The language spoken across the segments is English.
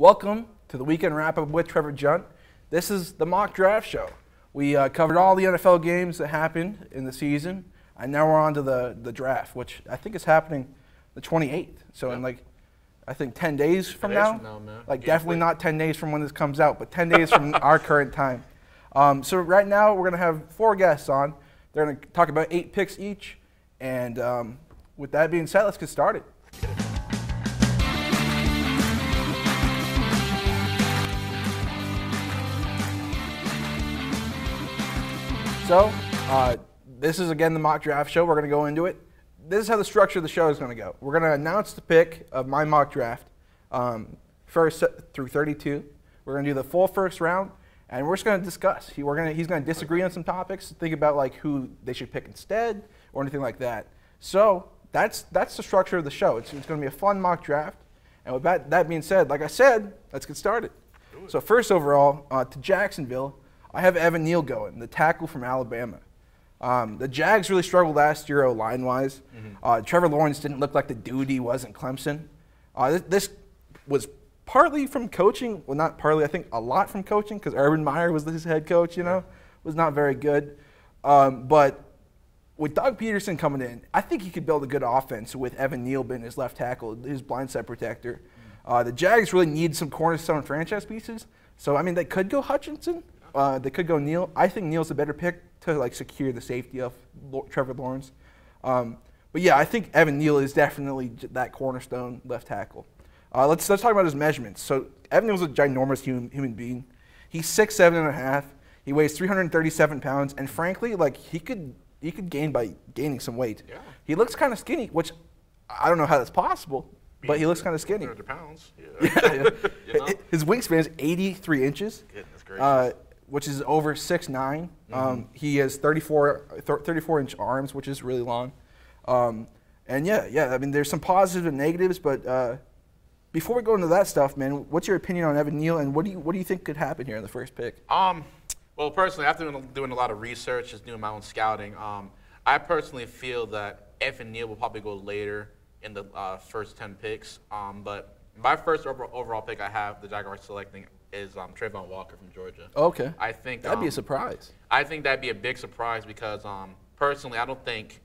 Welcome to the Weekend Wrap-Up with Trevor Junt. This is the mock draft show. We covered all the NFL games that happened in the season, and now we're on to the draft, which I think is happening the 28th. So in I think 10 days from now. Definitely not 10 days from when this comes out, but 10 days from our current time. So right now we're going to have 4 guests on. They're going to talk about 8 picks each. And with that being said, let's get started. So, this is, again, the mock draft show. We're going to go into it. This is how the structure of the show is going to go. We're going to announce the pick of my mock draft first through 32. We're going to do the full first round, and we're just going to discuss. He's going to disagree on some topics, think about like who they should pick instead or anything like that. So that's the structure of the show. It's going to be a fun mock draft. And with that being said, like I said, let's get started. So first overall, to Jacksonville, I have Evan Neal going, the tackle from Alabama. The Jags really struggled last year line-wise. Trevor Lawrence didn't look like the dude he was in Clemson. This was partly from coaching. Well, not partly. I think a lot from coaching because Urban Meyer was his head coach, was not very good. But with Doug Peterson coming in, I think he could build a good offense with Evan Neal being his left tackle, his blindside protector. The Jags really need some cornerstone franchise pieces. So, I mean, they could go Hutchinson. They could go Neal. I think Neal's a better pick to secure the safety of Trevor Lawrence. But yeah, I think Evan Neal is definitely that cornerstone left tackle. Let's talk about his measurements. So Evan Neal's a ginormous human being. He's 6'7.5". He weighs 337 pounds, and frankly, he could gain by gaining some weight. Yeah. He looks kind of skinny, which I don't know how that's possible, but he looks kind of skinny. 300 pounds. Yeah. His wingspan is 83 inches. Goodness gracious. Which is over 6'9". He has 34-inch arms, which is really long. And yeah, I mean, there's some positives and negatives, but before we go into that stuff, man, what's your opinion on Evan Neal, and what do you think could happen here in the first pick? Well, personally, after doing a lot of research, just doing my own scouting, I personally feel that Evan Neal will probably go later in the first 10 picks. But my first overall pick I have, the Jaguars selecting, is Trayvon Walker from Georgia. Okay. I think that'd be a surprise. I think that'd be a big surprise because personally, I don't think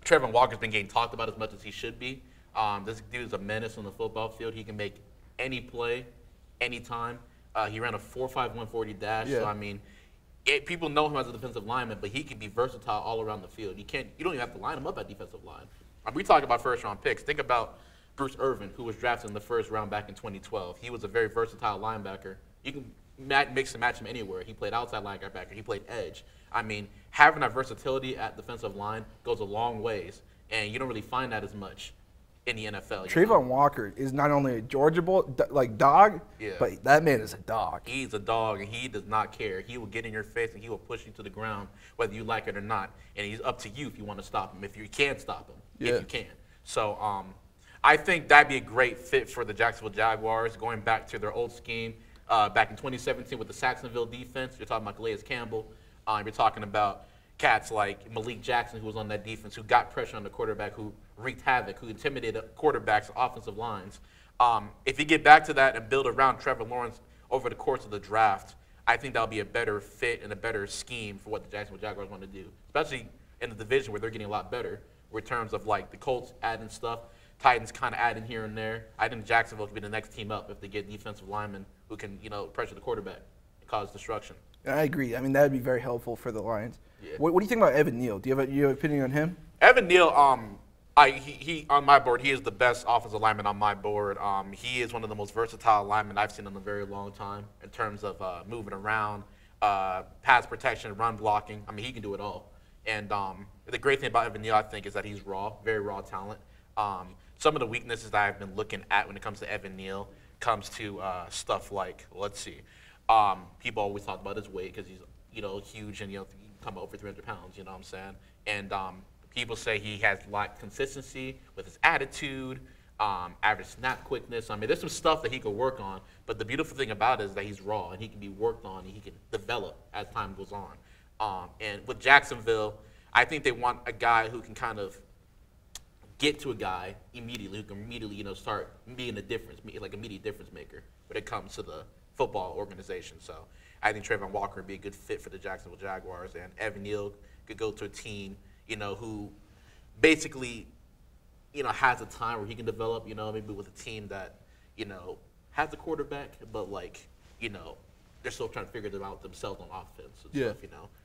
Trayvon Walker's been getting talked about as much as he should be. This dude's a menace on the football field. He can make any play, anytime. He ran a 4.5 140 dash. Yeah. So I mean, people know him as a defensive lineman, but he can be versatile all around the field. You don't even have to line him up at defensive line. We talk about first round picks. Think about Bruce Irvin, who was drafted in the first round back in 2012. He was a very versatile linebacker. You can mix and match him anywhere. He played outside linebacker. He played edge. I mean, having that versatility at defensive line goes a long ways, and you don't really find that as much in the NFL. Trayvon Walker is not only a Georgia dog, but that man is a dog. He's a dog, and he does not care. He will get in your face, and he will push you to the ground, whether you like it or not. And he's up to you if you want to stop him, if you can stop him, if you can. So, I think that'd be a great fit for the Jacksonville Jaguars, going back to their old scheme back in 2017 with the Saxonville defense. You're talking about Calais Campbell. You're talking about cats like Malik Jackson, who was on that defense, who got pressure on the quarterback, who wreaked havoc, who intimidated quarterbacks, offensive lines. If you get back to that and build around Trevor Lawrence over the course of the draft, I think that'll be a better fit and a better scheme for what the Jacksonville Jaguars want to do, especially in the division where they're getting a lot better in terms of the Colts adding stuff. Titans kind of adding here and there. I think Jacksonville could be the next team up if they get defensive linemen who can, pressure the quarterback and cause destruction. I agree. I mean, that would be very helpful for the Lions. Yeah. What do you think about Evan Neal? Do you have an opinion on him? Evan Neal, he on my board, he is the best offensive lineman on my board. He is one of the most versatile linemen I've seen in a very long time in terms of moving around, pass protection, run blocking. I mean, he can do it all. And the great thing about Evan Neal, I think, is that he's raw, very raw talent. Some of the weaknesses that I've been looking at when it comes to Evan Neal comes to stuff like, let's see, people always talk about his weight because he's, huge and, talking about over 300 pounds, you know what I'm saying? And people say he has lacked consistency with his attitude, average snap quickness. I mean, there's some stuff that he could work on, but the beautiful thing about it is that he's raw and he can be worked on and he can develop as time goes on. And with Jacksonville, I think they want a guy who can kind of get to a guy immediately who can immediately, start being a difference, like immediate difference maker. Where it comes to the football organization. So I think Trayvon Walker would be a good fit for the Jacksonville Jaguars, and Evan Neal could go to a team, who basically, has a time where he can develop, maybe with a team that, has a quarterback, but they're still trying to figure them out themselves on offense and stuff,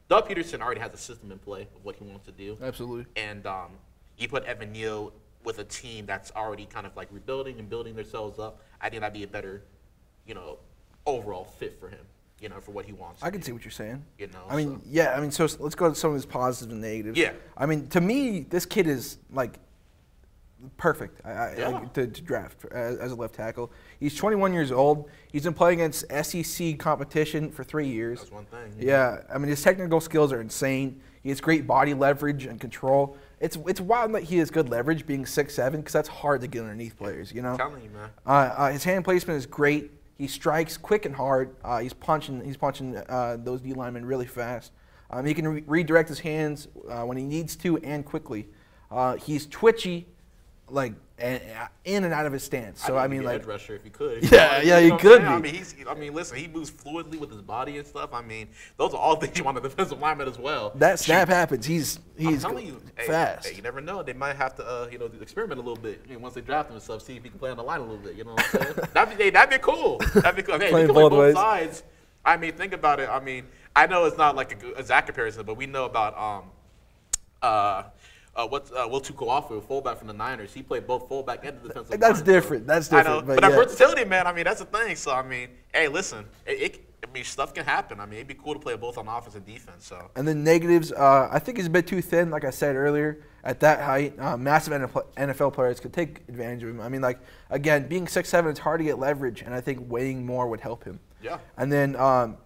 Doug Peterson already has a system in play of what he wants to do. Absolutely. And you put Evan Neal with a team that's already kind of rebuilding and building themselves up, I think that'd be a better, overall fit for him, for what he wants. I can see what you're saying. So let's go to some of his positives and negatives. Yeah. To me, this kid is perfect to draft as a left tackle. He's 21 years old. He's been playing against SEC competition for 3 years. That's one thing. Yeah, his technical skills are insane. He has great body leverage and control. It's wild that he has good leverage, being 6'7", because that's hard to get underneath players. I'm telling you, man. His hand placement is great. He strikes quick and hard. He's punching those D linemen really fast. He can redirect his hands when he needs to and quickly. He's twitchy, in and out of his stance. So edge rusher if he could. Yeah, he could be. Listen, he moves fluidly with his body and stuff. Those are all things you want a defensive lineman as well. That snap happens. He's fast. Hey, you never know. They might have to experiment a little bit once they draft him and stuff. See if he can play on the line a little bit. You know what I'm saying? That'd be cool. That'd be cool. Hey, Playing he can play both ways. sides. Think about it. I know it's not like a exact comparison, but we know about Will Tukoafu, fullback from the Niners. He played both fullback and defensive. That's line, different. That's different. I know, but that versatility, man. That's the thing. So hey, listen, stuff can happen. It'd be cool to play both on offense and defense. So. And then negatives, I think he's a bit too thin, like I said earlier. At that height, massive NFL players could take advantage of him. Again, being 6'7", it's hard to get leverage, and I think weighing more would help him. Yeah. And then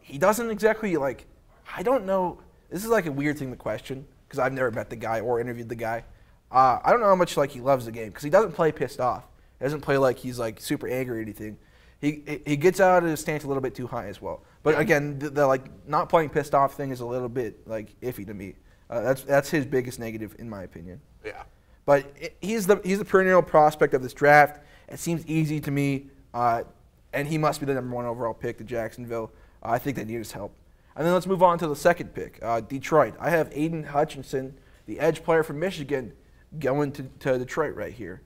he doesn't exactly I don't know. This is a weird thing to question, because I've never met the guy or interviewed the guy. I don't know how much he loves the game, because he doesn't play pissed off. He doesn't play he's super angry or anything. He gets out of his stance a little bit too high as well. But again, the not playing pissed off thing is a little bit iffy to me. That's his biggest negative in my opinion. Yeah. But he's the perennial prospect of this draft. It seems easy to me, and he must be the #1 overall pick to Jacksonville. I think they need his help. And then let's move on to the second pick, Detroit. I have Aiden Hutchinson, the edge player from Michigan, going to Detroit right here.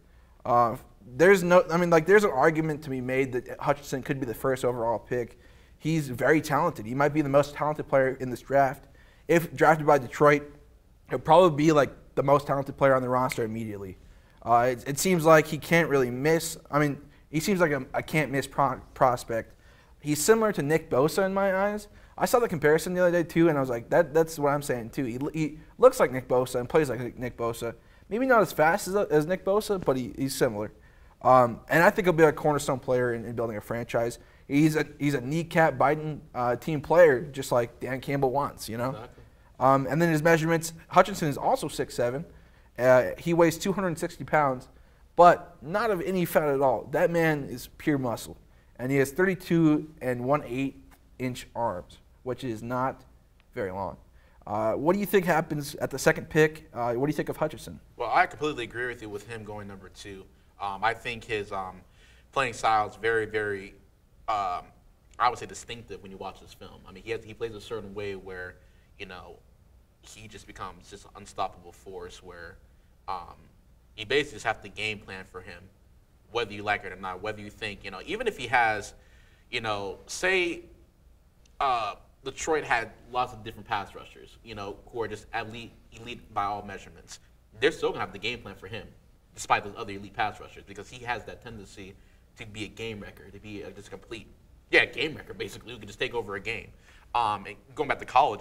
There's an argument to be made that Hutchinson could be the first overall pick. He's very talented. He might be the most talented player in this draft. If drafted by Detroit, he'll probably be the most talented player on the roster immediately. It seems like he can't really miss. He seems like a can't-miss prospect. He's similar to Nick Bosa in my eyes. I saw the comparison the other day, too, and I was like, that's what I'm saying, too. He looks like Nick Bosa and plays like Nick Bosa. Maybe not as fast as Nick Bosa, but he's similar. And I think he'll be a cornerstone player in building a franchise. He's a kneecap-biting team player, just like Dan Campbell wants, Exactly. And then his measurements, Hutchinson is also 6'7". He weighs 260 pounds, but not of any fat at all. That man is pure muscle. And he has 32 1/8-inch arms, which is not very long. What do you think happens at the second pick? What do you think of Hutchinson? Well, I completely agree with you with him going #2. I think his playing style is very, very, I would say, distinctive when you watch this film. He plays a certain way where, he just becomes just an unstoppable force where you basically just have to game plan for him, whether you like it or not, whether you think, even if he has, say Detroit had lots of different pass rushers, who are just elite by all measurements. They're still going to have the game plan for him, despite those other elite pass rushers, because he has that tendency to be a game wrecker, to be just a complete, game wrecker, basically, who can just take over a game. And going back to college,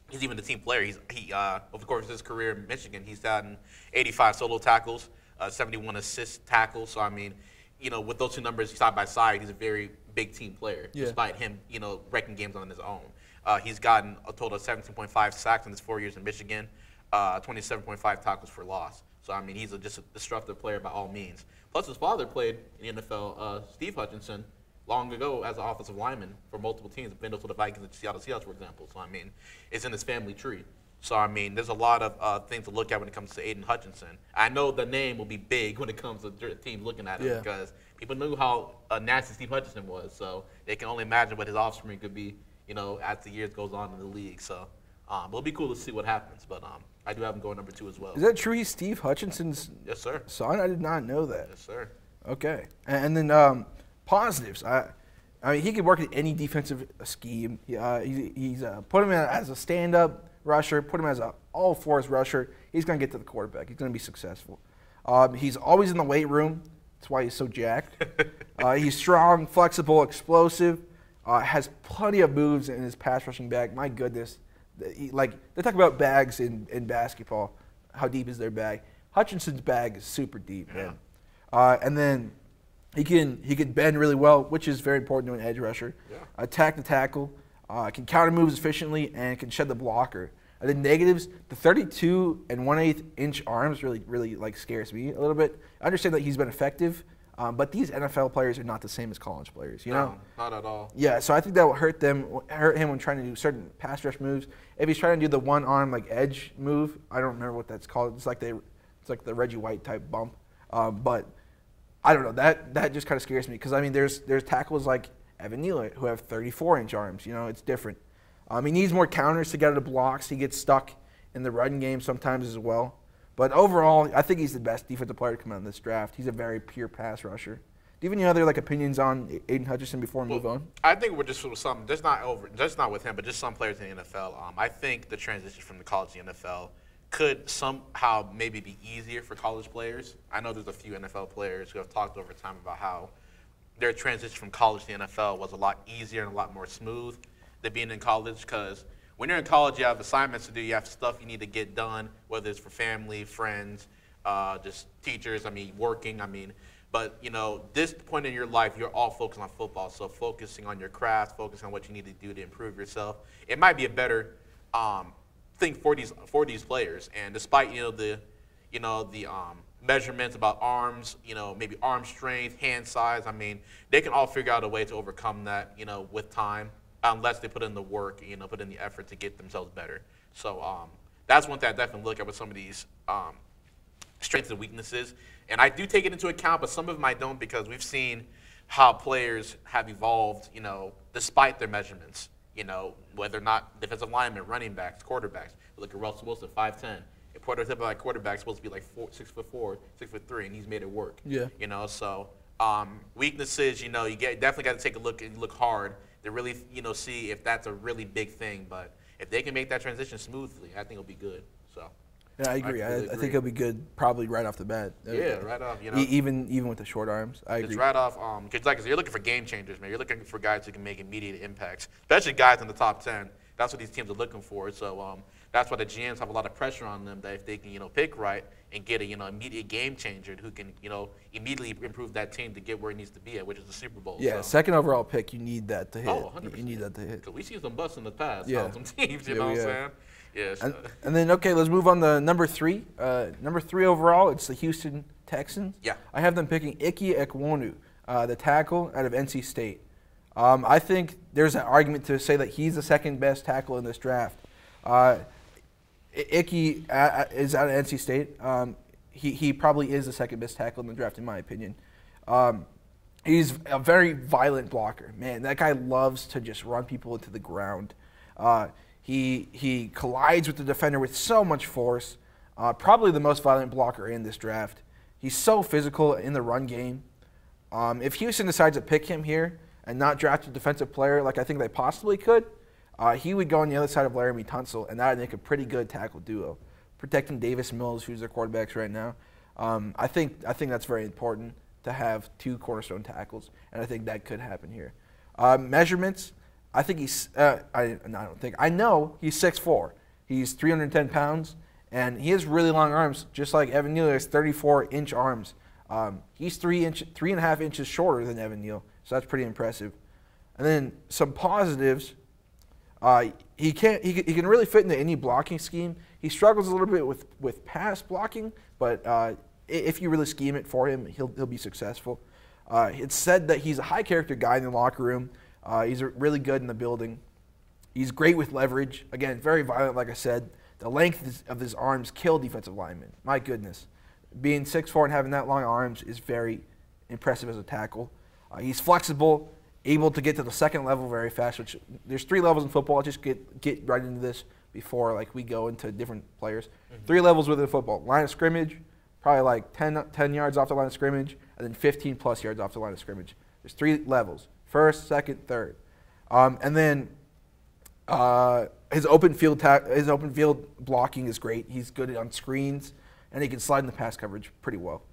he's even the team player. Over the course of his career in Michigan, he's gotten 85 solo tackles, 71 assist tackles. So, with those two numbers side by side, he's a very big team player, despite him, wrecking games on his own. He's gotten a total of 17.5 sacks in his 4 years in Michigan, 27.5 tackles for loss. So, he's just a disruptive player by all means. Plus, his father played in the NFL, Steve Hutchinson, long ago as an offensive lineman for multiple teams, Minnesota Vikings and Seattle Seahawks, for example. So, it's in his family tree. So, there's a lot of things to look at when it comes to Aiden Hutchinson. I know the name will be big when it comes to teams looking at him because people knew how nasty Steve Hutchinson was, so they can only imagine what his offspring could be, as the years goes on in the league. So it'll be cool to see what happens. But I do have him going number 2 as well. Is that true? He's Steve Hutchinson's yes, sir. son? I did not know that. Yes, sir. Okay. And then positives. I mean, he could work in any defensive scheme. He's put him in as a stand-up rusher, put him as an all-fours rusher. He's going to get to the quarterback. He's going to be successful. He's always in the weight room. That's why he's so jacked. He's strong, flexible, explosive. Has plenty of moves in his pass rushing bag. My goodness. They talk about bags in basketball. How deep is their bag? Hutchinson's bag is super deep, man. And then he can bend really well, which is very important to an edge rusher. Yeah. Attack the tackle, can counter moves efficiently, and can shed the blocker. And the negatives, the 32 and 1/8 inch arms really scares me a little bit. I understand that he's been effective, but these NFL players are not the same as college players, No, not at all. Yeah, so I think that will hurt him when trying to do certain pass rush moves. If he's trying to do the one arm edge move, I don't remember what that's called. It's like the Reggie White type bump, but I don't know. That just kind of scares me because I mean there's tackles like Evan Neal who have 34-inch arms. It's different. He needs more counters to get out of blocks. He gets stuck in the run game sometimes as well. But overall, I think he's the best defensive player to come out in this draft. He's a very pure pass rusher. Do you have any other opinions on Aiden Hutchinson before we move on? I think we're just some just not with him, but just some players in the NFL. I think the transition from the college to the NFL could somehow maybe be easier for college players. I know there's a few NFL players who have talked over time about how their transition from college to the NFL was a lot easier and a lot more smooth than being in college, because when you're in college, you have assignments to do, you have stuff you need to get done, whether it's for family, friends, just teachers, working, But, this point in your life, you're all focused on football, so focusing on your craft, focusing on what you need to do to improve yourself, it might be a better thing for these players. And despite, the measurements about arms, maybe arm strength, hand size, they can all figure out a way to overcome that, with time. Unless they put in the work, put in the effort to get themselves better. So that's one thing I definitely look at with some of these strengths and weaknesses. And I do take it into account, but some of them I don't, because we've seen how players have evolved, despite their measurements. Whether or not defensive linemen, running backs, quarterbacks. Look at Russell Wilson, 5'10". A prototypical quarterback supposed to be 6'4", 6'3", and he's made it work. Yeah. So weaknesses, you definitely got to take a look and look hard to really, see if that's a really big thing. But if they can make that transition smoothly, I think it'll be good. So. Yeah, I agree. I think it'll be good probably right off the bat. Yeah, right off. Even with the short arms, I agree. It's right off. Because you're looking for game changers, man. You're looking for guys who can make immediate impacts, especially guys in the top 10. That's what these teams are looking for. So that's why the GMs have a lot of pressure on them, that if they can, pick right and get a, immediate game changer who can, immediately improve that team to get where it needs to be at, which is the Super Bowl. Yeah, so. Second overall pick, you need that to hit. Oh, 100%. You need that to hit. Because we see some busts in the past on some teams, you know what I'm saying? Yeah. So. And then, okay, let's move on to number 3. Number 3 overall, it's the Houston Texans. Yeah. I have them picking Ike Ekwonu, the tackle out of NC State. I think there's an argument to say that he's the second best tackle in this draft. Ike is out of NC State. He probably is the second best tackle in the draft, in my opinion. He's a very violent blocker. Man, that guy loves to just run people into the ground. He collides with the defender with so much force. Probably the most violent blocker in this draft. He's so physical in the run game. If Houston decides to pick him here and not draft a defensive player like I think they possibly could, he would go on the other side of Laramie Tunsil, and that would make a pretty good tackle duo, protecting Davis Mills, who's their quarterbacks right now. I think that's very important to have 2 cornerstone tackles, and I think that could happen here. Measurements, I think he's I know he's 6'4". He's 310 pounds, and he has really long arms, just like Evan Neal has 34-inch arms. He's 3.5 inches shorter than Evan Neal, so that's pretty impressive. And then some positives. He can really fit into any blocking scheme. He struggles a little bit with pass blocking, but if you really scheme it for him, he'll be successful. It's said that he's a high character guy in the locker room. He's really good in the building. He's great with leverage. Again, very violent, like I said. The length of his arms kill defensive linemen. My goodness. Being 6'4" and having that long arms is very impressive as a tackle. He's flexible, able to get to the second level very fast, which there's 3 levels in football. I'll just get right into this before like we go into different players. 3 levels within football. Line of scrimmage, probably like 10 yards off the line of scrimmage, and then 15 plus yards off the line of scrimmage. There's 3 levels: first, second, third. And then his open field blocking is great. He's good on screens, and he can slide in the pass coverage pretty well.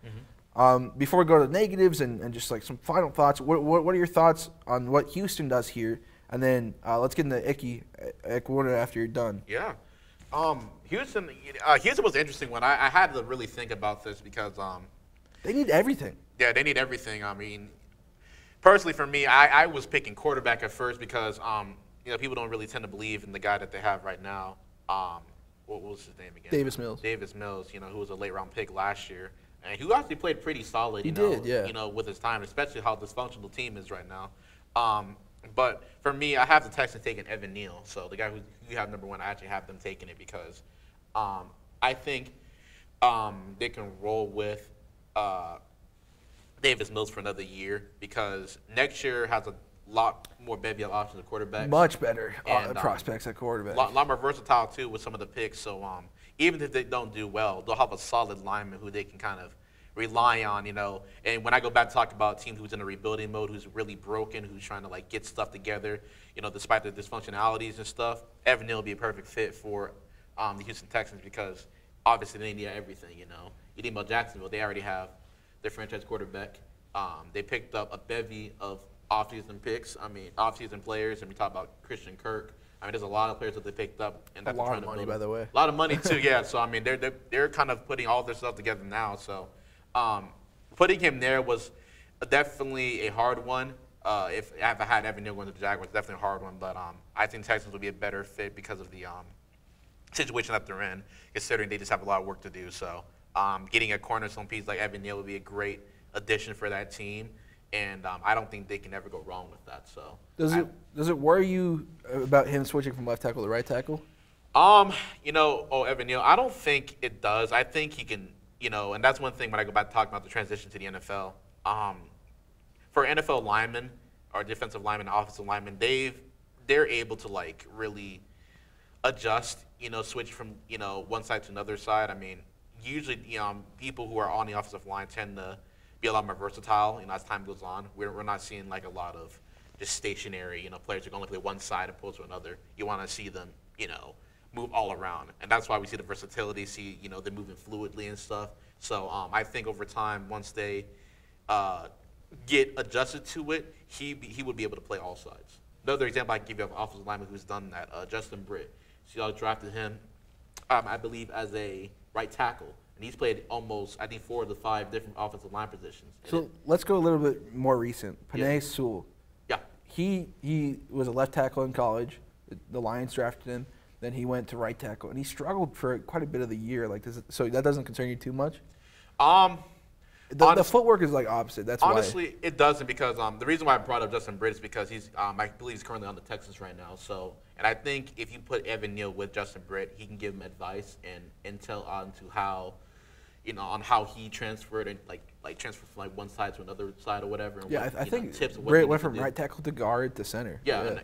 Before we go to the negatives and just like some final thoughts, what are your thoughts on what Houston does here? And then let's get into Icky after you're done. Yeah. Houston was an interesting one. I had to really think about this because they need everything. Yeah, they need everything. I mean, personally for me, I was picking quarterback at first because people don't really tend to believe in the guy that they have right now. What was his name again? Davis Mills. Davis Mills, who was a late round pick last year. And who actually played pretty solid, with his time, especially how dysfunctional the team is right now. But for me, I have the Texans taking Evan Neal. So the guy who you have number 1, I actually have them taking it because I think they can roll with Davis Mills for another year because next year has a lot more bevy of options at quarterback. Much better prospects at quarterback. A lot more versatile, too, with some of the picks. So even if they don't do well, they'll have a solid lineman who they can kind of rely on, And when I go back to talk about a team who's in a rebuilding mode, who's really broken, who's trying to, get stuff together, despite the dysfunctionalities and stuff, Evan Neal will be a perfect fit for the Houston Texans because obviously they need everything, You think about Jacksonville, they already have their franchise quarterback. They picked up a bevy of offseason players, and we talk about Christian Kirk. There's a lot of players that they picked up, and that's a lot of money, by the way. A lot of money too, yeah. So they're kind of putting all their stuff together now. So putting him there was definitely a hard one. If I had Evan Neal going to the Jaguars, definitely a hard one. But I think Texans will be a better fit because of the situation that they're in, considering they just have a lot of work to do. So getting a cornerstone piece like Evan Neal would be a great addition for that team. And I don't think they can ever go wrong with that. So does it worry you about him switching from left tackle to right tackle? Evan Neal, I don't think it does. I think he can, and that's one thing when I go back to talk about the transition to the NFL. For NFL linemen or defensive linemen, offensive linemen, they're able to really adjust, switch from one side to another side. Usually people who are on the offensive line tend to be a lot more versatile, as time goes on. We're not seeing a lot of just stationary, players who can only play one side opposed to another. You want to see them, move all around, and that's why we see the versatility, see them moving fluidly and stuff. So I think over time, once they get adjusted to it, he would be able to play all sides. Another example I can give you of an offensive lineman who's done that, Justin Britt. Seattle drafted him, I believe, as a right tackle. And he's played almost, 4 of the 5 different offensive line positions. So let's go a little bit more recent. Penei Sewell. Yeah. He was a left tackle in college. The Lions drafted him. Then he went to right tackle, and he struggled for quite a bit of the year. So that doesn't concern you too much? The footwork is opposite. That's honestly, why. It doesn't because the reason why I brought up Justin Britt is because he's I believe he's currently on the Texans right now. So, and I think if you put Evan Neal with Justin Britt, he can give him advice and intel onto how, on how he transferred and transferred from one side to another side or whatever. And I think Britt went from right tackle to guard to center. Yeah.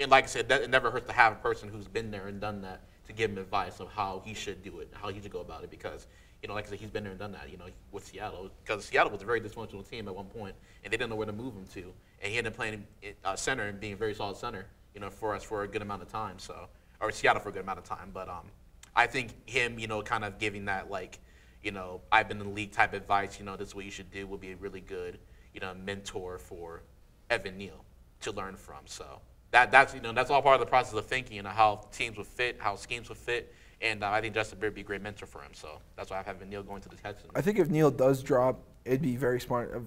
And like I said, it never hurts to have a person who's been there and done that to give him advice of how he should do it, how he should go about it because. Like I said, he's been there and done that, with Seattle. Because Seattle was a very dysfunctional team at one point, and they didn't know where to move him to. And he ended up playing center and being a very solid center, for us for a good amount of time. So, or Seattle for a good amount of time. But I think him, kind of giving that, I've been in the league type advice, this is what you should do, would be a really good, mentor for Evan Neal to learn from. So that's all part of the process of thinking, how teams would fit, how schemes would fit. And I think Justin Britt would be a great mentor for him. So that's why I have Neal going to the Texans. I think if Neal does drop, it'd be very smart of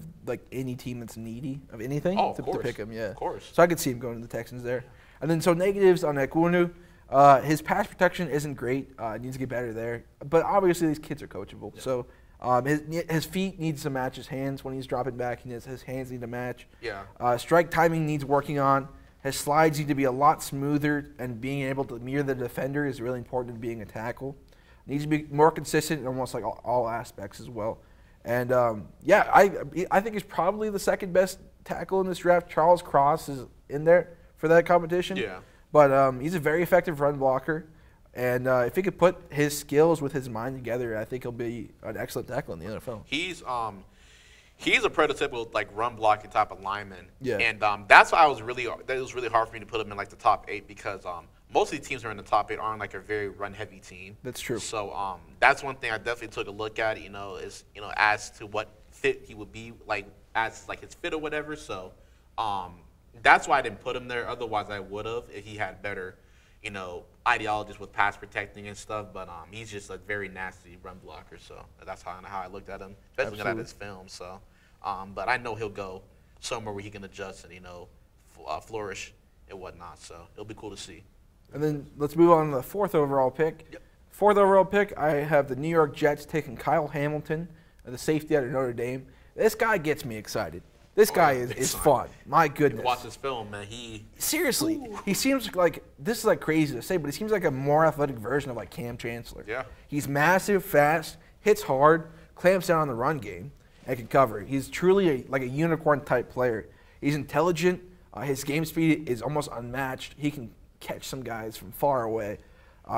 any team that's needy of anything to pick him. Yeah, of course. So I could see him going to the Texans there. And then so negatives on Ekwonu. His pass protection isn't great. Needs to get better there. But obviously these kids are coachable. Yeah. So his feet needs to match his hands when he's dropping back. His hands need to match. Yeah. Strike timing needs working on. His slides need to be a lot smoother, and being able to mirror the defender is really important in being a tackle. Needs to be more consistent in almost all aspects as well. And yeah, I think he's probably the second best tackle in this draft. Charles Cross is in there for that competition. Yeah. But he's a very effective run blocker. And if he could put his skills with his mind together, I think he'll be an excellent tackle in the NFL. He's a prototypical like run blocking type of lineman. Yeah. And that's why it was really hard for me to put him in like the top 8 because most of the teams who are in the top 8 aren't like a very run heavy team. That's true. So that's one thing I definitely took a look at. Is as to what fit he would be like as like his fit or whatever. So that's why I didn't put him there. Otherwise, I would have if he had better ideologies with pass protecting and stuff. But he's just a very nasty run blocker. So that's how I looked at him, especially looking at his film. So. But I know he'll go somewhere where he can adjust and flourish and whatnot. So it'll be cool to see. And then let's move on to the 4th overall pick. Yep. 4th overall pick, I have the New York Jets taking Kyle Hamilton, the safety out of Notre Dame. This guy gets me excited. This guy is fun. My goodness. Watch his film, man. Seriously, he seems like, this is like crazy to say, but he seems like a more athletic version of like Cam Chancellor. Yeah. He's massive, fast, hits hard, clamps down on the run game, and can cover. He's truly like a unicorn type player. He's intelligent. His game speed is almost unmatched. He can catch some guys from far away.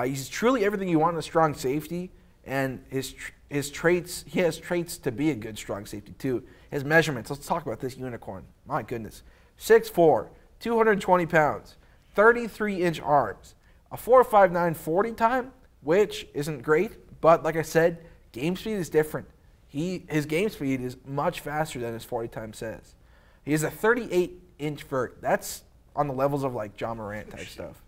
He's truly everything you want in a strong safety, and his traits. He has traits to be a good strong safety too. His measurements. Let's talk about this unicorn. My goodness, 6'4", 220 pounds, 33-inch arms, a 4.59 40 time, which isn't great, but like I said, game speed is different. His game speed is much faster than his 40 time says. He has a 38-inch vert. That's on the levels of like John Morant type stuff.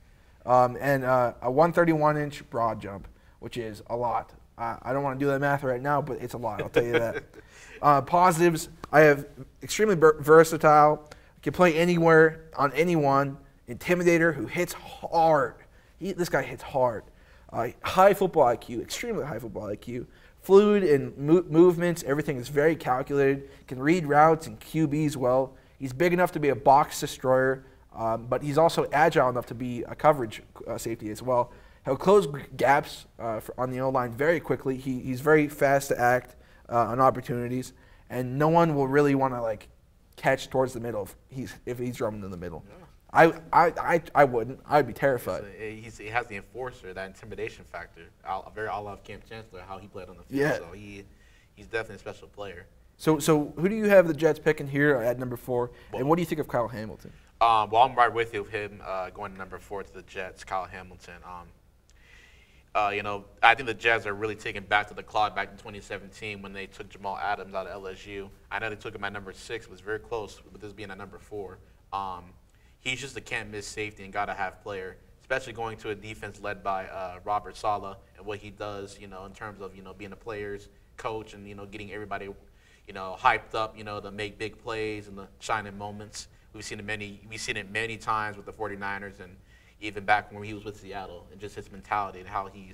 And a 131-inch broad jump, which is a lot. I don't want to do that math right now, but it's a lot, I'll tell you that. Positives, I have extremely versatile, can play anywhere, on anyone, intimidator who hits hard. This guy hits hard. High football IQ, extremely high football IQ. Fluid in movements, everything is very calculated, can read routes and QBs well. He's big enough to be a box destroyer, but he's also agile enough to be a coverage safety as well. He'll close gaps on the O-line very quickly. He's very fast to act on opportunities, and no one will really want to like catch towards the middle if he's roaming in the middle. Yeah. I wouldn't. I'd be terrified. He has the enforcer, that intimidation factor. Very all of Cam Chancellor, how he played on the field. Yeah. So he's definitely a special player. So who do you have the Jets picking here at number 4, and what do you think of Kyle Hamilton? Well, I'm right with you with him going to number 4 to the Jets, Kyle Hamilton. I think the Jets are really taking back to the clock back in 2017 when they took Jamal Adams out of LSU. I know they took him at number 6. It was very close with this being at number 4. He's just a can't-miss safety and got-to-have player, especially going to a defense led by Robert Saleh and what he does, in terms of, being a player's coach and, getting everybody, hyped up, to make big plays and the shining moments. We've seen it many times with the 49ers and even back when he was with Seattle, and just his mentality and how he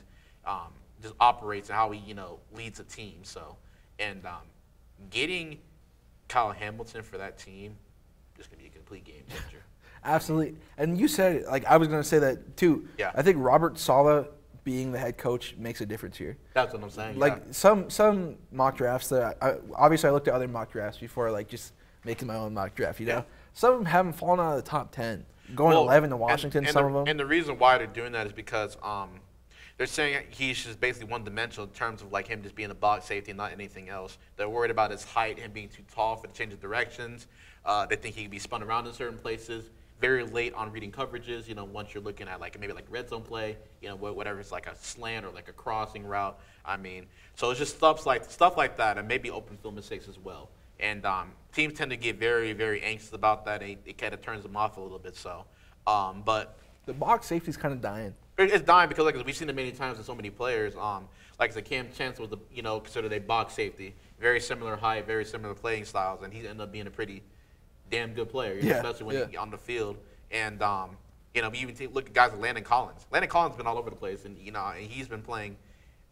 just operates and how he, leads a team. So, and getting Kyle Hamilton for that team is going to be a complete game changer. Absolutely. And you said it. Like, I was going to say that, too. Yeah. I think Robert Saleh being the head coach makes a difference here. That's what I'm saying. Like, some mock drafts that obviously I looked at other mock drafts before, like, just making my own mock draft, Yeah. Some of them haven't fallen out of the top 10. Going 11 to Washington, some of them. And the reason why they're doing that is because they're saying he's just basically one-dimensional in terms of, like, him just being a box safety and not anything else. They're worried about his height, him being too tall for the change of directions. They think he can be spun around in certain places. Very late on reading coverages, once you're looking at maybe red zone play, whatever it's like a slant or like a crossing route. I mean, so it's just stuff like that, and maybe open field mistakes as well. And teams tend to get very, very anxious about that. It kind of turns them off a little bit. So, but the box safety's kind of dying. It's dying because we've seen it many times with so many players. Like the Cam Chancellor was considered a box safety, very similar height, very similar playing styles, and he ended up being a pretty damn good player, especially when he's on the field. And you even look at guys like Landon Collins. Landon Collins has been all over the place, and and he's been playing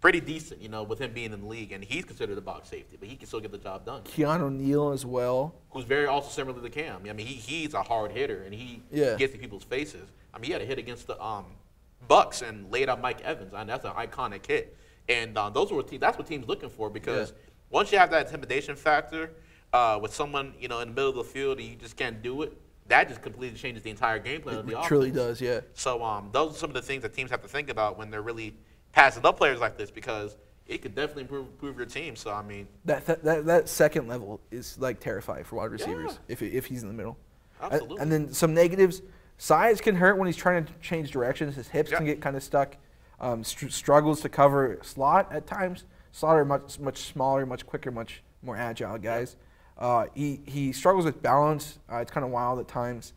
pretty decent, with him being in the league, and he's considered a box safety, but he can still get the job done. Keanu Neal as well, who's very also similar to Cam. I mean, he's a hard hitter, and he gets in people's faces. I mean, he had a hit against the Bucks and laid out Mike Evans. I mean, that's an iconic hit, and that's what teams looking for because once you have that intimidation factor with someone, in the middle of the field and you just can't do it, that just completely changes the entire game plan of the offense. It truly does, yeah. So those are some of the things that teams have to think about when they're really passing up players like this, because it could definitely improve your team. So, I mean. That second level is, like, terrifying for wide receivers if he's in the middle. Absolutely. And then some negatives. Size can hurt when he's trying to change directions. His hips can get kind of stuck. Struggles to cover slot at times. Slot are much smaller, much quicker, much more agile guys. He struggles with balance. It's kind of wild at times.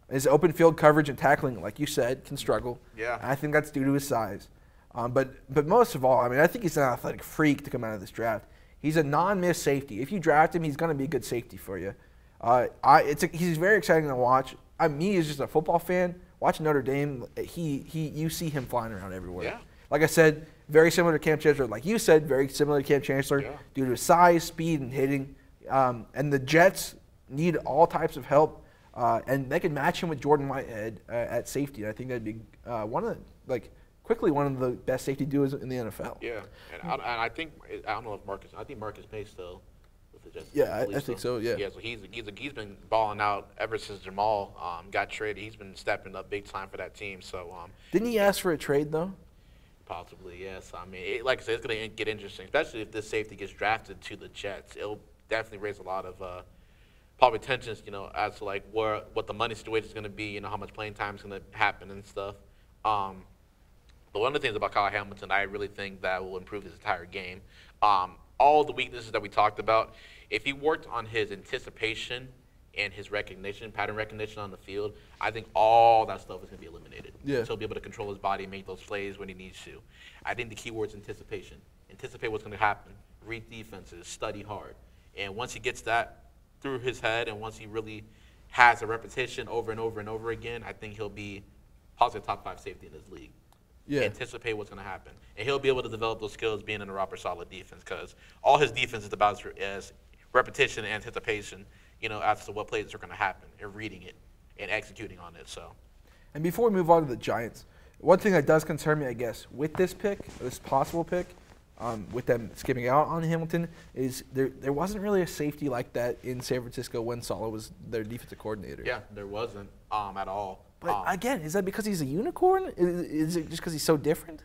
His open field coverage and tackling, like you said, can struggle. Yeah. I think that's due to his size. But most of all, I mean, I think he's an athletic freak to come out of this draft. He's a non-miss safety. If you draft him, he's going to be a good safety for you. He's very exciting to watch. Me as just a football fan, watching Notre Dame, you see him flying around everywhere. Yeah. Like I said, very similar to Cam Chancellor. Like you said, very similar to Cam Chancellor due to his size, speed, and hitting. And the Jets need all types of help, and they can match him with Jordan Whitehead at safety. I think that'd be quickly one of the best safety duos in the NFL. Yeah, and I think I don't know if Marcus May still with the Jets. Yeah, I think so. Yeah. Yeah, so he's been balling out ever since Jamal got traded. He's been stepping up big time for that team. So didn't he ask for a trade though? Possibly, yes. I mean, like I said, it's going to get interesting, especially if this safety gets drafted to the Jets. It'll definitely raise a lot of probably tensions, as to like what the money situation is going to be, how much playing time is going to happen and stuff. But one of the things about Kyle Hamilton, I really think that will improve his entire game. All the weaknesses that we talked about, if he worked on his anticipation and his pattern recognition on the field, I think all that stuff is going to be eliminated. Yeah. So he'll be able to control his body and make those plays when he needs to. I think the key word is anticipation. Anticipate what's going to happen. Read defenses. Study hard. And once he gets that through his head, and once he really has a repetition over and over and over again, I think he'll be possibly a top 5 safety in this league. Yeah. Anticipate what's going to happen. And he'll be able to develop those skills being in a rock solid defense, because all his defense is about is repetition and anticipation, as to what plays are going to happen, and reading it and executing on it. So. And before we move on to the Giants, one thing that does concern me, I guess, with this possible pick, with them skipping out on Hamilton, is there wasn't really a safety like that in San Francisco when Saleh was their defensive coordinator. Yeah, there wasn't at all. But again, is that because he's a unicorn? Is it just because he's so different?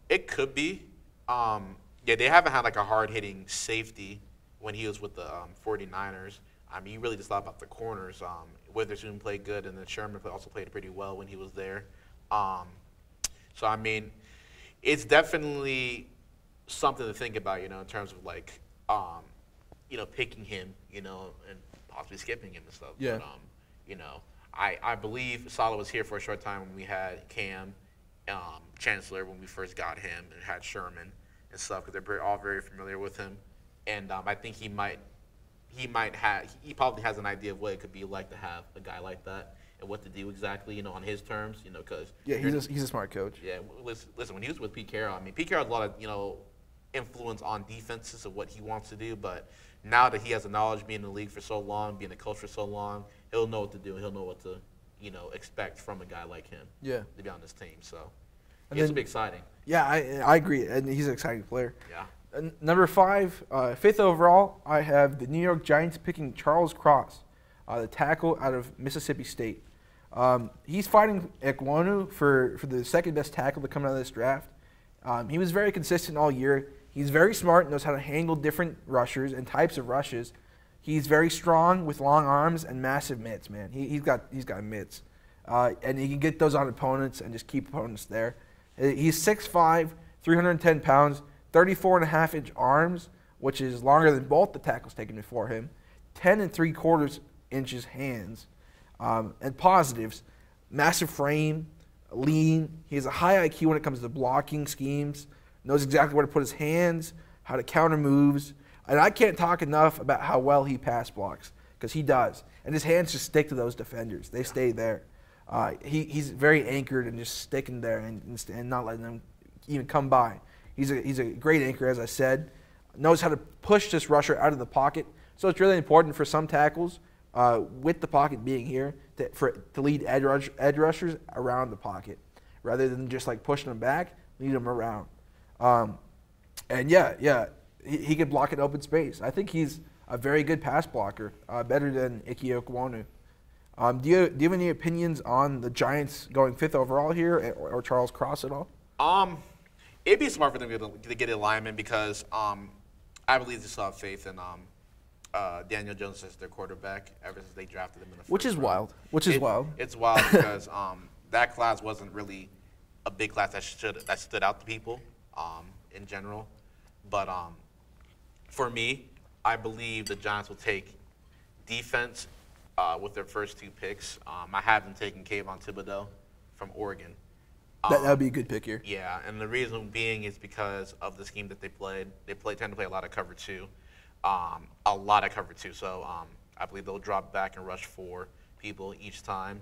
It could be. They haven't had like a hard-hitting safety when he was with the 49ers. I mean, you really just thought about the corners. Witherspoon played good, and then Sherman also played pretty well when he was there. So, I mean, it's definitely something to think about, in terms of like, picking him, and possibly skipping him and stuff. Yeah. But, I believe Saleh was here for a short time when we had Cam Chancellor when we first got him, and had Sherman and stuff, because they're all very familiar with him. And I think he probably has an idea of what it could be like to have a guy like that and what to do exactly, on his terms, because he's a smart coach. Yeah, listen, when he was with Pete Carroll, I mean, Pete Carroll has a lot of influence on defenses of what he wants to do, but now that he has the knowledge, being in the league for so long, being a coach for so long, he'll know what to do. He'll know what to expect from a guy like him. Yeah, to be on this team. So it's be exciting. Yeah, I agree, and he's an exciting player. Yeah. Number 5, 5th overall, I have the New York Giants picking Charles Cross, the tackle out of Mississippi State. He's fighting Ekwonu for the second best tackle to come out of this draft. He was very consistent all year. He's very smart, knows how to handle different rushers and types of rushes. He's very strong with long arms and massive mitts, man. He's got mitts. And he can get those on opponents and just keep opponents there. He's 6'5", 310 pounds. 34.5-inch arms, which is longer than both the tackles taken before him. 10 3/4 inches hands. And positives: massive frame, lean. He has a high IQ when it comes to blocking schemes. Knows exactly where to put his hands, how to counter moves. And I can't talk enough about how well he pass blocks, because he does. And his hands just stick to those defenders. They stay there. He's very anchored and just sticking there and not letting them even come by. He's a great anchor, as I said. Knows how to push this rusher out of the pocket. So it's really important for some tackles, with the pocket being here, to lead edge rushers around the pocket, rather than just like pushing them back, lead them around. he could block an open space. I think he's a very good pass blocker, better than Ike Okwonu. Do you have any opinions on the Giants going 5th overall here, or Charles Cross at all? It'd be smart for them to get a lineman because I believe they still have faith in Daniel Jones as their quarterback ever since they drafted him in the first round. Which is wild. It's wild because that class wasn't really a big class that stood out to people in general. But for me, I believe the Giants will take defense with their first 2 picks. I have them taking Kayvon Thibodeau from Oregon. That would be a good pick here. Yeah, and the reason being is because of the scheme that they played. They tend to play a lot of cover 2. So I believe they'll drop back and rush 4 people each time.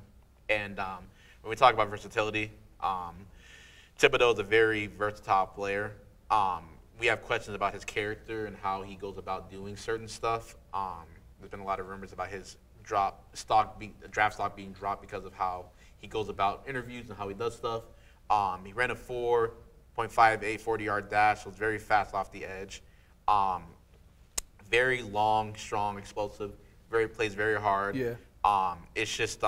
And when we talk about versatility, Thibodeau is a very versatile player. We have questions about his character and how he goes about doing certain stuff. There's been a lot of rumors about his draft stock being dropped because of how he goes about interviews and how he does stuff. He ran a 4.58 40-yard dash, so it's very fast off the edge. Very long, strong, explosive. Plays very hard. Yeah. It's just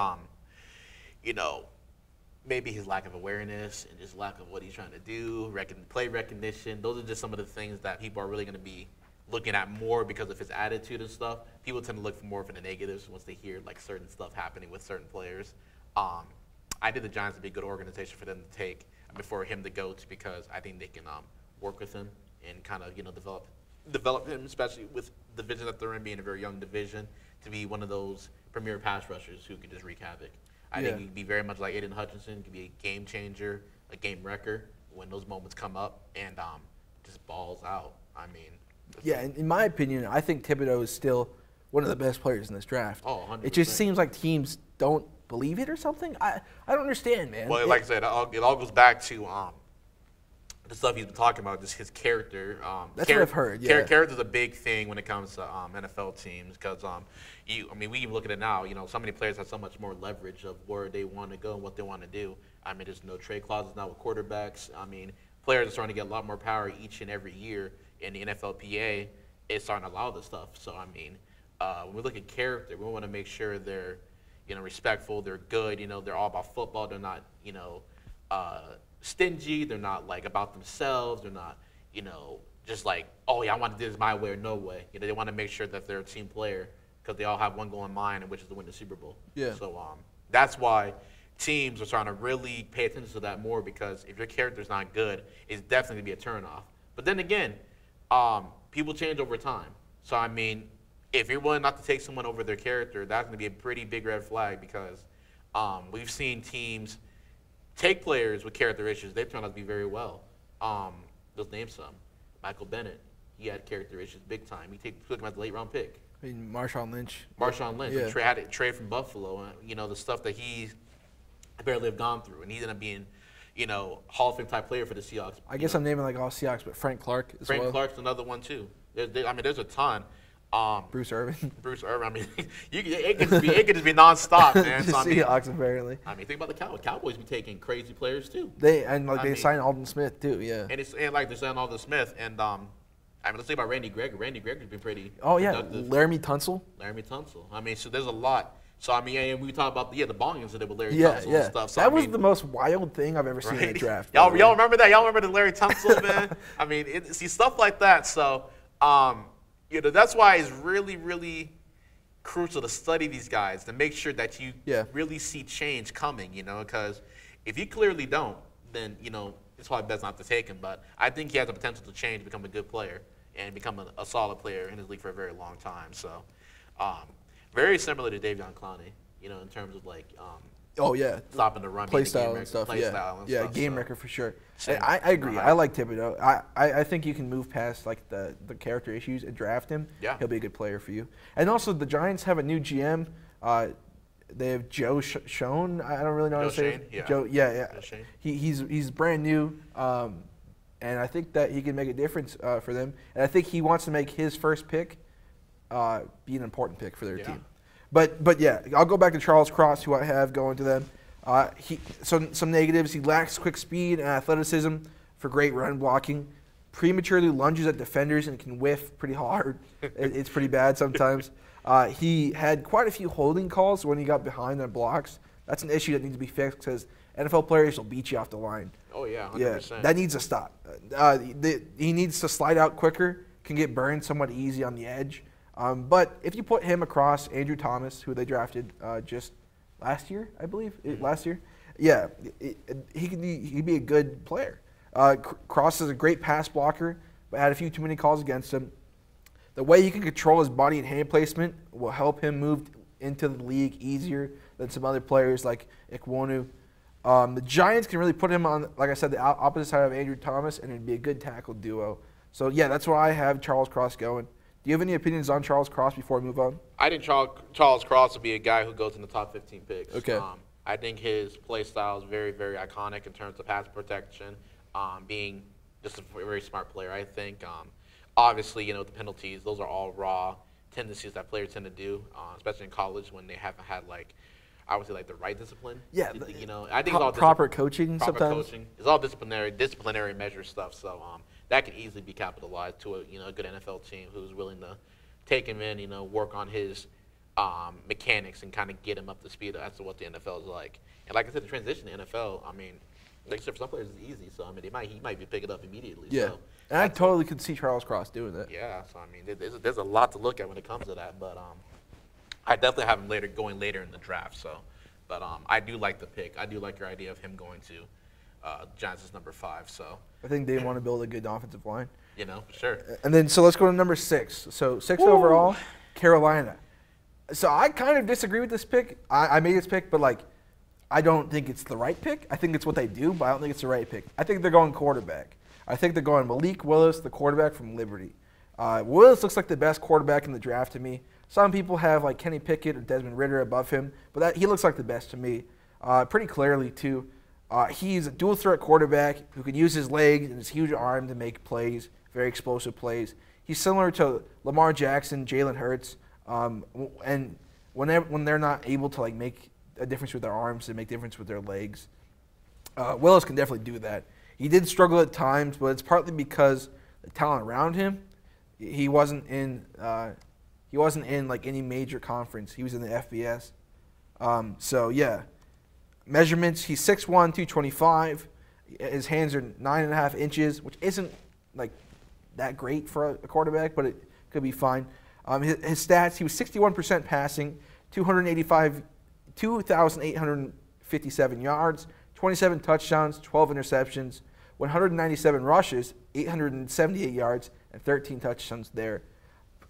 maybe his lack of awareness and just lack of what he's trying to do, play recognition. Those are just some of the things that people are really going to be looking at more because of his attitude and stuff. People tend to look for more for the negatives once they hear like certain stuff happening with certain players. I think the Giants would be a good organization for them to take before him to go to because I think they can work with him and kind of develop him, especially with the division that they're in being a very young division, to be one of those premier pass rushers who can just wreak havoc. I think he could be very much like Aiden Hutchinson, could be a game changer, a game wrecker when those moments come up and just balls out. I mean, yeah, in my opinion, I think Thibodeau is still one of the best players in this draft. Oh, 100%. It just seems like teams don't believe it or something. I don't understand, man. Well, like I said, it all goes back to the stuff he's been talking about, just his character. That's what I've heard. Yeah, character is a big thing when it comes to NFL teams because we even look at it now. So many players have so much more leverage of where they want to go and what they want to do. I mean, there's no trade clauses now with quarterbacks. I mean, players are starting to get a lot more power each and every year, and the NFLPA is starting to allow this stuff. So I mean, when we look at character, we want to make sure they're respectful, they're good. They're all about football. They're not stingy. They're not like about themselves. They're not just like, oh yeah, I want to do this my way or no way. They want to make sure that they're a team player because they all have one goal in mind, which is to win the Super Bowl. Yeah. So that's why teams are starting to really pay attention to that more because if your character's not good, it's definitely going to be a turnoff. But then again, people change over time. So I mean, if you're willing not to take someone over their character, that's going to be a pretty big red flag because we've seen teams take players with character issues. They've turned out to be very well. Let's name some. Michael Bennett, he had character issues big time. He took him as a late-round pick. I mean, Marshawn Lynch. Yeah. Had it trade from Buffalo. The stuff that he barely have gone through, and he ended up being, Hall of Fame type player for the Seahawks. I guess I'm naming like all Seahawks, but Frank Clark as well. Frank Clark's another one too. There's a ton. Bruce Irvin. I mean, it could just be nonstop, man. So, Seahawks apparently. I mean, think about the Cowboys. Cowboys be taking crazy players too. They signed Alden Smith too, yeah. And like they signed Alden Smith, and let's think about Randy Gregory. Randy Gregory's been pretty. Oh yeah, productive. Laramie Tunsil. I mean, so there's a lot. So I mean, and we talk about the bong incident with Larry Tunsil and stuff. So, that was the most wild thing I've ever seen in a draft. Y'all remember that? Y'all remember the Larry Tunsil, man? I mean, see stuff like that. So. That's why it's really, really crucial to study these guys to make sure that you really see change coming, because if you clearly don't, then, it's probably best not to take him. But I think he has the potential to change, become a good player, and become a solid player in his league for a very long time. So very similar to Davion Clowney, in terms of like stopping the run, play style and stuff. Game wrecker for sure. I agree. I like Thibodeau. I think you can move past like the character issues and draft him. Yeah, he'll be a good player for you. And also the Giants have a new GM. They have Joe Schoen. I don't really know how to say it. Yeah. Joe. Yeah. He's brand new, and I think that he can make a difference for them. And I think he wants to make his first pick be an important pick for their team. But yeah, I'll go back to Charles Cross, who I have going to them. Some negatives. He lacks quick speed and athleticism for great run blocking. prematurely lunges at defenders and can whiff pretty hard. It's pretty bad sometimes. He had quite a few holding calls when he got behind on blocks. That's an issue that needs to be fixed because NFL players will beat you off the line. Oh, yeah, 100%. Yeah, that needs to stop. He needs to slide out quicker, can get burned somewhat easy on the edge. But if you put him across Andrew Thomas, who they drafted just last year, I believe, last year, yeah, he'd be a good player. Cross is a great pass blocker, but had a few too many calls against him. The way he can control his body and hand placement will help him move into the league easier than some other players like Ikwonu. The Giants can really put him on, like I said, the opposite side of Andrew Thomas, and it'd be a good tackle duo. So, yeah, that's why I have Charles Cross going. Do you have any opinions on Charles Cross before we move on? I think Charles Cross will be a guy who goes in the top 15 picks. Okay. I think his play style is very, very iconic in terms of pass protection, being just a very smart player, I think. Obviously, the penalties, those are all raw tendencies that players tend to do, especially in college when they haven't had, I would say, the right discipline. Yeah. I think it's all proper coaching proper sometimes. Coaching. It's all disciplinary measure stuff. So that could easily be capitalized to a good NFL team who's willing to take him in, work on his mechanics and kind of get him up to speed as to what the NFL is like. And like I said, the transition to NFL, like I said, for some players it's easy. So he might be pick it up immediately. Yeah. So, and I totally could see Charles Cross doing that. Yeah. So there's a lot to look at when it comes to that. But I definitely have him going later in the draft. So, but I do like the pick. I do like your idea of him going to Giants is number 5. So I think they want to build a good offensive line. For sure. And then, so let's go to number 6. So 6 overall, Carolina. So I kind of disagree with this pick. I made this pick, but I don't think it's the right pick. I think it's what they do, but I don't think it's the right pick. I think they're going quarterback. I think they're going Malik Willis, the quarterback from Liberty. Willis looks like the best quarterback in the draft to me. Some people have Kenny Pickett or Desmond Ridder above him, but he looks like the best to me, pretty clearly too. He's a dual threat quarterback who can use his legs and his huge arm to make plays, very explosive plays. He's similar to Lamar Jackson, Jalen Hurts, and when they're not able to make a difference with their arms, they make a difference with their legs. Willis can definitely do that. He did struggle at times, but it's partly because the talent around him. He wasn't in any major conference. He was in the FBS. So yeah, measurements. He's 6'1", 225. His hands are 9.5 inches, which isn't that great for a quarterback, but it could be fine. His stats: he was 61% passing, 2,857 yards, 27 touchdowns, 12 interceptions, 197 rushes, 878 yards, and 13 touchdowns there.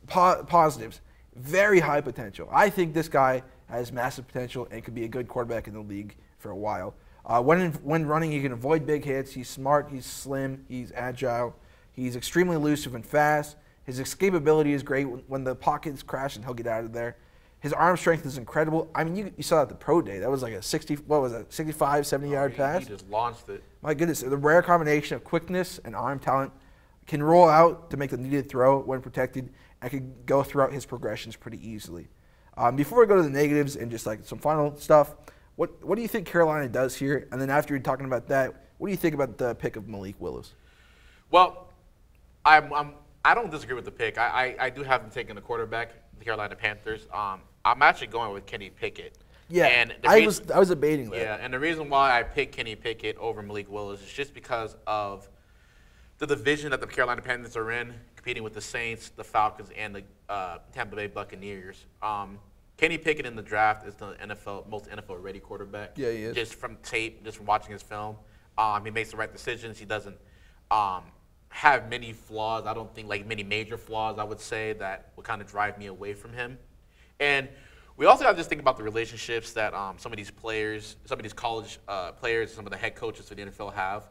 Positives: very high potential. I think this guy has massive potential and could be a good quarterback in the league for a while. When running, he can avoid big hits. He's smart. He's slim. He's agile. He's extremely elusive and fast. His escapability is great. When the pocket's crashing, he'll get out of there. His arm strength is incredible. You saw that at the pro day. That was a 65, 70-yard pass. He just launched it. My goodness, the rare combination of quickness and arm talent. Can roll out to make the needed throw when protected, and can go throughout his progressions pretty easily. Before we go to the negatives and just some final stuff, what do you think Carolina does here? And then after you're talking about that, what do you think about the pick of Malik Willis? Well, I don't disagree with the pick. I do have them taking the quarterback, the Carolina Panthers. I'm actually going with Kenny Pickett. Yeah, and I was debating that. Yeah, and the reason why I picked Kenny Pickett over Malik Willis is just because of the division that the Carolina Panthers are in, competing with the Saints, the Falcons, and the Tampa Bay Buccaneers. Kenny Pickett in the draft is the most NFL-ready quarterback. Yeah, he is. Just from tape, just from watching his film. He makes the right decisions. He doesn't have many flaws. I don't think many major flaws, I would say, that would kind of drive me away from him. And we also have to just think about the relationships that some of these players, some of these college players, some of the head coaches for the NFL have.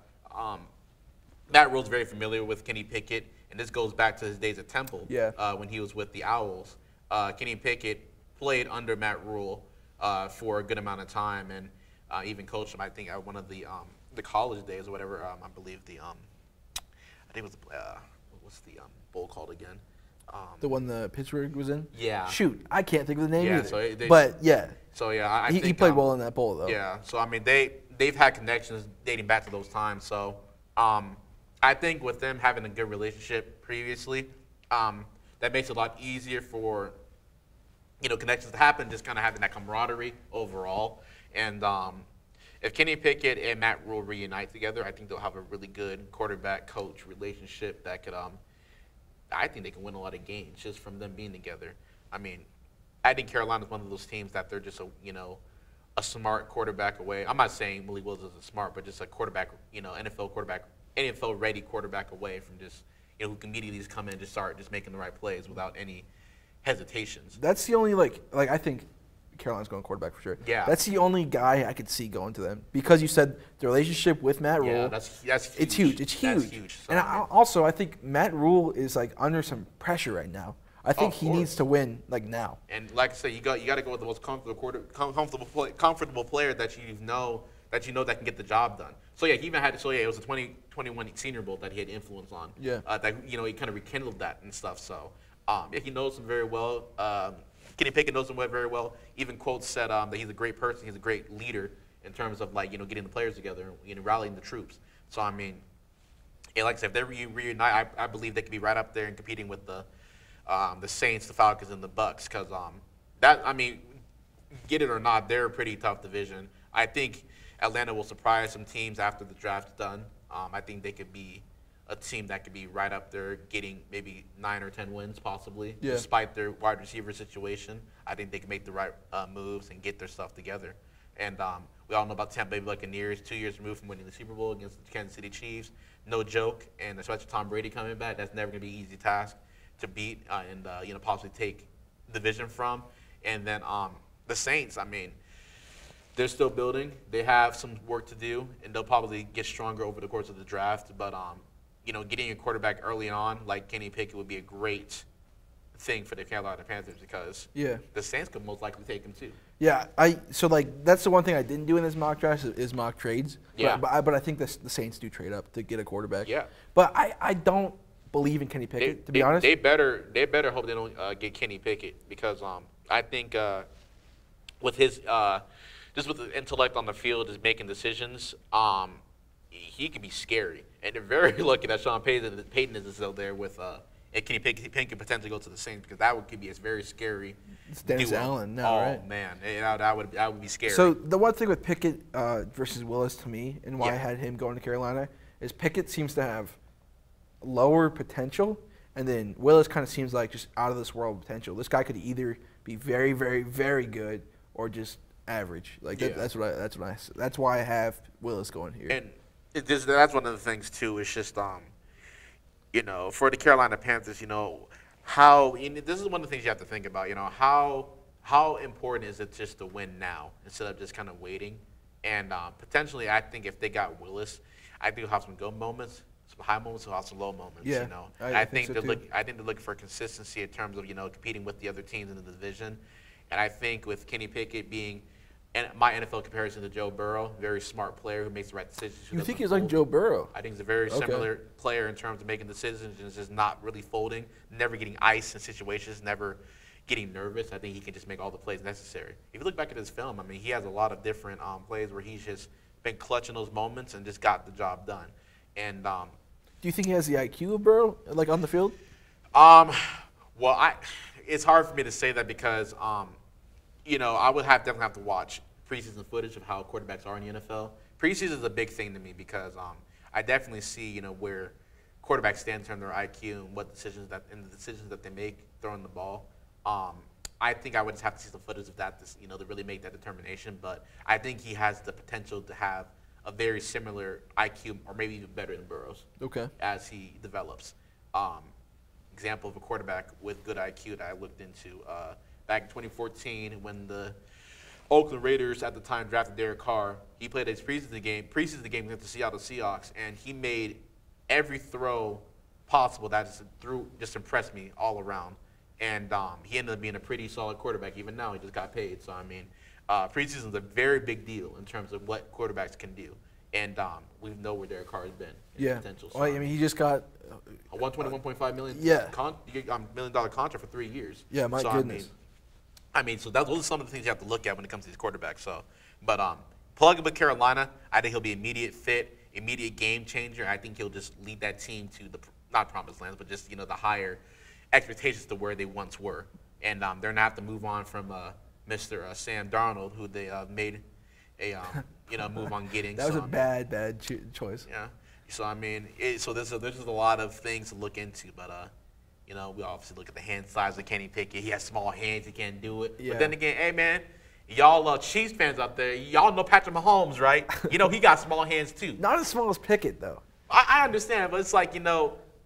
Matt Rule's very familiar with Kenny Pickett, and this goes back to his days at Temple when he was with the Owls. Kenny Pickett played under Matt Rule for a good amount of time, and even coached him, I think, at one of the college days or whatever. I believe I think it was what's the bowl called again? The one the Pittsburgh was in? Yeah. Shoot, I can't think of the name either. So but yeah. So yeah, I think he played well in that bowl though. Yeah. So they've had connections dating back to those times. So I think with them having a good relationship previously, that makes it a lot easier for connections to happen. Just kind of having that camaraderie overall, and if Kenny Pickett and Matt Rule reunite together, I think they'll have a really good quarterback-coach relationship that could, I think they can win a lot of games just from them being together. I mean, I think Carolina's one of those teams that they're just a smart quarterback away. I'm not saying Malik Willis isn't smart, but just a quarterback, NFL quarterback, NFL-ready quarterback away from just, who can immediately just come in and just start just making the right plays without any hesitations. That's the only, I think Carolina's going quarterback for sure. Yeah. That's the only guy I could see going to them. Because you said the relationship with Matt Rule. Yeah, that's huge. It's huge. It's huge. That's huge. So, and I think Matt Rule is, under some pressure right now. I think he needs to win, now. And like I said, you got to go with the most comfortable player that you know that can get the job done. So yeah, he even had. So yeah, it was a 2021 Senior Bowl that he had influence on. Yeah. That he kind of rekindled that and stuff. So yeah, he knows him very well. Kenny Pickett knows him very well. Even quotes said that he's a great person. He's a great leader in terms of getting the players together, rallying the troops. So I mean, yeah, like I said, if they reunite, I believe they could be right up there and competing with the Saints, the Falcons, and the Bucks. Because get it or not, they're a pretty tough division. I think Atlanta will surprise some teams after the draft's done. I think they could be a team that could be right up there getting maybe 9 or 10 wins possibly, despite their wide receiver situation. I think they can make the right moves and get their stuff together. And we all know about Tampa Bay Buccaneers, 2 years removed from winning the Super Bowl against the Kansas City Chiefs. No joke, and especially Tom Brady coming back, that's never going to be an easy task to beat and possibly take division from. And then the Saints, they're still building. They have some work to do, and they'll probably get stronger over the course of the draft. But getting a quarterback early on, like Kenny Pickett, would be a great thing for the Carolina Panthers because the Saints could most likely take him too. Yeah, that's the one thing I didn't do in this mock draft is mock trades. Yeah. But I think the Saints do trade up to get a quarterback. Yeah. But I don't believe in Kenny Pickett, to be honest. They better hope they don't get Kenny Pickett because I think with his just with the intellect on the field, is making decisions. He could be scary, and they're very lucky that Sean Payton is still there with and Kenny Pickett could potentially go to the Saints because could be a very scary. It's Dennis Allen now, right? Oh man, that would be scary. So the one thing with Pickett versus Willis to me, and why I had him going to Carolina, is Pickett seems to have lower potential, and then Willis kind of seems like just out of this world potential. This guy could either be very, very, very good or just average. That's why I have Willis going here. And that's one of the things too. It's just for the Carolina Panthers, this is one of the things you have to think about. How important is it just to win now instead of just kind of waiting? And potentially, I think if they got Willis, I think they'll have some good moments, some high moments, and some low moments. Yeah, I think so I think they're looking for consistency in terms of competing with the other teams in the division. And I think with Kenny Pickett being my NFL comparison to Joe Burrow, very smart player who makes the right decisions. You think he's like Joe Burrow? I think he's a very similar player in terms of making decisions and is just not really folding, never getting iced in situations, never getting nervous. I think he can just make all the plays necessary. If you look back at his film, he has a lot of different plays where he's just been clutching those moments and just got the job done. And do you think he has the IQ of Burrow, on the field? Well, it's hard for me to say that because I would definitely have to watch preseason footage of how quarterbacks are in the NFL. Preseason is a big thing to me because I definitely see where quarterbacks stand in terms of their IQ and what decisions that they make throwing the ball. I think I would just have to see some footage of that to really make that determination. But I think he has the potential to have a very similar IQ or maybe even better than Burrow's. As he develops. Example of a quarterback with good IQ that I looked into back in 2014 when the Oakland Raiders at the time drafted Derek Carr. He played his preseason game against the Seattle Seahawks, and he made every throw possible that just impressed me all around. And he ended up being a pretty solid quarterback. Even now, he just got paid. So preseason is a very big deal in terms of what quarterbacks can do. And we know where Derek Carr has been. Potential. So, he just got a $121.5 million $1 million contract for 3 years. Yeah, my goodness. So those are some of the things you have to look at when it comes to these quarterbacks. So, but plug him with Carolina, I think he'll be an immediate fit, immediate game changer. I think he'll just lead that team to the not promised lands, but just the higher expectations to where they once were. And they're gonna have to move on from Mr. Sam Darnold, who they made a move on getting. That was a bad choice. Yeah. So I mean, so there's a lot of things to look into, but we obviously look at the hand size of Kenny Pickett. He has small hands, he can't do it. Yeah. But then again, hey man, y'all Chiefs fans out there, y'all know Patrick Mahomes, right? He got small hands too. Not as small as Pickett though. I understand, but it's like and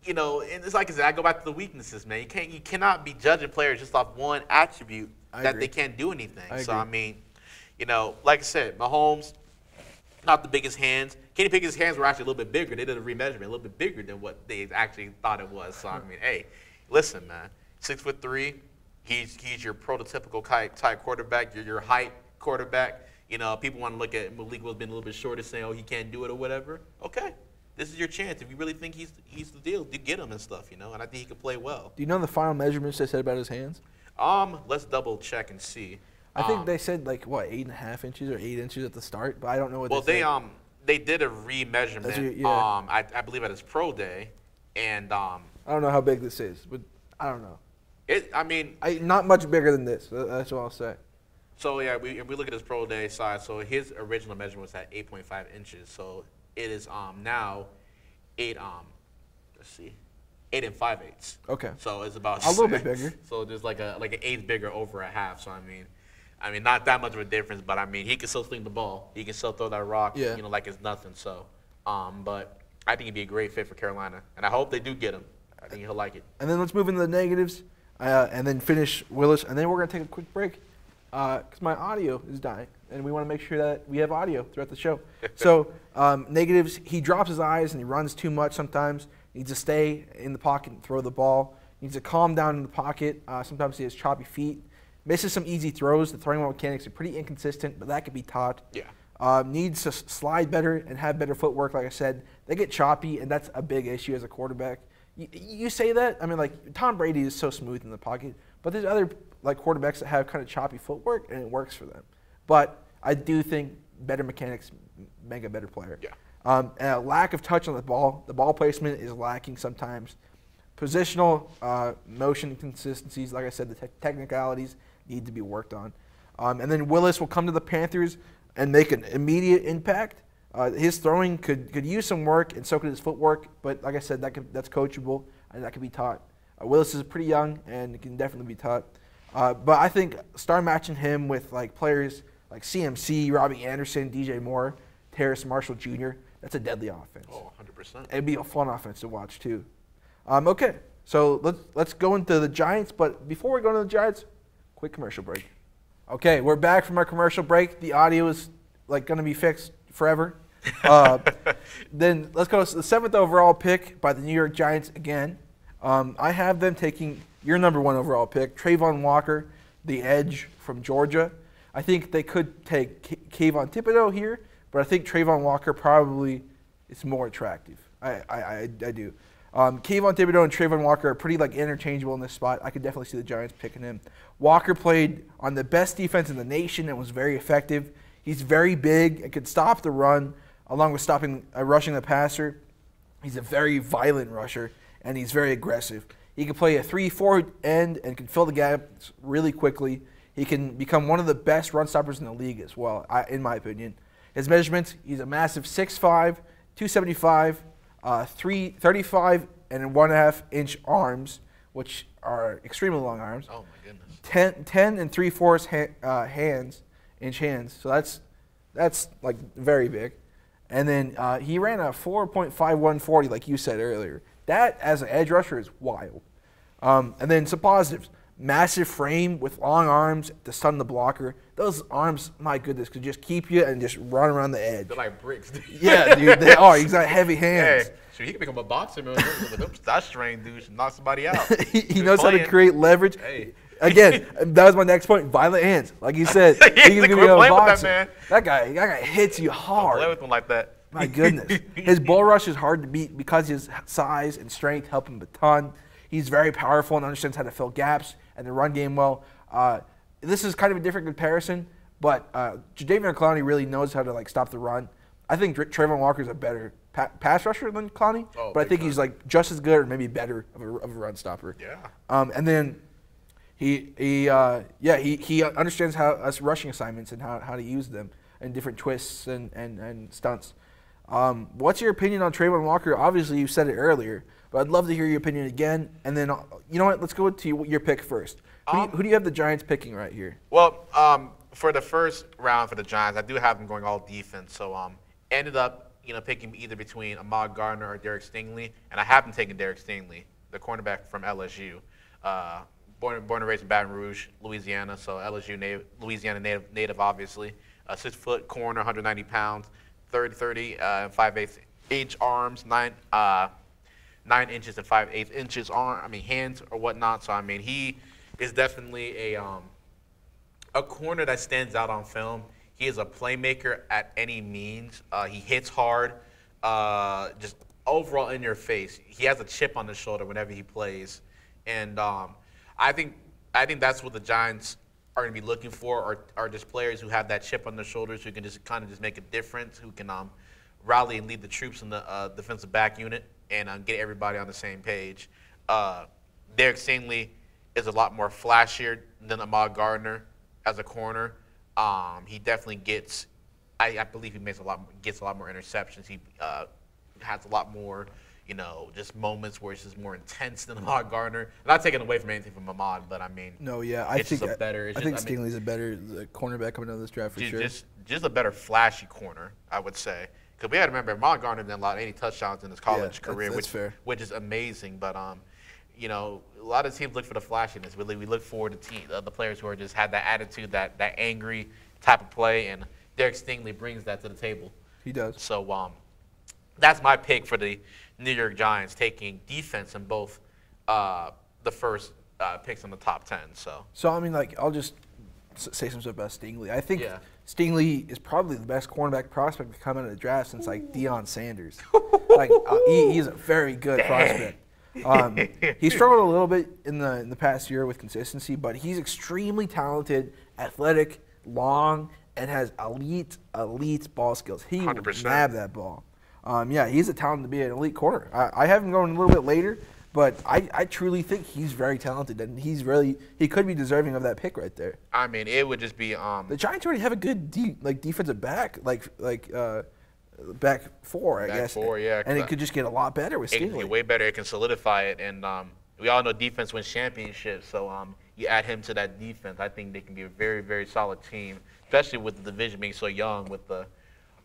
it's like I said, I go back to the weaknesses, man. You cannot be judging players just off one attribute that they can't do anything. So I mean, like I said, Mahomes, not the biggest hands. Kenny Pickett's hands were actually a little bit bigger. They did a remeasurement, a little bit bigger than what they actually thought it was. So I mean, hey, listen, man, 6'3", he's your prototypical type quarterback. You're your height quarterback. People want to look at Malik Will's been a little bit shorter, saying, oh, he can't do it or whatever. Okay, this is your chance. If you really think he's the deal, you get him and stuff, and I think he could play well. Do you know the final measurements they said about his hands? Let's double check and see. I think they said 8.5 inches or 8 inches at the start, but I don't know what. Well, they said. They did a remeasurement. Yeah. I believe at his pro day, and I don't know how big this is, but I don't know. Not much bigger than this. That's what I'll say. So yeah, if we look at his pro day size, so his original measurement was at 8.5 inches. So it is now 8 8 5/8. Okay. So it's about a little bit bigger. So there's like an eighth bigger over a half. So I mean, not that much of a difference, but I mean, he can still sling the ball. He can still throw that rock, like it's nothing. So, but I think he'd be a great fit for Carolina, and I hope they do get him. I think he'll like it. And then let's move into the negatives, and then finish Willis, and then we're gonna take a quick break because my audio is dying, and we want to make sure that we have audio throughout the show. So negatives: he drops his eyes and he runs too much sometimes. He needs to stay in the pocket and throw the ball. He needs to calm down in the pocket. Sometimes he has choppy feet. Misses some easy throws. The throwing mechanics are pretty inconsistent, but that could be taught. Yeah. Needs to slide better and have better footwork. Like I said, they get choppy, and that's a big issue as a quarterback. You say that? I mean, like Tom Brady is so smooth in the pocket, but there's other quarterbacks that have kind of choppy footwork, and it works for them. But I do think better mechanics make a better player. Yeah. And a lack of touch on the ball placement is lacking sometimes. Positional motion consistencies, like I said, the technicalities need to be worked on. And then Willis will come to the Panthers and make an immediate impact. His throwing could use some work, and so could his footwork. But like I said, that's coachable, and that can be taught. Willis is pretty young, and it can definitely be taught. But I think start matching him with players like CMC, Robbie Anderson, DJ Mora, Terrace Marshall Jr. That's a deadly offense. Oh, 100%. It'd be a fun offense to watch too. Okay, so let's go into the Giants. But before we go into the Giants, quick commercial break. Okay, we're back from our commercial break. The audio is going to be fixed forever. Then let's go to the 7th overall pick by the New York Giants again. I have them taking your number 1 overall pick, Trayvon Walker, the edge from Georgia. I think they could take Kayvon Thibodeau here, but I think Trayvon Walker probably is more attractive. I do. Kayvon Thibodeau and Trayvon Walker are pretty interchangeable in this spot. I could definitely see the Giants picking him. Walker played on the best defense in the nation and was very effective. He's very big and could stop the run along with rushing the passer. He's a very violent rusher, and he's very aggressive. He can play a 3-4 end and can fill the gaps really quickly. He can become one of the best run stoppers in the league as well, in my opinion. His measurements, he's a massive 6'5", 275, 35 and 1.5 inch arms, which are extremely long arms. Oh my goodness. 10 and 3/4 inch hands. So that's very big. And then he ran a 4.51 40, like you said earlier. That as an edge rusher is wild. And then some positives. Massive frame with long arms to stun the blocker. Those arms, my goodness, could just keep you and just run around the edge. They're like bricks. Yeah, dude, they are. He's got heavy hands. Hey, so he can become a boxer, man. That strange dude should knock somebody out. he knows how to create leverage. Hey. Again, that was my next point. Violent hands, like you said. He can be a boxer. That guy hits you hard. Play with him like that. My goodness, his bull rush is hard to beat because his size and strength help him a ton. He's very powerful and understands how to fill gaps and the run game well. This is kind of a different comparison, but Jadeveon Clowney really knows how to stop the run. I think Trayvon Walker's a better pass rusher than Clowney, but I think he's like just as good or maybe better of a run stopper. Yeah. And then he understands how us rushing assignments and how to use them and different twists and stunts. What's your opinion on Trayvon Walker? Obviously, you said it earlier, but I'd love to hear your opinion again. And then, you know what? Let's go to your pick first. Who do you have the Giants picking right here? Well, for the first round for the Giants, I do have them going all defense. So ended up picking either between Ahmad Gardner or Derek Stingley, and I haven't taken Derek Stingley, the cornerback from LSU. Born and raised in Baton Rouge, Louisiana, so LSU Louisiana native obviously. 6-foot corner, 190 pounds, 30 and 5/8 inch arms, 9 inches and 5/8 inches hands or whatnot. So he is definitely a corner that stands out on film. He is a playmaker at any means. He hits hard, just overall in your face. He has a chip on his shoulder whenever he plays, and I think that's what the Giants are going to be looking for, are just players who have that chip on their shoulders, who can just kind of just make a difference, who can rally and lead the troops in the defensive back unit and get everybody on the same page. Derek Stingley is a lot more flashier than Ahmad Gardner as a corner. He definitely gets, I believe he gets a lot more interceptions. He has a lot more, just moments where it's just more intense than Ahmad Gardner. I'm not taking away from anything from Ahmad, but I think Stingley's a better cornerback coming out of this draft for sure. Just a better flashy corner, I would say. Because we got to remember, Ahmad Gardner didn't allow any touchdowns in his college career, which is amazing. But a lot of teams look for the flashiness. We look forward to the players who are just had that attitude, that angry type of play, and Derek Stingley brings that to the table. He does. So that's my pick for the New York Giants, taking defense in both the first picks in the top 10. So I'll just say some stuff about Stingley. I think Stingley is probably the best cornerback prospect to come out of the draft since Deion Sanders. He's a very good prospect. He struggled a little bit in the past year with consistency, but he's extremely talented, athletic, long, and has elite ball skills. He 100%. Will nab that ball. He's a talent to be an elite corner. I have him going a little bit later, but I truly think he's very talented, and he could be deserving of that pick right there. It would just be the Giants already have a good defensive back, back four, I guess. And it could just get a lot better with Stingley. It can get way better. It can solidify it, and we all know defense wins championships. So you add him to that defense, I think they can be a very, very solid team, especially with the division being so young. With the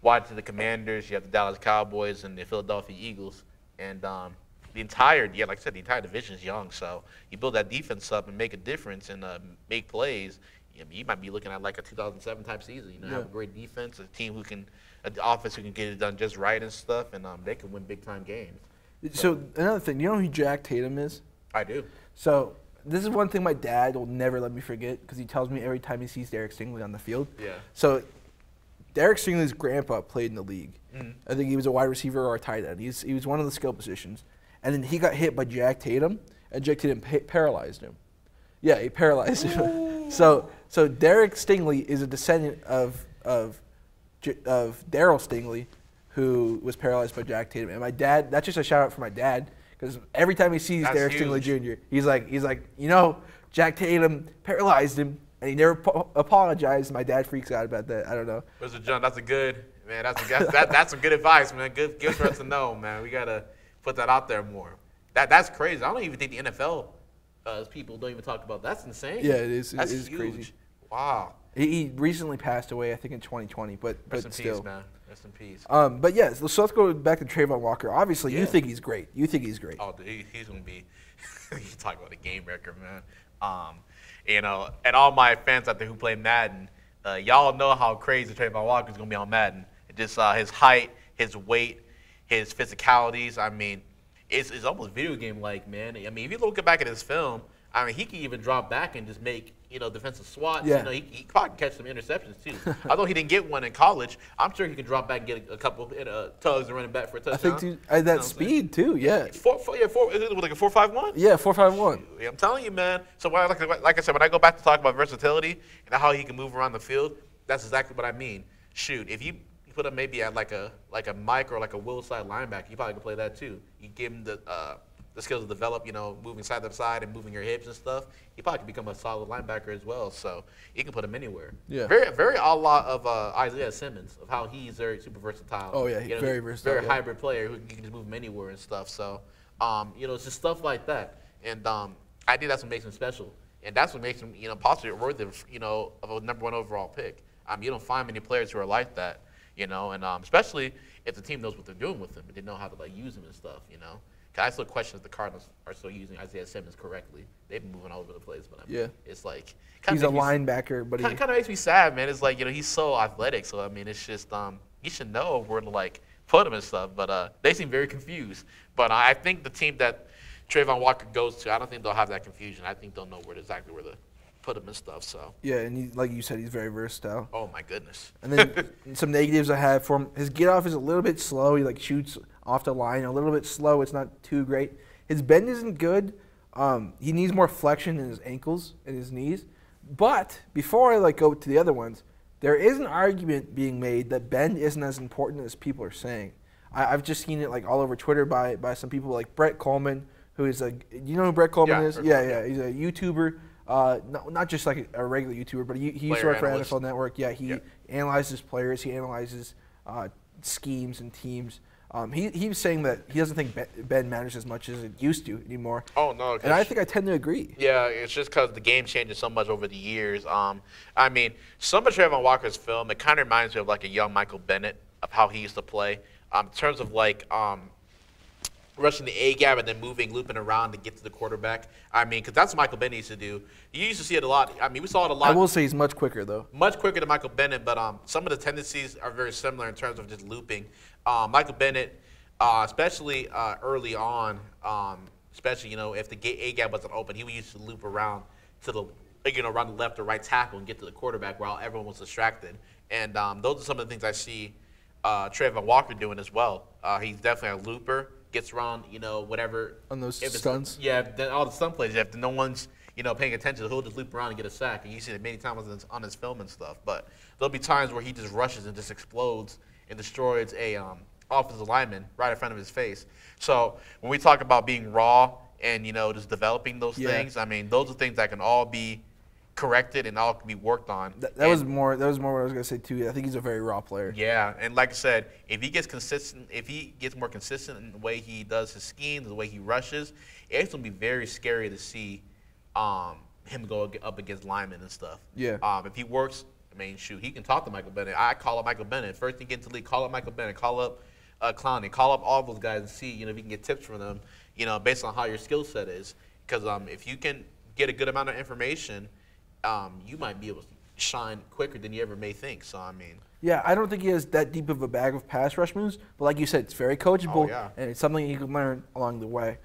Washington Commanders, you have the Dallas Cowboys, and the Philadelphia Eagles, and the entire division is young. So you build that defense up and make a difference and make plays. You might be looking at like a 2007 type season. Have a great defense, an offense who can get it done just right and stuff, and they can win big time games. So another thing, you know who Jack Tatum is? I do. So this is one thing my dad will never let me forget because he tells me every time he sees Derek Stingley on the field. Yeah. So Derek Stingley's grandpa played in the league. Mm-hmm. I think he was a wide receiver or a tight end. He was one of the skill positions. And then he got hit by Jack Tatum, and Jack Tatum paralyzed him. Yeah, he paralyzed him. So Derek Stingley is a descendant of Darryl Stingley, who was paralyzed by Jack Tatum. And my dad, that's just a shout out for my dad, because every time he sees Derek Stingley Jr., he's like, Jack Tatum paralyzed him, and he never apologized. My dad freaks out about that. I don't know. Mr. Junt, that's some good advice, man. Good for us to know, man. We gotta put that out there more. That's crazy. I don't even think the NFL people don't even talk about. That's insane. Yeah, it is. That's it is huge. Crazy. Wow. He recently passed away, I think, in 2020. But Rest in still. Peace, man. Rest in peace. But yeah, so let's go back to Trayvon Walker. Obviously, you think he's great. Oh, dude, he's gonna be. You talk about a game record, man. And all my fans out there who play Madden, y'all know how crazy Trayvon Walker is gonna be on Madden. Just his height, his weight, his physicalities. It's almost video game like, man. If you look back at his film, he can even drop back and just make defensive swats. Yeah. He probably catch some interceptions too. Although he didn't get one in college, I'm sure he can drop back and get a couple tugs and running back for a touchdown. I think that speed too. Yeah. Is it like a 4.51? Yeah, 4.51. I'm telling you, man. So like I said, when I go back to talk about versatility and how he can move around the field, that's exactly what I mean. Shoot, if you You put him maybe at like a Mike or like a Will side linebacker. He probably could play that too. You give him the skills to develop, moving side to side and moving your hips and stuff. He probably could become a solid linebacker as well. So you can put him anywhere. Yeah. Very, very a lot of Isaiah Simmons, of how he's very super versatile. Oh yeah, he's very versatile. Very hybrid player who you can just move him anywhere and stuff. So, it's just stuff like that. And I think that's what makes him special. And that's what makes him, possibly worthy of, of a #1 overall pick. You don't find many players who are like that, and especially if the team knows what they're doing with him and they know how to use him and stuff, Cause I still question if the Cardinals are still using Isaiah Simmons correctly. They've been moving all over the place, but it's like he's a linebacker, but kind of makes me sad, man. It's like he's so athletic, so I mean, it's just you should know where to put him and stuff. But they seem very confused. But I think the team that Trayvon Walker goes to, I don't think they'll have that confusion. I think they'll know exactly where to put him and stuff. So yeah, and like you said, he's very versatile. Oh my goodness. And then some negatives I have for him: his get off is a little bit slow. He shoots off the line a little bit slow. It's not too great. His bend isn't good. He needs more flexion in his ankles and his knees. But before I go to the other ones, there is an argument being made that bend isn't as important as people are saying. I've just seen it all over Twitter by some people like Brett Coleman, who is you know who Brett Coleman is? Yeah. He's a YouTuber. Not just a regular YouTuber, but he used to work for NFL Network. Yeah, he analyzes players. He analyzes schemes and teams. He was saying that he doesn't think Ben matters as much as it used to anymore. Oh, no. And I think I tend to agree. Yeah, it's just because the game changes so much over the years. I mean, some of Trayvon Walker's film, it kind of reminds me of a young Michael Bennett, of how he used to play. In terms of rushing the A-gap and then looping around to get to the quarterback. I mean, because that's what Michael Bennett used to do. You used to see it a lot. I mean, we saw it a lot. I will say he's much quicker, though. Much quicker than Michael Bennett, but some of the tendencies are very similar in terms of just looping. Michael Bennett, especially early on, especially, if the A-gap wasn't open, he used to loop around to the, around the left or right tackle and get to the quarterback while everyone was distracted. And those are some of the things I see Trayvon Walker doing as well. He's definitely a looper. Gets around, whatever. On those stunts? Yeah, then all the stunt plays. If no one's, paying attention, he'll just loop around and get a sack. And you see it many times on his film and stuff. But there'll be times where he just rushes and just explodes and destroys a offensive lineman right in front of his face. So when we talk about being raw and, just developing those things, I mean, those are things that can all be corrected and all can be worked on. That was more what I was going to say too. I think he's a very raw player. Yeah, and like I said, if he gets consistent, if he gets more consistent in the way he does his schemes, the way he rushes, it's going to be very scary to see him go up against linemen and stuff. Yeah. If he works, I mean, shoot, he can talk to Michael Bennett. I call up Michael Bennett. First thing you get into the league, call up Michael Bennett, call up Clowney, call up all those guys and see, if you can get tips from them, based on how your skill set is. Because if you can get a good amount of information, you might be able to shine quicker than you ever may think. So, I mean. Yeah, I don't think he has that deep of a bag of pass rush moves. But like you said, it's very coachable, and it's something you can learn along the way.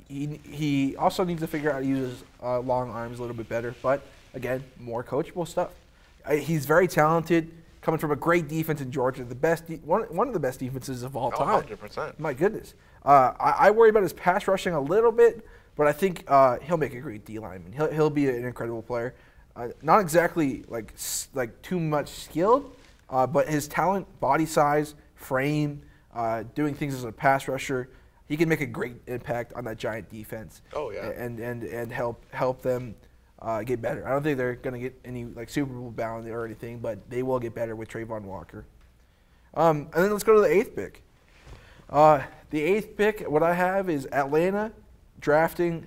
He also needs to figure out how to use his long arms a little bit better. But, again, more coachable stuff. He's very talented, coming from a great defense in Georgia, one of the best defenses of all time. 100%. My goodness. I worry about his pass rushing a little bit. But I think he'll make a great D lineman. He'll be an incredible player. Not exactly like too much skilled, but his talent, body size, frame, doing things as a pass rusher, he can make a great impact on that giant defense. Oh yeah. And help them get better. I don't think they're going to get any Super Bowl bound or anything, but they will get better with Trayvon Walker. And then let's go to the 8th pick. The 8th pick, what I have is Atlanta drafting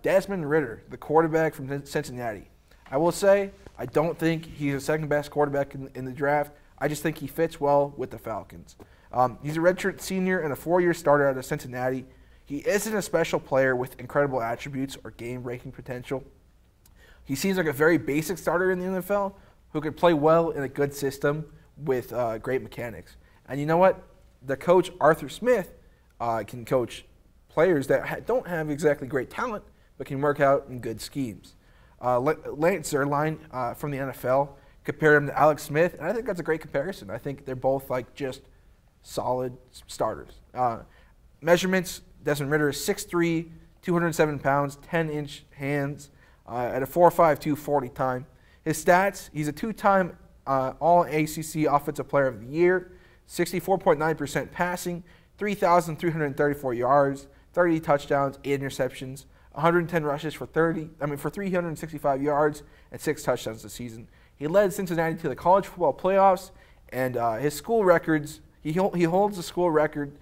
Desmond Ridder, the quarterback from Cincinnati. I will say, I don't think he's the second-best quarterback in the draft. I just think he fits well with the Falcons. He's a redshirt senior and a 4-year starter out of Cincinnati. He isn't a special player with incredible attributes or game-breaking potential. He seems like a very basic starter in the NFL who could play well in a good system with great mechanics. And you know what? The coach, Arthur Smith, can coach players that don't have exactly great talent, but can work out in good schemes. Lance Zierlein from the NFL compared him to Alex Smith, and I think that's a great comparison. I think they're both just solid starters. Measurements, Desmond Ridder is 6'3", 207 pounds, 10-inch hands, at a 4.52 40 time. His stats, he's a 2-time All ACC Offensive Player of the Year, 64.9% passing, 3,334 yards, 30 touchdowns, 8 interceptions, 110 rushes for 365 yards and 6 touchdowns this season. He led Cincinnati to the college football playoffs, and his school records, he holds the school record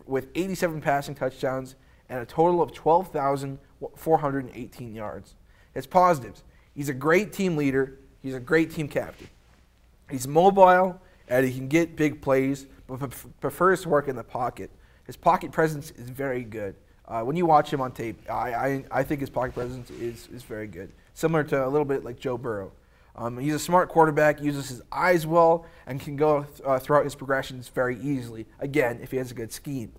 with 87 passing touchdowns and a total of 12,418 yards. His positives: he's a great team leader. He's a great team captain. He's mobile, and he can get big plays, but prefers to work in the pocket. His pocket presence is very good. When you watch him on tape, I think his pocket presence is very good, similar to a little bit like Joe Burrow. He's a smart quarterback, uses his eyes well, and can go throughout his progressions very easily, again, if he has a good scheme.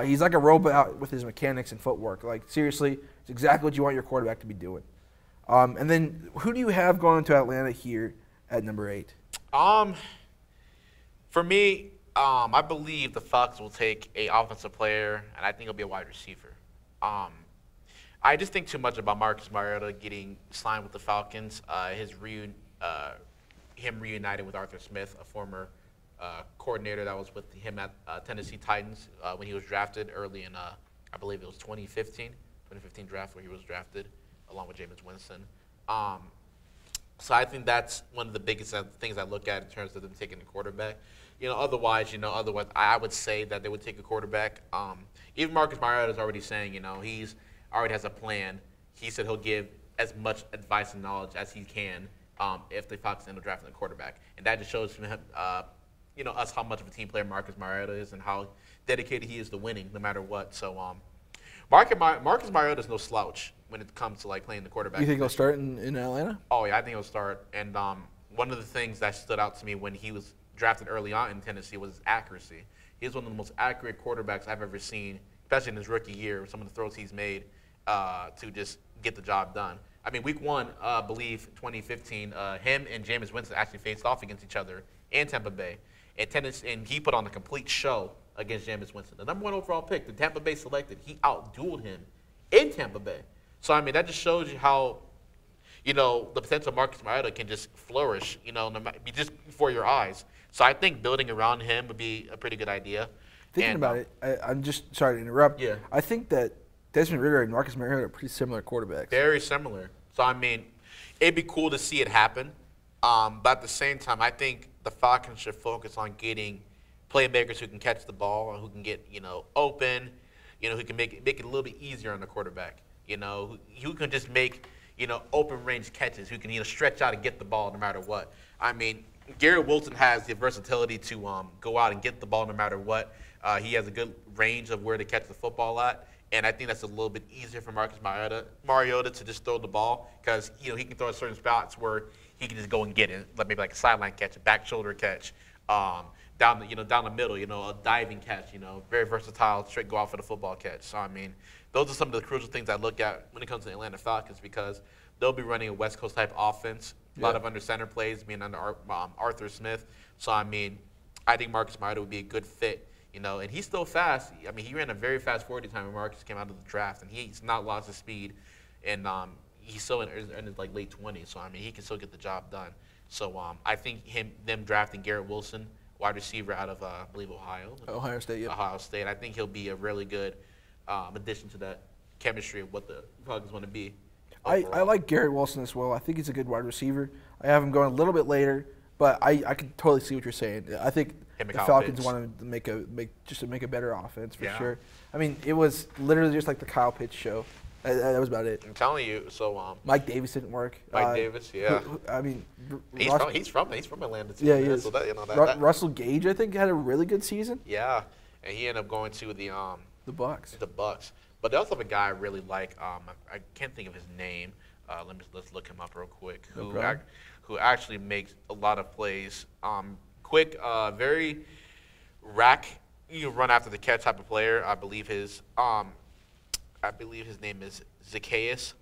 He's like a robot with his mechanics and footwork. Like, seriously, it's exactly what you want your quarterback to be doing. And then, who do you have going to Atlanta here at number 8? For me, I believe the Falcons will take a offensive player, and I think it'll be a wide receiver. I just think too much about Marcus Mariota getting signed with the Falcons. Him reunited with Arthur Smith, a former coordinator that was with him at Tennessee Titans when he was drafted early in, I believe it was 2015 draft where he was drafted along with Jameis Winston. So I think that's one of the biggest things I look at in terms of them taking a quarterback. Otherwise, I would say that they would take a quarterback. Even Marcus Mariota is already saying, he's already has a plan. He said he'll give as much advice and knowledge as he can if the Falcons end up drafting a quarterback. And that just shows him, us how much of a team player Marcus Mariota is and how dedicated he is to winning no matter what. So Marcus Mariota is no slouch when it comes to playing the quarterback. You think he'll start in Atlanta? Oh, yeah, I think he'll start. And one of the things that stood out to me when he was drafted early on in Tennessee was his accuracy. He's one of the most accurate quarterbacks I've ever seen, especially in his rookie year, some of the throws he's made to just get the job done. I mean, week 1, I believe 2015, him and Jameis Winston actually faced off against each other in Tampa Bay. And he put on a complete show against Jameis Winston. The number 1 overall pick, the Tampa Bay selected, he outdueled him in Tampa Bay. So, I mean, that just shows you how, the potential Marcus Mariota can just flourish, just before your eyes. So I think building around him would be a pretty good idea. Thinking about it, I'm just sorry to interrupt. Yeah. I think that Desmond Ridder and Marcus Mariota are pretty similar quarterbacks. Very similar. So, I mean, it'd be cool to see it happen. But at the same time, I think the Falcons should focus on getting playmakers who can catch the ball and who can get, open, who can make it a little bit easier on the quarterback, who can just make, open range catches, who can, stretch out and get the ball no matter what. I mean, Garrett Wilson has the versatility to go out and get the ball no matter what. He has a good range of where to catch the football at. And I think that's a little bit easier for Marcus Mariota to just throw the ball because, he can throw at certain spots where he can just go and get it, maybe like a sideline catch, a back shoulder catch, down the middle, a diving catch, very versatile, straight go out for the football catch. So, I mean, those are some of the crucial things I look at when it comes to the Atlanta Falcons because they'll be running a West Coast type offense, a lot of under center plays being under Arthur Smith. So, I mean, I think Marcus Mariota would be a good fit. And he's still fast. I mean, he ran a very fast 40 time when Marcus came out of the draft, and he's not lost his speed. And he's still in his late 20s, so I mean, he can still get the job done. So I think them drafting Garrett Wilson, wide receiver out of I believe Ohio State. Yeah. Ohio State. I think he'll be a really good addition to that chemistry of what the Falcons want to be. I like Garrett Wilson as well. I think he's a good wide receiver. I have him going a little bit later, but I can totally see what you're saying. I think the Falcons wanted to make a better offense for sure. I mean, it was literally just like the Kyle Pitts show. That was about it. I'm telling you. So Mike Davis didn't work. Mike Davis, yeah. I mean, he's from Atlanta too. Yeah, he is. So Russell Gage, I think, had a really good season. Yeah, and he ended up going to the Bucs. The Bucs. But they also have a guy I really like. I can't think of his name. Let's look him up real quick. Who actually makes a lot of plays. Quick, very run after the catch type of player. I believe his name is Zacchaeus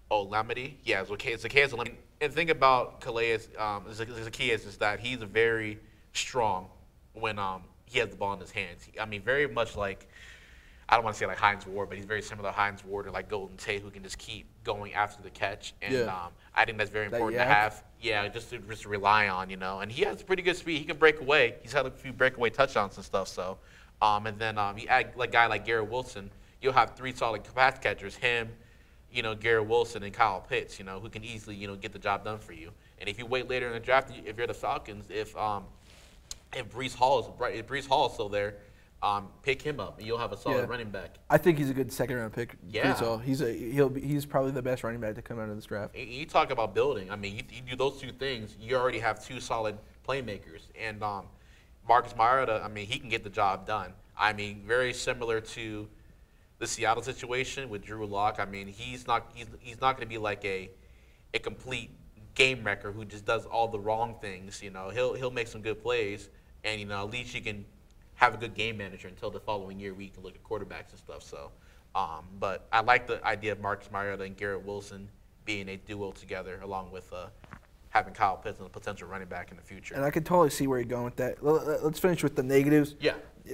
Olamide. Yeah, Zacchaeus Olamide. And the thing about Zacchaeus is that he's very strong when he has the ball in his hands. I mean, very much like, I don't want to say like Hines Ward, but he's very similar to Hines Ward or like Golden Tate, who can just keep going after the catch. And I think that's very important to have. Yeah, just to rely on, and he has pretty good speed. He can break away. He's had a few breakaway touchdowns and stuff. So, and then you add a guy like Garrett Wilson, you'll have 3 solid pass catchers. Him, Garrett Wilson and Kyle Pitts, who can easily, get the job done for you. And if you wait later in the draft, if you're the Falcons, if Breece Hall is still there, pick him up, and you'll have a solid running back. I think he's a good second-round pick. Yeah, so he's probably the best running back to come out of this draft. You talk about building. I mean, you do those 2 things, you already have 2 solid playmakers. And Marcus Mariota, I mean, he can get the job done. I mean, very similar to the Seattle situation with Drew Lock. I mean, he's not going to be like a complete game wrecker who just does all the wrong things. He'll make some good plays, and at least you can have a good game manager until the following year where you can look at quarterbacks and stuff. So, but I like the idea of Marcus Mariota and Garrett Wilson being a duo together, along with having Kyle Pitts and a potential running back in the future. And I can totally see where you're going with that. Let's finish with the negatives. Yeah.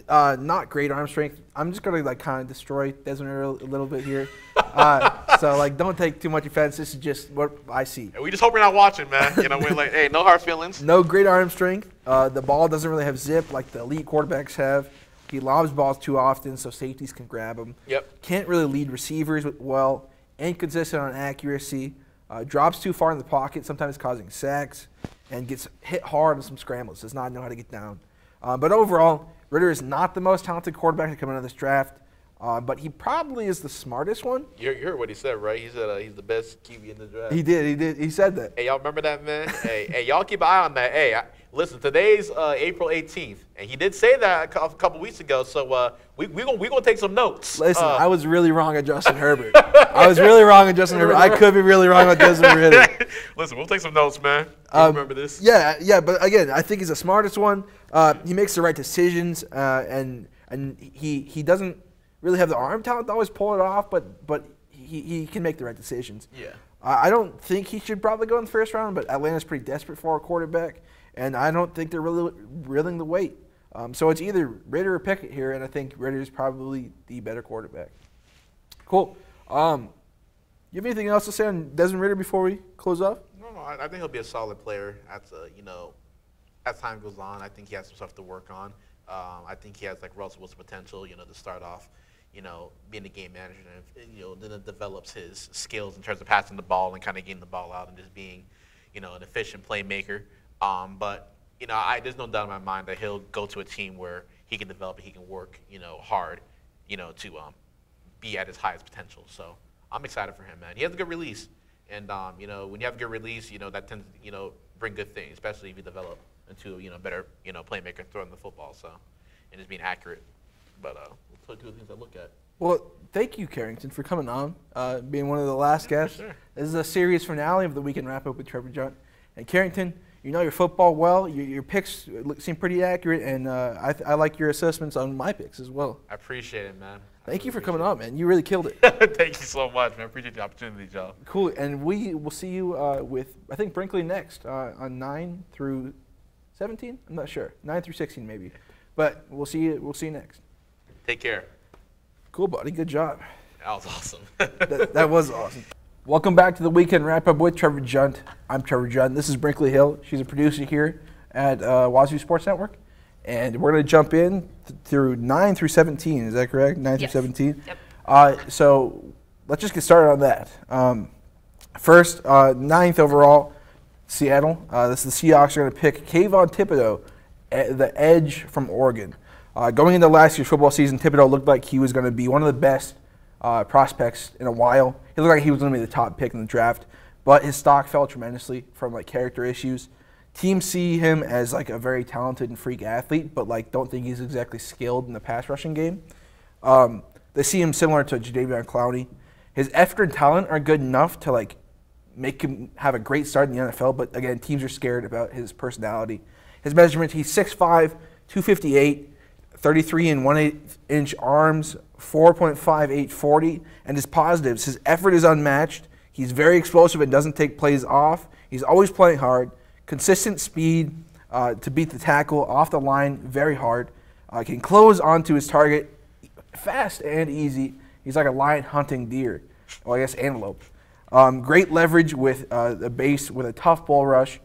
Not great arm strength. I'm just going to kind of destroy Desmond Ridder a little bit here. So don't take too much offense. This is just what I see. We just hope you're not watching, man. We're like, hey, no hard feelings. No great arm strength. The ball doesn't really have zip like the elite quarterbacks have. He lobs balls too often, so safeties can grab him. Yep. Can't really lead receivers well. Inconsistent on accuracy. Drops too far in the pocket, sometimes causing sacks, and gets hit hard on some scrambles. Does not know how to get down. But overall, Ridder is not the most talented quarterback to come out of this draft, but he probably is the smartest one. You heard what he said, right? He said he's the best QB in the draft. He did. He said that. Hey, y'all remember that, man? hey, y'all keep an eye on that. Hey, listen, today's April 18th, and he did say that a couple weeks ago, so we gonna take some notes. Listen, I was really wrong on Justin Herbert. I could be really wrong on Desmond Ridder. Listen, we'll take some notes, man. Remember this? Yeah, but again, I think he's the smartest one. He makes the right decisions, and he doesn't really have the arm talent to always pull it off, but he can make the right decisions. Yeah. I don't think he should probably go in the first round, but Atlanta's pretty desperate for a quarterback, and I don't think they're really willing to wait. So it's either Ridder or Pickett here, and I think Ridder is probably the better quarterback. Cool. You have anything else to say on Desmond Ridder before we close off? No, I think he'll be a solid player as time goes on. I think he has some stuff to work on. I think he has like Russell Wilson potential, to start off, being a game manager, and then it develops his skills in terms of passing the ball and kind of getting the ball out and just being, an efficient playmaker. But there's no doubt in my mind that he'll go to a team where he can develop and he can work, hard, to be at his highest potential. So I'm excited for him, man. He has a good release, and when you have a good release, that tends to bring good things, especially if you develop into better playmaker throwing the football. So and just being accurate. But we'll two things I look at. Well, thank you, Karrington, for coming on, being one of the last guests. Sure. This is a series finale of the Weekend Wrap-Up with Trevor Junt. And Karrington, you know your football well. Your picks seem pretty accurate, and I like your assessments on my picks as well. I appreciate it, man. Thank you for coming on, man. You really killed it. Thank you so much, man. I appreciate the opportunity, Joe. Cool. And we will see you with, I think, Brinkley next on 9 through 17? I'm not sure. 9 through 16 maybe. But we'll see you next. Take care. Cool, buddy. Good job. That was awesome. that was awesome. Welcome back to the Weekend Wrap-Up with Trevor Junt. I'm Trevor Junt. This is Brinkley Hill. She's a producer here at Wazoo Sports Network. And we're going to jump in through 9 through 17. Is that correct? 9 yes. through 17? Yep. So let's just get started on that. First, 9th overall, Seattle. The Seahawks are going to pick Kayvon Thibodeau, the edge from Oregon. Going into last year's football season, Thibodeau looked like he was going to be one of the best prospects in a while. He looked like he was going to be the top pick in the draft, but his stock fell tremendously from character issues. Teams see him as a very talented and freak athlete, but don't think he's exactly skilled in the pass rushing game. They see him similar to Jadeveon Clowney. His effort and talent are good enough to make him have a great start in the NFL, but again, teams are scared about his personality. His measurements: he's 6'5", 258. 33 and 1/8 inch arms, 4.58 40, and his positives: his effort is unmatched. He's very explosive and doesn't take plays off. He's always playing hard. Consistent speed to beat the tackle off the line, very hard. Can close onto his target fast and easy. He's like a lion hunting deer, or I guess antelope. Great leverage with the base with a tough ball rush.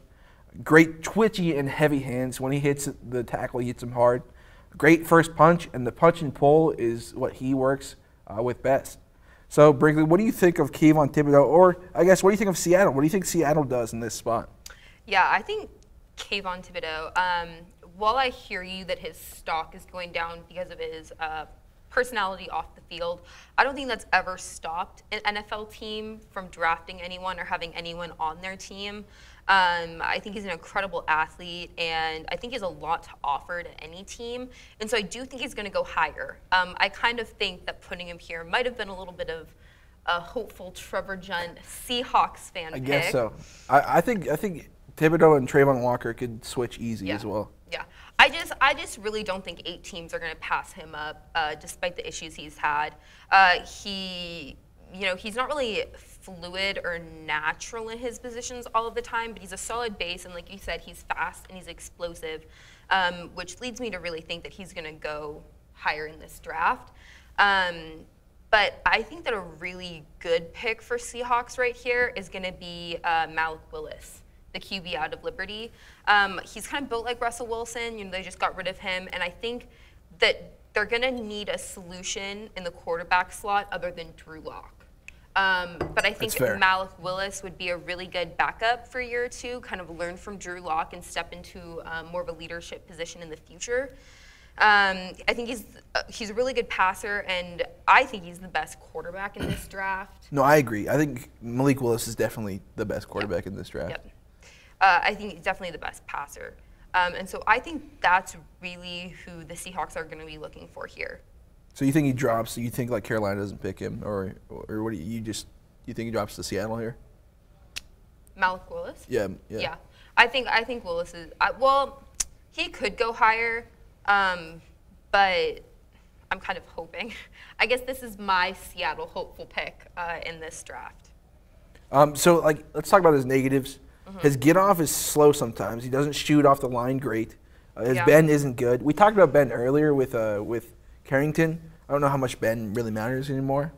Great twitchy and heavy hands. When he hits the tackle, he hits him hard. Great first punch, and the punch and pull is what he works with best. So, Brinkley, what do you think of Kayvon Thibodeau? Or, I guess, what do you think of Seattle? What do you think Seattle does in this spot? Yeah, I think Kayvon Thibodeau, while I hear you that his stock is going down because of his personality off the field, I don't think that's ever stopped an NFL team from drafting anyone or having anyone on their team. I think he's an incredible athlete, and I think he has a lot to offer to any team. And so I do think he's going to go higher. I kind of think that putting him here might have been a little bit of a hopeful Trevor Junt Seahawks fan pick. I guess so. I think Thibodeau and Trayvon Walker could switch easy as well. Yeah. I just really don't think 8 teams are going to pass him up, despite the issues he's had. He's not really fluid or natural in his positions all of the time, but he's a solid base, and like you said, he's fast and he's explosive, which leads me to really think that he's going to go higher in this draft. But I think that a really good pick for Seahawks right here is going to be Malik Willis, the QB out of Liberty. He's kind of built like Russell Wilson. They just got rid of him, and I think that they're going to need a solution in the quarterback slot other than Drew Lock. But I think Malik Willis would be a really good backup for a year or two, kind of learn from Drew Lock and step into more of a leadership position in the future. I think he's a really good passer, and I think he's the best quarterback in this draft. No, I agree. I think Malik Willis is definitely the best quarterback in this draft. Yep. I think he's definitely the best passer. And so I think that's really who the Seahawks are going to be looking for here. So you think he drops? You think like Carolina doesn't pick him, or what do you think he drops to Seattle here? Malik Willis? Yeah. I think Willis is well. He could go higher, but I'm kind of hoping. I guess this is my Seattle hopeful pick in this draft. So like, let's talk about his negatives. His get off is slow sometimes. He doesn't shoot off the line great. His bend isn't good. We talked about bend earlier with Karrington. I don't know how much bend really matters anymore.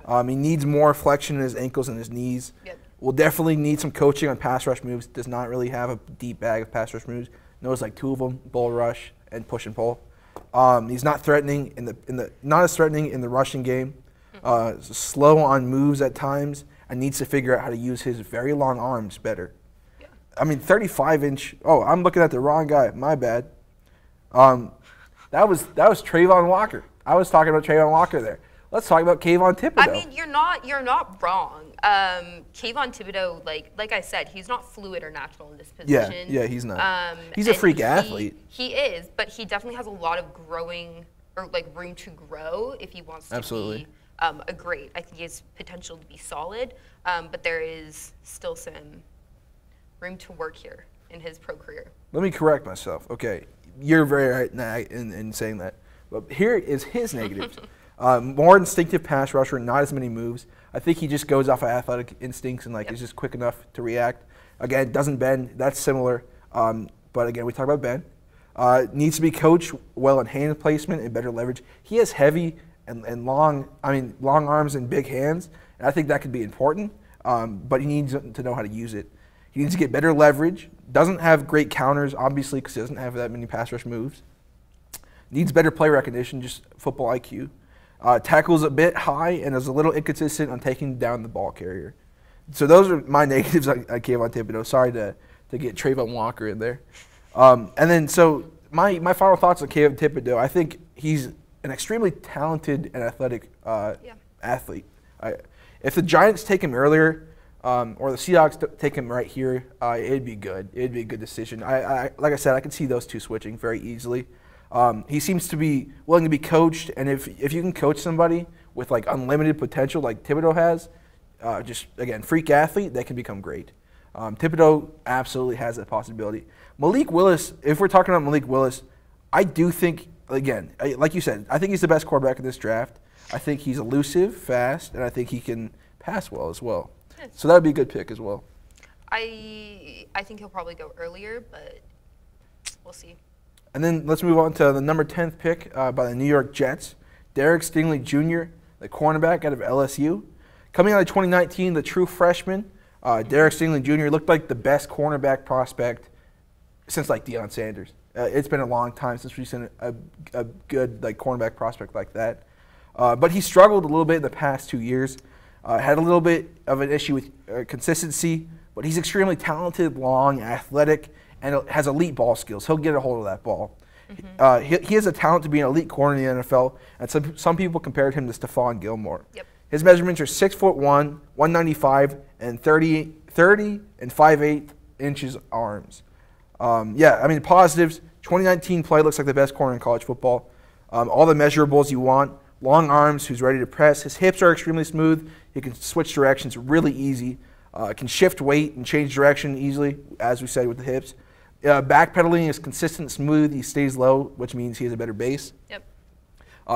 He needs more flexion in his ankles and his knees. Yep. Will definitely need some coaching on pass rush moves. Does not really have a deep bag of pass rush moves. Knows like 2 of them: bull rush and push and pull. He's not threatening not as threatening in the rushing game. Slow on moves at times, and needs to figure out how to use his very long arms better. Yeah. I mean, 35-inch. Oh, I'm looking at the wrong guy. My bad. That was Trayvon Walker. I was talking about Trayvon Walker there. Let's talk about Kayvon Thibodeau. I mean, you're not wrong. Kayvon Thibodeau, like I said, he's not fluid or natural in this position. Yeah, he's not. He's a freak athlete. He is, but he definitely has a lot of growing or like room to grow if he wants to be a great. I think he has potential to be solid, but there is still some room to work here in his pro career. Let me correct myself. Okay, you're very right in saying that. But here is his negatives. More instinctive pass rusher, not as many moves. I think he just goes off of athletic instincts and is just quick enough to react. Again, doesn't bend. That's similar. But again, we talk about bend. Needs to be coached well in hand placement and better leverage. He has heavy and long arms and big hands. And I think that could be important. But he needs to know how to use it. He needs to get better leverage. Doesn't have great counters, obviously, because he doesn't have that many pass rush moves. Needs better play recognition, just football IQ. Tackles a bit high and is a little inconsistent on taking down the ball carrier. So those are my negatives on Kayvon Thibodeau. Sorry to get Trayvon Walker in there. And then so my final thoughts on Kayvon Thibodeau. I think he's an extremely talented and athletic athlete. If the Giants take him earlier or the Seahawks take him right here, it'd be good. It'd be a good decision. Like I said, I can see those two switching very easily. He seems to be willing to be coached, and if you can coach somebody with like unlimited potential like Thibodeau has, just again, freak athlete, they can become great. Thibodeau absolutely has that possibility. Malik Willis, if we're talking about Malik Willis, I do think, again, like you said, I think he's the best quarterback in this draft. I think he's elusive, fast, and I think he can pass well as well. So that would be a good pick as well. I think he'll probably go earlier, but we'll see. And then let's move on to the number 10th pick by the New York Jets. Derek Stingley Jr., the cornerback out of LSU. Coming out of 2019, the true freshman, Derek Stingley Jr. looked like the best cornerback prospect since like Deion Sanders. It's been a long time since we've seen a good like cornerback prospect like that. But he struggled a little bit in the past 2 years. Had a little bit of an issue with consistency, but he's extremely talented, long, athletic, and has elite ball skills. He'll get a hold of that ball. He has a talent to be an elite corner in the NFL, and some people compared him to Stephon Gilmore. Yep. His measurements are 6'1", 195, and 30 and 5/8 inches arms. Yeah, I mean, positives. 2019 play looks like the best corner in college football. All the measurables you want. Long arms, who's ready to press. His hips are extremely smooth. He can switch directions really easy. Can shift weight and change direction easily, as we said with the hips. Backpedaling is consistent, smooth. He stays low, which means he has a better base. Yep.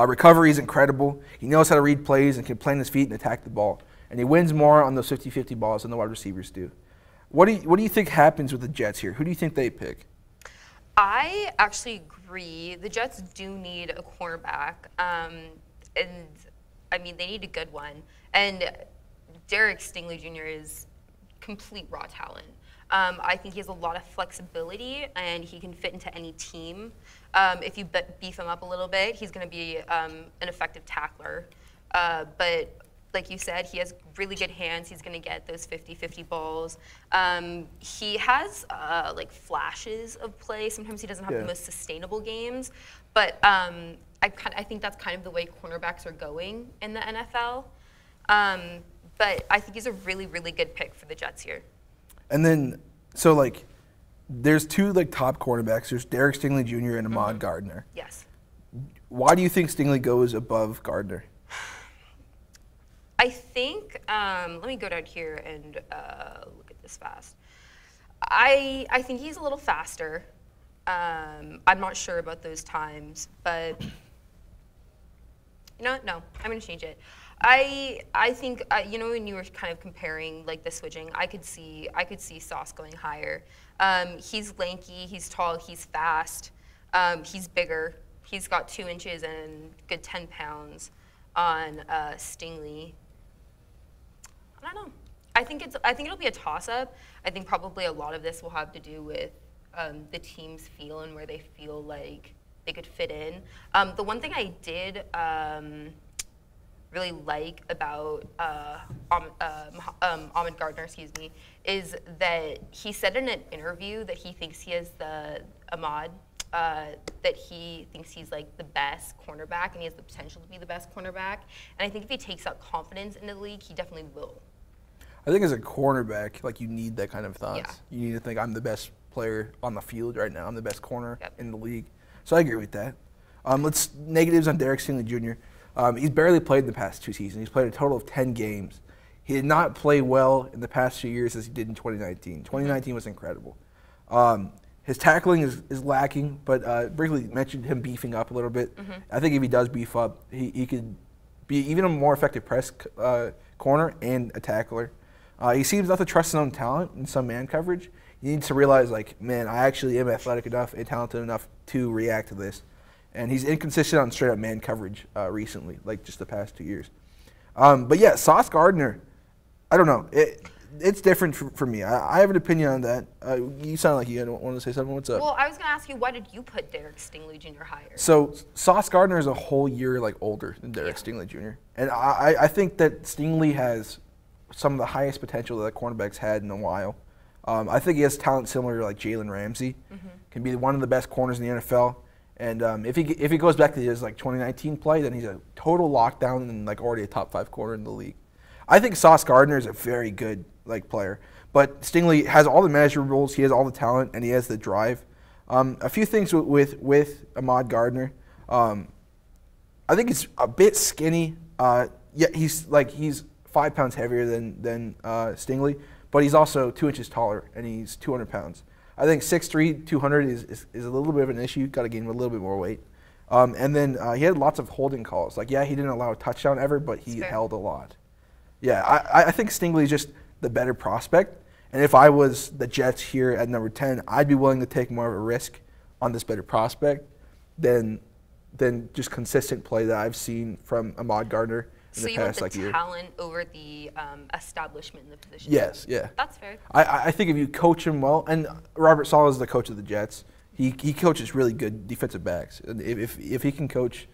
Recovery is incredible. He knows how to read plays and can plant his feet and attack the ball. And he wins more on those 50-50 balls than the wide receivers do. What do you think happens with the Jets here? Who do you think they pick? I actually agree. The Jets do need a cornerback, and I mean they need a good one. And Derek Stingley Jr. is complete raw talent. I think he has a lot of flexibility, and he can fit into any team. If you beef him up a little bit, he's going to be an effective tackler. But like you said, he has really good hands. He's going to get those 50-50 balls. He has like flashes of play. Sometimes he doesn't have the most sustainable games, but I think that's kind of the way cornerbacks are going in the NFL. But I think he's a really, really good pick for the Jets here. And then, so like, there's two like top cornerbacks. There's Derek Stingley Jr. and Ahmad Gardner. Yes. Why do you think Stingley goes above Gardner? I think, let me go down here and look at this fast. I think he's a little faster. I'm not sure about those times, but you know what? No, I'm going to change it. I think, you know, when you were kind of comparing like the switching, I could see Sauce going higher. He's lanky, he's tall, he's fast, he's bigger. He's got 2 inches and good 10 pounds on Stingley. I don't know. I think it'll be a toss-up. I think probably a lot of this will have to do with the team's feel and where they feel like they could fit in. The one thing I did really like about Ahmad Gardner, is that he said in an interview that he thinks he is that he thinks he's like the best cornerback and he has the potential to be the best cornerback. And I think if he takes that confidence into the league, he definitely will. I think as a cornerback, like you need that kind of thoughts. Yeah. You need to think, I'm the best player on the field right now. I'm the best corner in the league. So I agree with that. Let's negatives on Derek Stingley Jr. He's barely played the past 2 seasons. He's played a total of 10 games. He did not play well in the past few years as he did in 2019. 2019 was incredible. His tackling is lacking, but Brinkley mentioned him beefing up a little bit. I think if he does beef up, he could be even a more effective press corner and a tackler. He seems not to trust his own talent in some man coverage. He needs to realize, like, man, I actually am athletic enough and talented enough to react to this. And he's inconsistent on straight-up man coverage recently, like just the past 2 years. But yeah, Sauce Gardner, I don't know. It's different for me. I have an opinion on that. You sound like you want to say something. What's up? Well, I was going to ask you, why did you put Derek Stingley Jr. higher? So Sauce Gardner is a whole year like older than Derek Stingley Jr. And I think that Stingley has some of the highest potential that cornerbacks had in a while. I think he has talent similar to like Jalen Ramsey. Can be one of the best corners in the NFL. And if he goes back to his like 2019 play, then he's a total lockdown and like already a top 5 corner in the league. I think Sauce Gardner is a very good like player, but Stingley has all the measurables, he has all the talent, and he has the drive. A few things with Ahmad Gardner. I think he's a bit skinny. Yeah, he's 5 pounds heavier than Stingley, but he's also 2 inches taller, and he's 200 pounds. I think 6'3", 200 is a little bit of an issue. Got to gain a little bit more weight. And then he had lots of holding calls. Like, yeah, he didn't allow a touchdown ever, but he held a lot. Yeah, I think Stingley's just the better prospect. And if I was the Jets here at number 10, I'd be willing to take more of a risk on this better prospect than just consistent play that I've seen from Ahmad Gardner So you want the talent over the establishment in the position? Yes, yeah. That's fair. I think if you coach him well, and Robert Saleh is the coach of the Jets, he coaches really good defensive backs. And if he can coach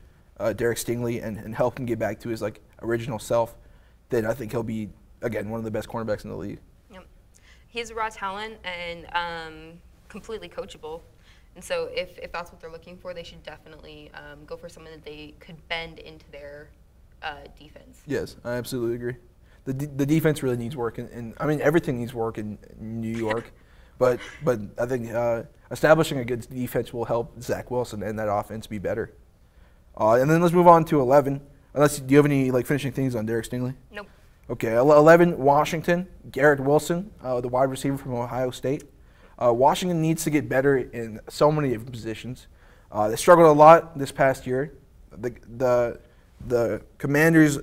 Derek Stingley and help him get back to his like original self, then I think he'll be, again, one of the best cornerbacks in the league. Yep. He's raw talent and completely coachable. And so if that's what they're looking for, they should definitely go for someone that they could bend into their defense. Yes, I absolutely agree. The defense really needs work, and I mean everything needs work in New York, but I think establishing a good defense will help Zach Wilson and that offense be better. And then let's move on to 11. Do you have any like finishing things on Derek Stingley? Nope. Okay, 11, Washington, Garrett Wilson, the wide receiver from Ohio State. Washington needs to get better in so many different positions. They struggled a lot this past year. The Commanders,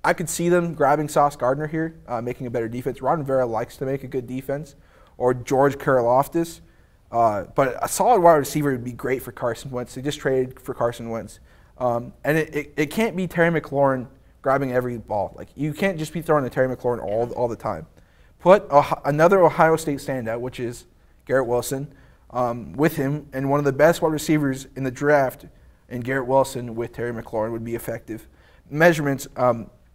I could see them grabbing Sauce Gardner here, making a better defense. Ron Rivera likes to make a good defense, or George Karlaftis. But a solid wide receiver would be great for Carson Wentz. They just traded for Carson Wentz. And it can't be Terry McLaurin grabbing every ball. Like, you can't just be throwing to Terry McLaurin all the time. Put another Ohio State standout, which is Garrett Wilson, with him, and one of the best wide receivers in the draft, and Garrett Wilson with Terry McLaurin would be effective. Measurements,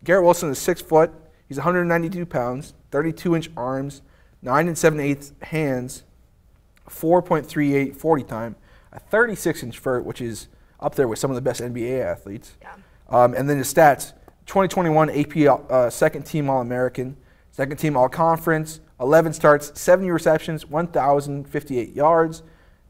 Garrett Wilson is 6 foot. He's 192 pounds, 32-inch arms, 9 7/8 hands, 4.38 40 time, a 36-inch vert, which is up there with some of the best NBA athletes. Yeah. And then his stats, 2021 AP second-team All-American, second-team All-Conference, 11 starts, 70 receptions, 1,058 yards,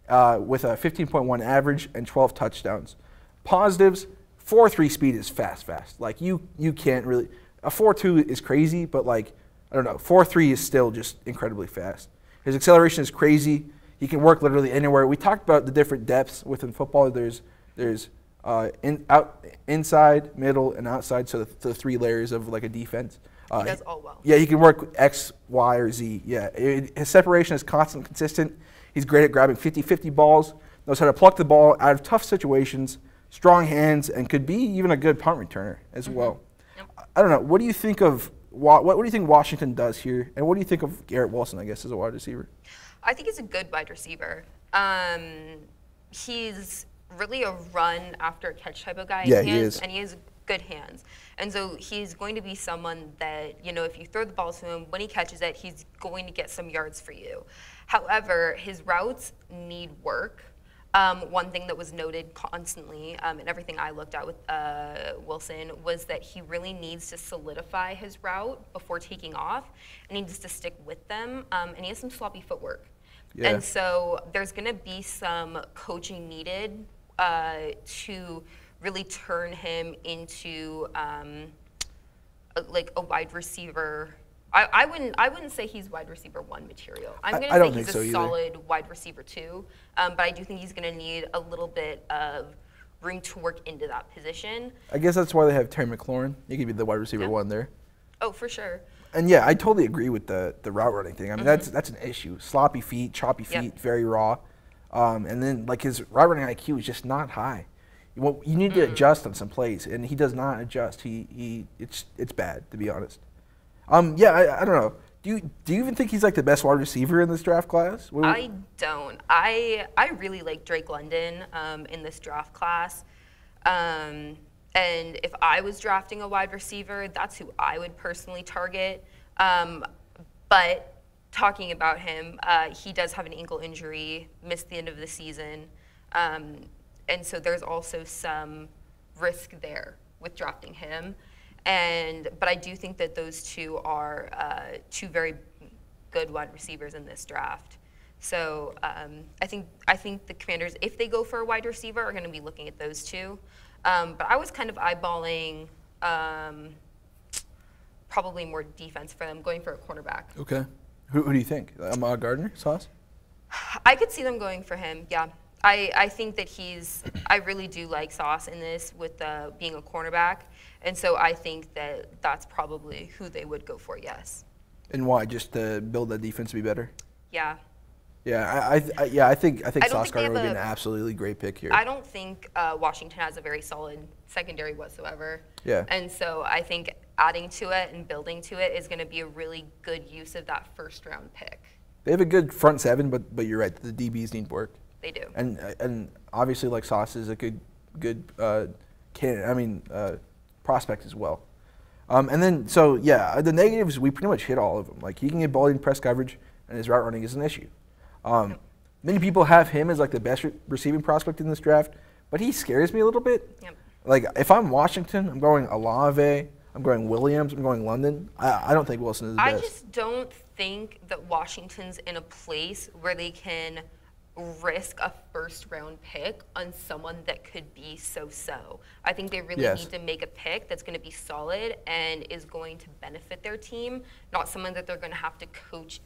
with a 15.1 average and 12 touchdowns. Positives, 4.3 speed is fast. Like, you can't really – a 4.2 is crazy, but, like, I don't know. 4.3 is still just incredibly fast. His acceleration is crazy. He can work literally anywhere. We talked about the different depths within football. There's inside, middle, and outside, so the 3 layers of, like, a defense. He does all well. Yeah, he can work X, Y, or Z. Yeah, his separation is constant, consistent. He's great at grabbing 50-50 balls, knows how to pluck the ball out of tough situations, strong hands, and could be even a good punt returner as well. Yep. I don't know. What do you think of what do you think Washington does here, and what do you think of Garrett Wilson, I guess, as a wide receiver? I think he's a good wide receiver. He's really a run after catch type of guy. Yeah, he is. And he has good hands. And so he's going to be someone that, you know, if you throw the ball to him, when he catches it, he's going to get some yards for you. However, his routes need work. One thing that was noted constantly in everything I looked at with Wilson was that he really needs to solidify his route before taking off, and he needs to stick with them, and he has some sloppy footwork. Yeah. And so there's going to be some coaching needed to really turn him into like a wide receiver. I wouldn't say he's wide receiver 1 material. I'm going to say he's a solid wide receiver 2, but I do think he's going to need a little bit of room to work into that position. I guess that's why they have Terry McLaurin. He could be the wide receiver 1 there. Oh, for sure. And yeah, I totally agree with the route running thing. I mean, that's an issue. Sloppy feet, choppy feet, very raw. And then like his route running IQ is just not high. Well, you need to adjust on some plays, and he does not adjust. It's bad, to be honest. Yeah, I don't know. Do you even think he's like the best wide receiver in this draft class? I don't. I really like Drake London in this draft class. And if I was drafting a wide receiver, that's who I would personally target. But talking about him, he does have an ankle injury, missed the end of the season. And so there's also some risk there with drafting him. But I do think that those two are two very good wide receivers in this draft. So I think the Commanders, if they go for a wide receiver, are going to be looking at those two. But I was kind of eyeballing probably more defense for them, going for a cornerback. Okay. Who do you think? Ahmad Gardner, Sauce? I could see them going for him, yeah. I think that I really do like Sauce in this with being a cornerback. And so I think that that's probably who they would go for, yes. And why? Just to build that defense to be better? Yeah. Yeah, I think Sauce Gardner would be an absolutely great pick here. I don't think Washington has a very solid secondary whatsoever. Yeah. And so I think adding to it and building to it is going to be a really good use of that first-round pick. They have a good front seven, but you're right. The DBs need work. They do. And obviously, like, Sauce is a good candidate. I mean, prospect as well. And then, so yeah, the negatives, we pretty much hit all of them. Like, he can get balled in press coverage, and his route running is an issue. Many people have him as like the best receiving prospect in this draft, but he scares me a little bit. Yep. Like, if I'm Washington, I'm going Olave, I'm going Williams, I'm going London. I don't think Wilson is the best. I just don't think that Washington's in a place where they can risk a first-round pick on someone that could be so-so. I think they really need to make a pick that's going to be solid and is going to benefit their team, not someone that they're going to have to coach,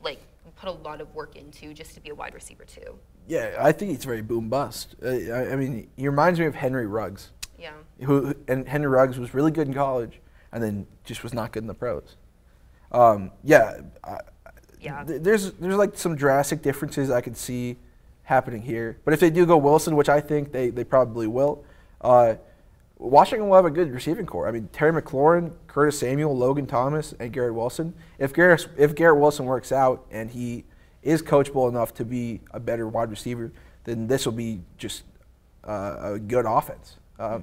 like, put a lot of work into just to be a wide receiver too. Yeah, I think he's very boom bust. I mean, he reminds me of Henry Ruggs. Yeah. And Henry Ruggs was really good in college, and then just was not good in the pros. There's like some drastic differences I could see happening here. But if they do go Wilson, which I think they probably will, Washington will have a good receiving core. I mean, Terry McLaurin, Curtis Samuel, Logan Thomas, and Garrett Wilson. If Garrett Wilson works out and he is coachable enough to be a better wide receiver, then this will be just a good offense,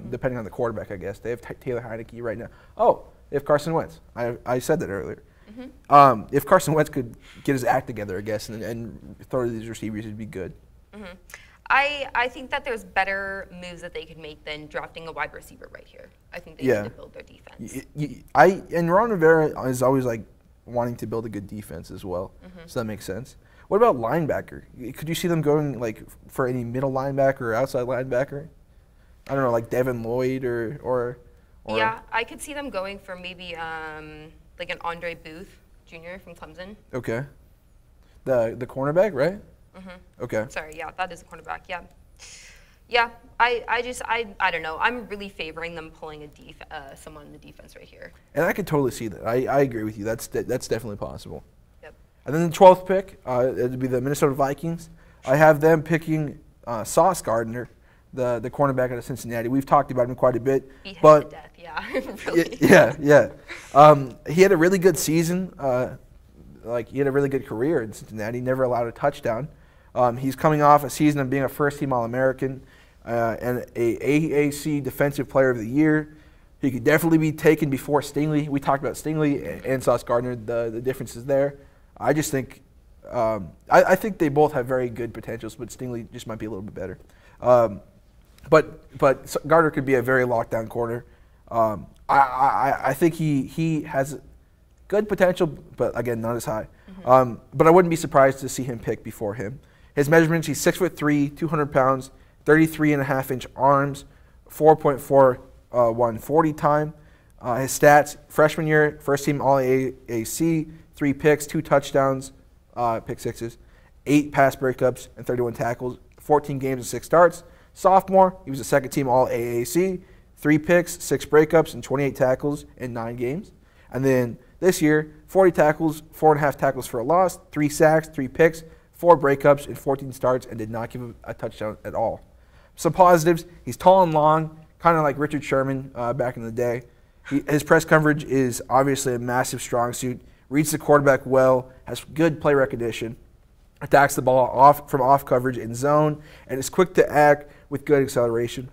depending on the quarterback, I guess. They have Taylor Heineke right now. Oh, they have Carson Wentz. I said that earlier. If Carson Wentz could get his act together, I guess, and throw to these receivers, it'd be good. I think that there's better moves that they could make than drafting a wide receiver right here. I think they need to build their defense. And Ron Rivera is always like wanting to build a good defense as well, so that makes sense. What about linebacker? Could you see them going like for any middle linebacker or outside linebacker? I don't know, like Devin Lloyd or Yeah, I could see them going for maybe like an Andre Booth Jr. from Clemson. Okay. The cornerback, right? Okay. Sorry, yeah, that is a cornerback, yeah. Yeah, I don't know. I'm really favoring them pulling someone in the defense right here. And I could totally see that. I agree with you. That's definitely possible. Yep. And then the 12th pick, it would be the Minnesota Vikings. I have them picking Sauce Gardner, the cornerback out of Cincinnati. We've talked about him quite a bit. Beat him to death, yeah. Really. Yeah. He had a really good season. He had a really good career in Cincinnati. Never allowed a touchdown. He's coming off a season of being a first-team All-American and a AAC Defensive Player of the Year. He could definitely be taken before Stingley. We talked about Stingley and Sauce Gardner, the differences there. I just think I think they both have very good potentials, but Stingley just might be a little bit better. But Gardner could be a very lockdown corner. I think he has good potential, but again, not as high. But I wouldn't be surprised to see him pick before him. His measurements: he's 6'3", 200 pounds, 33.5-inch arms, 4.41 40 time. His stats: freshman year, first team All AAC, 3 picks, 2 touchdowns, pick sixes, 8 pass breakups, and 31 tackles, 14 games and 6 starts. Sophomore, he was a second team All AAC, 3 picks, 6 breakups, and 28 tackles in 9 games. And then this year, 40 tackles, 4.5 tackles for a loss, 3 sacks, 3 picks, 4 breakups, and 14 starts, and did not give him a touchdown at all. Some positives: he's tall and long, kind of like Richard Sherman back in the day. His press coverage is obviously a massive strong suit, reads the quarterback well, has good play recognition, attacks the ball from off coverage in zone, and is quick to act with good acceleration.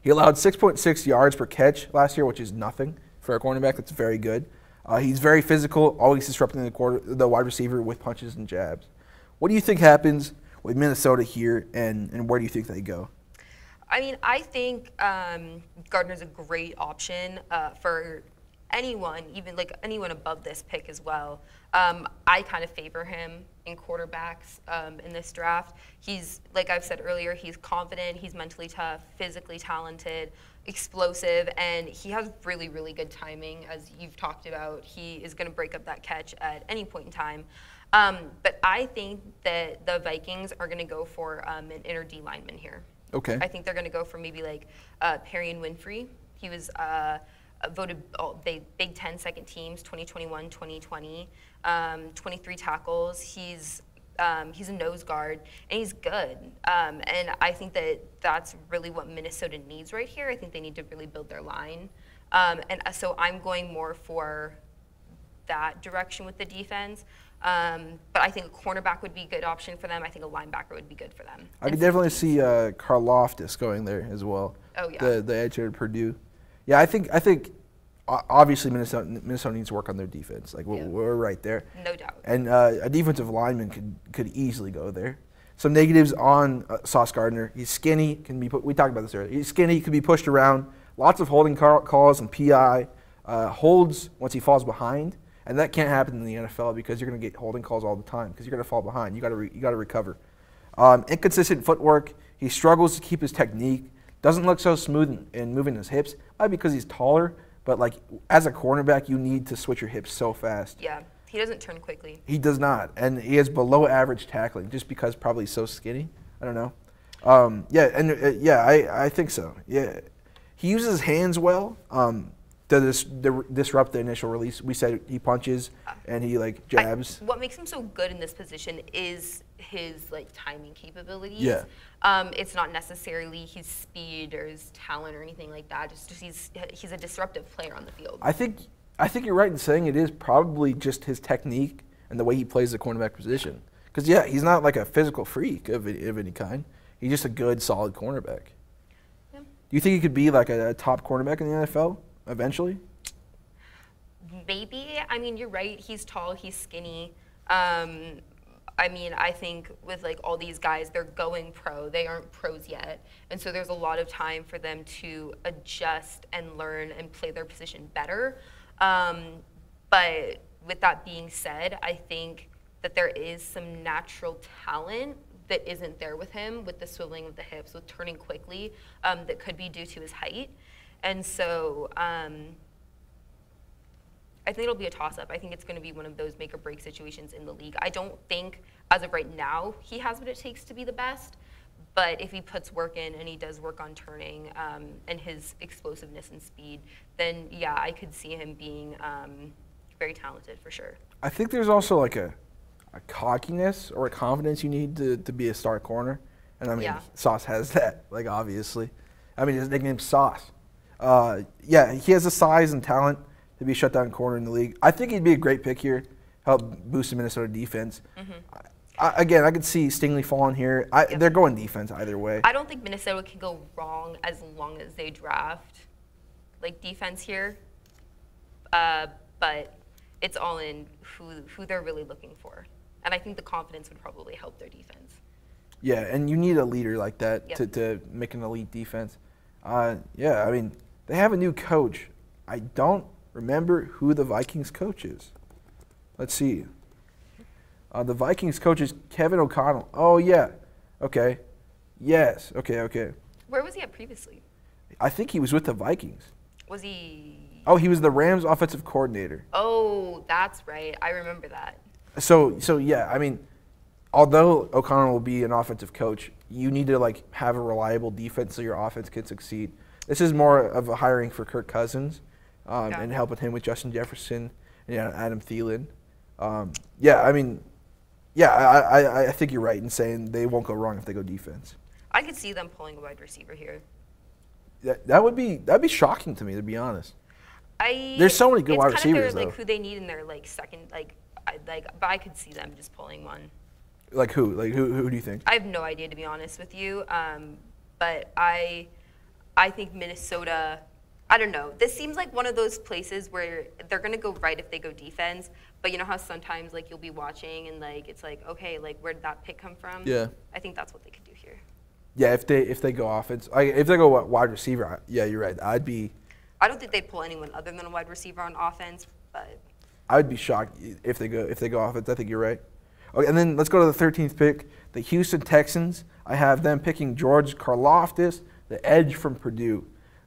He allowed 6.6 yards per catch last year, which is nothing for a cornerback. That's very good. He's very physical, always disrupting the wide receiver with punches and jabs. What do you think happens with Minnesota here, and where do you think they go? I mean, I think Gardner's a great option for anyone, even like anyone above this pick as well. I kind of favor him in quarterbacks in this draft. He's, like I've said earlier, he's confident, he's mentally tough, physically talented, explosive, and he has really, really good timing, as you've talked about. He is going to break up that catch at any point in time. But I think that the Vikings are going to go for an inner D lineman here. Okay. I think they're going to go for maybe like Perrion Winfrey. He was voted Big Ten second teams 2021, 2020, 23 tackles. He's He's a nose guard, and he's good. And I think that that's really what Minnesota needs right here. I think they need to really build their line. And so I'm going more for that direction with the defense. But I think a cornerback would be a good option for them. I think a linebacker would be good for them. I could definitely see Karlaftis going there as well. Oh, yeah. The edge here at Purdue. Yeah, I think obviously Minnesota needs to work on their defense. Like we're right there. No doubt. And a defensive lineman could easily go there. Some negatives on Sauce Gardner. He's skinny. We talked about this earlier. He's skinny. Can be pushed around. Lots of holding calls and PI. Holds once he falls behind. And that can't happen in the NFL because you're going to get holding calls all the time because you're going to fall behind. You got to recover. Inconsistent footwork. He struggles to keep his technique. Doesn't look so smooth in moving his hips. Probably because he's taller, but like as a cornerback, you need to switch your hips so fast. Yeah, he doesn't turn quickly. He does not, and he has below average tackling just because probably he's so skinny. I don't know. I think so. Yeah, he uses his hands well. To disrupt the initial release. We said he punches and he like jabs. What makes him so good in this position is his like timing capabilities. Yeah. It's not necessarily his speed or his talent or anything like that. Just he's a disruptive player on the field. I think you're right in saying it is probably just his technique and the way he plays the cornerback position. Because yeah, he's not like a physical freak of any kind. He's just a good, solid cornerback. Yeah. Do you think he could be like a top cornerback in the NFL? Eventually? Maybe. I mean, you're right. He's tall. He's skinny. I mean, I think with like all these guys, they're going pro. They aren't pros yet. And so there's a lot of time for them to adjust and learn and play their position better. But with that being said, I think that there is some natural talent that isn't there with him, with the swiveling of the hips, with turning quickly, that could be due to his height. And so I think it'll be a toss-up. I think it's going to be one of those make-or-break situations in the league. I don't think, as of right now, he has what it takes to be the best. But if he puts work in and he does work on turning and his explosiveness and speed, then, yeah, I could see him being very talented for sure. I think there's also like a cockiness or a confidence you need to be a star corner. And, I mean, Sauce has that, like, obviously. I mean, his nickname's Sauce. He has the size and talent to be a shutdown corner in the league. I think he'd be a great pick here, help boost the Minnesota defense. Mm-hmm. I could see Stingley falling here. They're going defense either way. I don't think Minnesota can go wrong as long as they draft like defense here. But it's all in who they're really looking for. And I think the confidence would probably help their defense. Yeah, and you need a leader like that to make an elite defense. I mean, they have a new coach. I don't remember who the Vikings coach is. Let's see. The Vikings coach is Kevin O'Connell. Oh, yeah. Okay. Yes. Okay. Where was he at previously? I think he was with the Vikings. Was he? Oh, he was the Rams offensive coordinator. Oh, that's right. I remember that. So yeah, I mean, although O'Connell will be an offensive coach, you need to like have a reliable defense so your offense can succeed. This is more of a hiring for Kirk Cousins and helping him with Justin Jefferson and Adam Thielen. I think you're right in saying they won't go wrong if they go defense. I could see them pulling a wide receiver here. That'd be shocking to me, to be honest. There's so many good wide receivers, though. Like who they need in their like second, but I could see them just pulling one. Like who? Like who do you think? I have no idea, to be honest with you. But I think Minnesota. I don't know. This seems like one of those places where they're gonna go right if they go defense. But you know how sometimes like you'll be watching and like it's like okay, like where did that pick come from? Yeah. I think that's what they could do here. Yeah, if they go offense, if they go wide receiver, yeah, you're right. I don't think they'd pull anyone other than a wide receiver on offense, but I would be shocked if they go offense. I think you're right. Okay, and then let's go to the 13th pick, the Houston Texans. I have them picking George Karlaftis, the edge from Purdue.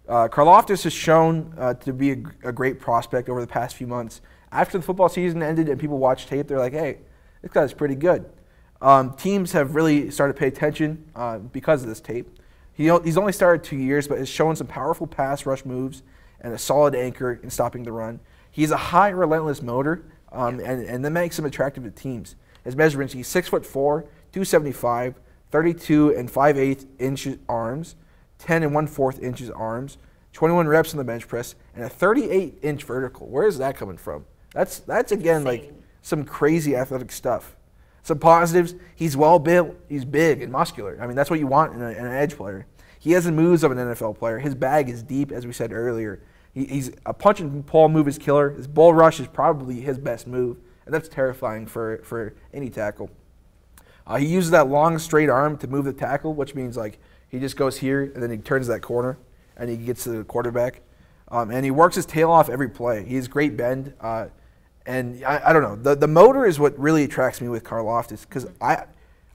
Karlaftis has shown to be a great prospect over the past few months. After the football season ended and people watched tape, they're like, hey, this guy's pretty good. Teams have really started to pay attention because of this tape. He's only started 2 years, but has shown some powerful pass rush moves and a solid anchor in stopping the run. He's a high, relentless motor, and that makes him attractive to teams. His measurements, he's 6'4", 275, 32 and 5/8 inches arms, 10 and 1/4 inches arms, 21 reps on the bench press, and a 38-inch vertical. Where is that coming from? That's again, like, some crazy athletic stuff. Some positives, he's well built, he's big and muscular. I mean, that's what you want in an edge player. He has the moves of an NFL player. His bag is deep, as we said earlier. He's a punch and pull move is killer. His bull rush is probably his best move, and that's terrifying for any tackle. He uses that long, straight arm to move the tackle, which means, like, he just goes here, and then he turns that corner, and he gets to the quarterback. And he works his tail off every play. He has great bend. And I don't know. The motor is what really attracts me with Karlaftis, because I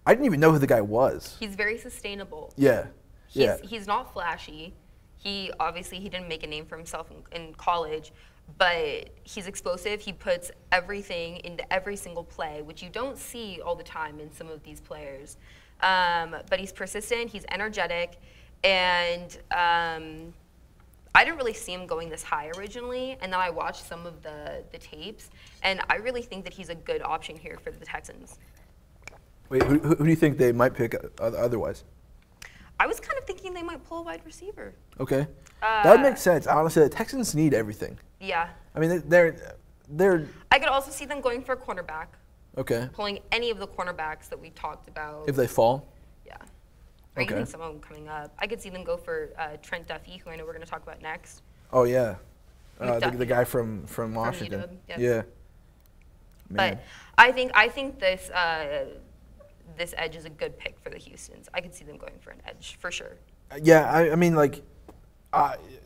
didn't even know who the guy was. He's very sustainable. Yeah. He's not flashy. He didn't make a name for himself in college, but he's explosive. He puts everything into every single play, which you don't see all the time in some of these players. But he's persistent. He's energetic, and I didn't really see him going this high originally, and then I watched some of the tapes, and I really think that he's a good option here for the Texans. Wait, who do you think they might pick otherwise? I was kind of thinking they might pull a wide receiver. Okay. That makes sense. Honestly, the Texans need everything. Yeah. I mean, they're. I could also see them going for a cornerback. Okay. Pulling any of the cornerbacks that we talked about. If they fall? Yeah. Or even some of them coming up. I could see them go for Trent Duffy, who I know we're going to talk about next. Oh, yeah. The guy from Washington. From UW, yeah. Man. But I think this edge is a good pick for the Houstons. I could see them going for an edge, for sure. Yeah, I mean, like,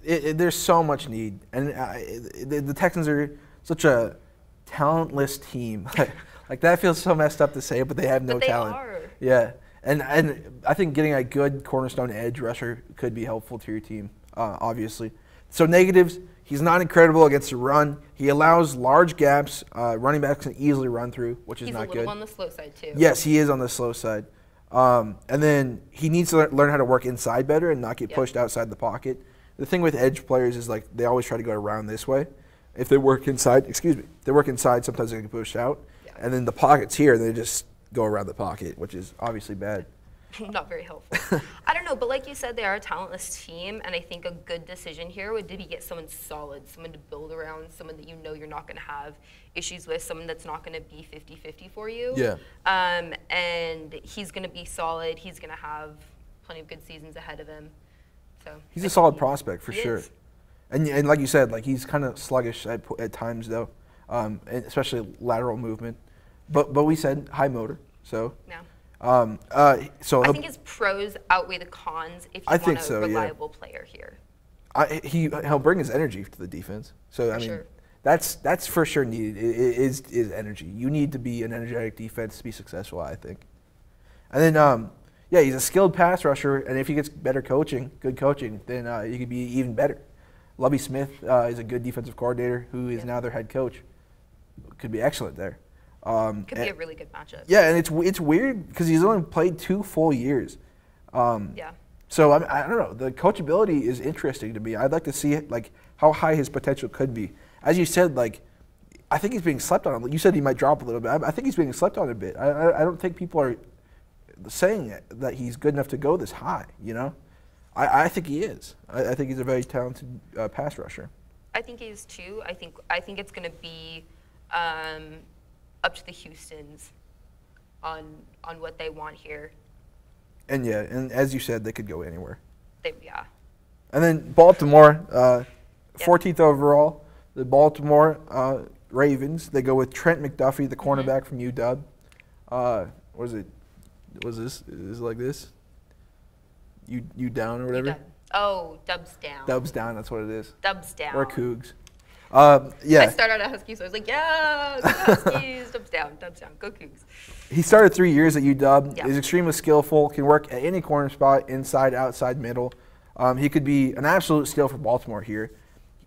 there's so much need. And the Texans are such a talentless team. Like, that feels so messed up to say, but they have no talent. But they are. Yeah. And I think getting a good cornerstone edge rusher could be helpful to your team, obviously. So negatives, he's not incredible against the run. He allows large gaps. Running backs can easily run through, which is not good. He's a little on the slow side, too. Yes, he is on the slow side. And then he needs to learn how to work inside better and not get pushed outside the pocket. The thing with edge players is, like, they always try to go around this way. If they work inside, sometimes they can push out. Yeah. And then the pocket's here, and they just go around the pocket, which is obviously bad. Not very helpful. I don't know, but like you said, they are a talentless team, and I think a good decision here would be to get someone solid, someone to build around, someone that you know you're not going to have issues with, someone that's not going to be 50-50 for you. Yeah. And he's going to be solid. He's going to have plenty of good seasons ahead of him. So he's a solid prospect for sure. And like you said, like, he's kind of sluggish at times though, especially lateral movement. But we said high motor, so. Yeah. So I think his pros outweigh the cons if you want a reliable player here. He'll bring his energy to the defense. So I mean, that's for sure needed. Is energy. You need to be an energetic defense to be successful, I think. And then he's a skilled pass rusher, and if he gets better coaching, good coaching, then he could be even better. Lovie Smith is a good defensive coordinator who is now their head coach. Could be excellent there. Could be a really good matchup. Yeah, and it's weird because he's only played 2 full years. So I don't know. The coachability is interesting to me. I'd like to see like how high his potential could be. As you said, like, I think he's being slept on. You said he might drop a little bit. I think he's being slept on a bit. I don't think people are saying that he's good enough to go this high. You know, I think he is. I think he's a very talented pass rusher. I think he is too. I think it's going to be up to the Houstons on what they want here. And and as you said, they could go anywhere. And then Baltimore, 14th overall, the Baltimore Ravens. They go with Trent McDuffie, the cornerback from UW. What is it? Was this? Is it like this? You down or whatever? Oh, Dubs down. Dubs down. That's what it is. Dubs down. Or Cougs. I started at Huskies, so I was like, yeah, go Huskies, Dubs down, go Cougs. He started 3 years at UW. He's extremely skillful, can work at any corner spot, inside, outside, middle. He could be an absolute steal for Baltimore here.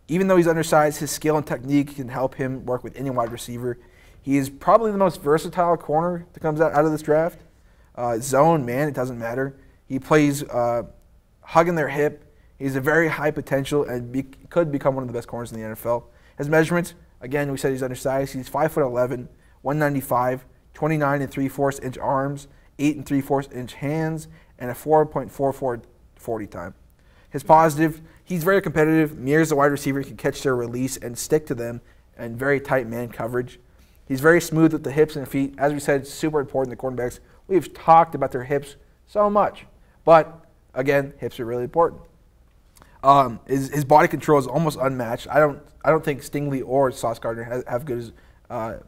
Even though he's undersized, his skill and technique can help him work with any wide receiver. He is probably the most versatile corner that comes out of this draft. Zone, man, it doesn't matter. He plays hugging their hip. He's a very high potential and could become one of the best corners in the NFL. His measurements, again, we said he's undersized. He's 5'11", 195, 29 3/4 inch arms, 8 3/4 inch hands, and a 4.44 40 time. His positive, he's very competitive, mirrors the wide receiver, can catch their release and stick to them in very tight man coverage. He's very smooth with the hips and feet. As we said, super important to cornerbacks. We've talked about their hips so much, but again, hips are really important. His body control is almost unmatched. I don't think Stingley or Sauce Gardner have good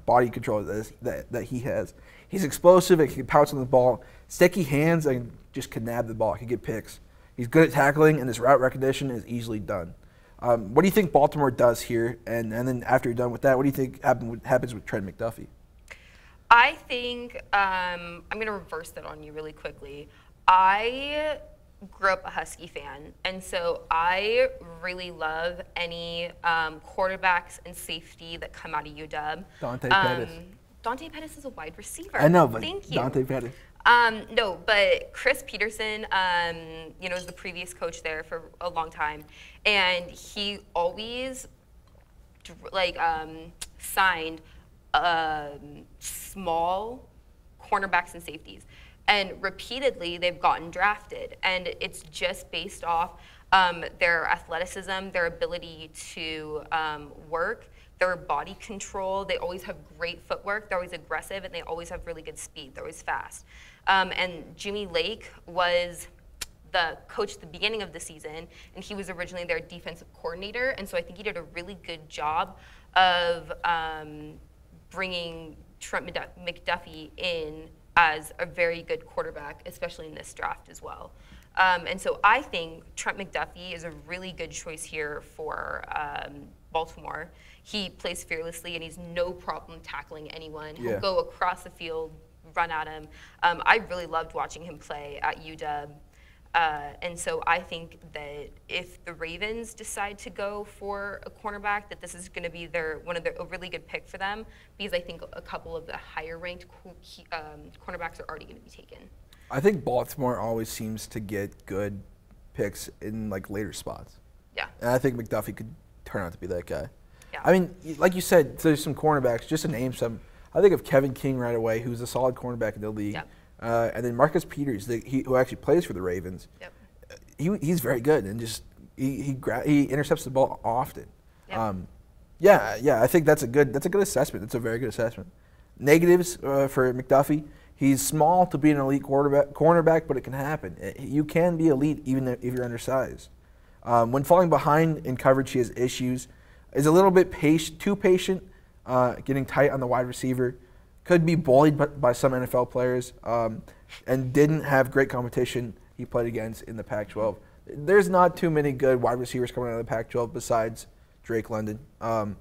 body control that he has. He's explosive and can pounce on the ball, sticky hands, and just can nab the ball. He can get picks. He's good at tackling, and his route recognition is easily done. What do you think Baltimore does here? And then after you're done with that, what do you think happens with Trent McDuffie? I think I'm going to reverse that on you really quickly. I grew up a Husky fan, and so I really love any quarterbacks and safety that come out of UW. Dante Pettis. Dante Pettis is a wide receiver. I know, but Thank you. Dante Pettis. No, but Chris Peterson, was the previous coach there for a long time, and he always signed small cornerbacks and safeties, and repeatedly they've gotten drafted, and it's just based off their athleticism, their ability to work, their body control. They always have great footwork. They're always aggressive, and they always have really good speed. They're always fast. And Jimmy Lake was the coach at the beginning of the season, and he was originally their defensive coordinator. And so I think he did a really good job of bringing Trent McDuffie in as a very good quarterback, especially in this draft as well. And so I think Trent McDuffie is a really good choice here for Baltimore. He plays fearlessly, and he's no problem tackling anyone. He'll go across the field, run at him. I really loved watching him play at UW. And so I think that if the Ravens decide to go for a cornerback, that this is going to be a really good pick for them, because I think a couple of the higher ranked cornerbacks are already going to be taken. I think Baltimore always seems to get good picks in later spots. Yeah. And I think McDuffie could turn out to be that guy. Yeah. I mean, like you said, there's some cornerbacks. Just to name some, I think of Kevin King right away, who's a solid cornerback in the league. Yep. And then Marcus Peters, who actually plays for the Ravens. Yep. He's very good, and just he intercepts the ball often. Yep. I think that's a good assessment. That's a very good assessment. Negatives for McDuffie: he's small to be an elite cornerback, but it can happen. You can be elite even if you're undersized. When falling behind in coverage, he has issues. Is a little bit too patient, getting tight on the wide receiver. Could be bullied by some NFL players, and didn't have great competition he played against in the Pac-12. There's not too many good wide receivers coming out of the Pac-12 besides Drake London. And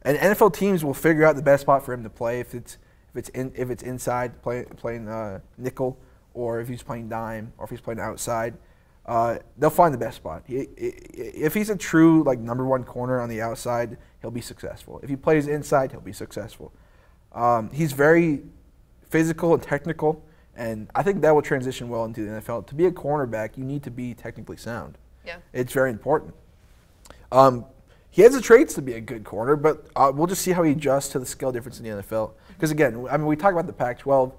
NFL teams will figure out the best spot for him to play if it's inside playing nickel, or if he's playing dime, or if he's playing outside. They'll find the best spot. If he's a true number one corner on the outside, he'll be successful. If he plays inside, he'll be successful. He's very physical and technical, and I think that will transition well into the NFL. To be a cornerback, you need to be technically sound. Yeah. It's very important. He has the traits to be a good corner, but we'll just see how he adjusts to the skill difference in the NFL. Because again, I mean, we talk about the Pac-12.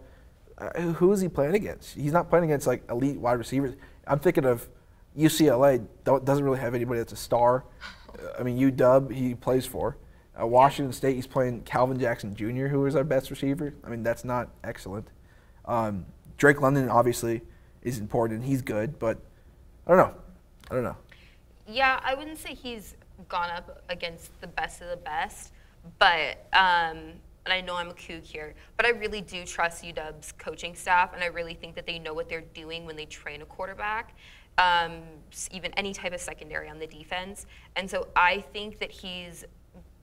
Who is he playing against? He's not playing against elite wide receivers. I'm thinking of UCLA. Doesn't really have anybody that's a star. I mean, UW he plays for. Washington State, he's playing Calvin Jackson Jr., who is our best receiver. I mean, that's not excellent. Drake London obviously is important. He's good, but I don't know. Yeah, I wouldn't say he's gone up against the best of the best, but and I know I'm a kook here, but I really do trust UW's coaching staff, and I really think that they know what they're doing when they train a quarterback, even any type of secondary on the defense. And so I think that he's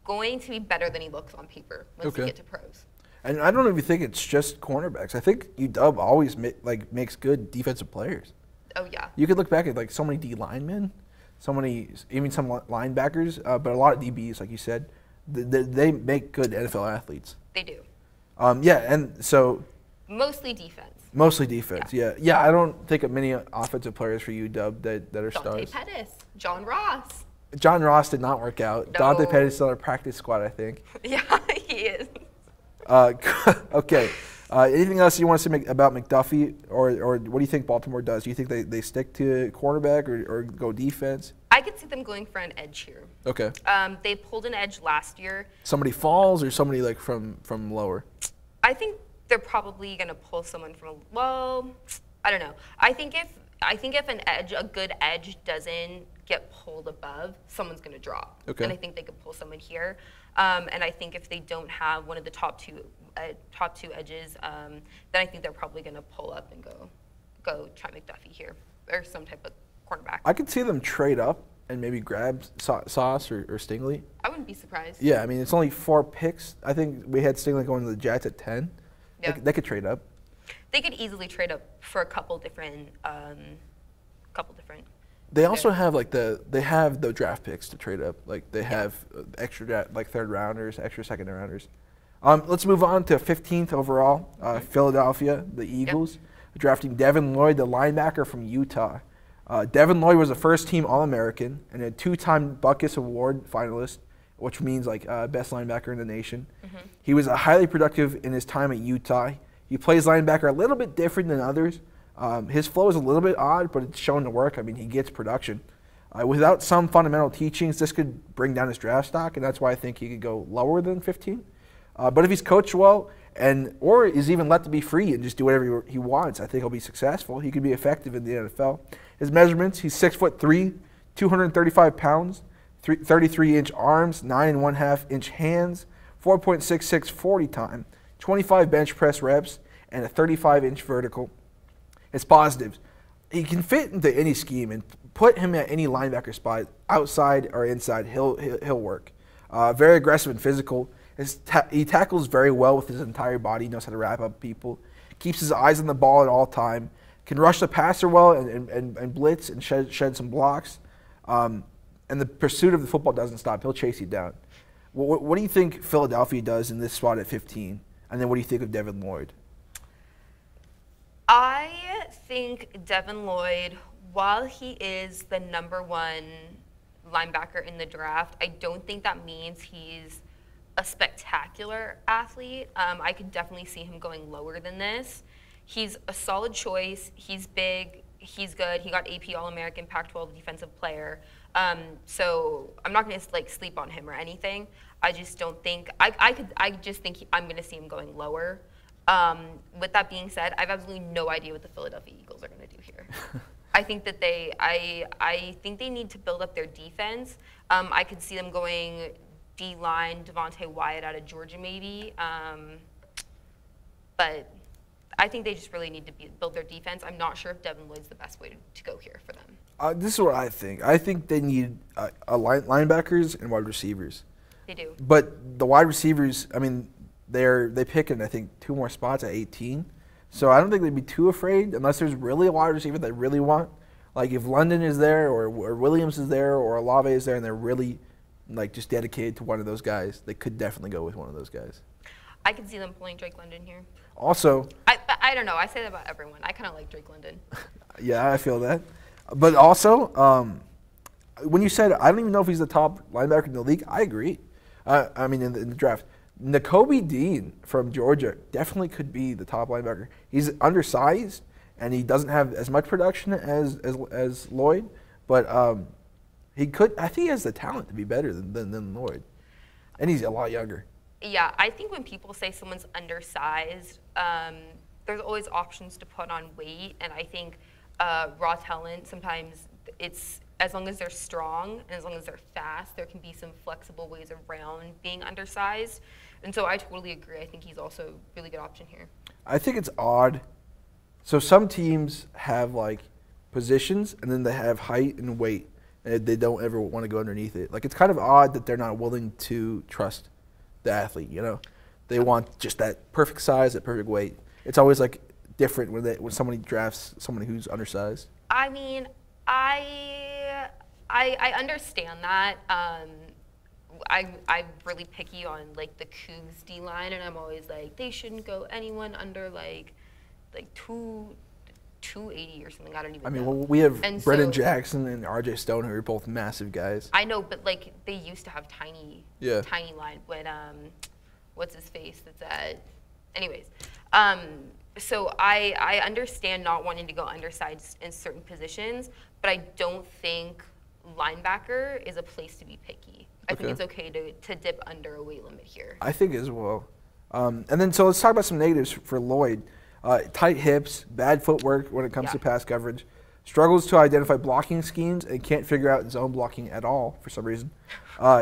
going to be better than he looks on paper once we get to pros. And I don't know if you think it's just cornerbacks. I think UW always makes good defensive players. Oh yeah. You could look back at so many D linemen, some linebackers, but a lot of DBs, like you said, they make good NFL athletes. They do. And so mostly defense. Mostly defense. Yeah. I don't think of many offensive players for UW that are stars. Dante Pettis, John Ross. John Ross did not work out. No. Dante Pettis is on our practice squad, I think. Yeah, he is. Okay, Anything else you want to say about McDuffie, or what do you think Baltimore does? Do you think they stick to cornerback or go defense? I could see them going for an edge here. Okay. They pulled an edge last year. Somebody falls or somebody like from lower? I think they're probably going to pull someone from, well, I don't know. I think if a good edge doesn't get pulled above, someone's going to drop. Okay. And I think they could pull someone here. And I think if they don't have one of the top two edges, then I think they're probably going to pull up and go try McDuffie here or some type of cornerback. I could see them trade up and maybe grab Sauce or Stingley. I wouldn't be surprised. Yeah, I mean, it's only 4 picks. I think we had Stingley going to the Jets at 10. Yeah. They could trade up. They could easily trade up for a couple different. They also have they have the draft picks to trade up. Like they have extra third rounders, extra second rounders. Let's move on to 15th overall, Philadelphia, the Eagles, drafting Devin Lloyd, the linebacker from Utah. Devin Lloyd was a first-team All-American and a 2-time Butkus Award finalist, which means best linebacker in the nation. Mm-hmm. He was highly productive in his time at Utah. He plays linebacker a little bit different than others. His flow is a little bit odd, but it's shown to work. I mean, he gets production. Without some fundamental teachings, this could bring down his draft stock, and that's why I think he could go lower than 15. But if he's coached well or is even let to be free and just do whatever he wants, I think he'll be successful. He could be effective in the NFL. His measurements, he's 6'3", 235 pounds, 33-inch arms, 9 1/2-inch hands, 4.66 40 time, 25 bench press reps, and a 35-inch vertical. His positives, he can fit into any scheme and put him at any linebacker spot, outside or inside, he'll work. Very aggressive and physical. He tackles very well with his entire body, he knows how to wrap up people, keeps his eyes on the ball at all time, can rush the passer well and blitz and shed some blocks. And the pursuit of the football doesn't stop. He'll chase you down. What do you think Philadelphia does in this spot at 15? And then what do you think of Devin Lloyd? I think Devin Lloyd, while he is the #1 linebacker in the draft, I don't think that means he's a spectacular athlete. I could definitely see him going lower than this. He's a solid choice. He's big. He's good. He got AP All-American Pac-12 Defensive Player. So I'm not going to sleep on him or anything. I just don't think I'm going to see him going lower. With that being said, I have absolutely no idea what the Philadelphia Eagles are going to do here. I think that I think they need to build up their defense. I could see them going D-line, Devontae Wyatt out of Georgia maybe. But I think they just really need to build their defense. I'm not sure if Devin Lloyd's the best way to go here for them. This is what I think. I think they need linebackers and wide receivers. They do. But the wide receivers, I mean, they pick in, I think, 2 more spots at 18. So I don't think they'd be too afraid unless there's really a wide receiver they really want. Like if London is there or Williams is there or Olave is there and they're really just dedicated to one of those guys, they could definitely go with one of those guys. I could see them pulling Drake London here. Also, I don't know. I say that about everyone. I kind of like Drake London. Yeah, I feel that. But also, when you said I don't even know if he's the top linebacker in the league, I agree. I mean, in the draft, Nakobe Dean from Georgia definitely could be the top linebacker. He's undersized and he doesn't have as much production as Lloyd, but he could. I think he has the talent to be better than Lloyd, and he's a lot younger. Yeah, I think when people say someone's undersized, there's always options to put on weight, and I think raw talent, sometimes it's, as long as they're strong and as long as they're fast, there can be some flexible ways around being undersized. And so I totally agree. I think he's also a really good option here. I think it's odd. So some teams have positions and then they have height and weight, and they don't ever want to go underneath it. It's kind of odd that they're not willing to trust the athlete, They want just that perfect size, that perfect weight. It's always different when somebody drafts somebody who's undersized. I mean, I understand that. I'm really picky on the Cougs D line, and I'm always they shouldn't go anyone under 280 or something. I don't even know. Well, we have Brennan Jackson and RJ Stone, who are both massive guys. I know, but they used to have tiny line when what's his face that's at. Anyways, So I understand not wanting to go undersized in certain positions, but I don't think linebacker is a place to be picky. I think it's okay to dip under a weight limit here. I think as well. And then so let's talk about some negatives for Lloyd. Tight hips, bad footwork when it comes to pass coverage, struggles to identify blocking schemes and can't figure out zone blocking at all for some reason.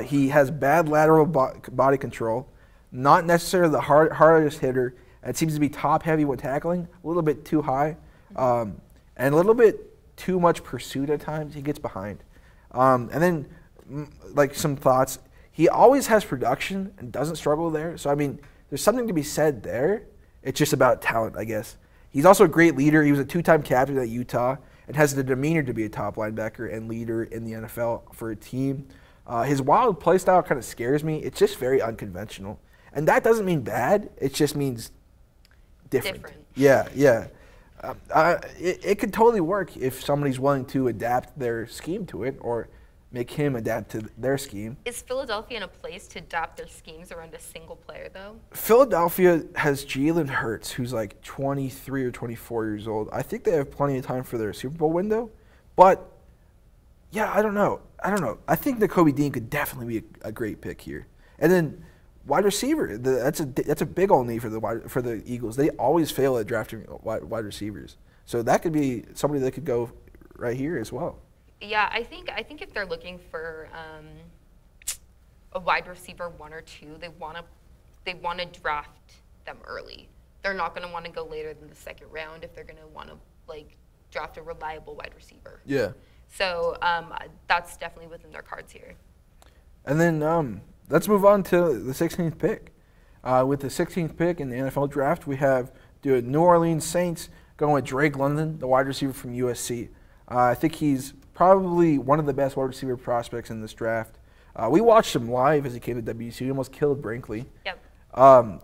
He has bad lateral body control, not necessarily the hardest hitter, and seems to be top heavy when tackling, a little bit too high, and a little bit too much pursuit at times. He gets behind. And then like some thoughts, he always has production and doesn't struggle there. So I mean, there's something to be said there. It's just about talent, I guess. He's also a great leader. He was a 2-time captain at Utah and has the demeanor to be a top linebacker and leader in the NFL for a team. His wild play style kind of scares me. It's just very unconventional. And that doesn't mean bad. It just means different. Yeah. It could totally work if somebody's willing to adapt their scheme to it or make him adapt to their scheme. Is Philadelphia in a place to adapt their schemes around a single player, though? Philadelphia has Jalen Hurts, who's like 23 or 24 years old. I think they have plenty of time for their Super Bowl window. But, yeah, I don't know. I think Nakobe Dean could definitely be a great pick here. And then wide receiver, that's a big old need for the Eagles. They always fail at drafting wide receivers. So that could be somebody that could go right here as well. Yeah, I think if they're looking for a wide receiver 1 or 2, they want to draft them early. They're not going to want to go later than the second round if they're going to want to like draft a reliable wide receiver. Yeah. So that's definitely within their cards here. And then let's move on to the 16th pick. With the 16th pick in the NFL draft, we have the New Orleans Saints going with Drake London, the wide receiver from USC. I think he's probably one of the best wide receiver prospects in this draft. We watched him live as he came to WSU. He almost killed Brinkley. Yep.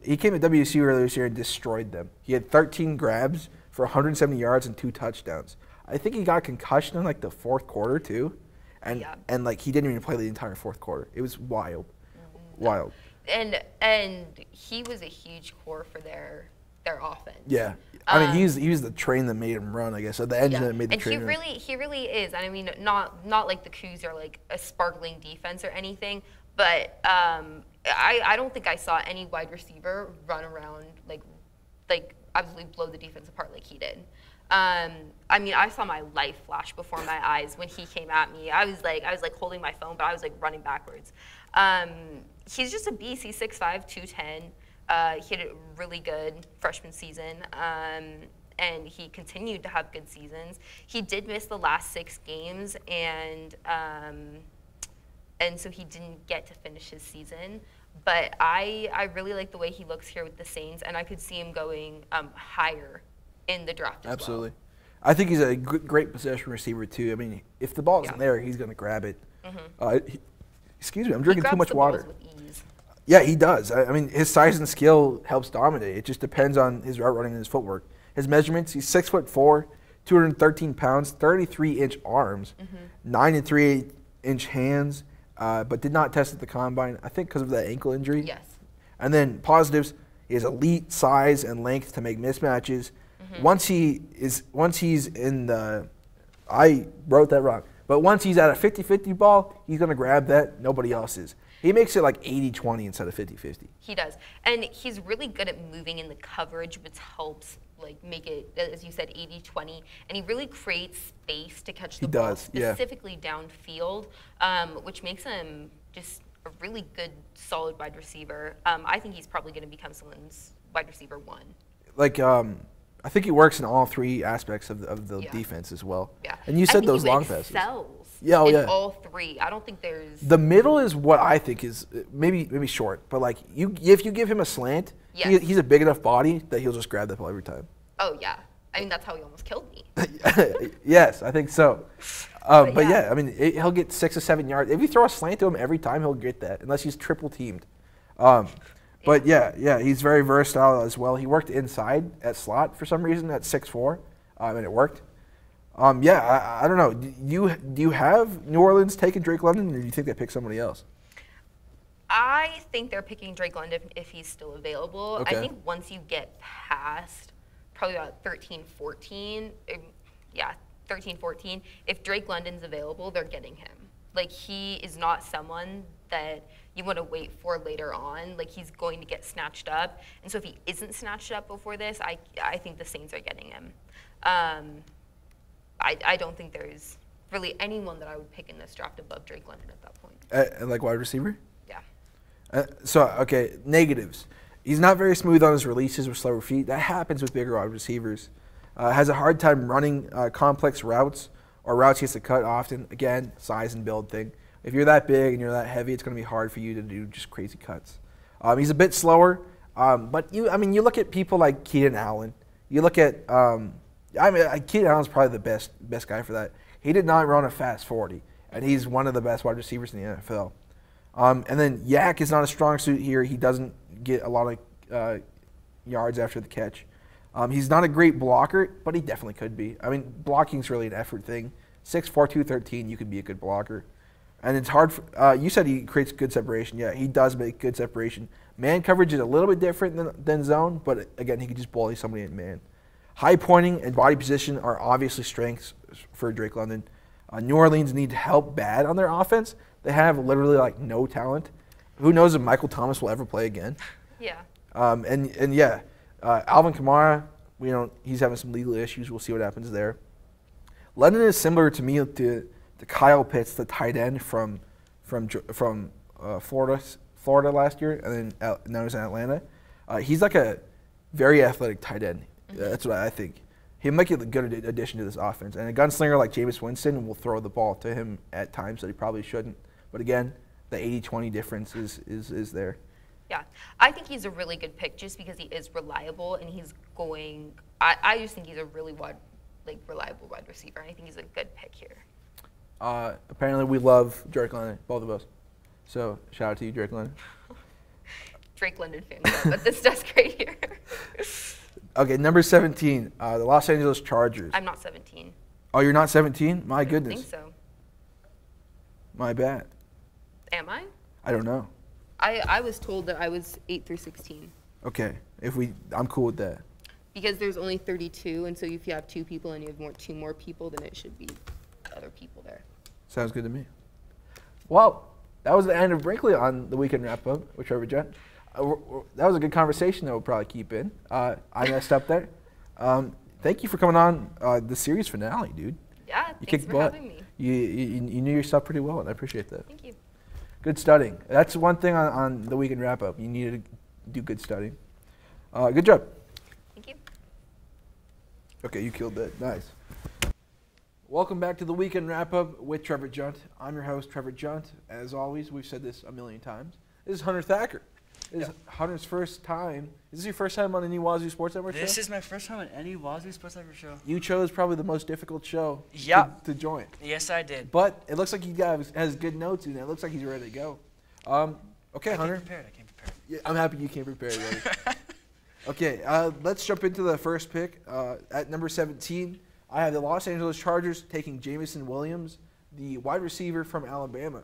He came to WSU earlier this year and destroyed them. He had 13 grabs for 170 yards and 2 touchdowns. I think he got a concussion in like the fourth quarter too, and like he didn't even play the entire fourth quarter. It was wild, wild. And he was a huge core for their offense. Yeah. I mean, he was the train that made him run, I guess, or the engine that made the train run. And he really is. And I mean, not like the Cougs are like a sparkling defense or anything, but I don't think I saw any wide receiver run around like absolutely blow the defense apart like he did. I mean, I saw my life flash before my eyes when he came at me. I was like holding my phone, but I was like running backwards. He's just a beast. He's 6'5", 210. He had a really good freshman season, and he continued to have good seasons. He did miss the last 6 games, and so he didn't get to finish his season. But I really like the way he looks here with the Saints, and I could see him going higher in the draft as Absolutely. well. I think he's a great possession receiver, too. I mean, if the ball isn't there, he's going to grab it. Excuse me, I'm drinking too much water. Yeah, he does. I mean, his size and skill helps dominate. It just depends on his route running and his footwork. His measurements, he's 6'4", 213 pounds, 33-inch arms, 9 3/8-inch hands, but did not test at the combine, I think because of that ankle injury. Yes. And then positives, he has elite size and length to make mismatches. Once he's in the, I wrote that wrong, but once he's at a 50-50 ball, he's going to grab that. Nobody else is. He makes it like 80-20 instead of 50-50. He does. And he's really good at moving in the coverage, which helps like make it, as you said, 80-20. And he really creates space to catch the ball, specifically downfield, which makes him just a really good, solid wide receiver. I think he's probably going to become someone's wide receiver 1. Like, I think he works in all 3 aspects of the defense as well. Yeah. And you said those long passes. Yeah, in all 3. I don't think there's... The middle is what I think is maybe short, but like if you give him a slant, he's a big enough body that he'll just grab that ball every time. Oh, yeah. I mean, that's how he almost killed me. Yes, I think so. But yeah, I mean, he'll get 6 or 7 yards. If you throw a slant to him every time, he'll get that, unless he's triple teamed. But yeah, he's very versatile as well. He worked inside at slot for some reason at 6'4", and it worked. I don't know. Do you have New Orleans taking Drake London, or do you think they pick somebody else? I think they're picking Drake London if he's still available. Okay. I think once you get past probably about 13, 14, 13, 14, if Drake London's available, they're getting him. Like, he is not someone that you want to wait for later on. Like, he's going to get snatched up. And so if he isn't snatched up before this, I think the Saints are getting him. I don't think there's really anyone that I would pick in this draft above Drake London at that point. Like wide receiver? Yeah. Okay, negatives. He's not very smooth on his releases with slower feet. That happens with bigger wide receivers. Has a hard time running complex routes or routes he has to cut often. Again, size and build thing. If you're that big and you're that heavy, it's going to be hard for you to do just crazy cuts. He's a bit slower, but you look at people like Keenan Allen. You look at, Keenan Allen's probably the best guy for that. He did not run a fast 40, and he's one of the best wide receivers in the NFL. And then Yak is not a strong suit here. He doesn't get a lot of yards after the catch. He's not a great blocker, but he definitely could be. I mean, blocking is really an effort thing. 6'4", 213, you could be a good blocker. And it's hard for, you said he creates good separation. Yeah, he does make good separation. Man coverage is a little bit different than zone, but again, he could just bully somebody in man. High pointing and body position are obviously strengths for Drake London. New Orleans needs help bad on their offense. They have literally like no talent. Who knows if Michael Thomas will ever play again? Yeah. Alvin Kamara, he's having some legal issues. We'll see what happens there. London is similar to me to Kyle Pitts, the tight end from Florida last year, and then now he's in Atlanta. He's like a very athletic tight end. That's what I think. He might get a good addition to this offense. And a gunslinger like Jameis Winston will throw the ball to him at times that he probably shouldn't. But again, the 80-20 difference is there. Yeah, I think he's a really good pick just because he is reliable and he's going. I just think he's a really reliable wide receiver. And I think he's a good pick here. Apparently, we love Drake London, both of us. So shout out to you, Drake London. Drake London fan, but this does great here. Okay, number 17, the Los Angeles Chargers. I'm not 17. Oh, you're not 17? My goodness. I think so. My bad. Am I? I don't know. I was told that I was 8 through 16. Okay, I'm cool with that. Because there's only 32, and so if you have 2 people and you have two more people, then it should be other people there. Sounds good to me. Well, that was the end of Brinkley on the weekend wrap-up with Trevor Junt. That was a good conversation that we'll probably keep in. I messed up there. Thank you for coming on the series finale, dude. Yeah, you thanks for having me. You knew your stuff pretty well, and I appreciate that. Thank you. Good studying. That's one thing on the weekend wrap-up. You need to do good studying. Good job. Thank you. Okay, you killed that. Nice. Welcome back to the weekend wrap-up with Trevor Junt. I'm your host, Trevor Junt. As always, we've said this a million times. This is Hunter Thacker. This is Hunter's first time. Is this your first time on any Wazoo Sports Network show? This is my first time on any Wazoo Sports Network show. You chose probably the most difficult show to join. Yes, I did. But it looks like he has good notes in it. It looks like he's ready to go. Okay, Hunter. I came prepared. Yeah, I'm happy you came prepared. Okay, let's jump into the first pick. At number 17, I have the Los Angeles Chargers taking Jameson Williams, the wide receiver from Alabama.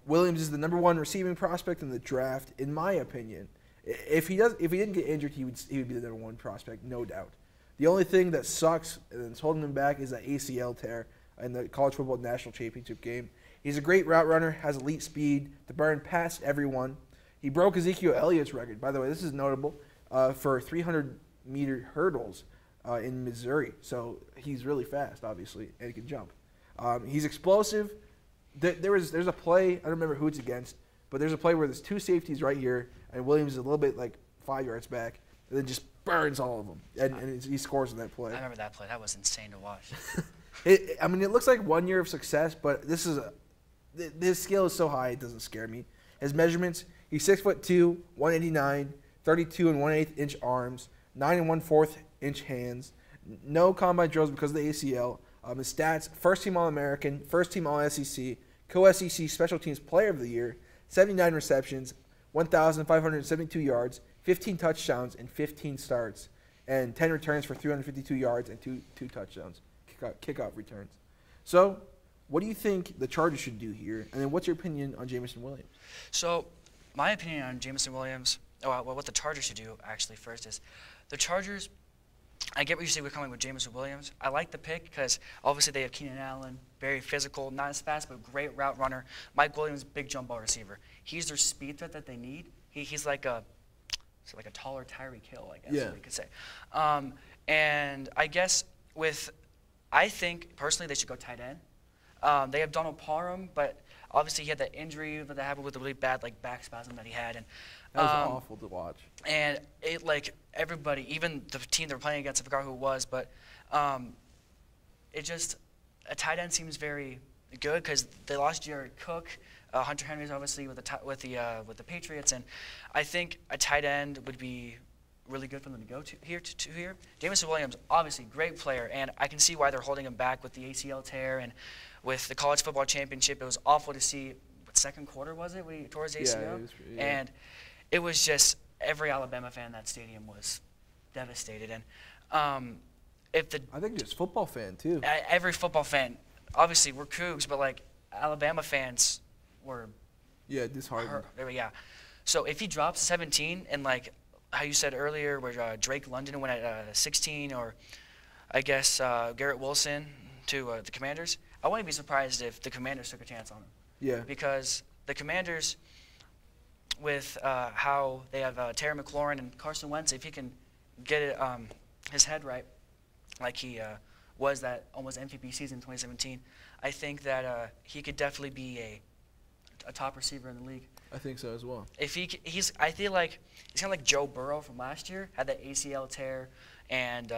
Williams is the number 1 receiving prospect in the draft, in my opinion. If he didn't get injured, he would be the number 1 prospect, no doubt. The only thing that sucks and that's holding him back is that ACL tear in the college football national championship game. He's a great route runner, has elite speed to burn past everyone. He broke Ezekiel Elliott's record. By the way, this is notable for 300-meter hurdles in Missouri. So he's really fast, obviously, and he can jump. He's explosive. There's a play, I don't remember who it's against, but there's a play where there's 2 safeties right here, and Williams is a little bit like 5 yards back, and then just burns all of them, and he scores in that play. I remember that play. That was insane to watch. It looks like 1 year of success, but his skill is so high it doesn't scare me. His measurements, he's 6'2", 189, 32 and 1/8 inch arms, 9 and 1/4 inch hands, no combine drills because of the ACL. His stats, first team All-American, first team All-SEC, co-SEC Special Teams Player of the Year, 79 receptions, 1,572 yards, 15 touchdowns, and 15 starts, and 10 returns for 352 yards and two touchdowns, kickoff returns. So what do you think the Chargers should do here? And then what's your opinion on Jameson Williams? So My opinion on Jameson Williams, well, what the Chargers should do actually first is, the Chargers, I get what you say we're coming with Jameson Williams. I like the pick because obviously they have Keenan Allen, very physical, not as fast, but great route runner. Mike Williams, big jump ball receiver. He's their speed threat that they need. He's like a taller Tyreek Hill, I guess we could say. And I guess I think personally they should go tight end. They have Donald Parham, but obviously he had that injury that happened with a really bad back spasm that he had, and that was awful to watch. And it everybody, even the team they're playing against, I forgot who it was, but it just a tight end seems very good because they lost Jared Cook. Hunter Henry's obviously with the Patriots, and I think a tight end would be really good for them to go to here. Jameson Williams, obviously great player, and I can see why they're holding him back with the ACL tear and with the college football championship. It was awful to see. What second quarter was it? When he tore his ACL, and it was just every Alabama fan in that stadium was devastated. And I think just football fan too. Every football fan, obviously we're Cougs, but Alabama fans were disheartened. Yeah. So if he drops 17 and how you said earlier, where Drake London went at 16, or I guess Garrett Wilson to the Commanders, I wouldn't be surprised if the Commanders took a chance on him. Yeah. Because the Commanders, with how they have Terry McLaurin and Carson Wentz, if he can get it, his head right, like he was that almost MVP season in 2017, I think that he could definitely be a top receiver in the league. I think so as well. I feel like he's kind of like Joe Burrow from last year, had that ACL tear, and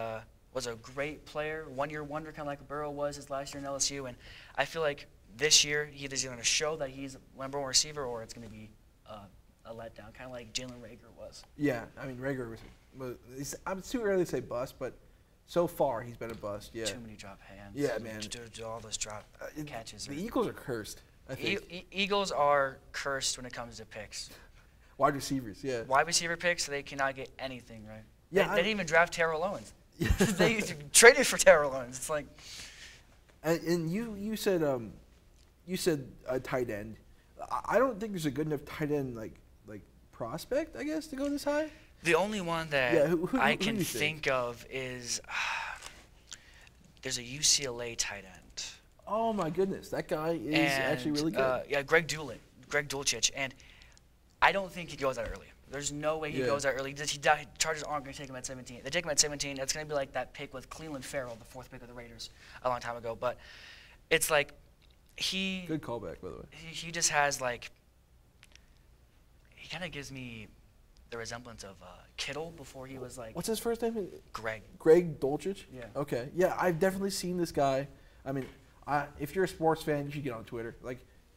was a great player, one-year wonder, kind of like Burrow was his last year in LSU. And I feel like this year he either going to show that he's a number one receiver, or it's going to be a letdown, kind of like Jalen Reagor was. Yeah, I mean Reagor was. I'm too early to say bust, but so far he's been a bust. Yeah. Too many drop hands. Yeah, man. Do all those drop catches. The Eagles are cursed. I think. Eagles are cursed when it comes to picks. Wide receivers, yeah. Wide receiver picks, they cannot get anything right. Yeah, they didn't even draft Terrell Owens. They traded for Terrell Owens. It's like. And you said a tight end. I don't think there's a good enough tight end like prospect, I guess, to go this high. The only one that who I can think of is there's a UCLA tight end. Oh my goodness, that guy is actually really good. Greg Dulcich, and I don't think he goes that early. There's no way he goes that early. Chargers aren't going to take him at 17. They take him at 17. It's going to be like that pick with Cleveland Farrell, the 4th pick of the Raiders, a long time ago. But it's like he. Good callback, by the way. He just has he kind of gives me the resemblance of Kittle before he was like. What's his first name? Greg. Greg Dulcich? Yeah. Okay. Yeah, I've definitely seen this guy. I mean, if you're a sports fan, you should get on Twitter.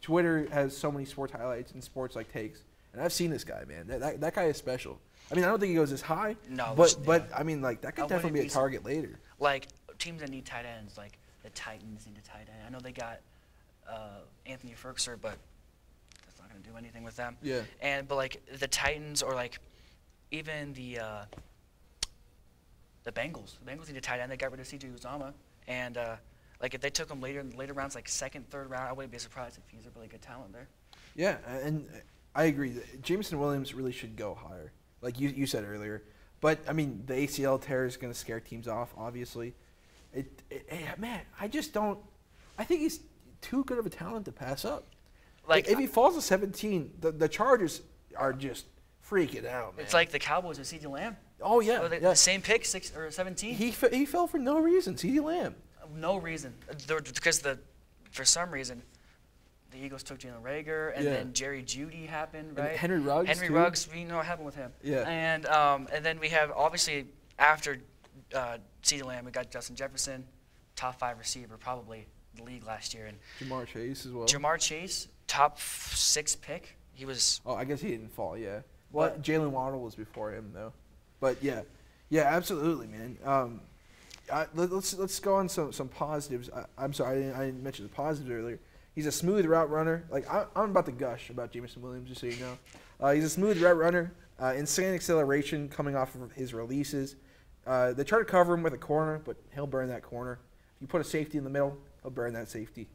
Twitter has so many sports highlights and sports takes, and I've seen this guy, man. That guy is special. I mean, I don't think he goes as high. No. But I mean, that could definitely be a target later. Teams that need tight ends, like the Titans need a tight end. I know they got Anthony Ferguson, but that's not going to do anything with them. Yeah. But the Titans or even the Bengals. The Bengals need a tight end. They got rid of C.J. Uzomah, and if they took him later rounds, second, third round, I wouldn't be surprised if he's a really good talent there. Yeah, and I agree. Jameson Williams really should go higher, like you said earlier. But I mean, the ACL tear is going to scare teams off. Obviously, man, I just don't. I think he's too good of a talent to pass up. If he falls to 17, the Chargers are just freaking out, man. It's like the Cowboys with CeeDee Lamb. Oh yeah, the same pick, 6 or 17. He fell for no reason. CeeDee Lamb. No reason, because for some reason, the Eagles took Jalen Reagor, and then Jerry Jeudy happened, right? And Henry Ruggs. Ruggs, we know what happened with him. Yeah. And then we have obviously after CeeDee Lamb, we got Justin Jefferson, top 5 receiver, probably in the league last year, and Jamar Chase as well. Jamar Chase, top 6 pick. He was. Oh, I guess he didn't fall. Yeah. Well, Jalen Waddle was before him though. But yeah, absolutely, man. Let's go on some positives. I'm sorry, I didn't mention the positives earlier. He's a smooth route runner. I'm about to gush about Jameson Williams, just so you know. He's a smooth route runner. Insane acceleration coming off of his releases. They try to cover him with a corner, but he'll burn that corner. If you put a safety in the middle, he'll burn that safety.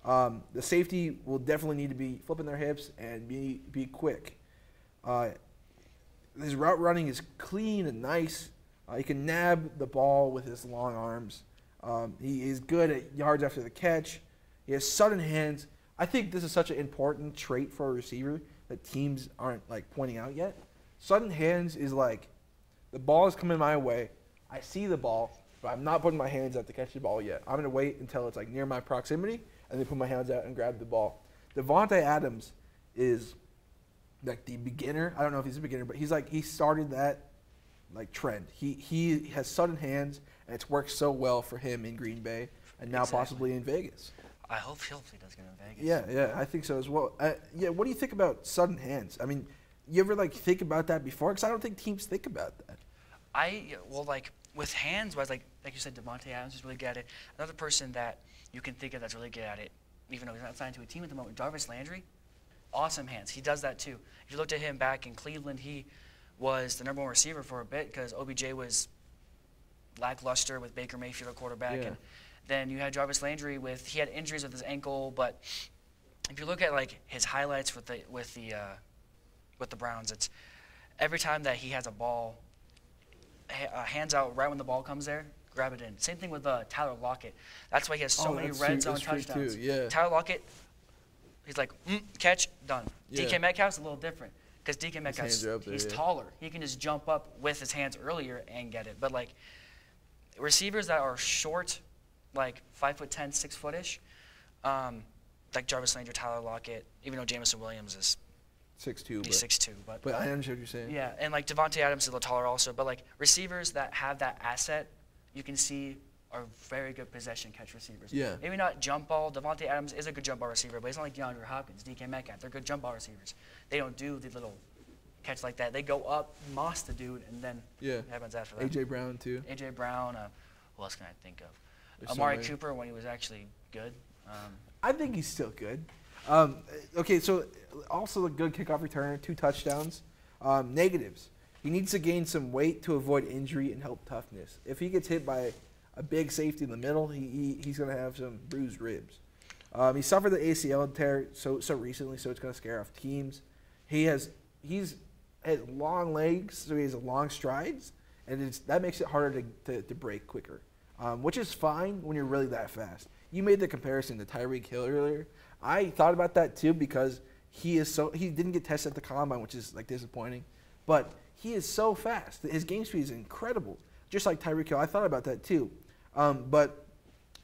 The safety will definitely need to be flipping their hips and be quick. His route running is clean and nice. He can nab the ball with his long arms. He is good at yards after the catch. He has sudden hands. I think this is such an important trait for a receiver that teams aren't like pointing out yet. Sudden hands is like the ball is coming my way. I see the ball, but I'm not putting my hands out to catch the ball yet. I'm going to wait until it's like near my proximity and then put my hands out and grab the ball. Davante Adams is like the beginner. I don't know if he's a beginner, but he started that like trend. He has sudden hands, and it's worked so well for him in Green Bay and now possibly in Vegas. I hope he does get in Yeah, Vegas. I think so as well. What do you think about sudden hands? I mean, you ever like think about that before? Because I don't think teams think about that. Like with hands, like you said, Davante Adams is really good at it. Another person that you can think of that's really good at it, even though he's not signed to a team at the moment, Jarvis Landry, awesome hands. He does that too. If you looked at him back in Cleveland, he was the number 1 receiver for a bit because OBJ was lackluster with Baker Mayfield at quarterback, and then you had Jarvis Landry he had injuries with his ankle, but if you look at like his highlights with the Browns, it's every time that he has a ball, hands out right when the ball comes there, grab it in. Same thing with Tyler Lockett. That's why he has so many red zone touchdowns. Yeah. Tyler Lockett, he's like, catch, done. Yeah. DK Metcalf's a little different because DK Metcalf's he's taller. He can just jump up with his hands earlier and get it. But like receivers that are short, like 5'10", 6'-ish, like Jarvis Landry, Tyler Lockett, even though Jameson Williams is 6'2", he's 6'2", but I understand what you're saying. Yeah, and like Davante Adams is a little taller also, but like receivers that have that asset, you can see are very good possession catch receivers. Yeah. Maybe not jump ball. Davante Adams is a good jump ball receiver, but he's not like DeAndre Hopkins, DK Metcalf. They're good jump ball receivers. They don't do the little catch like that. They go up, moss the dude, and then what happens after that. AJ Brown too. AJ Brown. Who else can I think of? There's Amari Cooper when he was actually good. I think he's still good. Okay, so also a good kickoff returner, 2 touchdowns. Negatives. He needs to gain some weight to avoid injury and help toughness. If he gets hit by a big safety in the middle, he's going to have some bruised ribs. He suffered the ACL tear so recently, so it's going to scare off teams. He's long legs, so he has long strides, and that makes it harder to break quicker, which is fine when you're really that fast. You made the comparison to Tyreek Hill earlier. I thought about that too because he didn't get tested at the combine, which is like disappointing, but he is so fast. His game speed is incredible, just like Tyreek Hill. I thought about that too, but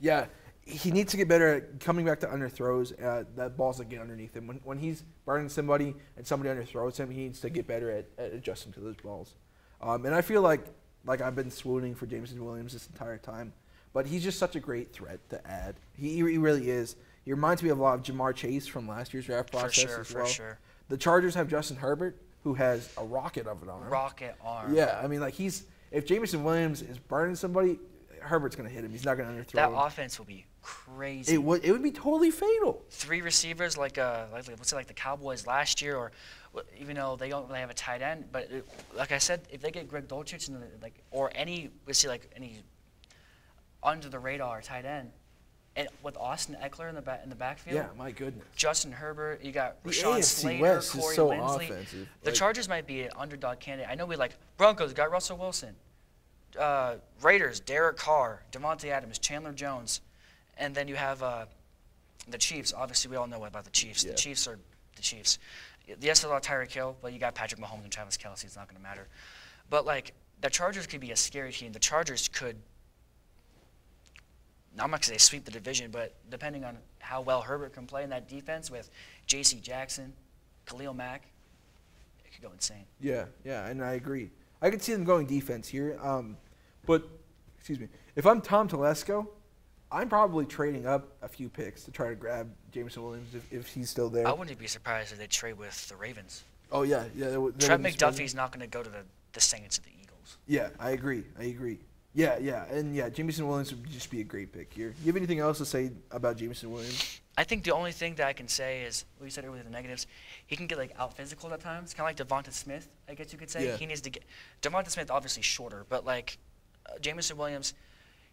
yeah, he needs to get better at coming back to underthrows. That ball's like get underneath him. When he's burning somebody and somebody underthrows him, he needs to get better at adjusting to those balls. And I feel like I've been swooning for Jameson Williams this entire time, but he's just such a great threat to add. He really is. He reminds me of a lot of Jamar Chase from last year's draft process as well. For sure. The Chargers have Justin Herbert, who has a rocket of an arm. Rocket arm. Yeah, I mean, like if Jameson Williams is burning somebody, Herbert's going to hit him. He's not going to underthrow that him. That offense will be crazy. It would be totally fatal. 3 receivers like let's say like the Cowboys last year, or even though they don't really have a tight end, but like I said, if they get Greg Dulcich or any under the radar tight end, and with Austin Eckler in the backfield. Yeah, my goodness. Justin Herbert, you got the Rashawn AFC Slater, West Corey is so Linsley. offensive. The Chargers might be an underdog candidate. I know we like Broncos got Russell Wilson, Raiders Derek Carr, Davante Adams, Chandler Jones, and then you have the Chiefs. Obviously, we all know about the Chiefs. Yeah. The Chiefs are the Chiefs. Yes, a lot of Tyreek Hill, but you got Patrick Mahomes and Travis Kelce. It's not going to matter. But like the Chargers could be a scary team. The Chargers could. I'm not going to say sweep the division, but depending on how well Herbert can play in that defense with J.C. Jackson, Khalil Mack, it could go insane. Yeah, and I agree. I could see them going defense here. But, excuse me, if I'm Tom Telesco, I'm probably trading up a few picks to try to grab Jameson Williams if he's still there. I wouldn't be surprised if they trade with the Ravens. Oh, yeah. Trent McDuffie's not going to go to the Saints or the Eagles. Yeah, I agree. Yeah, and Jameson Williams would just be a great pick here. You have anything else to say about Jameson Williams? I think the only thing that I can say is, what you said earlier, the negatives, he can get like out physical at times, kind of like Devonta Smith, I guess you could say. Yeah. He needs to get Devonta Smith obviously shorter, but like Jameson Williams,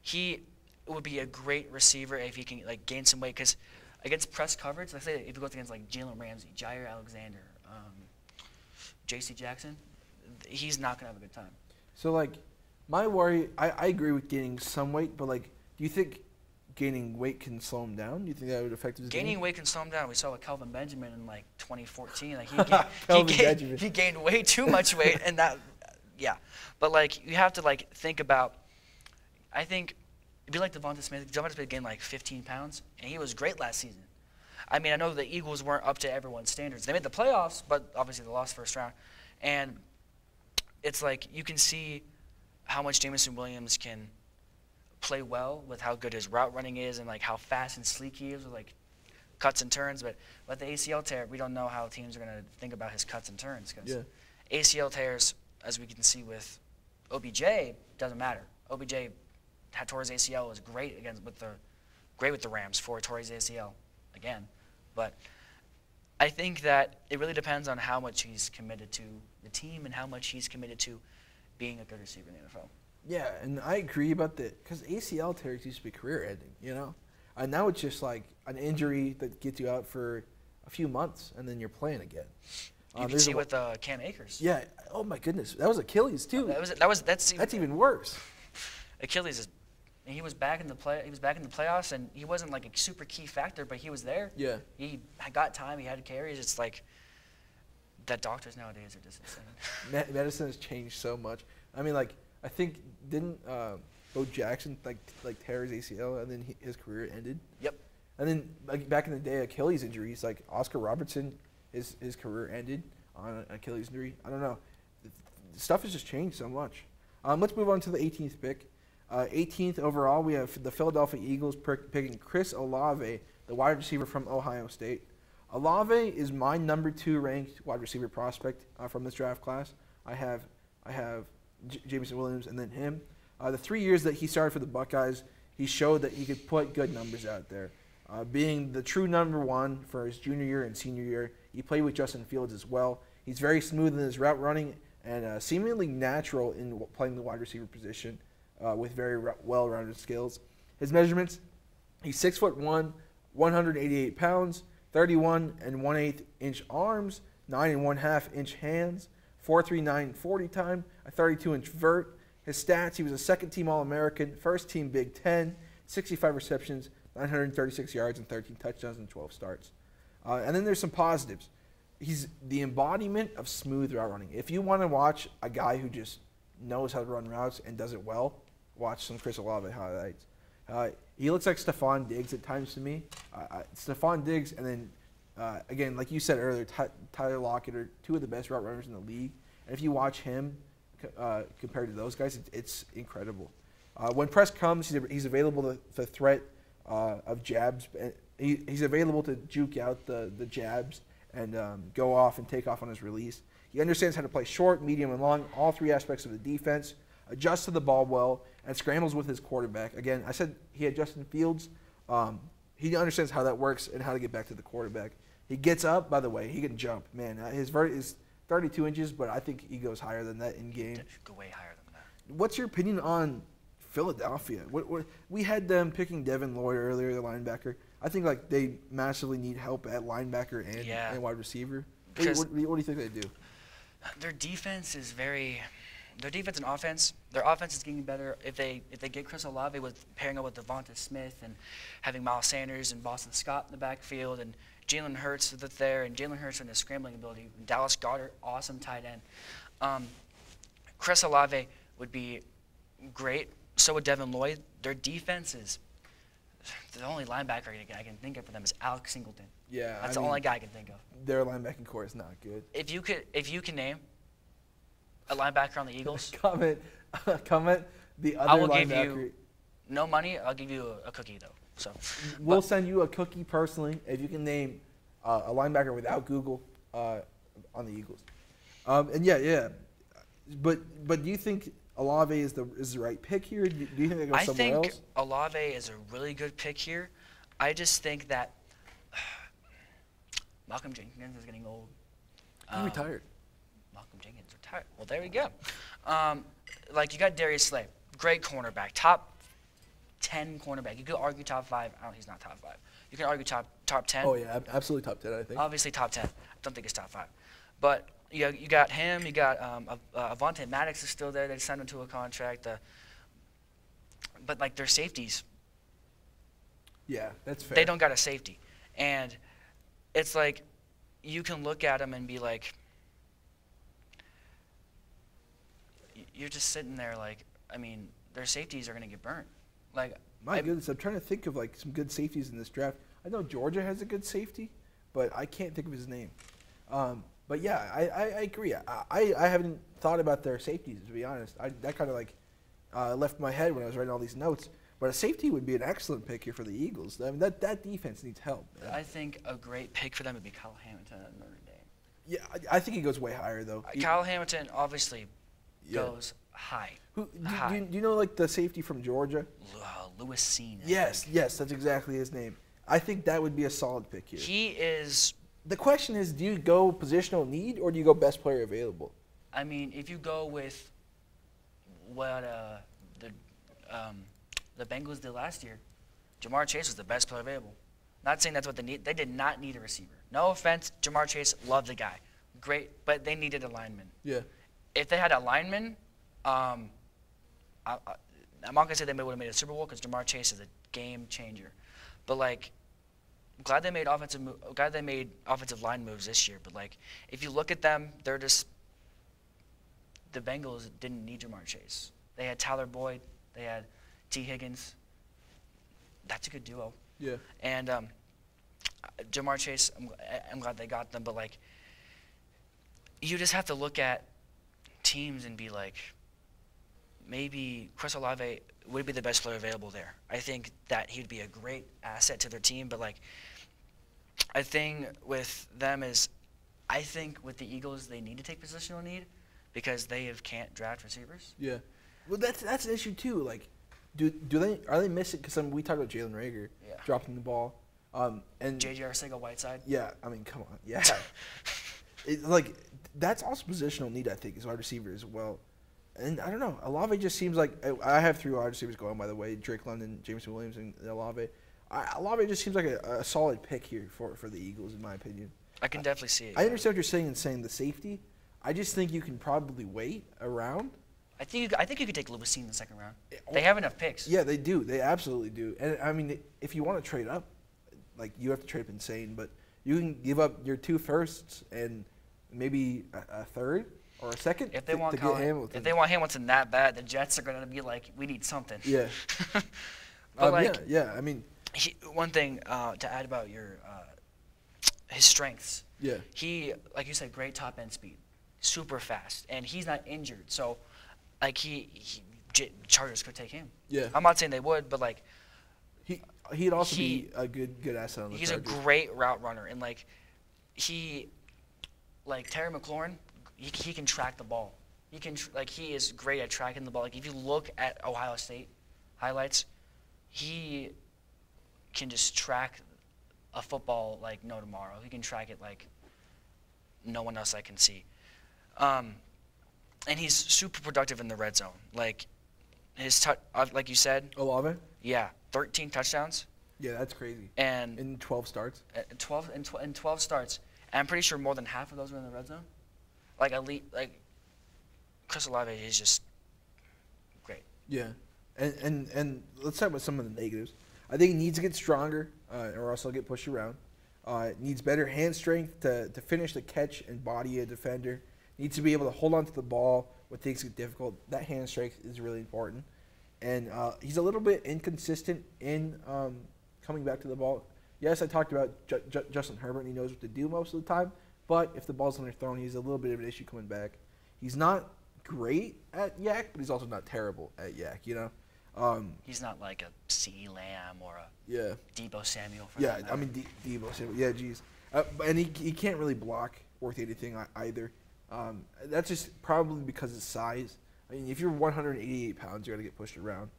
he would be a great receiver if he can like gain some weight, because against press coverage, let's say if he goes against like Jalen Ramsey, Jair Alexander, J.C. Jackson, he's not going to have a good time. So, like, my worry, I agree with gaining some weight, but, like, do you think gaining weight can slow him down? Do you think that would affect his Gaining game? weight can slow him down. We saw with Kelvin Benjamin in, like, 2014. Like, he gained way too much weight, and that, yeah. But, like, you have to, like, think about, I think, it'd be like Devonta Smith. Devonta Smith gained, like, 15 pounds, and he was great last season. I mean, I know the Eagles weren't up to everyone's standards. They made the playoffs, but obviously they lost first round. And it's like you can see how much Jameson Williams can play well with how good his route running is and like how fast and sleek he is with like cuts and turns. But with the ACL tear, we don't know how teams are going to think about his cuts and turns because ACL tears, as we can see with OBJ, doesn't matter. OBJ had tore his ACL, was great with the Rams for tore his ACL again. But I think that it really depends on how much he's committed to the team and how much he's committed to being a good receiver in the NFL. Yeah, and I agree about that because ACL tears used to be career-ending, you know? And now it's just like an injury that gets you out for a few months and then you're playing again. You can see with Cam Akers. Yeah. Oh my goodness, that was Achilles too. That's even worse. Achilles is. He was back in the playoffs, and he wasn't like a super key factor, but he was there. Yeah. He got time. He had carries. It's like that doctors nowadays are just insane. Medicine has changed so much. I mean, like I think didn't Bo Jackson like tear his ACL and then his career ended. Yep. And then like back in the day, Achilles injuries like Oscar Robertson, his career ended on an Achilles injury. I don't know. Stuff has just changed so much. Let's move on to the 18th pick. 18th overall, we have the Philadelphia Eagles picking Chris Olave, the wide receiver from Ohio State. Olave is my number 2 ranked wide receiver prospect from this draft class. I have Jameson Williams and then him. The 3 years that he started for the Buckeyes, he showed that he could put good numbers out there. Being the true number 1 for his junior year and senior year, he played with Justin Fields as well. He's very smooth in his route running and seemingly natural in playing the wide receiver position. With very well-rounded skills. His measurements, he's 6'1", 188 pounds, 31 1/8 inch arms, 9 1/2 inch hands, 4.39 40 time, a 32-inch vert. His stats, he was a second-team All-American, first-team Big Ten, 65 receptions, 936 yards, and 13 touchdowns and 12 starts. And then there's some positives. He's the embodiment of smooth route running. If you want to watch a guy who just knows how to run routes and does it well, watch some Chris Olave highlights. He looks like Stephon Diggs at times to me. Stephon Diggs and then, again, like you said earlier, Tyler Lockett are 2 of the best route runners in the league. And if you watch him compared to those guys, it's incredible. When press comes, he's available to the threat of jabs. He's available to juke out the jabs and go off and take off on his release. He understands how to play short, medium, and long, all 3 aspects of the defense, adjusts to the ball well, and scrambles with his quarterback. Again, I said he had Justin Fields. He understands how that works and how to get back to the quarterback. He gets up, by the way, he can jump. Man, his vert is 32 inches, but I think he goes higher than that in game. Go way higher than that. What's your opinion on Philadelphia? We had them picking Devin Lloyd earlier, the linebacker. I think like they massively need help at linebacker and wide receiver. What do you think they do? Their defense and offense. Their offense is getting better if they get Chris Olave with pairing up with Devonta Smith and having Miles Sanders and Boston Scott in the backfield and Jalen Hurts that's there and Jalen Hurts and his scrambling ability. Dallas Goedert, awesome tight end. Chris Olave would be great. So would Devin Lloyd. Their defense is the only linebacker I can think of for them is Alex Singleton. Yeah, that's the only guy I can think of. Their linebacking core is not good. If you can name a linebacker on the Eagles, comment the other linebacker. I will give you no money. I'll give you a cookie though. So we'll send you a cookie personally if you can name a linebacker without Google on the Eagles. But do you think Olave is the right pick here? Do you think they go somewhere else? I think Olave is a really good pick here. I just think that Malcolm Jenkins is getting old. He retired. Malcolm Jenkins retired. Well, there we go. Like you got Darius Slay, great cornerback, top 10 cornerback. You could argue top 5. He's not top 5. You can argue top 10. Oh yeah, absolutely top 10. I think. Obviously top 10. I don't think it's top 5. But You got him. You got Avonte Maddox is still there. They signed him to a contract. But like their safeties, Yeah, that's fair. they don't got a safety, and it's like you can look at them and be like, you're just sitting there like, I mean, their safeties are gonna get burnt. Like My goodness, I'm trying to think of like some good safeties in this draft. I know Georgia has a good safety, but I can't think of his name. But yeah, I agree. I haven't thought about their safeties, to be honest. That kind of like left my head when I was writing all these notes. But a safety would be an excellent pick here for the Eagles. I mean, that defense needs help. Man. I think a great pick for them would be Kyle Hamilton at Notre Dame. Yeah, I think he goes way higher though. Kyle Hamilton obviously goes high. Do you know like the safety from Georgia? Lewis Seen. Yes, that's exactly his name. I think that would be a solid pick here. He is. The question is, do you go positional need or do you go best player available? I mean, if you go with what the Bengals did last year, Jamar Chase was the best player available. Not saying that's what they need. They did not need a receiver. No offense, Jamar Chase, loved the guy. Great, but they needed a lineman. Yeah. If they had a lineman, I'm not going to say they would have made a Super Bowl because Jamar Chase is a game changer. But, like, I'm glad they made offensive line moves this year. But, like, if you look at them, they're just – the Bengals didn't need Jamar Chase. They had Tyler Boyd. They had T. Higgins. That's a good duo. Yeah. And Jamar Chase, I'm glad they got them. But, like, you just have to look at teams and be like, maybe Chris Olave would be the best player available there. I think that he'd be a great asset to their team. But, like, I think with them is I think with the Eagles they need to take positional need because can't draft receivers. Yeah. Well, that's an issue too. Like, are they missing? Because we talked about Jalen Reagor dropping the ball, and J.J. Arcega-Whiteside. Yeah, I mean, come on, yeah. Like that's also positional need. I think is wide receiver as well. And I don't know, Olave just seems like I have 3 wide receivers going. By the way, Drake London, Jameson Williams, and Olave. Olave just seems like a solid pick here for the Eagles, in my opinion. I can definitely see it. I understand what you're saying in saying the safety. I just think you can probably wait around. I think you could take Lewis Seen in the second round. They have enough picks. Yeah, they do. They absolutely do. And I mean, if you want to trade up, like you have to trade up insane, but you can give up your 2 firsts and maybe a third or a second if they want to get Hamilton. If they want Hamilton that bad, the Jets are going to be like, we need something. Yeah. But yeah. I mean, one thing to add about his strengths. Yeah. He, like you said, great top end speed, super fast, and he's not injured. So, like Chargers could take him. Yeah. I'm not saying they would, but like he'd also be a good asset on the He's Chargers. a great route runner, and like Terry McLaurin, he can track the ball. He is great at tracking the ball. Like if you look at Ohio State highlights, he can just track a football like no tomorrow. He can track it like no one else I can see. And he's super productive in the red zone. Like like you said. Olave? Yeah, 13 touchdowns. Yeah, that's crazy. And in 12 starts. 12 starts. And I'm pretty sure more than half of those were in the red zone. Like Chris Olave is just great. Yeah, and let's talk about some of the negatives. I think he needs to get stronger, or else he'll get pushed around. Needs better hand strength to finish the catch and body a defender. Needs to be able to hold on to the ball when things get difficult. That hand strength is really important. And he's a little bit inconsistent in coming back to the ball. Yes, I talked about Justin Herbert, and he knows what to do most of the time. But if the ball's underthrown, he's a little bit of an issue coming back. He's not great at yak, but he's also not terrible at yak, you know? He's not like a CeeDee Lamb or a Deebo Samuel. I mean, Deebo Samuel. Yeah, geez. And he can't really block worth anything either. That's just probably because of his size. I mean, if you're 188 pounds, you're going to get pushed around.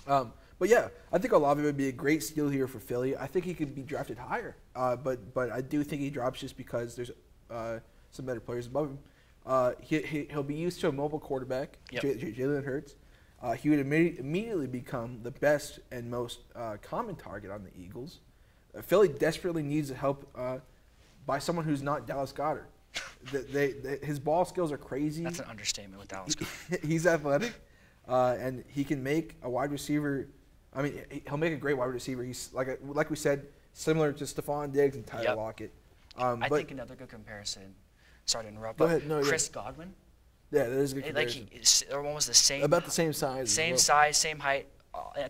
But yeah, I think Olave would be a great steal here for Philly. I think he could be drafted higher, but I do think he drops just because there's some better players above him. He'll be used to a mobile quarterback, Jalen Hurts. He would immediately become the best and most common target on the Eagles. Philly desperately needs help by someone who's not Dallas Goedert. His ball skills are crazy. That's an understatement with Dallas. He's athletic, and he can make a wide receiver. I mean, he'll make a great wide receiver. He's like we said, similar to Stephon Diggs and Tyler Lockett. I think another good comparison. Sorry to interrupt. Go ahead. No, Chris Godwin. Yeah, that is a good comparison. They're almost the same. About the same size. Same size, same height.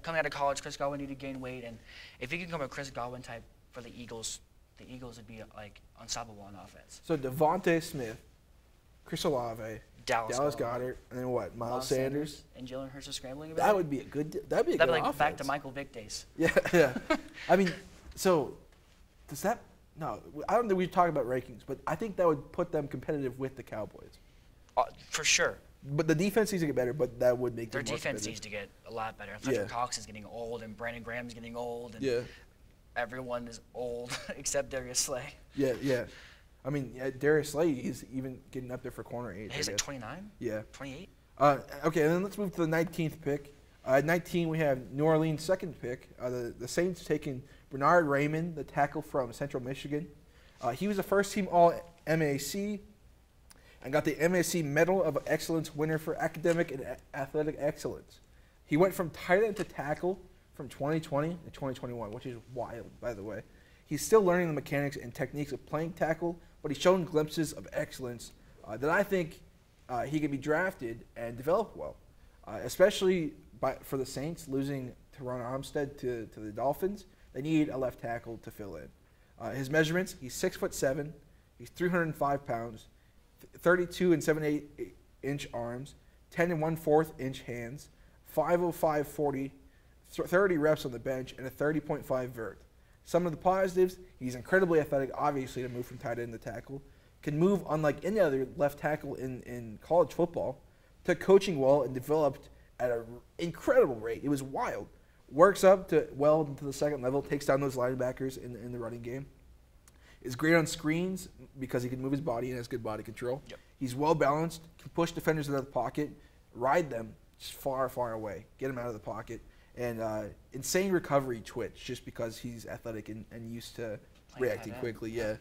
Coming out of college, Chris Godwin needed to gain weight, and if he can become a Chris Godwin type for the Eagles would be like unstoppable on offense. So Devontae Smith, Chris Olave, Dallas Goedert, and then what? Miles Sanders. And Jalen Hurts are scrambling. That would be a good. That'd be a good like offense. back to Michael Vick days. Yeah. I mean, so does that? No, I don't think we talk about rankings, but I think that would put them competitive with the Cowboys. For sure. But the defense needs to get better, but that would make their them more defense needs to get a lot better. Fletcher Cox is getting old, and Brandon Graham's getting old, and everyone is old except Darius Slay. Yeah. I mean, Darius Slay is even getting up there for corner 8. He's like 29? Yeah. 28? Okay, and then let's move to the 19th pick. At 19, we have New Orleans' second pick. The Saints taking Bernard Raymond, the tackle from Central Michigan. He was a first-team All-MAC and got the MAC Medal of Excellence winner for academic and athletic excellence. He went from tight end to tackle from 2020 to 2021, which is wild, by the way. He's still learning the mechanics and techniques of playing tackle, but he's shown glimpses of excellence that I think he can be drafted and develop well, especially for the Saints losing Teron Armstead to the Dolphins. They need a left tackle to fill in. His measurements: he's 6'7", he's 305 pounds, 32 and 7/8 inch arms, 10 and 1/4 inch hands, 505 40, 30 reps on the bench, and a 30.5 vert. Some of the positives: he's incredibly athletic, obviously, to move from tight end to tackle. Can move unlike any other left tackle in college football. Took coaching well and developed at an incredible rate. It was wild. Works up to well into the second level, takes down those linebackers in the running game. Is great on screens because he can move his body and has good body control. Yep. He's well balanced, can push defenders into the pocket, ride them just far, far away, get them out of the pocket, and insane recovery twitch just because he's athletic and used to reacting quickly. Yeah.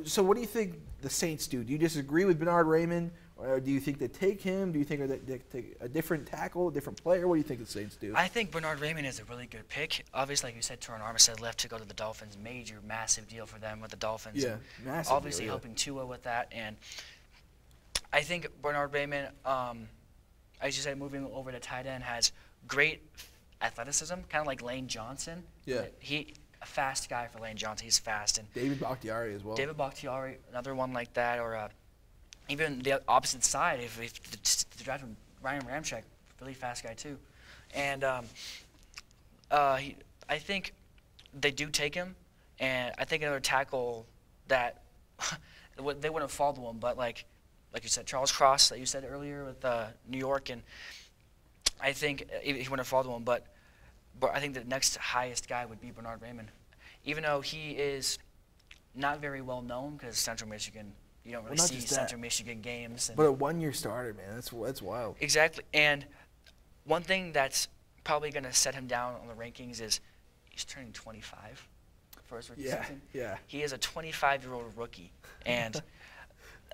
So what do you think the Saints do? Do you disagree with Bernard Raymond, or do you think they take him? Do you think they take a different tackle, a different player? What do you think the Saints do? I think Bernard Raymond is a really good pick. Obviously, like you said, Teron Armstead left to go to the Dolphins. Major, massive deal for them with the Dolphins. Yeah, massive. Obviously helping Tua with that. And I think Bernard Raymond, as you said, moving over to tight end, has great athleticism, kind of like Lane Johnson. Yeah. A fast guy for Lane Johnson. He's fast. And David Bakhtiari as well. David Bakhtiari, another one like that, or even the opposite side. If the draft from Ryan Ramczyk, really fast guy too, and I think they do take him, and I think another tackle that they wouldn't have followed him, but like you said, Charles Cross that you said earlier with New York, and I think he wouldn't have followed him, but I think the next highest guy would be Bernard Raymond, even though he is not very well known because Central Michigan. You don't really see Central Michigan games. But a one-year starter, man, that's wild. Exactly. And one thing that's probably going to set him down on the rankings is he's turning 25 for his rookie season. Yeah. He is a 25-year-old rookie. And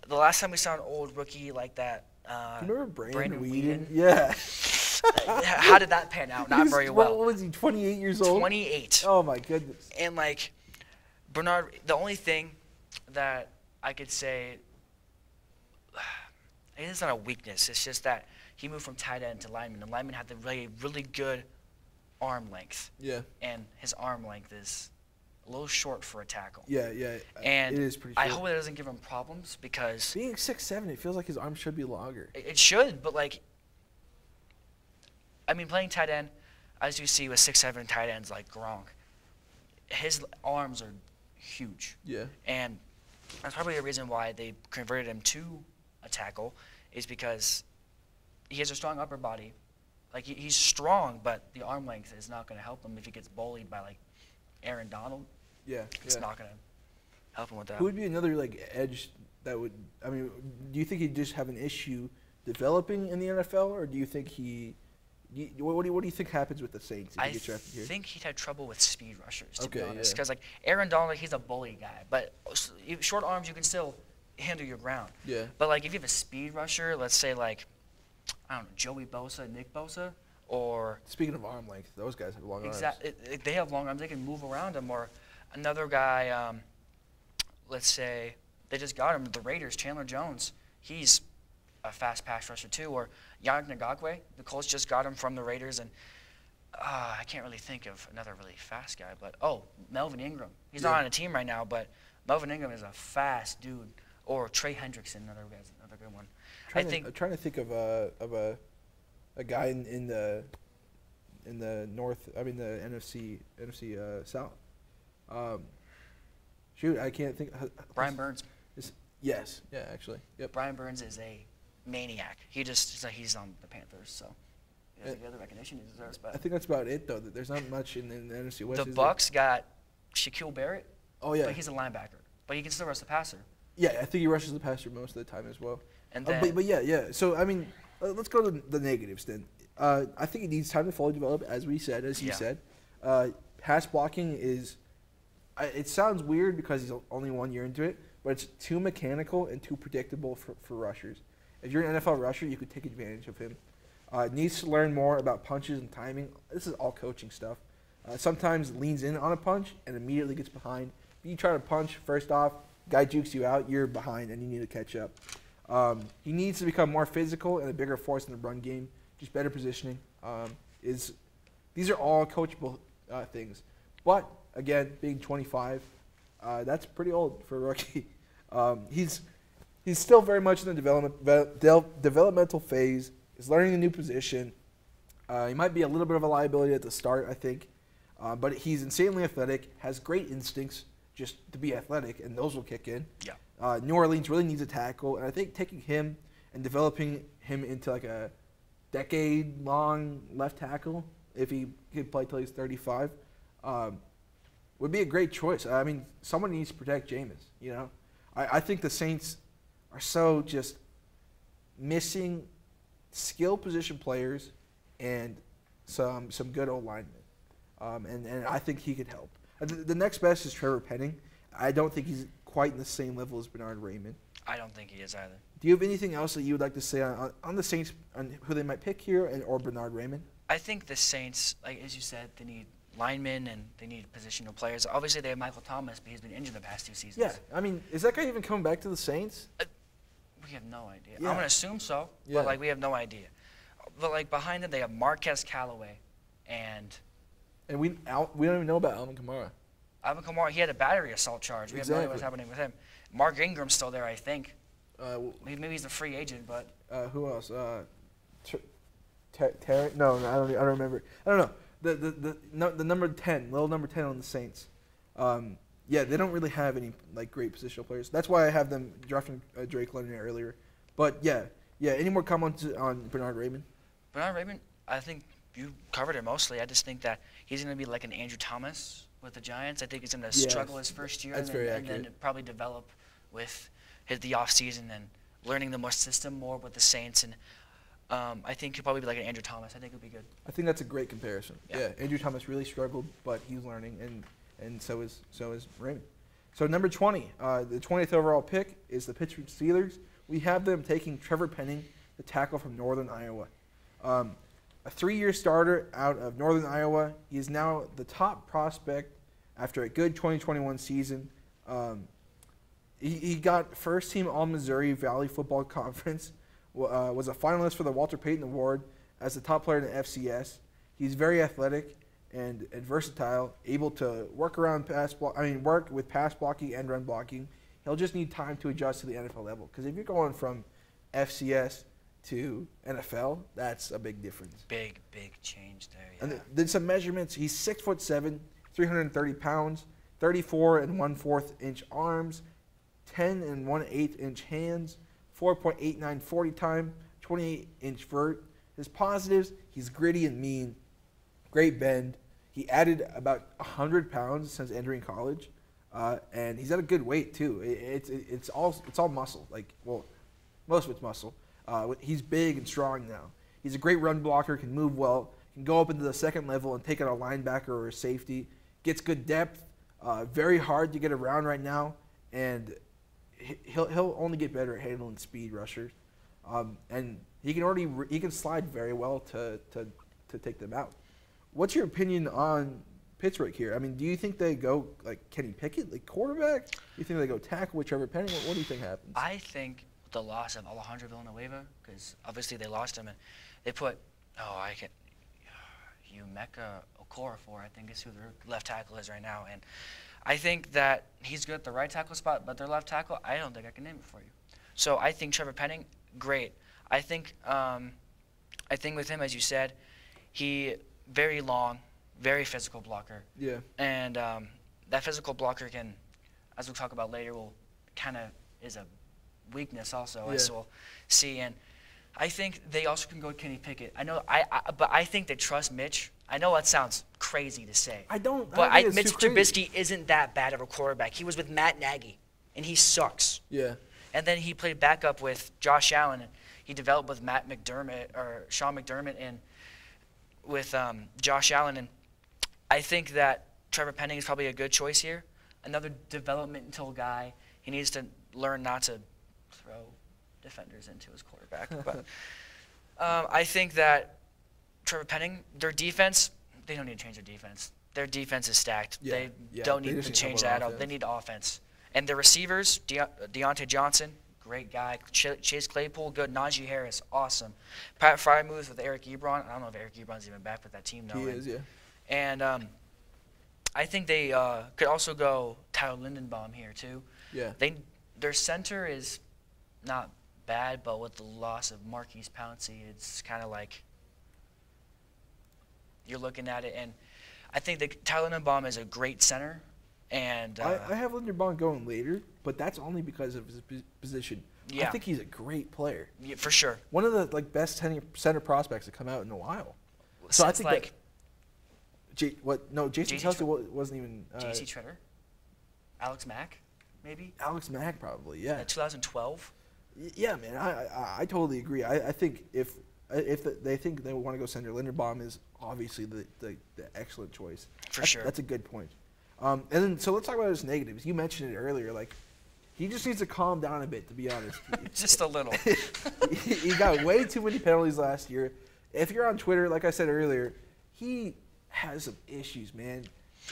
the last time we saw an old rookie like that, remember Brandon Weeden? Yeah. How did that pan out? Not very well. What was he, 28 years old? 28. Oh, my goodness. And, like, Bernard, the only thing that I could say it's not a weakness. It's just that he moved from tight end to lineman. And lineman had the really good arm length. Yeah. And his arm length is a little short for a tackle. Yeah. And it is pretty short. I hope it doesn't give him problems because being 6'7", it feels like his arm should be longer. It should, but like, I mean, playing tight end, as you see with 6'7" tight ends like Gronk, his arms are huge. Yeah. And that's probably the reason why they converted him to a tackle, is because he has a strong upper body. Like, he's strong, but the arm length is not going to help him if he gets bullied by, like, Aaron Donald. Yeah. It's not going to help him with that. Who would be another, like, edge that would – I mean, do you think he'd just have an issue developing in the NFL, or do you think what do you think happens with the Saints if he gets drafted here? I think he'd have trouble with speed rushers, to be honest. Because, like, Aaron Donald, he's a bully guy. But short arms, you can still handle your ground. Yeah. But like if you have a speed rusher, let's say like, I don't know, Joey Bosa, Nick Bosa, or Speaking of arm length, those guys have long arms. they have long arms. They can move around them. Or another guy, let's say they just got him, the Raiders, Chandler Jones. He's a fast pass rusher too. Or Yannick Ngakoue, the Colts just got him from the Raiders, and I can't really think of another really fast guy. But Melvin Ingram. He's not on a team right now, but Melvin Ingram is a fast dude. Or Trey Hendrickson, another good one. I'm trying to think of a guy in the North. I mean the NFC South. I can't think. Brian Burns. Yes. Yeah. Actually. Yep. Brian Burns is a maniac. He's on the Panthers, so he doesn't get the recognition he deserves. But I think that's about it, though. There's not much in the NFC West. The Bucks got Shaquille Barrett. Oh yeah. But he's a linebacker. But he can still rush the passer. Yeah, I think he rushes the passer most of the time as well. And then, but yeah. So I mean, let's go to the negatives then. I think he needs time to fully develop, as he said. Pass blocking is. It sounds weird because he's only 1 year into it, but it's too mechanical and too predictable for rushers. If you're an NFL rusher, you could take advantage of him. Needs to learn more about punches and timing. This is all coaching stuff. Sometimes leans in on a punch and immediately gets behind. If you try to punch, first off, guy jukes you out, you're behind, and you need to catch up. He needs to become more physical and a bigger force in the run game, just better positioning. These are all coachable things. But, again, being 25, that's pretty old for a rookie. He's still very much in the developmental phase. He's learning a new position. He might be a little bit of a liability at the start, I think. But he's insanely athletic, has great instincts just to be athletic, and those will kick in. Yeah. New Orleans really needs a tackle, and I think taking him and developing him into like a decade-long left tackle, if he could play till he's 35, would be a great choice. I mean, someone needs to protect Jameis, you know? I think the Saints are so just missing skill position players and some good old linemen. And I think he could help. The next best is Trevor Penning. I don't think he's quite in the same level as Bernard Raymond. I don't think he is either. Do you have anything else that you would like to say on the Saints, on who they might pick here, or Bernard Raymond? I think the Saints, like as you said, they need linemen and they need positional players. Obviously, they have Michael Thomas, but he's been injured the past 2 seasons. Yeah, I mean, is that guy even coming back to the Saints? We have no idea. Yeah. I'm going to assume so, Yeah. but we have no idea. But behind them, they have Marquez Callaway and we don't even know about Alvin Kamara. Alvin Kamara. He had a battery assault charge. We have no idea what's happening with him. Mark Ingram's still there, I think. Maybe he's a free agent, but who else? Terry? No, I don't remember. I don't know. The number 10, little number 10 on the Saints. Yeah, they don't really have any like great positional players. That's why I have them drafting Drake London earlier. But yeah. Any more comments on Bernard Raymond? Bernard Raymond, I think you covered it mostly. I just think that he's going to be like an Andrew Thomas with the Giants. I think he's going to struggle his first year and then probably develop with the offseason and learning the more system more with the Saints. And I think he'll probably be like an Andrew Thomas. I think he'll be good. I think that's a great comparison. Yeah, Andrew Thomas really struggled, but he's learning, and so is Raymond. So number 20, the 20th overall pick is the Pittsburgh Steelers. We have them taking Trevor Penning, the tackle from Northern Iowa. A 3-year starter out of Northern Iowa. He is now the top prospect after a good 2021 season. He got first team All-Missouri Valley Football Conference, was a finalist for the Walter Payton Award as the top player in the FCS. He's very athletic and versatile, able to work with pass blocking and run blocking. He'll just need time to adjust to the NFL level, because if you're going from FCS to NFL, that's a big difference. Big change there. Yeah. And then some measurements. He's 6'7", 330 pounds, 34 1/4 inch arms, 10 1/8 inch hands, 4.89 40 time, 28 inch vert. His positives: he's gritty and mean, great bend. He added about 100 pounds since entering college, and he's at a good weight too. It's all muscle. Most of it's muscle. He's big and strong now. He's a great run blocker, can move well, can go up into the second level and take out a linebacker or a safety. Gets good depth, very hard to get around right now, and he'll only get better at handling speed rushers, and he can slide very well to take them out. What's your opinion on Pittsburgh here? I mean, do you think they go like Kenny Pickett, like quarterback? Do you think they go tackle, Trevor Penning? What do you think happens? I think the loss of Alejandro Villanueva, because obviously they lost him, and they put Umeka Okorafor, I think is who their left tackle is right now, and I think that he's good at the right tackle spot, but their left tackle, I don't think I can name it for you. So I think Trevor Penning, great. I think with him, as you said, he very long, very physical blocker. Yeah. And that physical blocker can, as we'll talk about later, will kind of is a weakness also, as we'll see. And I think they also can go with Kenny Pickett. I know, but I think they trust Mitch. I know that sounds crazy to say. But Mitch Trubisky isn't that bad of a quarterback. He was with Matt Nagy, and he sucks. Yeah. And then he played backup with Josh Allen, and he developed with Sean McDermott, and with Josh Allen. And I think that Trevor Penning is probably a good choice here. Another developmental guy. He needs to learn not to throw defenders into his quarterback. But I think that Trevor Penning, their defense, they don't need to change their defense. Their defense is stacked. Yeah. They don't need to change that up. They need offense. And the receivers, Deontay Johnson, great guy. Chase Claypool, good. Najee Harris, awesome. Pat Freiermuth with Eric Ebron. I don't know if Eric Ebron's even back with that team now. He is, yeah. And I think they could also go Tyler Lindenbaum here too. Yeah. Their center is not bad, but with the loss of Marquise Pouncey, it's kind of like you're looking at it. And I think that Tyler Lindenbaum is a great center. And I have Linderbaum going later, but that's only because of his position. Yeah. I think he's a great player. Yeah, for sure. One of the best center prospects to come out in a while. So I think like Jason Kelsey wasn't even J.C. Treader, Alex Mack, maybe. Alex Mack probably, yeah. 2012. Yeah, man, I totally agree. I think if they think they want to go center, Linderbaum is obviously the excellent choice. For sure. That's a good point. And then, so let's talk about his negatives. You mentioned it earlier. Like, he just needs to calm down a bit, to be honest. Just a little. He got way too many penalties last year. If you're on Twitter, like I said earlier, he has some issues, man.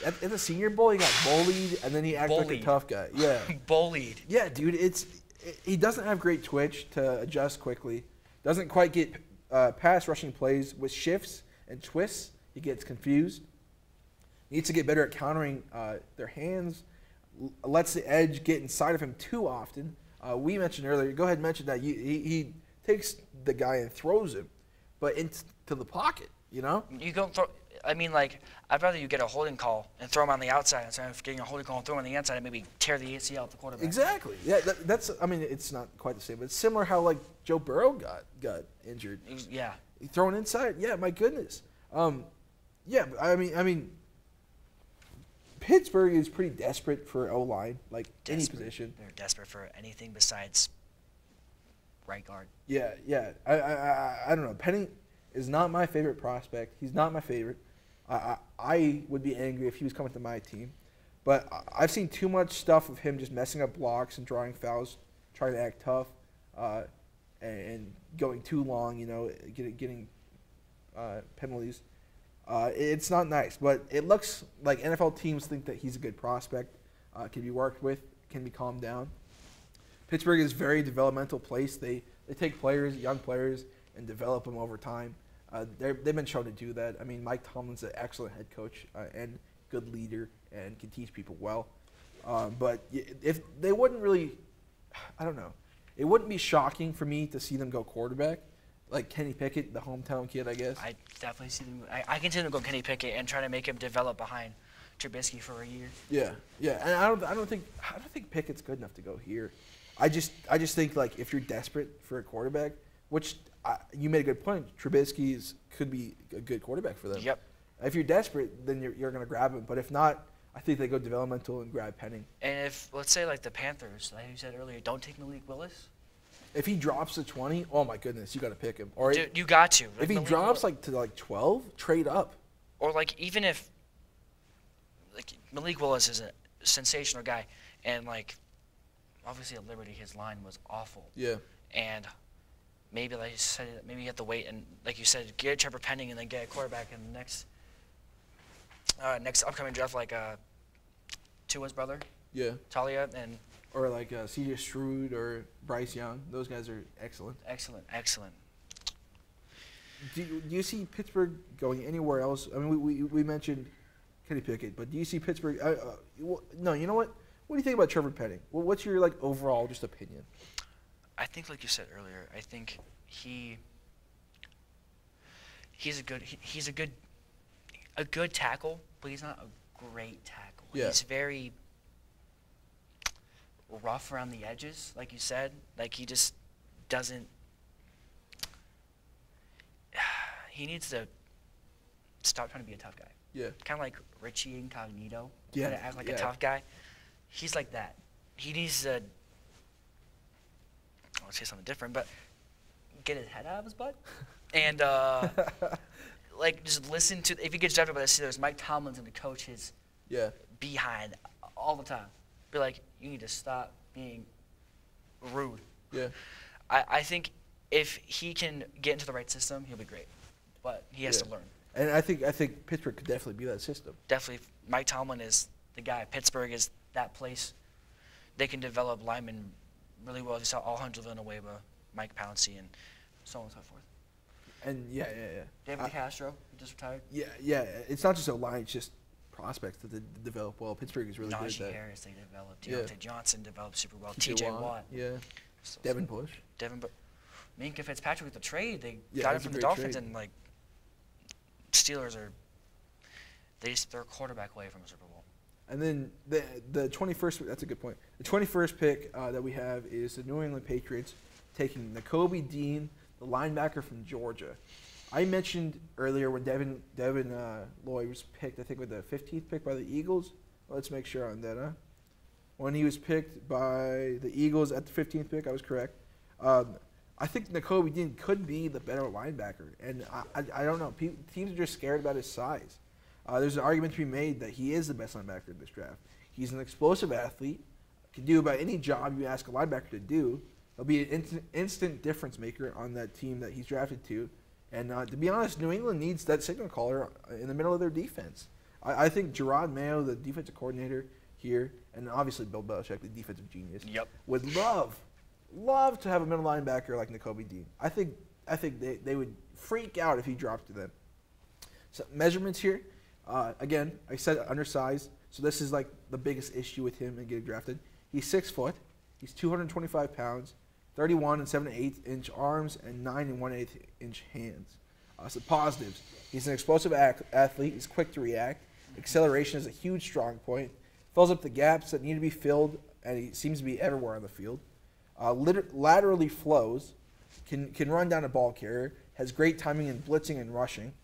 At the Senior Bowl, he got bullied, and then he acted like a tough guy. Yeah. Bullied. Yeah, dude. He doesn't have great twitch to adjust quickly. Doesn't quite get pass rushing plays with shifts and twists. He gets confused. Needs to get better at countering their hands. Lets the edge get inside of him too often. We mentioned earlier, go ahead and mention that he takes the guy and throws him, but into the pocket, you know? You don't throw. I mean, like, I'd rather you get a holding call and throw him on the outside instead of getting a holding call and throw him on the inside and maybe tear the ACL of the quarterback. Exactly. Yeah, that's. I mean, it's not quite the same, but it's similar how like Joe Burrow got injured. Yeah. Thrown inside. Yeah, my goodness. Yeah, I mean. Pittsburgh is pretty desperate for O-line, like any position. They're desperate for anything besides right guard. Yeah. I don't know. Penning is not my favorite prospect. He's not my favorite. I would be angry if he was coming to my team. But I've seen too much stuff of him just messing up blocks and drawing fouls, trying to act tough, and going too long, you know, getting penalties. It's not nice, but it looks like NFL teams think that he's a good prospect, can be worked with, can be calmed down. Pittsburgh is a very developmental place. They take players, young players, and develop them over time. They've been shown to do that. I mean, Mike Tomlin's an excellent head coach and good leader and can teach people well. But if they wouldn't really, I don't know, it wouldn't be shocking for me to see them go quarterback. Like Kenny Pickett, the hometown kid, I guess. I definitely see them. I can see them go Kenny Pickett and try to make him develop behind Trubisky for a year. Yeah, and I don't think Pickett's good enough to go here. I just think like if you're desperate for a quarterback, which you made a good point, Trubisky could be a good quarterback for them. Yep. If you're desperate, then you're going to grab him. But if not, I think they go developmental and grab Penning. And if let's say like the Panthers, like you said earlier, don't take Malik Willis. If he drops to 20, oh my goodness, you got to pick him. Or dude, you got to. If he drops like to like 12, trade up. Or like even if like Malik Willis is a sensational guy, and like obviously at Liberty, his line was awful. Yeah. And maybe, like you said, maybe you have to wait and, like you said, get Trevor Penning and then get a quarterback in the next upcoming draft, like Tua's brother. Yeah. Talia and. Or like C.J. Stroud or Bryce Young. Those guys are excellent. Excellent. Do you see Pittsburgh going anywhere else? I mean, we mentioned Kenny Pickett, but do you see Pittsburgh? No, you know what? What do you think about Trevor Penning? Well, what's your like overall just opinion? I think, like you said earlier, I think he's a good tackle, but he's not a great tackle. Yeah. He's very rough around the edges, like you said. Like he just doesn't. He needs to stop trying to be a tough guy. Yeah. Kind of like Richie Incognito. Yeah. Kind of act like a tough guy. He's like that. He needs to. I'll say something different, but get his head out of his butt, and like just listen to. If he gets drafted by the Steelers, Mike Tomlin's going to coach his behind all the time. Be like, you need to stop being rude. Yeah. I think if he can get into the right system, he'll be great, but he has to learn. And I think Pittsburgh could definitely be that system. Definitely, Mike Tomlin is the guy. Pittsburgh is that place. They can develop linemen really well. You saw Alejandro Villanueva, Mike Pouncey, and so on and so forth. And David Castro, he just retired. Yeah. It's not just a line; it's just prospects that they develop well. Pittsburgh is really good at that. Najee Harris, they developed. Deontay Johnson developed super well. T.J. Watt. Yeah. So, Devin Bush. Minka Fitzpatrick with the trade, they Yeah, got him that's from a the great Dolphins, trade. and like Steelers they're a quarterback away from a Super Bowl. And then the 21st, that's a good point. The 21st pick that we have is the New England Patriots taking Nakobe Dean, the linebacker from Georgia. I mentioned earlier when Devin Lloyd was picked, I think with the 15th pick by the Eagles. Let's make sure on that, huh? When he was picked by the Eagles at the 15th pick, I was correct. I think Nakobe Dean could be the better linebacker, and I don't know. Teams are just scared about his size. There's an argument to be made that he is the best linebacker in this draft. He's an explosive athlete, can do about any job you ask a linebacker to do. He'll be an instant difference maker on that team that he's drafted to. And to be honest, New England needs that signal caller in the middle of their defense. I think Gerard Mayo, the defensive coordinator here, and obviously Bill Belichick, the defensive genius, would love to have a middle linebacker like Nakobe Dean. I think they would freak out if he dropped to them. So measurements here, again, I said undersized, so this is like the biggest issue with him and getting drafted. He's 6 foot, he's 225 pounds, 31 and 7/8 inch arms, and 9 and 1/8 inch hands. So positives: he's an explosive athlete. He's quick to react. Acceleration is a huge strong point. Fills up the gaps that need to be filled, and he seems to be everywhere on the field. Laterally flows, can run down a ball carrier, has great timing in blitzing and rushing.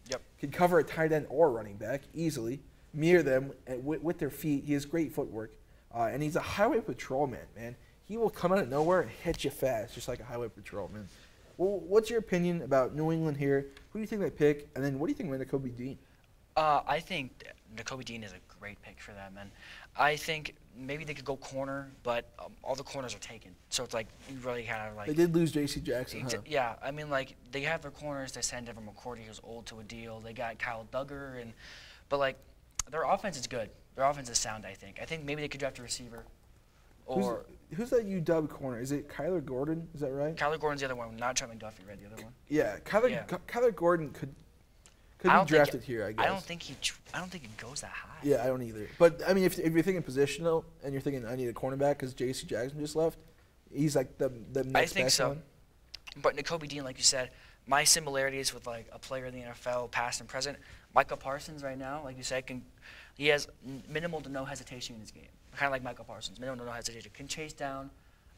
Can cover a tight end or running back easily, mirror them with their feet. He has great footwork, and he's a highway patrolman, man. He will come out of nowhere and hit you fast, just like a highway patrolman. Well, what's your opinion about New England here? Who do you think they pick? And then what do you think about Nakobe Dean? I think Nakobe Dean is a great pick for them, and I think maybe they could go corner, but all the corners are taken. So it's like you really kind of like. They did lose J.C. Jackson, huh? Yeah, I mean like they have their corners. They sent Devin McCourty, who's old, to a deal. They got Kyle Duggar, but like their offense is good. Their offense is sound. I think maybe they could draft a receiver. Or who's that UW corner? Is it Kyler Gordon? Is that right? Kyler Gordon's the other one, not Trent McDuffie, right? The other one. Yeah, Kyler Gordon could be drafted here, I guess. I don't think he goes that high. Yeah, I don't either. But I mean, if you're thinking positional and you're thinking I need a cornerback because J.C. Jackson just left, he's like the next I think best so. one. But Nakobe Dean, like you said, my similarities with like a player in the NFL, past and present. Micah Parsons right now, like you said, he has minimal to no hesitation in his game. Kind of like Michael Parsons, minimal to no hesitation. Can chase down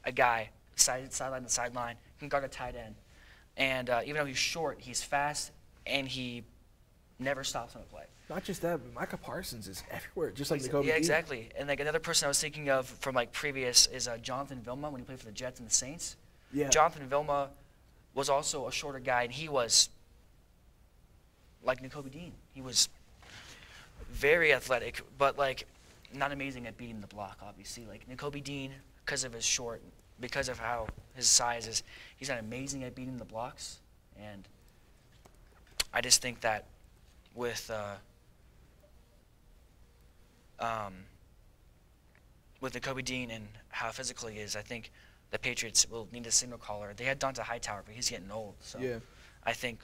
a guy sideline to sideline. Can guard a tight end, and even though he's short, he's fast and he never stops on a play. Not just that, but Micah Parsons is everywhere, just like Nakobe Dean. Yeah, exactly. And like another person I was thinking of from like previous is Jonathan Vilma when he played for the Jets and the Saints. Yeah. Jonathan Vilma was also a shorter guy, and he was like Nakobe Dean. He was very athletic, but like not amazing at beating the block, obviously. Like Nakobe Dean, because of his short, because of how his size is, he's not amazing at beating the blocks. And I just think that with Nakobe Dean and how physical he is, I think the Patriots will need a signal caller. They had Donta Hightower, but he's getting old. So Yeah. I think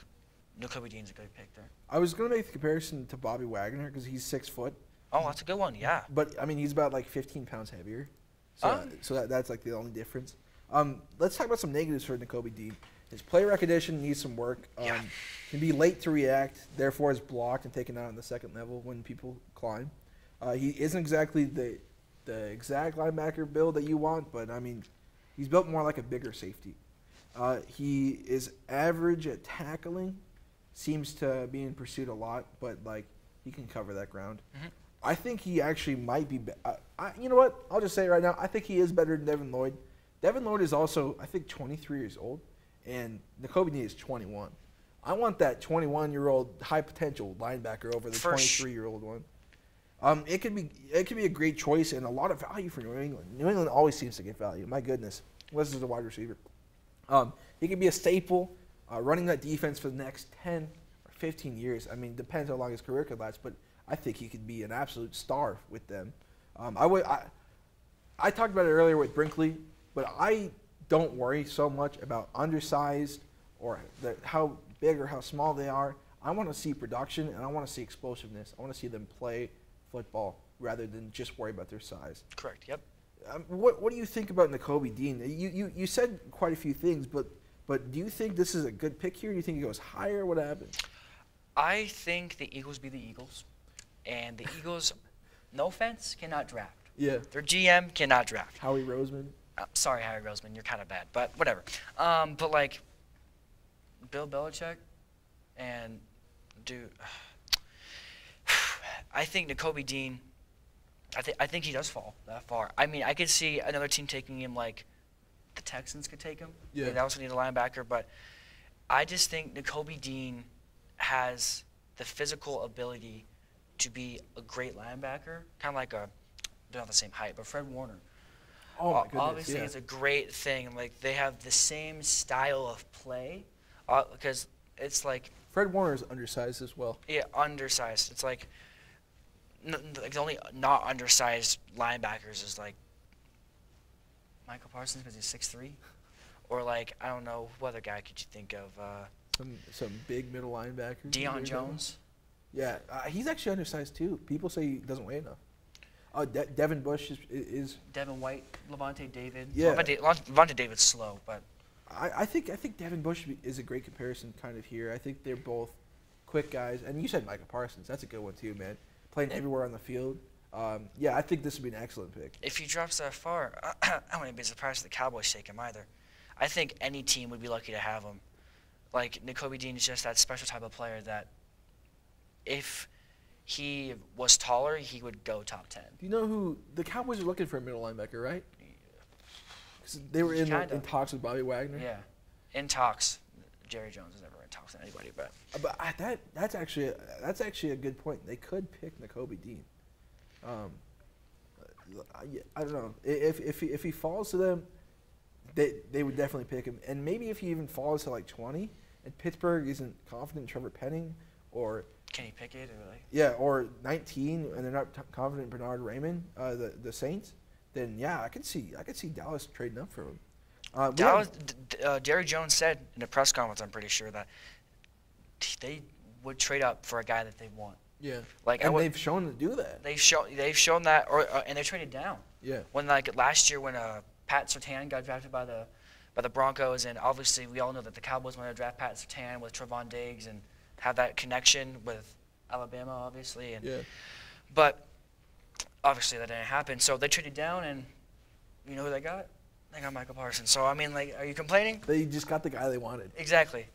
Nakobe Dean's a good pick there. I was going to make the comparison to Bobby Wagner because he's 6 foot. Oh, that's a good one, yeah. But, I mean, he's about like 15 pounds heavier. So that's like the only difference. Let's talk about some negatives for Nakobe Dean. His play recognition needs some work. Can be late to react, therefore is blocked and taken out on the second level when people climb. He isn't exactly the exact linebacker build that you want, but, I mean, he's built more like a bigger safety. He is average at tackling, seems to be in pursuit a lot, but, like, he can cover that ground. Mm-hmm. I think he actually might be you know what? I'll just say it right now. I think he is better than Devin Lloyd. Devin Lloyd is also, I think, 23 years old, and Nakobe Dean is 21. I want that 21-year-old high-potential linebacker over the 23-year-old one. It could be a great choice and a lot of value for New England. New England always seems to get value. My goodness. This is a wide receiver. He could be a staple running that defense for the next 10 or 15 years. I mean, depends how long his career could last, but I think he could be an absolute star with them. I talked about it earlier with Brinkley, but I don't worry so much about undersized or how big or how small they are. I want to see production and I want to see explosiveness. I want to see them play football rather than just worry about their size. Correct, yep. What do you think about Nakobe Dean? You said quite a few things, but do you think this is a good pick here? Do you think he goes higher? What happens? I think the Eagles be the Eagles, and the Eagles, no offense, cannot draft. Yeah. Their GM cannot draft. Howie Roseman. Sorry, Howie Roseman, you're kind of bad, but whatever. But like Bill Belichick and I think Nakobe Dean. I think he does fall that far. I mean, I could see another team taking him like the Texans could take him. Yeah. They also need a linebacker, but I just think Nakobe Dean has the physical ability to be a great linebacker, kind of like they're not the same height, but Fred Warner. Oh my goodness, obviously, yeah. it's a great thing. Like they have the same style of play, because it's like Fred Warner is undersized as well. yeah, undersized. It's like the only not undersized linebackers is like Michael Parsons because he's 6'3", or like I don't know what other guy could you think of? Some big middle linebackers. Deion Jones. Yeah, he's actually undersized too. People say he doesn't weigh enough. Devin Bush is Devin White, Levante David. Yeah. Levante David's slow, but I think Devin Bush is a great comparison kind of here. I think they're both quick guys, and you said Michael Parsons. That's a good one too, man. Playing everywhere on the field. Yeah, I think this would be an excellent pick. if he drops that far, I wouldn't be surprised if the Cowboys take him either. I think any team would be lucky to have him. Like Nakobe Dean is just that special type of player that if he was taller, he would go top 10. Do you know who the Cowboys are looking for a middle linebacker, right? 'Cause they were in talks with Bobby Wagner. Yeah, in talks. Jerry Jones is never in talks with anybody, but That's actually a good point. They could pick Nakobe Dean. I don't know if he falls to them, they would definitely pick him. And maybe if he even falls to like 20, and Pittsburgh isn't confident in Trevor Penning, or can he pick it? Or like, yeah, or 19, and they're not confident in Bernard Raymond, the Saints, then yeah, I could see Dallas trading up for him. Dallas, Jerry Jones said in a press conference, I'm pretty sure, that they would trade up for a guy that they want. Yeah, like and they've shown to do that. They've shown that, and they traded down. Yeah. When like last year when Pat Surtain got drafted by the Broncos, and obviously we all know that the Cowboys wanted to draft Pat Surtain with Trevon Diggs and have that connection with Alabama, obviously. And yeah. But obviously that didn't happen, so they traded down, and you know who they got? They got Michael Parsons. So I mean, like, are you complaining? They just got the guy they wanted. Exactly.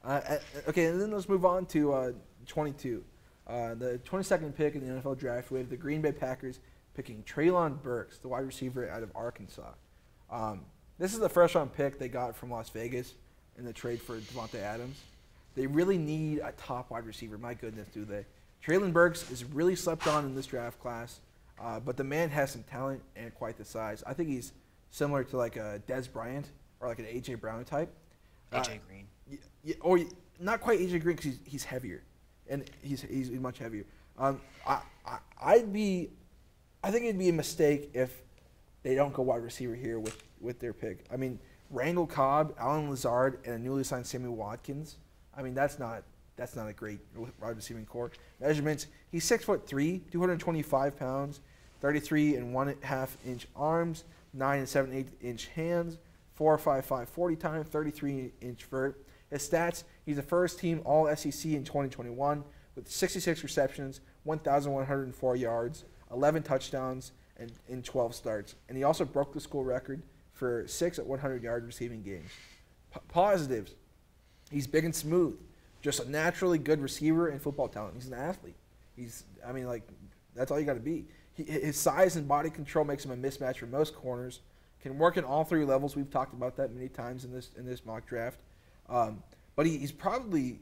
Okay, and then let's move on to 22. The 22nd pick in the NFL draft, we have the Green Bay Packers picking Treylon Burks, the wide receiver out of Arkansas. This is the first-round pick they got from Las Vegas in the trade for Devontae Adams. They really need a top wide receiver. My goodness, do they? Treylon Burks is really slept on in this draft class. but the man has some talent and quite the size. I think he's similar to like a Des Bryant or like an A.J. Brown type. A.J. Green. Or not quite A.J. Green because he's heavier, and he's much heavier. I think it'd be a mistake if they don't go wide receiver here with their pick. I mean, Randall Cobb, Alan Lazard, and a newly signed Sammy Watkins. I mean, that's not a great wide receiving core. Measurements: he's 6'3", 225 pounds, 33 1/2 inch arms, 9 7/8 inch hands, 4.55 40 time, 33 inch vert. His stats: he's a first team All SEC in 2021 with 66 receptions, 1,104 yards, 11 touchdowns, and in 12 starts. And he also broke the school record for 6 at 100-yard receiving games. Positives: he's big and smooth, just a naturally good receiver and football talent. He's an athlete. That's all you got to be. His size and body control makes him a mismatch for most corners. Can work in all three levels. We've talked about that many times in this mock draft. But he's probably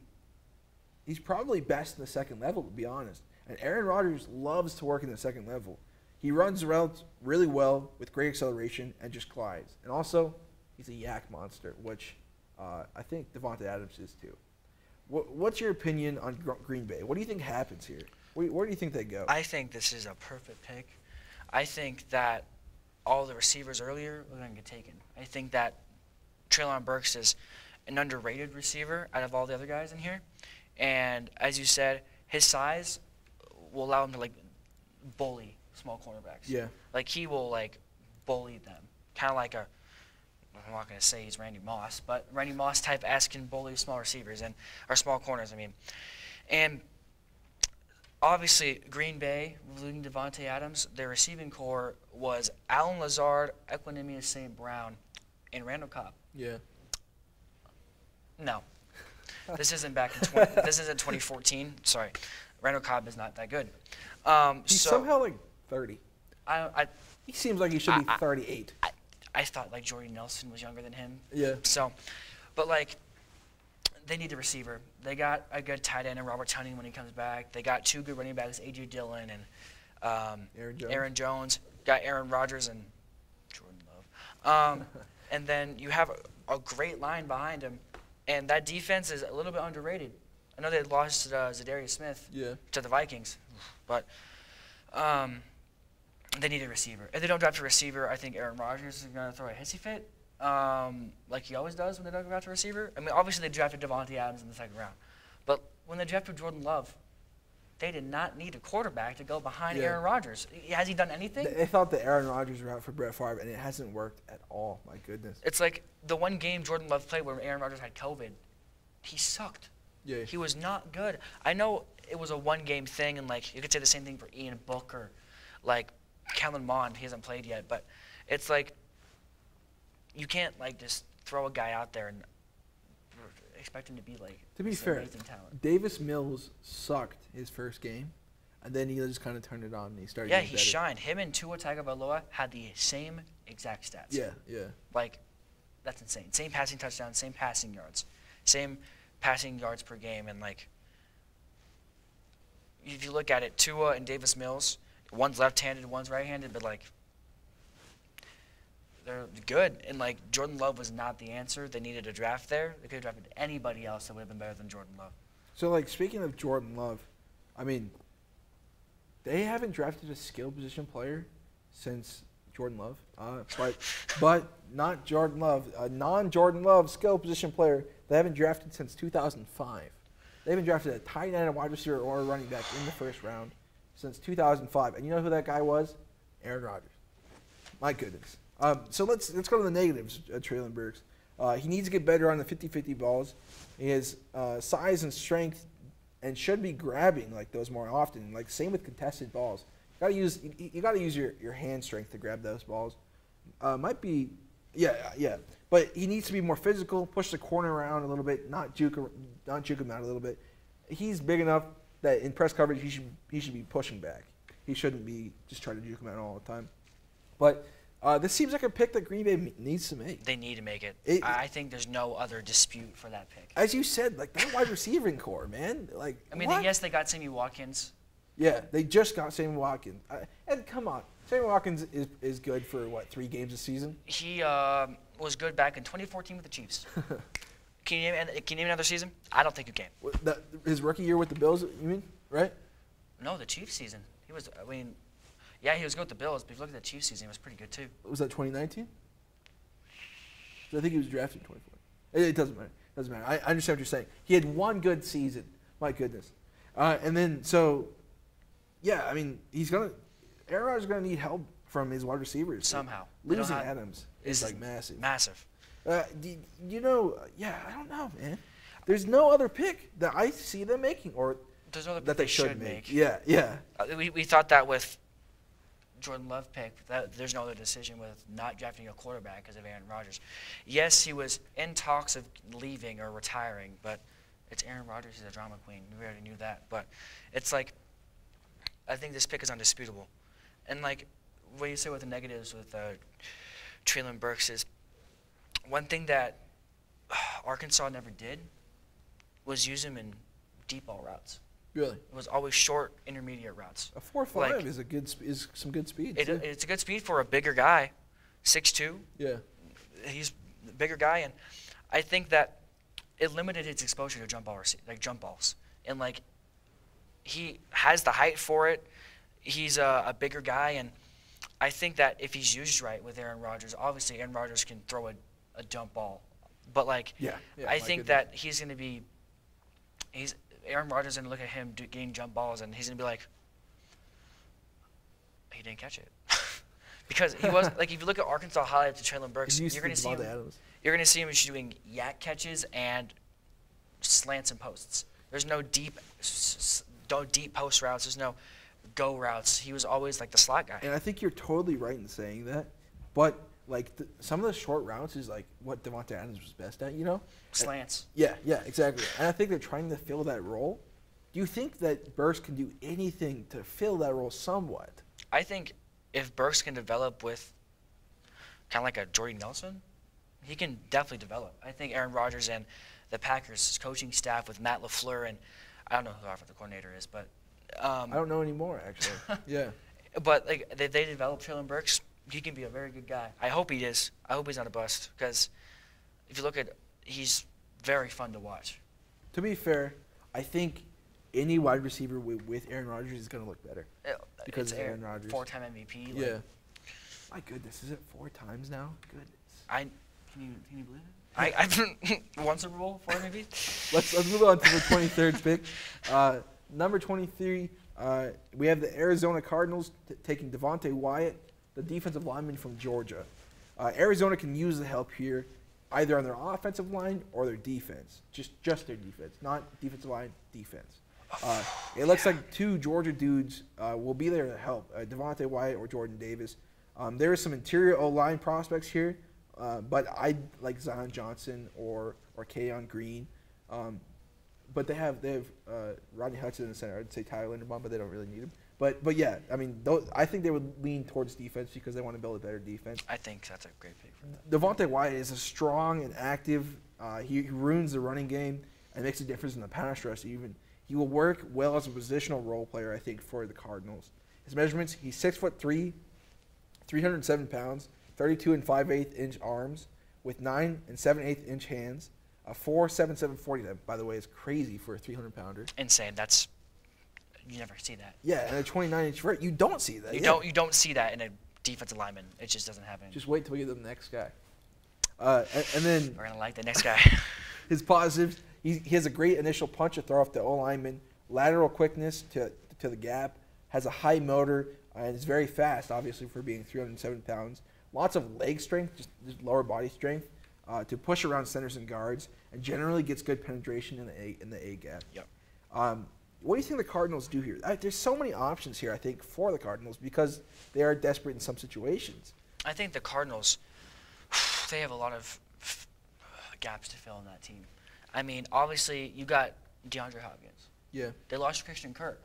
best in the second level, to be honest. And Aaron Rodgers loves to work in the second level. He runs around really well with great acceleration and just glides. And also, he's a yak monster, which I think Davante Adams is too. What's your opinion on Green Bay? What do you think happens here? Where do you think they go? I think this is a perfect pick. I think that all the receivers earlier are going to get taken. I think that Treylon Burks is an underrated receiver out of all the other guys in here. And as you said, his size will allow him to bully small cornerbacks. Yeah. He will bully them. Kind of like I'm not going to say he's Randy Moss, but Randy Moss type-esque can bully small receivers or small corners, I mean. And obviously, Green Bay, losing Davante Adams, their receiving core was Alan Lazard, Equanimous St. Brown, and Randall Cobb. Yeah. No. This isn't this isn't 2014. Sorry. Randall Cobb is not that good. He's somehow 30. He seems like he should be 38. I thought Jordy Nelson was younger than him. Yeah. So, but they need a receiver. They got a good tight end in Robert Tunning when he comes back. They got two good running backs, A.J. Dillon and Aaron Jones. Got Aaron Rodgers and Jordan Love. And then you have a great line behind him. And that defense is a little bit underrated. I know they lost Zadarius Smith to the Vikings. But they need a receiver. If they don't draft a receiver, I think Aaron Rodgers is going to throw a hissy fit, like he always does when they don't draft a receiver. I mean, obviously they drafted Davante Adams in the second round, but when they drafted Jordan Love, they did not need a quarterback to go behind Aaron Rodgers. Has he done anything? They thought the Aaron Rodgers route for Brett Favre, and it hasn't worked at all. My goodness. It's like the one game Jordan Love played where Aaron Rodgers had COVID. He sucked. Yeah. He was not good. I know it was a one-game thing, and you could say the same thing for Ian Book or Kellen Mond. He hasn't played yet, but it's you can't just throw a guy out there and expect him to be To be fair, amazing talent. Davis Mills sucked his first game, and then he just kind of turned it on and he started. Yeah, he shined. Him and Tua Tagovailoa had the same exact stats. Yeah. That's insane. Same passing touchdowns, same passing yards, same passing yards per game, and if you look at it, Tua and Davis Mills, one's left-handed, one's right-handed, but they're good. And Jordan Love was not the answer. They needed a draft there. They could have drafted anybody else that would have been better than Jordan Love. So speaking of Jordan Love, I mean, they haven't drafted a skill position player since Jordan Love, but not Jordan Love, a non-Jordan Love skill position player they haven't drafted since 2005. They haven't drafted a tight end, a wide receiver, or a running back in the first round since 2005. And you know who that guy was? Aaron Rodgers. My goodness. So let's go to the negatives, Treylon Burks. He needs to get better on the 50-50 balls. He has size and strength and should be grabbing those more often. Same with contested balls. You got to use your hand strength to grab those balls. But he needs to be more physical, push the corner around a little bit, not juke him out a little bit. He's big enough that in press coverage he should be pushing back. He shouldn't be just trying to juke him out all the time. But this seems like a pick that Green Bay needs to make. They need to make it. I think there's no other dispute for that pick. As you said, that wide receiving core, man. Yes, they got Sammy Watkins. Yeah, they just got Sammy Watkins. And come on, Sammy Watkins is good for, what, 3 games a season? He was good back in 2014 with the Chiefs. Can you name another season? I don't think you can. His rookie year with the Bills, you mean, right? No, the Chiefs season. He was, yeah, he was good with the Bills, but if you look at the Chiefs season, he was pretty good too. Was that 2019? I think he was drafted in 2014. It doesn't matter. Doesn't matter. I understand what you're saying. He had 1 good season. My goodness. And then, yeah, I mean, Aaron Rodgers is going to need help from his wide receivers. Somehow. Losing Adams is like massive. Massive. I don't know, man. There's no other pick that I see them making, or there's no other pick that they should make. Yeah. We thought that with Jordan Love pick, that there's no other decision with not drafting a quarterback because of Aaron Rodgers. Yes, he was in talks of leaving or retiring, but it's Aaron Rodgers. He's a drama queen. We already knew that. But it's like, I think this pick is undisputable. And like what you say with the negatives with Treylon Burks is, one thing that Arkansas never did was use him in deep ball routes. Really? It was always short, intermediate routes. A 4.5 is some good speed. It's a good speed for a bigger guy, 6'2". Yeah. He's a bigger guy, and I think that it limited his exposure to jump balls. And like, he has the height for it. He's a bigger guy, and I think that if he's used right with Aaron Rodgers, obviously Aaron Rodgers can throw a jump ball, but like, I think that he's going to be, Aaron Rodgers is going to look at him getting jump balls, and he's going to be like, he didn't catch it. Because he was like, if you look at Arkansas highlights of Treylon Burks, you're going to see him doing yak catches and slants and posts. There's no deep post routes. There's no go routes. He was always like the slot guy. And I think you're totally right in saying that, but like some of the short routes is like what Davante Adams was best at, you know? Slants. Yeah, exactly. And I think they're trying to fill that role. Do you think that Burks can do anything to fill that role somewhat? I think if Burks can develop with kind of like a Jordy Nelson, he can definitely develop. I think Aaron Rodgers and the Packers coaching staff with Matt LaFleur, and I don't know who our offensive coordinator is, but I don't know anymore, actually. Yeah. But like they developed Treylon Burks. He can be a very good guy. I hope he is. I hope he's not a bust, because if you look at, he's very fun to watch. To be fair, I think any wide receiver with Aaron Rodgers is going to look better because of Aaron Rodgers. 4-time MVP. Yeah. My goodness, is it 4 times now? Goodness. Can you believe it? I've been one Super Bowl, 4 MVP. Let's move on to the 23rd pick. Number 23, we have the Arizona Cardinals taking Devontae Wyatt, the defensive lineman from Georgia. Arizona can use the help here, either on their offensive line or their defense. Just their defense, not defensive line, defense. It looks like 2 Georgia dudes will be there to help, Devontae Wyatt or Jordan Davis. There are some interior O-line prospects here, but I like Zion Johnson or Keon Green. But they have Rodney Hudson in the center. I'd say Tyler Linderbaum, but they don't really need him. But yeah, I mean, I think they would lean towards defense because they want to build a better defense. I think that's a great pick for them. Devontae Wyatt is a strong and active. He ruins the running game and makes a difference in the pass rush even. He will work well as a positional role player, I think, for the Cardinals. His measurements, he's 6'3", 307 pounds, 32 and 5/8 inch arms with 9 and 7/8 inch hands. 4.77 40, that, by the way, is crazy for a 300-pounder. Insane. You never see that. Yeah, and a 29-inch vert. You don't see that. You don't see that in a defensive lineman. It just doesn't happen. Just wait till we get to the next guy. And then we're gonna like the next guy. His positives: he has a great initial punch to throw off the O-lineman, lateral quickness to the gap, has a high motor, and is very fast, obviously, for being 307 pounds. Lots of leg strength, just lower body strength, to push around centers and guards, and generally gets good penetration in the A gap. Yep. What do you think the Cardinals do here? There's so many options here, I think, for the Cardinals because they are desperate in some situations. I think the Cardinals, they have a lot of gaps to fill in that team. I mean, obviously, you got DeAndre Hopkins. Yeah. They lost Christian Kirk,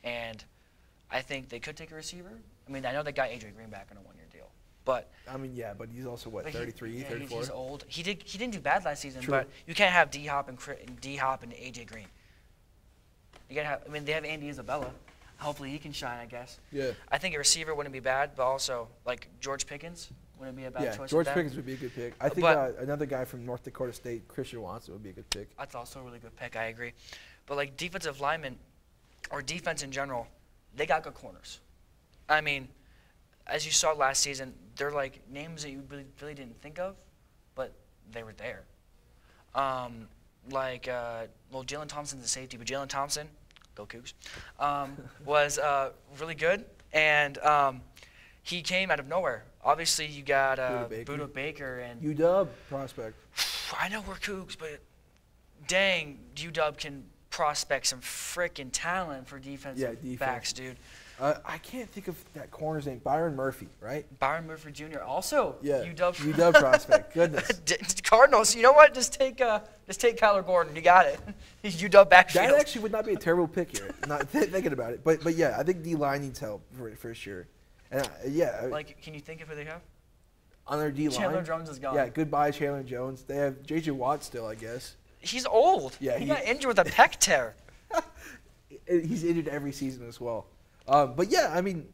and I think they could take a receiver. I mean, I know they got A.J. Green back on a 1-year deal. But I mean, yeah, but he's also, what, 33, 34? He's old. He didn't do bad last season, True. but you can't have D-Hop and A.J. Green. You gotta have. I mean, they have Andy Isabella. hopefully he can shine, I guess. Yeah. I think a receiver wouldn't be bad, but also like George Pickens wouldn't be a bad choice. George for Pickens would be a good pick. I think another guy from North Dakota State, Christian Watson, would be a good pick. That's also a really good pick. I agree. But like defensive linemen or defense in general, they got good corners. I mean, as you saw last season, they're like names that you really didn't think of, but they were there. Jalen Thompson's a safety, but Jalen Thompson, go Cougs, was really good, and he came out of nowhere. Obviously, you got Buda Baker and UW prospect. I know we're Cougs, but dang, UW can prospect some freaking talent for defensive backs, dude. I can't think of that corner's name. Byron Murphy, right? Byron Murphy Jr. Also, UW prospect. Goodness. Cardinals. You know what? Just take Kyler Gordon. You got it. UW backfield. That actually would not be a terrible pick here. Not thinking about it, but yeah, I think D-line needs help for sure. And can you think of who they have? On their D-line, Chandler Jones is gone. Yeah, goodbye Chandler Jones. They have J.J. Watt still, I guess. He's old. Yeah, he got injured with a pec tear. He's injured every season as well. But yeah, I mean,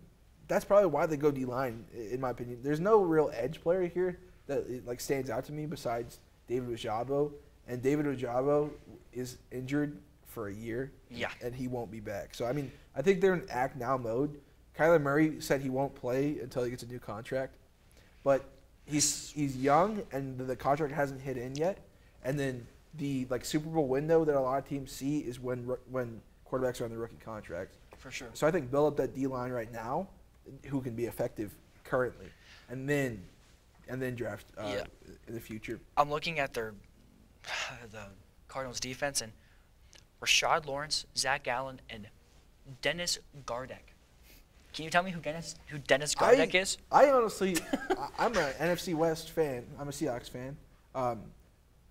that's probably why they go D-line, in my opinion. There's no real edge player here that stands out to me besides David Ojabo. And David Ojabo is injured for a year. Yeah. And he won't be back. So, I mean, I think they're in act now mode. Kyler Murray said he won't play until he gets a new contract. But he's young, and the contract hasn't hit in yet. And then the Super Bowl window that a lot of teams see is when quarterbacks are on the rookie contract. For sure. So I think build up that D-line right now, who can be effective currently, and then draft in the future. I'm looking at the Cardinals defense, and Rashad Lawrence, Zach Allen, and Dennis Gardeck. Can you tell me who Dennis Gardeck is? I honestly, I'm an NFC West fan. I'm a Seahawks fan.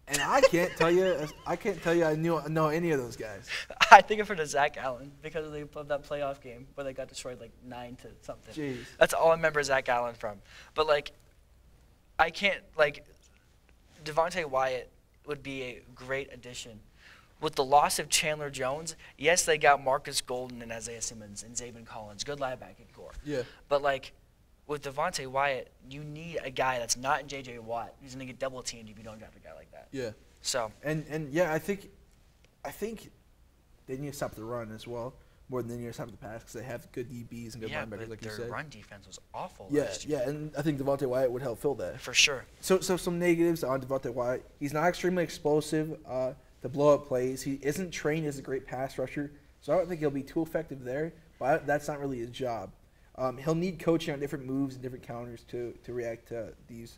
And I can't tell you I know any of those guys. I think I've heard of Zach Allen because of that playoff game where they got destroyed 9-something. Jeez. That's all I remember Zach Allen from. But I can't Devontae Wyatt would be a great addition. With the loss of Chandler Jones, yes, they got Marcus Golden and Isaiah Simmons and Zaven Collins, good linebacking core. Yeah. But with Devontae Wyatt, you need a guy that's not J.J. Watt who's going to get double teamed if you don't draft a guy like that. Yeah. So. And yeah, I think they need to stop the run as well more than they need to stop the pass because they have good DBs and good linebackers, like you said. Their run defense was awful. Yeah, and I think Devontae Wyatt would help fill that. For sure. So some negatives on Devontae Wyatt. He's not extremely explosive to blow up plays. He isn't trained as a great pass rusher, so I don't think he'll be too effective there. But that's not really his job. He'll need coaching on different moves and different counters to react to these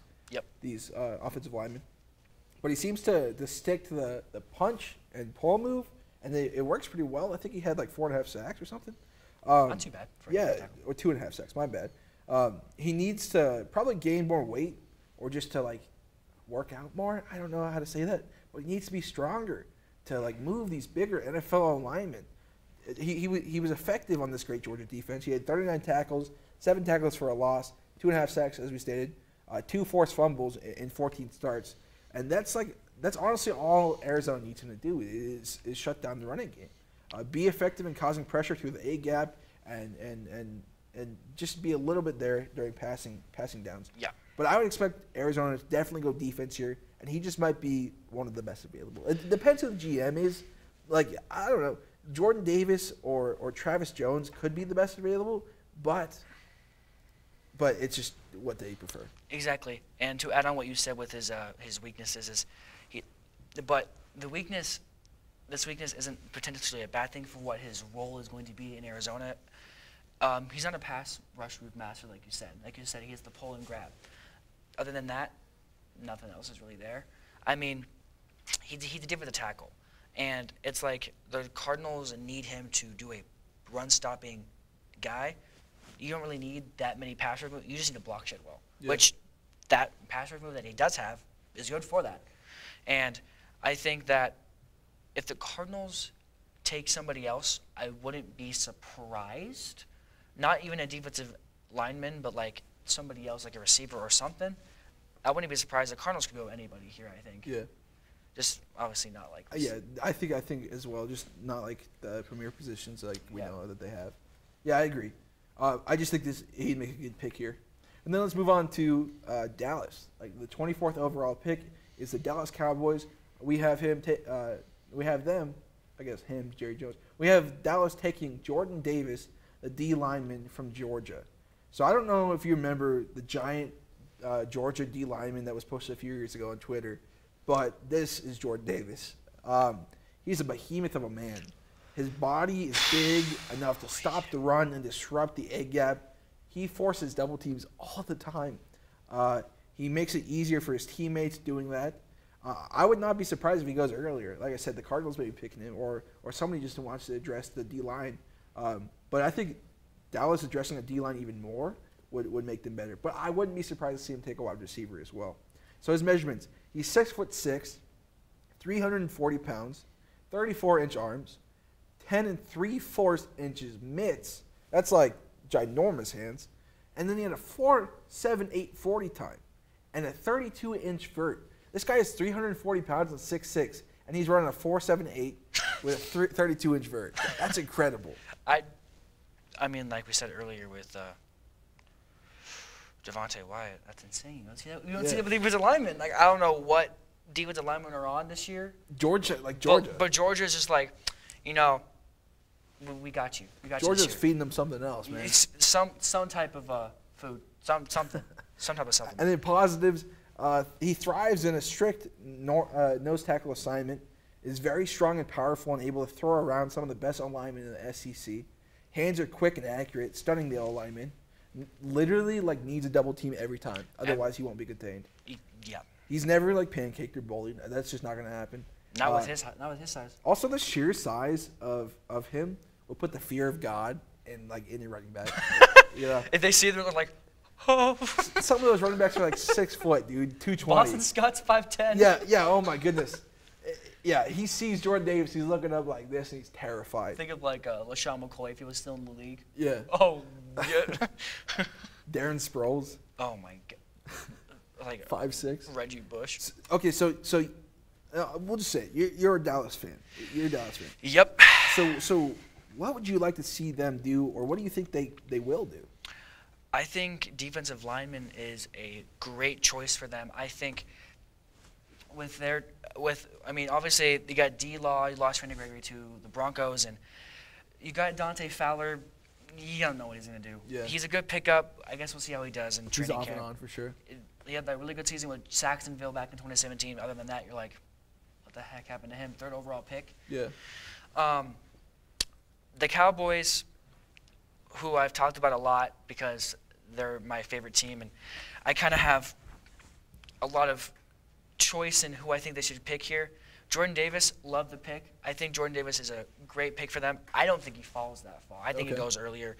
offensive linemen. But he seems to stick to the punch and pull move, and it works pretty well. I think he had 4.5 sacks or something. Not too bad. Or 2.5 sacks. My bad. He needs to probably gain more weight or just to work out more. I don't know how to say that, but he needs to be stronger to move these bigger NFL linemen. He was effective on this great Georgia defense. He had 39 tackles, 7 tackles for a loss, 2.5 sacks, as we stated, 2 forced fumbles in 14 starts. And that's honestly all Arizona needs him to do is shut down the running game. Be effective in causing pressure through the A-gap and just be a little bit there during passing downs. Yeah. But I would expect Arizona to definitely go defense here, and he just might be one of the best available. It depends who the GM is. I don't know. Jordan Davis or Travis Jones could be the best available, but it's just what they prefer. Exactly. And to add on what you said with his weaknesses but this weakness isn't potentially a bad thing for what his role is going to be in Arizona. He's not a pass rush route master, like you said. Like you said, he has the pull and grab. Other than that, nothing else is really there. I mean, he did with the tackle. And it's the Cardinals need him to do a run-stopping guy. You don't really need that many pass rush moves. You just need to block shed well, which that pass rush move that he does have is good for that. And I think that if the Cardinals take somebody else, I wouldn't be surprised. Not even a defensive lineman, but somebody else, like a receiver or something. I wouldn't be surprised. The Cardinals could go anybody here, I think. Yeah. Just obviously not this. Yeah, I think as well. Just not the premier positions we know that they have. Yeah, I agree. I just think he'd make a good pick here. And then let's move on to Dallas. Like the 24th overall pick is the Dallas Cowboys. We have him. We have them. I guess him, Jerry Jones. We have Dallas taking Jordan Davis, the D lineman from Georgia. So I don't know if you remember the giant Georgia D lineman that was posted a few years ago on Twitter, but this is Jordan Davis. He's a behemoth of a man. His body is big enough to stop the run and disrupt the egg gap. He forces double teams all the time. He makes it easier for his teammates doing that. I would not be surprised if he goes earlier. Like I said, the Cardinals may be picking him, or somebody just wants to address the D-line. But I think Dallas addressing a D-line even more would make them better. But I wouldn't be surprised to see him take a wide receiver as well. So his measurements, he's 6'6", 340 pounds, 34-inch arms, 10 3/4 inches mitts. That's like ginormous hands. And then he had a 4.78 40 time and a 32-inch vert. This guy is 340 pounds and 6'6", and he's running a 4.78 with a 32-inch vert. That's incredible. I mean, like we said earlier with Devontae Wyatt, that's insane. You don't see that with defensive linemen. Like, I don't know what defensive linemen are on this year. Georgia. But Georgia's just like, we got you. We got you. Georgia's feeding them something else, man. It's some type of food, something, some type of supplement. And then positives, he thrives in a strict nose tackle assignment, is very strong and powerful and able to throw around some of the best O-linemen in the SEC. Hands are quick and accurate, stunning the O-lineman. Literally, needs a double team every time. Otherwise, he won't be contained. Yeah. He's never, pancaked or bullied. That's just not going to happen. Not with his size. Also, the sheer size of him will put the fear of God in any running back. If they see them, they're like, oh. Some of those running backs are 6 foot, dude, 220. Boston Scott's 5'10". Yeah. Oh my goodness. Yeah, he sees Jordan Davis. He's looking up like this, and he's terrified. Think of LaShawn McCoy if he was still in the league. Yeah. Oh, yeah. Darren Sproles. Oh my God. 5'6". Reggie Bush. Okay, so we'll just say it. You're a Dallas fan. You're a Dallas fan. Yep. So what would you like to see them do, or what do you think they will do? I think defensive lineman is a great choice for them. I think obviously you got D-Law, you lost Randy Gregory to the Broncos, and you got Dante Fowler. You don't know what he's going to do. Yeah. He's a good pickup. I guess we'll see how he does in training camp. He's off and on for sure. He had that really good season with Saxonville back in 2017. Other than that, you're like, what the heck happened to him? 3rd overall pick. Yeah. The Cowboys, who I've talked about a lot because they're my favorite team, and I kind of have a lot of choice in who I think they should pick here. Jordan Davis, love the pick. I think Jordan Davis is a great pick for them. I don't think he falls that far. I think he goes earlier.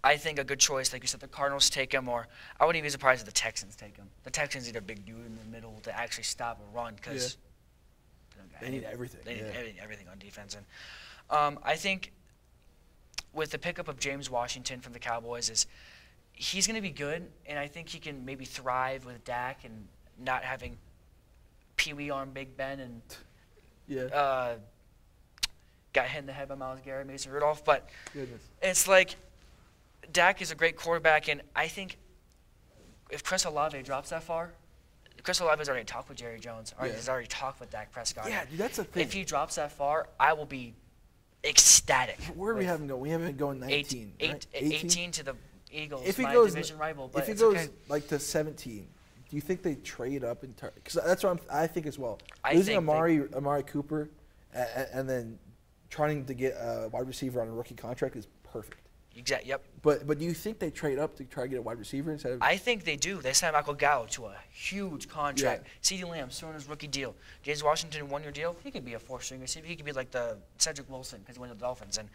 I think a good choice, like you said, the Cardinals take him, or I wouldn't even be surprised if the Texans take him. The Texans need a big dude in the middle to actually stop a run because they need everything. They need everything on defense. And I think with the pickup of James Washington from the Cowboys, he's going to be good, and I think he can maybe thrive with Dak and not having Pee Wee on Big Ben and got hit in the head by Myles Garrett, Mason Rudolph. But it's like Dak is a great quarterback, and I think if Chris Olave drops that far, Chris Olave has already talked with Jerry Jones. He's already talked with Dak Prescott. Yeah, dude, that's the thing. If he drops that far, I will be ecstatic. Where do we have him going? We have him going 19. 18 to the Eagles, if he my goes, division rival. But if he goes to 17, do you think they trade up? Because that's what I think as well. Losing Amari Cooper and then trying to get a wide receiver on a rookie contract is perfect. Exactly. Yep. But do you think they trade up to try to get a wide receiver instead of? I think they do. They signed Michael Gallup to a huge contract. Yeah. CeeDee Lamb still on his rookie deal. James Washington 1-year deal. He could be a 4-stringer. He could be like the Cedric Wilson because he went to the Dolphins. And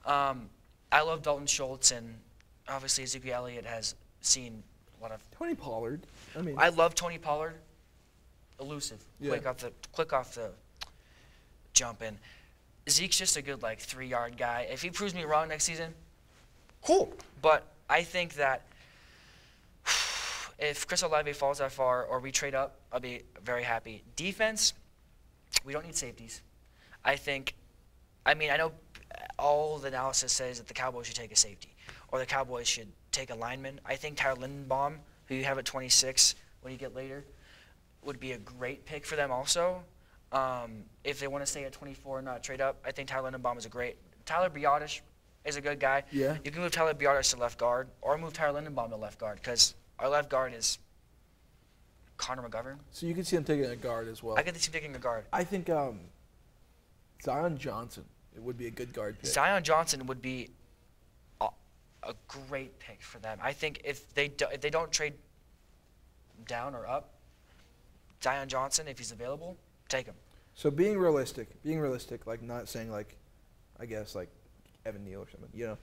I love Dalton Schultz, and obviously Ezekiel Elliott has seen a lot of. Tony Pollard. I love Tony Pollard. Elusive. Yeah. Quick off the jump in. Zeke's just a good 3-yard guy. If he proves me wrong next season, cool. But I think that if Chris Olave falls that far or we trade up, I'll be very happy. Defense, we don't need safeties. I think I mean, I know all the analysis says that the Cowboys should take a safety or the Cowboys should take a lineman. I think Tyler Lindenbaum, who you have at 26 when you get later, would be a great pick for them also. If they want to stay at 24 and not trade up, I think Tyler Lindenbaum is a great. Tyler Biotish is a good guy. Yeah. You can move Tyler Biotish to left guard or move Tyler Lindenbaum to left guard because our left guard is Connor McGovern. So you can see him taking a guard as well. I could see him taking a guard. I think Zion Johnson, it would be a good guard pick. Zion Johnson would be a great pick for them. I think if they don't trade down or up, Zion Johnson, if he's available, take him. So being realistic, like not saying like, I guess like Evan Neal or something. You know,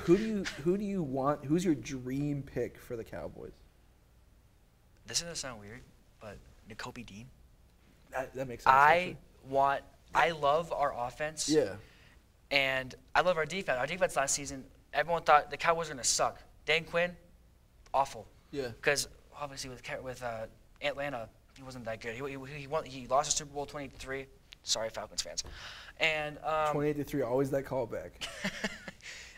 who do you want? Who's your dream pick for the Cowboys? This is gonna sound weird, but Nakobe Dean. That makes sense. I love our offense. Yeah. And I love our defense. Our defense last season, everyone thought the Cowboys were gonna suck. Dan Quinn, awful. Yeah. Because obviously with Atlanta, he wasn't that good. He lost the Super Bowl 23. Sorry, Falcons fans. And 28-3, always that callback.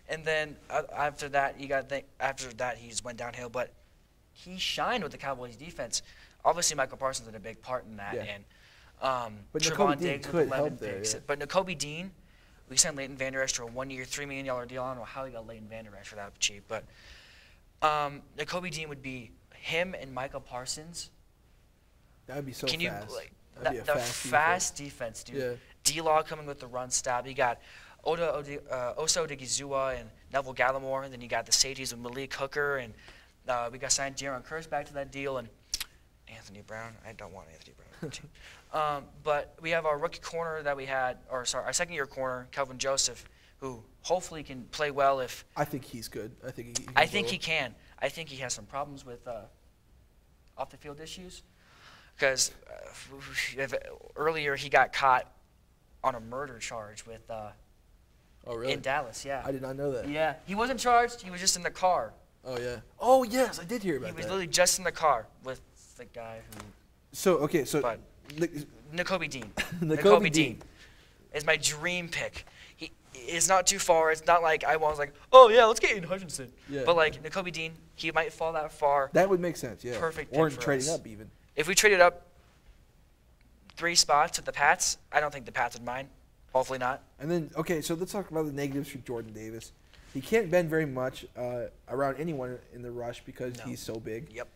and then after that, you got to think. After that, he just went downhill. But he shined with the Cowboys defense. Obviously, Michael Parsons had a big part in that. Yeah. And But Trevon Nakobe Dean Diggs could with 11 help there, picks. yeah. But Nakobe Dean, we signed Leighton Vander Esch to a 1-year, $3 million deal. I don't know how he got Leighton Vander Esch for that cheap. But Nakobe Dean would be him and Michael Parsons. That would be so Can you fast. the fast defense, dude? Yeah. D-Law coming with the run stop. You got Osa Odigizua and Neville Gallimore, and then you got the safeties with Malik Hooker, and we got signed Jaron Curse back to that deal, and Anthony Brown. I don't want Anthony Brown on the team. But we have our rookie corner that we had, our second-year corner, Kelvin Joseph, who hopefully can play well if. I think he's good. I think he can. He can. I think he has some problems with off-the-field issues. Because earlier he got caught on a murder charge with Oh, really? in Dallas, yeah. I did not know that. Yeah, he wasn't charged. He was just in the car. Oh, yeah. Oh, yes, I did hear about He was that. literally just in the car with the guy who. So, okay, so. But Nakobe Dean. Nakobe Dean is my dream pick. It's not too far. It's not like I was like, oh yeah, let's get Aiden Hutchinson. Yeah. But like Nakobe Dean, he might fall that far. That would make sense, yeah. Perfect Or pick for trading us. up, even. If we traded up 3 spots with the Pats, I don't think the Pats would mind. Hopefully not. And then, okay, so let's talk about the negatives for Jordan Davis. He can't bend very much around anyone in the rush because he's so big. Yep.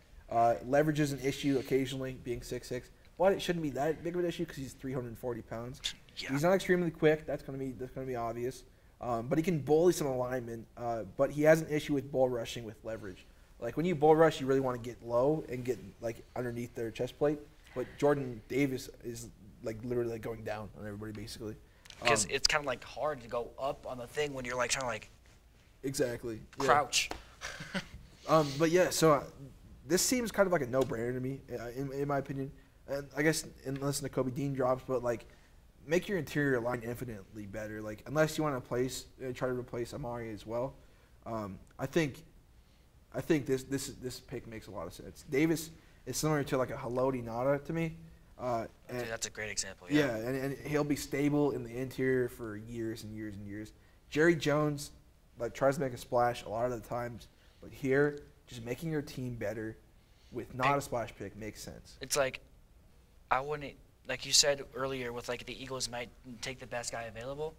Leverage is an issue occasionally, being 6'6". But it shouldn't be that big of an issue because he's 340 pounds. Yeah. He's not extremely quick. That's gonna be obvious. But he can bully some alignment. But he has an issue with bull rushing with leverage. Like when you bull rush, you really want to get low and get like underneath their chest plate. But Jordan Davis is like literally like going down on everybody basically. Because it's kind of like hard to go up on the thing when you're like trying to like Exactly. Yeah. crouch. But yeah, so this seems kind of like a no-brainer to me, in my opinion. And I guess unless Nakobe Dean drops, but like make your interior line infinitely better. Like unless you want to try to replace Amari as well. I think this pick makes a lot of sense. Davis is similar to like a Haloti Nada to me. Dude, that's a great example. Yeah, and he'll be stable in the interior for years and years and years. Jerry Jones like tries to make a splash a lot of the times, but here just making your team better with not a splash pick makes sense. It's like I wouldn't, like you said earlier, with like the Eagles might take the best guy available.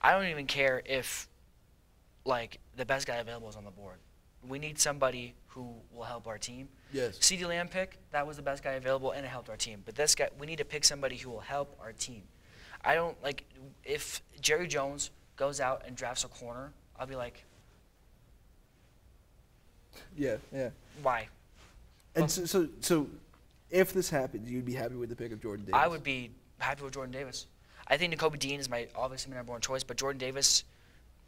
I don't even care if like the best guy available is on the board. We need somebody who will help our team. Yes. CeeDee Lamb pick, that was the best guy available, and it helped our team. But this guy, we need to pick somebody who will help our team. I don't like if Jerry Jones goes out and drafts a corner, I'll be like, Yeah. why? And so if this happens, you'd be happy with the pick of Jordan Davis? I would be happy with Jordan Davis. I think Nakobe Dean is obviously my number one choice, but Jordan Davis,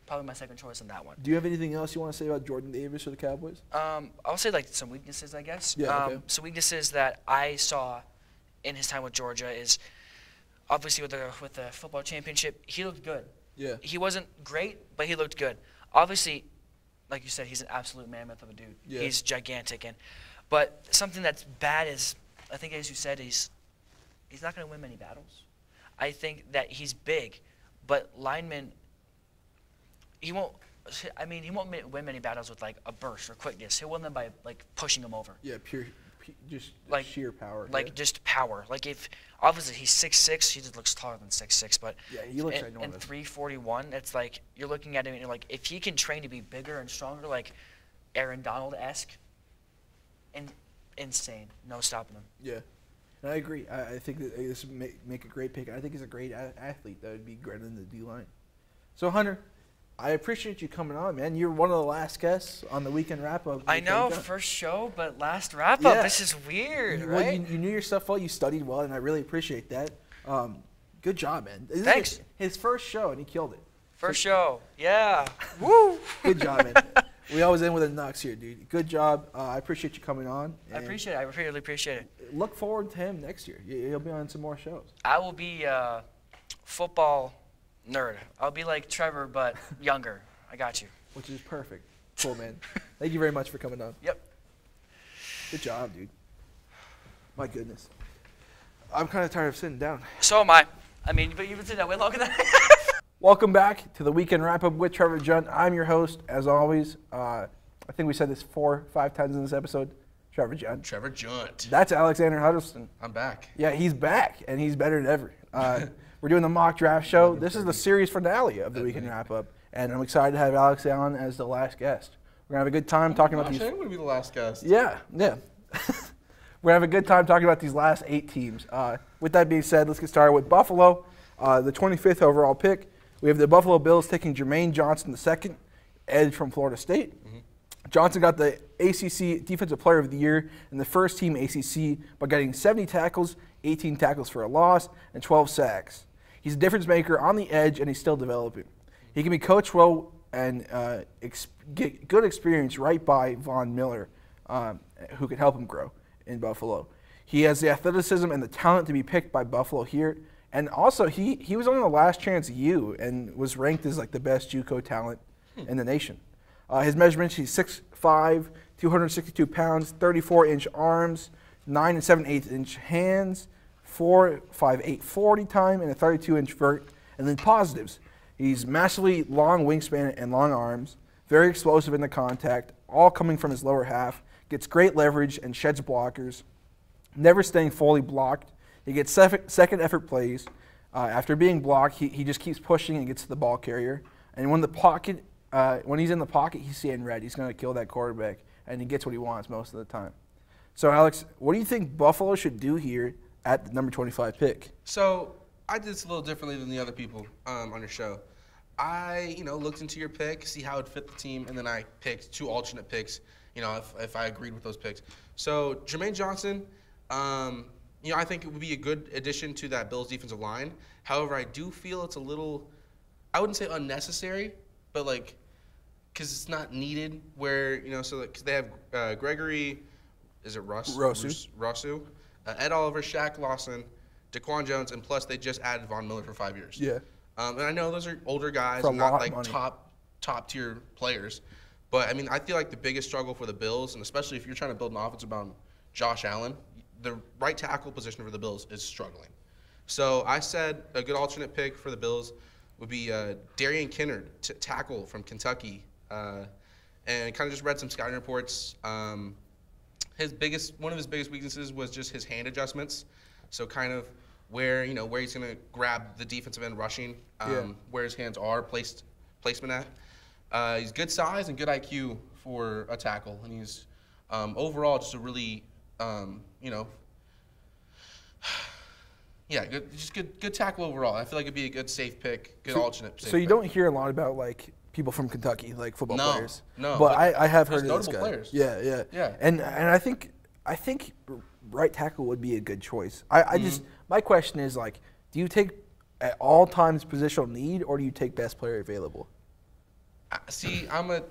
probably my second choice on that one. Do you have anything else you want to say about Jordan Davis or the Cowboys? I'll say like some weaknesses, I guess. Yeah, okay. Some weaknesses that I saw in his time with Georgia is obviously with the football championship, he looked good. Yeah. He wasn't great, but he looked good. Obviously, like you said, he's an absolute mammoth of a dude. Yeah. He's gigantic, but something that's bad is, I think as you said, he's not going to win many battles. I think that he's big, but linemen, he won't win many battles with like a burst or quickness. He'll win them by like pushing them over. Yeah, just like sheer power. Like just power. Like if obviously he's 6'6", he just looks taller than 6'6", but yeah, he looks and enormous. 341, it's like you're looking at him and you're like, if he can train to be bigger and stronger, like Aaron Donald-esque, and insane, no stopping him. Yeah, and I agree. I think that this would make a great pick. I think he's a great athlete that would be great in the D line. So Hunter, I appreciate you coming on, man. You're one of the last guests on the weekend wrap-up. I know, first show, but last wrap-up. Yeah. This is weird, Well, right? you knew your stuff well. You studied well, and I really appreciate that. Good job, man. This Thanks. is his first show, and he killed it. First show, yeah. Woo! Good job, man. We always end with a Nux here, dude. Good job. I appreciate you coming on. I appreciate it. I really appreciate it. Look forward to him next year. He'll be on some more shows. I will be a football nerd. I'll be like Trevor, but younger. I got you. Which is perfect. Cool, man. Thank you very much for coming on. Yep. Good job, dude. My goodness. I'm kind of tired of sitting down. So am I. I mean, but you've been sitting that way longer than I have. Welcome back to the Weekend Wrap-Up with Trevor Junt. I'm your host, as always. I think we said this 4 or 5 times in this episode. Trevor Junt. Trevor Junt. That's Alexander Huddleston. I'm back. Yeah, he's back, and he's better than ever. We're doing the mock draft show. This is the series finale of the Weekend Wrap-Up, and I'm excited to have Alex on as the last guest. We're going to have a good time talking about these. I'm going to be the last guest. Yeah. We're going to have a good time talking about these last 8 teams. With that being said, let's get started with Buffalo, the 25th overall pick. We have the Buffalo Bills taking Jermaine Johnson II, edge from Florida State. Mm-hmm. Johnson got the ACC Defensive Player of the Year in the first team ACC by getting 70 tackles, 18 tackles for a loss, and 12 sacks. He's a difference maker on the edge, and he's still developing. He can be coached well and get good experience right by Von Miller, who can help him grow in Buffalo. He has the athleticism and the talent to be picked by Buffalo here. And also, he was on the last chance U and was ranked as like the best JUCO talent in the nation. His measurements, he's 6'5", 262 pounds, 34-inch arms, 9 7/8 inch hands, 4'5", 40 time, and a 32-inch vert. And then positives. He's massively long wingspan and long arms, very explosive in the contact, all coming from his lower half, gets great leverage and sheds blockers, never staying fully blocked. He gets second effort plays. After being blocked, he just keeps pushing and gets to the ball carrier. And when he's in the pocket, he's seeing red. He's going to kill that quarterback, and he gets what he wants most of the time. So, Alex, what do you think Buffalo should do here at the number 25 pick? So I did this a little differently than the other people on your show. I, looked into your pick, see how it fit the team, and then I picked 2 alternate picks, if I agreed with those picks. So Jermaine Johnson, I think it would be a good addition to that Bills defensive line. However, I do feel it's a little, I wouldn't say unnecessary, but because it's not needed where, because they have Gregory, is it Rosu? Ed Oliver, Shaq Lawson, Daquan Jones, and plus they just added Von Miller for 5 years. Yeah. And I know those are older guys, and not like top tier players. But, I feel like the biggest struggle for the Bills, and especially if you're trying to build an offense around Josh Allen, the right tackle position for the Bills is struggling. So I said a good alternate pick for the Bills would be Darian Kinnard, tackle from Kentucky. And kind of just read some scouting reports. One of his biggest weaknesses was just his hand adjustments. So kind of where he's going to grab the defensive end rushing, where his hands are placement at. He's good size and good IQ for a tackle, and he's overall just a really good tackle overall. I feel like it'd be a good safe pick, good alternate. So you don't hear a lot about people from Kentucky, like football players. No, but I have heard of this notable guy. players. Yeah. And I think right tackle would be a good choice. My question is do you take at all times positional need, or do you take best player available? See, I'm a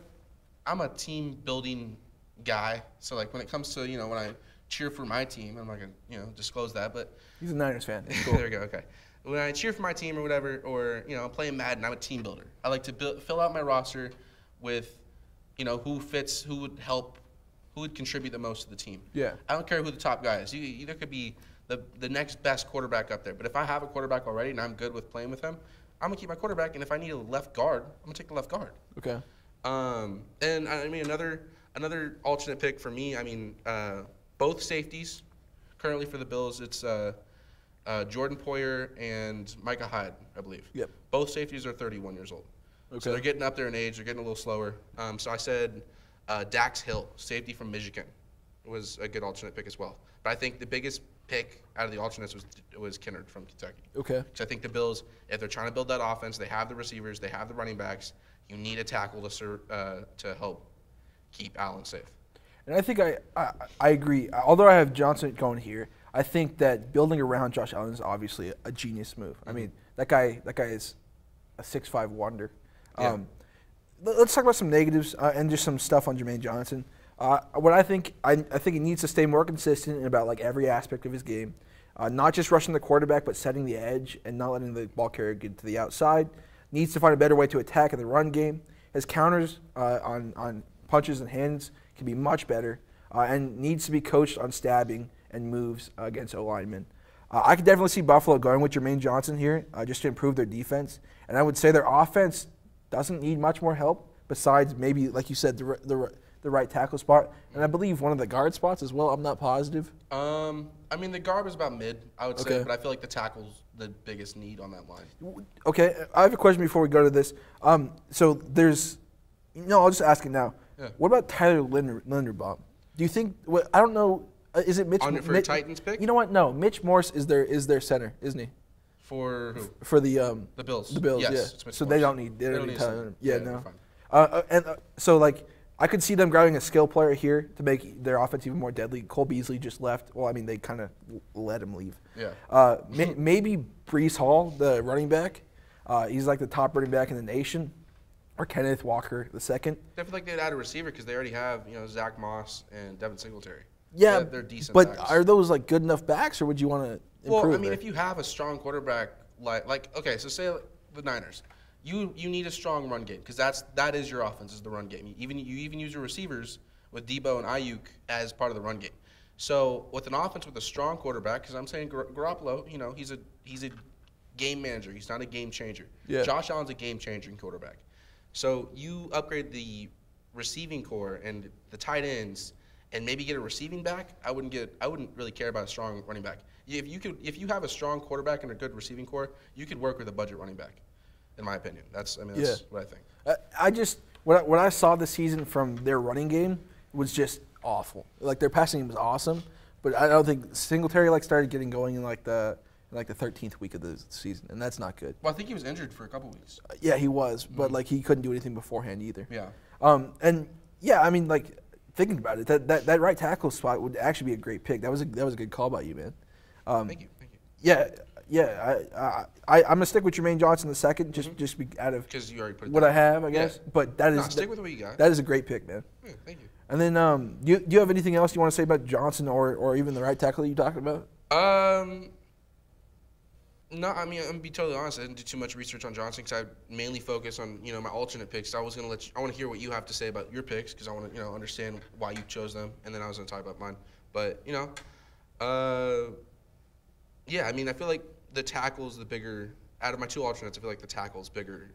team building guy. So when it comes to when I cheer for my team, I'm not gonna disclose that, but he's a Niners fan. Cool. There we go. Okay. When I cheer for my team or whatever, or I'm playing Madden, I'm a team builder. I like to fill out my roster with who fits, who would help, who would contribute the most to the team. Yeah. I don't care who the top guy is. You either could be the next best quarterback up there. But if I have a quarterback already and I'm good with playing with him, I'm gonna keep my quarterback. And if I need a left guard, I'm gonna take the left guard. Okay. And I mean another alternate pick for me. I mean both safeties currently for the Bills. It's Jordan Poyer and Micah Hyde, I believe. Yep. Both safeties are 31 years old. Okay. So they're getting up there in age. They're getting a little slower. So I said Dax Hill, safety from Michigan, was a good alternate pick as well. But I think the biggest pick out of the alternates was Kennard from Kentucky. Okay. Because I think the Bills, if they're trying to build that offense, they have the receivers, they have the running backs. You need a tackle to help keep Allen safe. And I think I agree. Although I have Johnson going here, I think that building around Josh Allen is obviously a genius move. I mean, that guy is a 6'5" wonder. Yeah. Let's talk about some negatives and just some stuff on Jermaine Johnson. What I think he needs to stay more consistent in about like every aspect of his game, not just rushing the quarterback, but setting the edge and not letting the ball carrier get to the outside. Needs to find a better way to attack in the run game. His counters on punches and hands can be much better, and needs to be coached on stabbing and moves against O-linemen. I could definitely see Buffalo going with Jermaine Johnson here just to improve their defense, and I would say their offense doesn't need much more help besides maybe, like you said, the right tackle spot, and I believe one of the guard spots as well. I'm not positive. I mean, the guard was about mid, I would say, Okay. but I feel like the tackle's the biggest need on that line. Okay, I have a question before we go to this. So there's, I'll just ask it now. Yeah. What about Tyler Linderbaum? Do you think? I don't know. Is it Mitch? For a Titans pick? You know what? No, Mitch Morse is their center, isn't he? For who? For the Bills. The Bills, Yes, yeah. it's Mitch So Morse. they don't need need Tyler. center. Yeah, they're no. fine. So like, I could see them grabbing a skill player here to make their offense even more deadly. Cole Beasley just left. Well, I mean, they kind of let him leave. Yeah. Maybe Brees Hall, the running back. He's like the top running back in the nation. Or Kenneth Walker II. I feel like they'd add a receiver because they already have, Zach Moss and Devin Singletary. Yeah, they're decent but backs. are those like good enough backs, or would you want to improve? Well, I mean, there? if you have a strong quarterback, okay, so say the Niners, you need a strong run game because that is your offense, is the run game. You even use your receivers with Debo and Ayuk as part of the run game. So with an offense with a strong quarterback, because I'm saying Garoppolo, he's a game manager. He's not a game changer. Yeah. Josh Allen's a game changing quarterback. So you upgrade the receiving core and the tight ends, and maybe get a receiving back. I wouldn't really care about a strong running back. If you have a strong quarterback and a good receiving core, you could work with a budget running back. In my opinion, that's what I think. I just what I saw this season from their running game was just awful. Like their passing game was awesome, but I don't think Singletary started getting going in the 13th week of the season, and that's not good. Well, I think he was injured for a couple weeks. Yeah, he was, but he couldn't do anything beforehand either. Yeah. And yeah, I mean thinking about it, that right tackle spot would actually be a great pick. That was a good call by you, man. Thank you. Yeah. I'm gonna stick with Jermaine Johnson the second, just be out of Because you already put it what down. I have, I guess. Yeah. But that is stick with what you got. That is a great pick, man. Yeah, thank you. And then, do you have anything else you want to say about Johnson or even the right tackle that you talked about? No, I mean, I'm gonna be totally honest. I didn't do too much research on Johnson because I mainly focus on my alternate picks. So I was gonna I want to hear what you have to say about your picks because I want to understand why you chose them, and then I was gonna talk about mine. But yeah, I mean, I feel like the tackle is the bigger out of my two alternates. I feel like the tackle is bigger,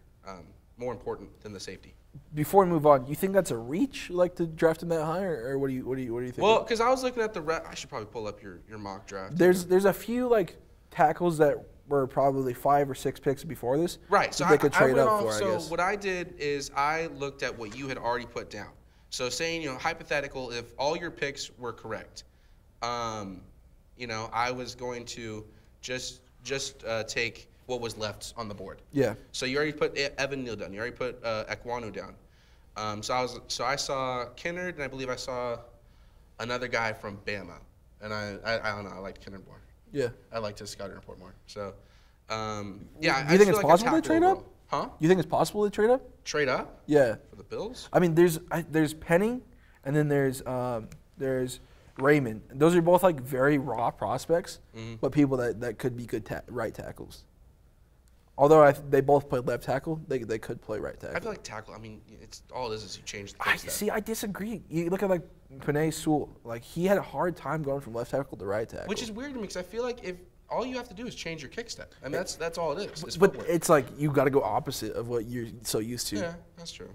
more important than the safety. Before we move on, you think that's a reach, to draft him that high, or what do you think? Well, because I was looking at I should probably pull up your mock draft. There's a few tackles that were probably 5 or 6 picks before this. Right. So they could trade went up off, for. So I guess. what I did is I looked at what you had already put down. So saying hypothetical, if all your picks were correct, I was going to just take what was left on the board. Yeah. So you already put Evan Neal down. You already put Ekwonu down. So I saw Kennard, and I believe I saw another guy from Bama, and I don't know. I liked Kennard more. Yeah. I liked his scouting report more. So yeah. Do I you think just it's feel possible a to trade tackle up? overall. Huh? You think it's possible to trade up? Trade up Yeah. for the Bills? I mean, there's Penning, and then there's Raymond. Those are both very raw prospects, but people that could be good right tackles. Although they both played left tackle, they could play right tackle. I feel like tackle. I mean, it's all it is you change the kick step. See, I disagree. You look at like Penei Sewell. Like he had a hard time going from left tackle to right tackle. Which is weird to me because I feel like if all you have to do is change your kick step, and that's all it is. But it's like you got to go opposite of what you're so used to. Yeah, that's true.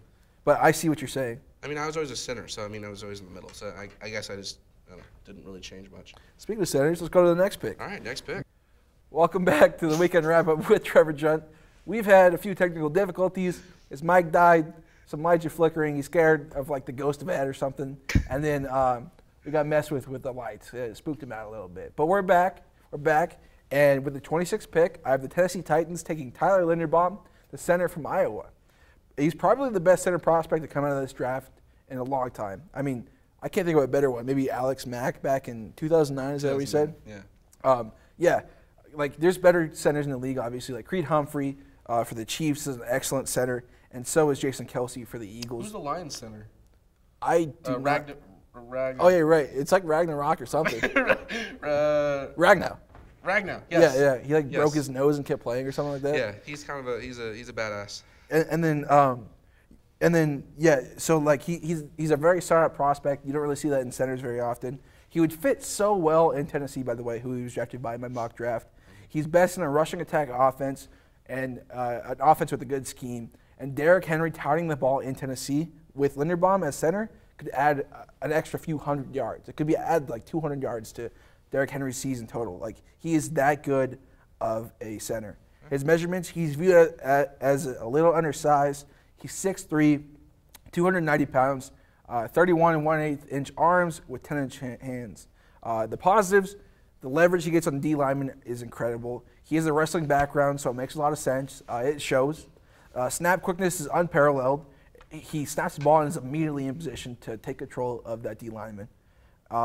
But I see what you're saying. I mean, I was always a center, so I mean, I was always in the middle. So I guess I just didn't really change much. Speaking of centers, let's go to the next pick. All right, next pick. Welcome back to the weekend wrap-up with Trevor Junt. We've had a few technical difficulties. His mic died, some lights are flickering. He's scared of like the ghost of Ed or something. And then we got messed with the lights. It spooked him out a little bit. But we're back. We're back. And with the 26th pick, I have the Tennessee Titans taking Tyler Linderbaum, the center from Iowa. He's probably the best center prospect to come out of this draft in a long time. I mean, I can't think of a better one. Maybe Alex Mack back in 2009, is that what he said? Yeah. Yeah. Like, there's better centers in the league, obviously. Like, Creed Humphrey for the Chiefs is an excellent center, and so is Jason Kelsey for the Eagles. Who's the Lions center? I do not. Ragnar. Oh, yeah, right. It's like Ragnarok or something. Ragnar. Ragnar. Yes. Yeah. He broke his nose and kept playing or something like that. Yeah, he's kind of he's a badass. And then so like he's a very solid prospect. You don't really see that in centers very often. He would fit so well in Tennessee, by the way, who he was drafted by in my mock draft. He's best in a rushing attack offense and an offense with a good scheme. And Derrick Henry touting the ball in Tennessee with Linderbaum as center could add an extra few hundred yards. It could add like 200 yards to Derrick Henry's season total. Like, he is that good of a center. His measurements, he's viewed as a little undersized. He's 6'3", 290 pounds, 31 1/8 inch arms with 10-inch hands. The positives, the leverage he gets on D lineman is incredible. He has a wrestling background, so it makes a lot of sense. It shows. Snap quickness is unparalleled. He snaps the ball and is immediately in position to take control of that D lineman.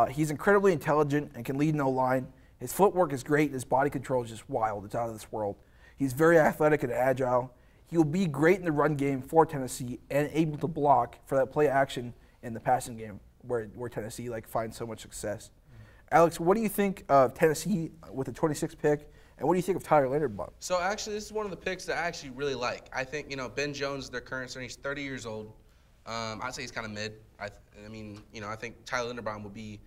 He's incredibly intelligent and can lead no line. His footwork is great. His body control is just wild. It's out of this world. He's very athletic and agile. He will be great in the run game for Tennessee and able to block for that play action in the passing game where Tennessee finds so much success. Alex, what do you think of Tennessee with the 26th pick, and what do you think of Tyler Linderbaum? So actually, this is one of the picks that I actually really like. I think Ben Jones, their current center, he's 30 years old. I'd say he's kind of mid. I think Tyler Linderbaum will be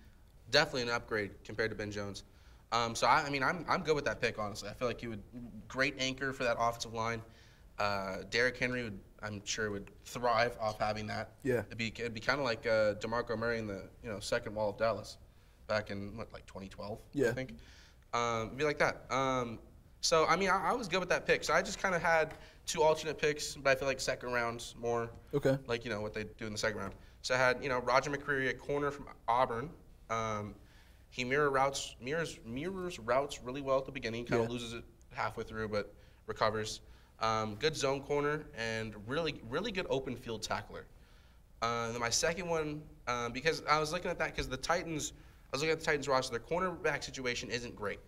definitely an upgrade compared to Ben Jones. I'm good with that pick, honestly. I feel like he would great anchor for that offensive line. Derrick Henry I'm sure would thrive off having that. Yeah. It'd be kind of like DeMarco Murray in the second wall of Dallas back in 2012. Yeah. I think. It'd be like that. I was good with that pick. So I just kind of had two alternate picks, but I feel like second rounds more. Okay. What they do in the second round. So I had Roger McCreary, a corner from Auburn. He mirrors routes really well at the beginning. Kind of loses it halfway through, but recovers. Good zone corner and really good open field tackler. Then my second one, because I was looking at that because the Titans roster, their cornerback situation isn't great.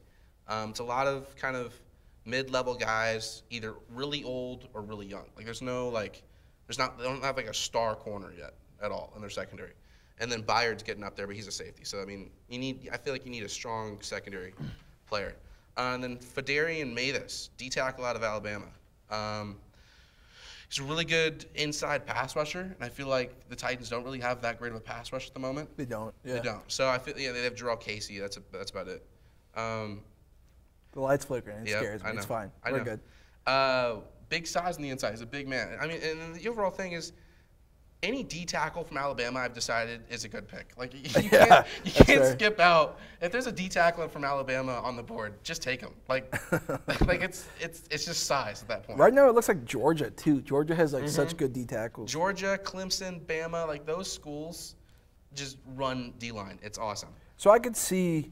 It's a lot of kind of mid-level guys, either really old or really young. They don't have a star corner yet at all in their secondary. And then Byard's getting up there, but he's a safety. So I feel like you need a strong secondary player. And then Fedarian Mathis, D tackle out of Alabama. He's a really good inside pass rusher, and I feel like the Titans don't really have that great of a pass rush at the moment. They don't. Yeah. They don't. So I feel they have Jarrell Casey. That's about it. The light's flickering. It scares me. It's fine. We're good. Big size on the inside. He's a big man. And the overall thing is, any D tackle from Alabama, I've decided, is a good pick. You can't skip out. If there's a D tackle from Alabama on the board, just take him. It's just size at that point. Right now, it looks like Georgia too. Georgia has such good D tackles. Georgia, Clemson, Bama, those schools just run D line. It's awesome. So I could see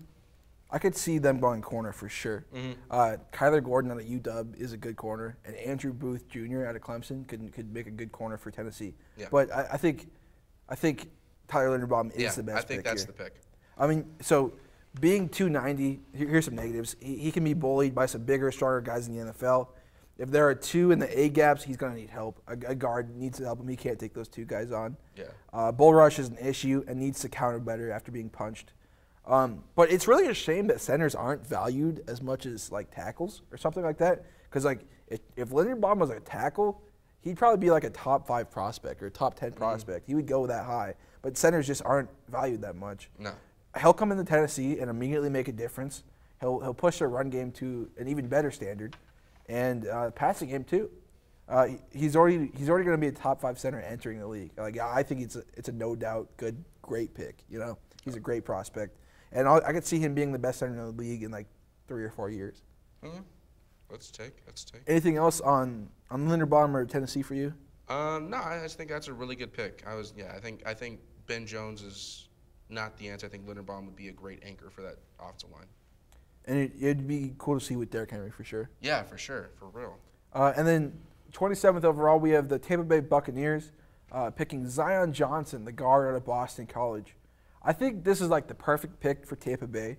them going corner for sure. Kyler Gordon out of UW is a good corner, and Andrew Booth Jr. out of Clemson could make a good corner for Tennessee. Yeah. But I think Tyler Linderbaum is the best pick. I think that's the pick. So being 290, here's some negatives. He can be bullied by some bigger, stronger guys in the NFL. If there are two in the A gaps, he's going to need help. A guard needs to help him. He can't take those two guys on. Yeah. Bull rush is an issue and needs to counter better after being punched. But it's really a shame that centers aren't valued as much as like tackles or something like that. Because like if Linderbaum was a tackle, he'd probably be like a top 5 prospect or a top 10 prospect. He would go that high. But centers just aren't valued that much. No. He'll come into Tennessee and immediately make a difference. He'll push their run game to an even better standard, and passing game too. He's already going to be a top 5 center entering the league. Like I think it's a no doubt great pick. You know, he's a great prospect, and I could see him being the best center in the league in like 3 or 4 years. Mm-hmm. Let's take. Anything else on Linderbaum or Tennessee for you? No, I just think that's a really good pick. I think Ben Jones is not the answer. I think Linderbaum would be a great anchor for that offensive line. And it'd be cool to see with Derrick Henry for sure. Yeah, for sure, for real. And then 27th overall, we have the Tampa Bay Buccaneers picking Zion Johnson, the guard out of Boston College. I think this is like the perfect pick for Tampa Bay.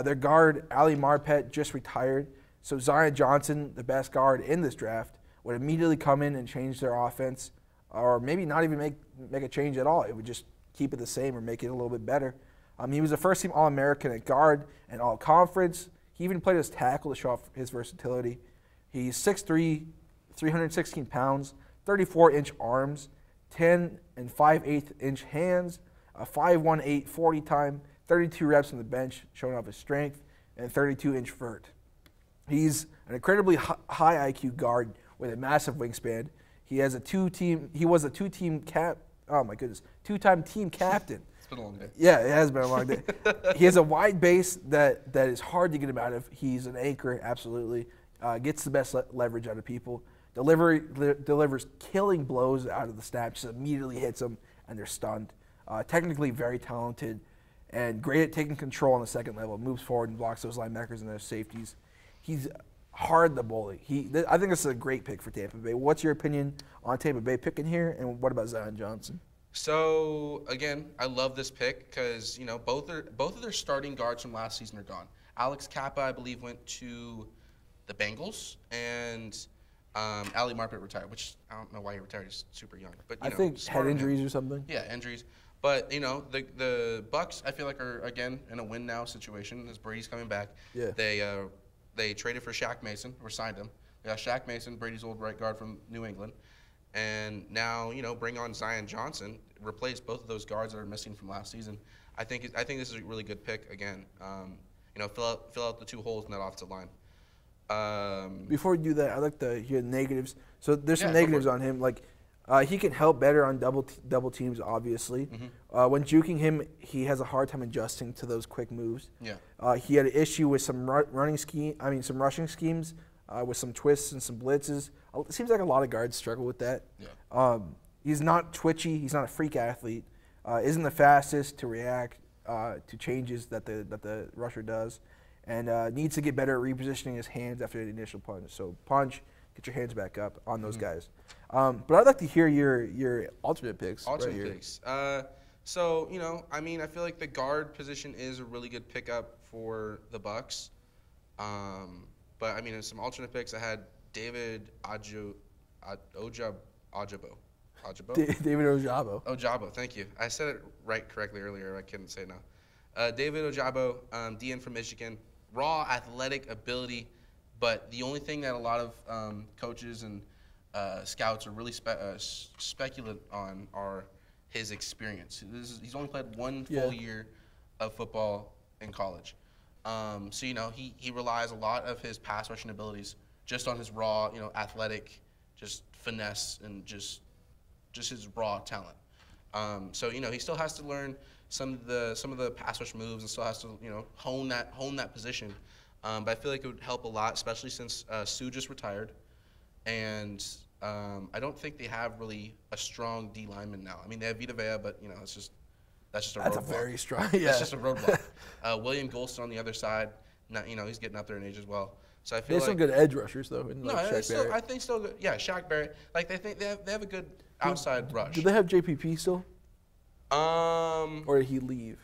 Their guard, Ali Marpet, just retired. So Zion Johnson, the best guard in this draft, would immediately come in and change their offense, or maybe not even make a change at all. It would just keep it the same or make it a little bit better. He was a first-team All-American at guard and All-Conference. He even played as tackle to show off his versatility. He's 6'3", 316 pounds, 34-inch arms, 10 and 5/8 inch hands, a 5'1" 40 time, 32 reps on the bench, showing off his strength, and 32-inch vert. He's an incredibly high IQ guard with a massive wingspan. He was a two-time team captain. It's been a long day. Yeah, it has been a long day. He has a wide base that is hard to get him out of. He's an anchor, absolutely. Gets the best leverage out of people. Delivers killing blows out of the snap, just immediately hits them, and they're stunned. Technically very talented and great at taking control on the second level. Moves forward and blocks those linebackers and their safeties. He's hard to bully. I think this is a great pick for Tampa Bay. What's your opinion on Tampa Bay picking here, and what about Zion Johnson? So again, I love this pick because both of their starting guards from last season are gone. Alex Kappa, I believe, went to the Bengals, and Ali Marpet retired, which I don't know why he retired. He's super young, but I think had injuries or something. Yeah, injuries. But the Bucks, I feel like, are again in a win now situation as Brady's coming back. Yeah. They traded for Shaq Mason, or signed him. They got Shaq Mason, Brady's old right guard from New England, and now bring on Zion Johnson, replace both of those guards that are missing from last season. I think this is a really good pick again. Fill out the 2 holes in that offensive line. Before we do that, I'd like to hear the negatives. So there's some negatives on him. Like he can help better on double teams, obviously. Mm-hmm. When juking him, he has a hard time adjusting to those quick moves. Yeah. He had an issue with some some rushing schemes, with some twists and some blitzes. It seems like a lot of guards struggle with that. Yeah. He's not twitchy. He's not a freak athlete. Isn't the fastest to react to changes that the rusher does. And needs to get better at repositioning his hands after the initial punch. So punch, get your hands back up on those guys. But I'd like to hear your alternate picks. Picks. So I feel like the guard position is a really good pickup for the Bucks. But in some alternate picks, I had David Ojabo. David Ojabo. Ojabo, thank you. I said it correctly earlier. I couldn't say it now. David Ojabo, DN from Michigan. Raw athletic ability, but the only thing that a lot of coaches and scouts are really speculative on are his experience. He's only played 1 full year of football in college. So he relies a lot of his pass rushing abilities just on his raw, athletic, just finesse and just his raw talent. So he still has to learn some of the pass rush moves and still has to hone that position. But I feel like it would help a lot, especially since Sue just retired, and I don't think they have really a strong D lineman now. They have Vita Vea, but that's just a roadblock. That's a very strong. Yeah. That's just a roadblock. William Golston on the other side, he's getting up there in age as well. So I feel there's some good edge rushers though. I think still good. Yeah, Shaq Barrett. They have a good outside rush. Do they have JPP still? Or did he leave?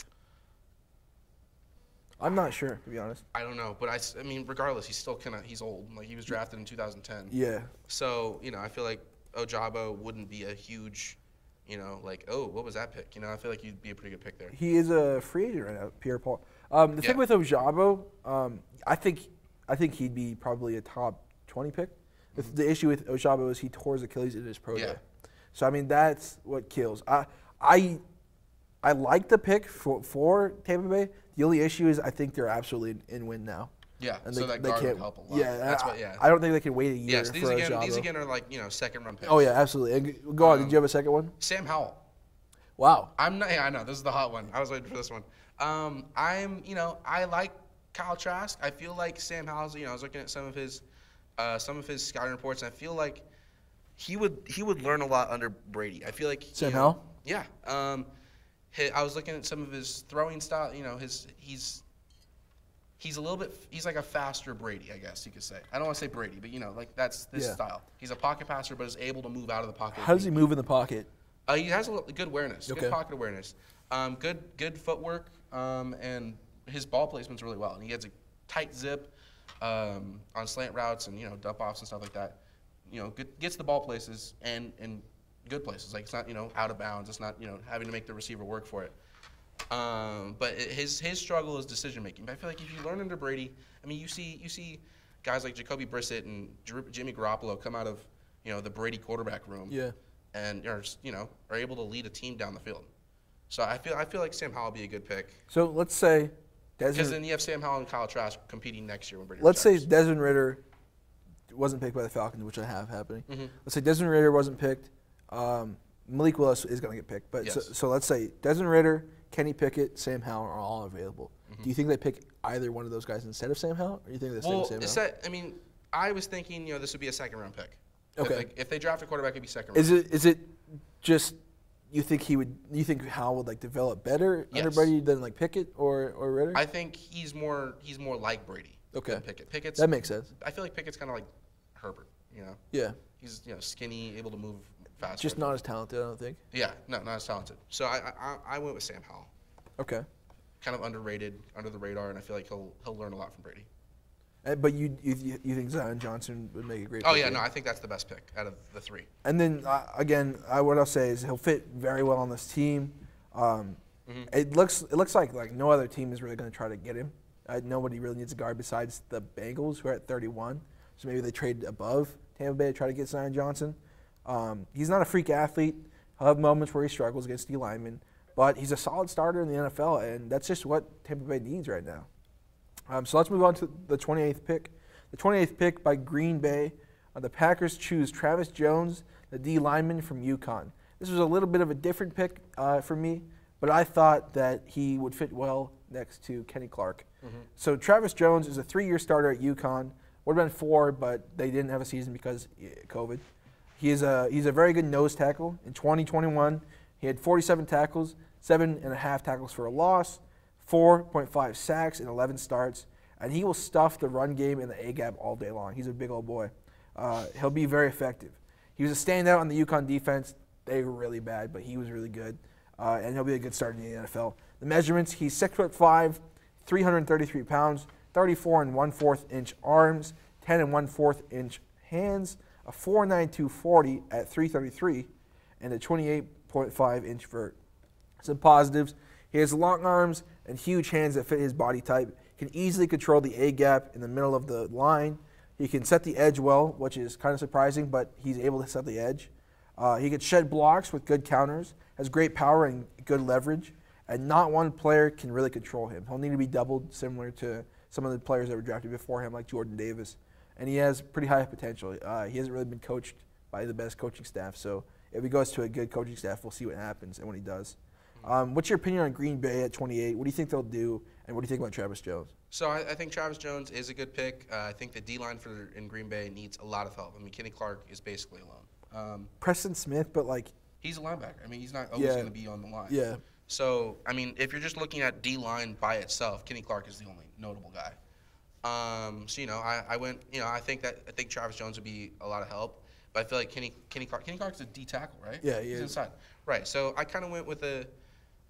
I'm not sure, to be honest. I don't know, but regardless, he's still he's old. Like he was drafted in 2010. Yeah. So I feel like Ojabo wouldn't be a huge you know, like, oh, what was that pick? You know, I feel like you'd be a pretty good pick there. He is a free agent right now, Pierre-Paul. The thing with Ojabo, I think he'd be probably a top 20 pick. The issue with Ojabo is he tore his Achilles in his pro day. So, I mean, that's what kills. I like the pick for Tampa Bay. The only issue is I think they're absolutely in win now. Yeah, and so that guard would help a lot. Yeah, that's I don't think they can wait a year yes, for these again are like, you know, second-round picks. Oh, yeah, absolutely. And go on. Did you have a second one? Sam Howell. Wow. Yeah, I know. This is the hot one. I was waiting for this one. I like Kyle Trask. I feel like Sam Howell's, you know, I was looking at some of his scouting reports, and I feel like he would learn a lot under Brady. I feel like Sam Howell? Yeah. I was looking at some of his throwing style. You know, he's a little bit. He's like a faster Brady, I guess you could say. I don't want to say Brady, but you know, like that's this style. He's a pocket passer, but is able to move out of the pocket. How does he move in the pocket? He has good awareness, good pocket awareness, good footwork, and his ball placement's really well. And he has a tight zip on slant routes and, you know, dump offs and stuff like that. You know, gets the ball places and good places. Like, it's not, you know, out of bounds. It's not, you know, having to make the receiver work for it. But his struggle is decision making. But I feel like if you learn under Brady, I mean, you see guys like Jacoby Brissett and Jimmy Garoppolo come out of, you know, the Brady quarterback room. Yeah. And are able to lead a team down the field. So I feel like Sam Howell will be a good pick. So let's say because then you have Sam Howell and Kyle Trask competing next year when Brady Let's say retires. Desmond Ridder wasn't picked by the Falcons, which I have happening. Mm-hmm. Let's say Desmond Ridder wasn't picked. Malik Willis is going to get picked. But yes. so let's say Desmond Ridder, Kenny Pickett, Sam Howell are all available. Mm-hmm. Do you think they pick either one of those guys instead of Sam Howell, or do you think they stay with Sam Howell? I mean, I was thinking, you know, this would be a second-round pick. Okay. If they draft a quarterback, it'd be second round. Is it just you think Howell would like develop better under Brady than like Pickett or Ridder? I think he's more like Brady than Pickett. Pickett's, that makes sense. I feel like Pickett's kind of like Herbert, you know. Yeah. He's, you know, skinny, able to move faster. Just not as talented, I don't think. Yeah, no, not as talented. So I went with Sam Howell. Okay. Kind of underrated, under the radar, and I feel like he'll learn a lot from Brady. But you think Zion Johnson would make a great pick? Oh, yeah, no, I think that's the best pick out of the three. And then, again, what I'll say is he'll fit very well on this team. It looks like no other team is really going to try to get him. Nobody really needs a guard besides the Bengals, who are at 31. So maybe they trade above Tampa Bay to try to get Zion Johnson. He's not a freak athlete. He'll have moments where he struggles against D linemen. But he's a solid starter in the NFL, and that's just what Tampa Bay needs right now. So let's move on to the 28th pick. The 28th pick by Green Bay. The Packers choose Travis Jones, the D lineman from UConn. This was a little bit of a different pick for me, but I thought that he would fit well next to Kenny Clark. Mm-hmm. So Travis Jones is a 3-year starter at UConn. Would have been 4, but they didn't have a season because COVID. He's a very good nose tackle. In 2021, he had 47 tackles, 7.5 tackles for a loss, 4.5 sacks and 11 starts, and he will stuff the run game in the A-gap all day long. He's a big old boy. He'll be very effective. He was a standout on the UConn defense. They were really bad, but he was really good, and he'll be a good starter in the NFL. The measurements, he's 6'5", 333 pounds, 34 1/4 inch arms, 10 1/4 inch hands, a 4.92 40 at 333, and a 28.5 inch vert. Some positives. He has long arms and huge hands that fit his body type. He can easily control the A-gap in the middle of the line. He can set the edge well, which is kind of surprising, but he's able to set the edge. He can shed blocks with good counters, has great power and good leverage, and not one player can really control him. He'll need to be doubled, similar to some of the players that were drafted before him, like Jordan Davis. And he has pretty high potential. He hasn't really been coached by the best coaching staff, so if he goes to a good coaching staff, we'll see what happens and when he does. What's your opinion on Green Bay at 28? What do you think they'll do, and what do you think about Travis Jones? So I think Travis Jones is a good pick. I think the D-line in Green Bay needs a lot of help. I mean, Kenny Clark is basically alone. Preston Smith, but like... He's a linebacker. I mean, he's not always going to be on the line. Yeah. So, I mean, if you're just looking at D-line by itself, Kenny Clark is the only notable guy. So, you know, I think Travis Jones would be a lot of help. But I feel like Kenny Clark's a D tackle, right? Yeah, he's inside. Right. So I kind of went with a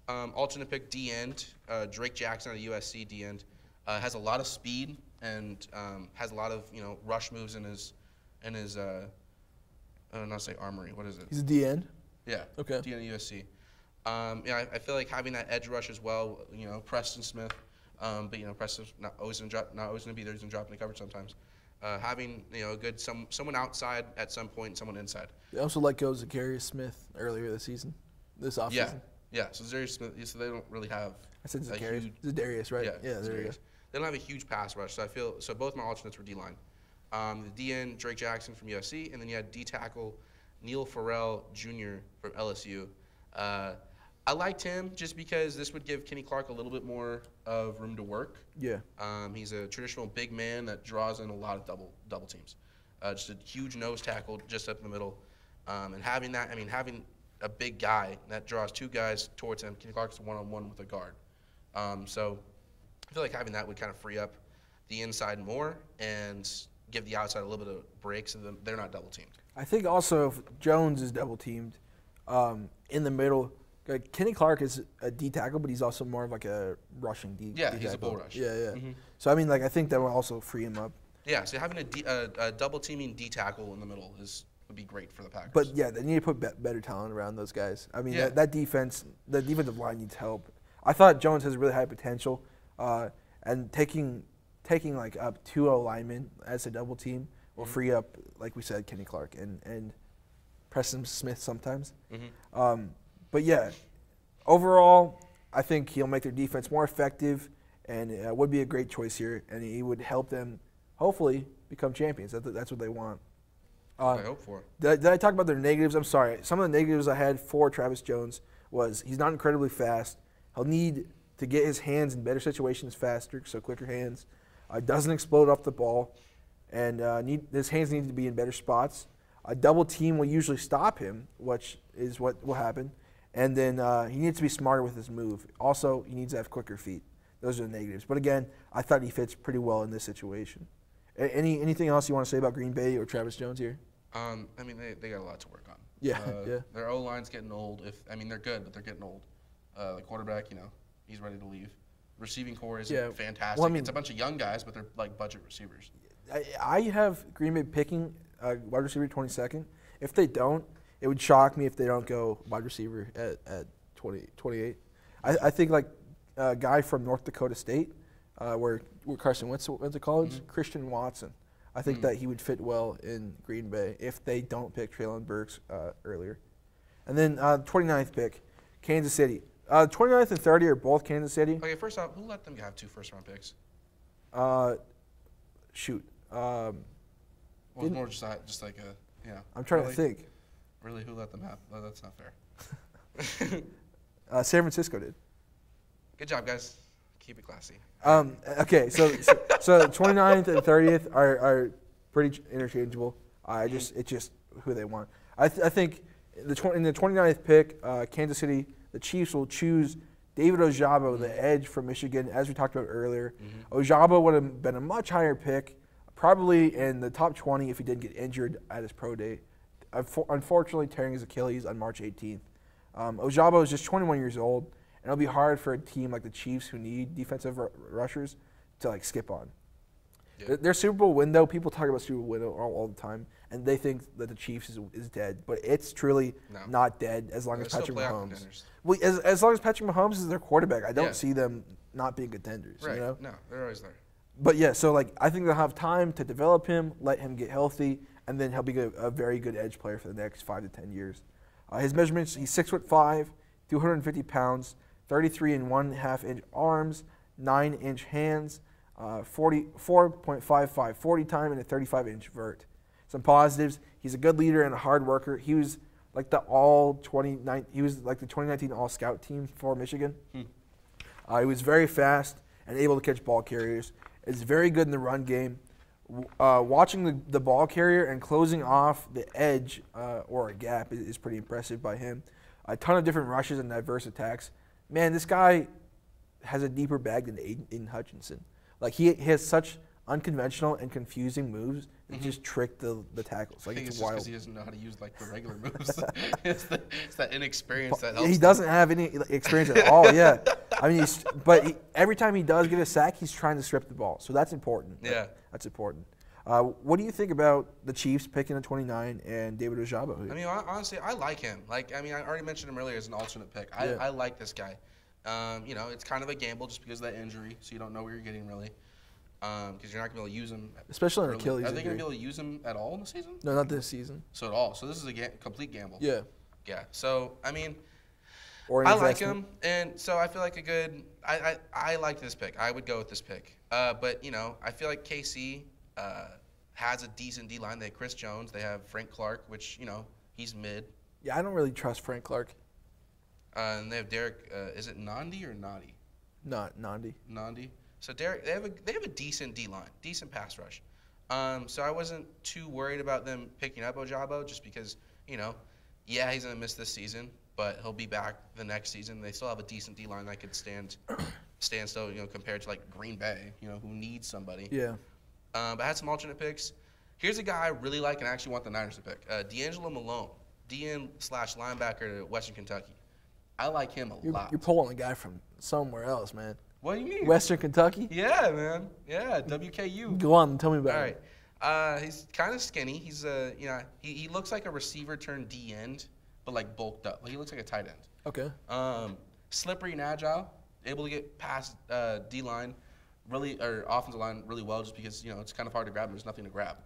alternate pick D end. Drake Jackson at USC D end has a lot of speed and has a lot of rush moves in his I don't know, say armory. What is it? He's a D end. Yeah. Okay. DN at USC. I feel like having that edge rush as well. Preston Smith. But Preston's not always going to be there. He's going to drop in the coverage sometimes. Having a good someone outside at some point, and someone inside. They also let go of Zacharias Smith earlier this offseason. Yeah. So Zacharias Smith. So they don't really have. I said Zacharias. Darius, right? Yeah, there you go. They don't have a huge pass rush, so I feel both my alternates were D-line. The DN, Drake Jackson from USC, and then you had D-tackle Neil Farrell Jr. from LSU. I liked him just because this would give Kenny Clark a little bit more of room to work. Yeah. He's a traditional big man that draws in a lot of double teams. Just a huge nose tackle just up in the middle. And having a big guy that draws two guys towards him, Kenny Clark's one-on-one with a guard. So I feel like having that would kind of free up the inside more and give the outside a little bit of breaks, so they're not double teamed. I think also if Jones is double teamed in the middle, Kenny Clark is a D tackle, but he's also more of like a rushing D. Yeah, D he's a tackle. bull rush. Yeah. Mm-hmm. So I think that will also free him up. Yeah, so having a double teaming D tackle in the middle would be great for the Packers. But yeah, they need to put better talent around those guys. I mean, that defense, the defensive line needs help. I thought Jones has really high potential, and taking like up 2 linemen as a double team will free up, like we said, Kenny Clark and Preston Smith sometimes. Mm-hmm. But yeah, overall, I think he'll make their defense more effective, and would be a great choice here, and he would help them hopefully become champions. That's what they want. I hope for. Did I talk about their negatives? I'm sorry. Some of the negatives I had for Travis Jones was he's not incredibly fast. He'll need to get his hands in better situations faster, so quicker hands. Doesn't explode off the ball, and his hands need to be in better spots. A double team will usually stop him, which is what will happen. And then he needs to be smarter with his move. Also, he needs to have quicker feet. Those are the negatives. But again, I thought he fits pretty well in this situation. Anything else you want to say about Green Bay or Travis Jones here? They got a lot to work on. Yeah, Their O-line's getting old. They're good, but they're getting old. The quarterback, he's ready to leave. Receiving core is fantastic. Well, it's a bunch of young guys, but they're like budget receivers. I have Green Bay picking wide receiver 22nd. If they don't, it would shock me if they don't go wide receiver at 28. I think like a guy from North Dakota State, where Carson went to college, Mm-hmm. Christian Watson. I think that he would fit well in Green Bay if they don't pick Treylon Burks earlier. And then 29th pick, Kansas City. 29th and 30 are both Kansas City. Okay, first off, who let them have 2 first-round picks? Shoot. Well, it's more just like a, I'm trying to think. Really, who let them have? No, that's not fair. San Francisco did. Good job, guys. Keep it classy. Okay, so 29th and 30th are pretty interchangeable. It's just who they want. I think in the 29th pick, Kansas City, the Chiefs will choose David Ojabo, the edge from Michigan, as we talked about earlier. Mm-hmm. Ojabo would have been a much higher pick, probably in the top 20 if he didn't get injured at his pro day. Unfortunately, tearing his Achilles on March 18th. Ojabo is just 21 years old, and it'll be hard for a team like the Chiefs who need defensive rushers to skip on. Yeah. Their Super Bowl window, people talk about Super Bowl window all the time, and they think that the Chiefs is dead, but it's truly not dead as long as Patrick Mahomes. Well, as long as Patrick Mahomes is their quarterback, I don't see them not being contenders. Right. You know? No, they're always there. But yeah, so I think they'll have time to develop him, let him get healthy, and then he'll be a very good edge player for the next 5 to 10 years. His measurements: he's 6'5", 250 pounds, 33.5 inch arms, 9-inch hands, 4.55 40 time, and a 35-inch vert. Some positives: he's a good leader and a hard worker. He was like the 2019 All Scout team for Michigan. He was very fast and able to catch ball carriers. Is very good in the run game. Watching the ball carrier and closing off the edge or a gap is pretty impressive by him. A ton of different rushes and diverse attacks. Man, this guy has a deeper bag than Aiden Hutchinson. He has such unconventional and confusing moves that just trick the tackles. I think it's just wild. because he doesn't know how to use the regular moves. it's that inexperience that helps. He doesn't have any experience at all. Yeah, every time he does get a sack, he's trying to strip the ball. So that's important. Yeah, that's important. What do you think about the Chiefs picking at 29 and David Ojabo? I mean, honestly, I like him. Like, I mean, I already mentioned him earlier as an alternate pick. I like this guy. You know, it's kind of a gamble just because of that injury, so you don't know where you're getting really. Because you're not going to be able to use him. Especially on Achilles Are they going injury. to be able to use him at all in the season? No, not this season. So at all. So this is a complete gamble. Yeah. Yeah. So, I mean, Or an I like investment. him, and so I feel like I like this pick. I would go with this pick. But, you know, I feel like KC has a decent D-line. They have Chris Jones. They have Frank Clark, which, you know, he's mid. Yeah, I don't really trust Frank Clark. And they have Derek, is it Nandi or Nadi? Not Nandi. Nandi. So Derek, they have a decent D-line, decent pass rush. So I wasn't too worried about them picking up Ojabo just because, you know, yeah, he's going to miss this season, but he'll be back the next season. They still have a decent D-line that could stand still, you know, compared to like Green Bay, you know, who needs somebody. Yeah. But I had some alternate picks. Here's a guy I really like and I actually want the Niners to pick. D'Angelo Malone, DN/linebacker to Western Kentucky. I like him a lot. You're pulling a guy from somewhere else, man. What do you mean? Western Kentucky? Yeah, man. Yeah, WKU. Go on, tell me about All it. right. He's kind of skinny. He's you know, he looks like a receiver turned D end, but like bulked up. Like he looks like a tight end. Okay. Slippery and agile, able to get past D line, really or offensive line really well, just because you know it's kind of hard to grab him. There's nothing to grab.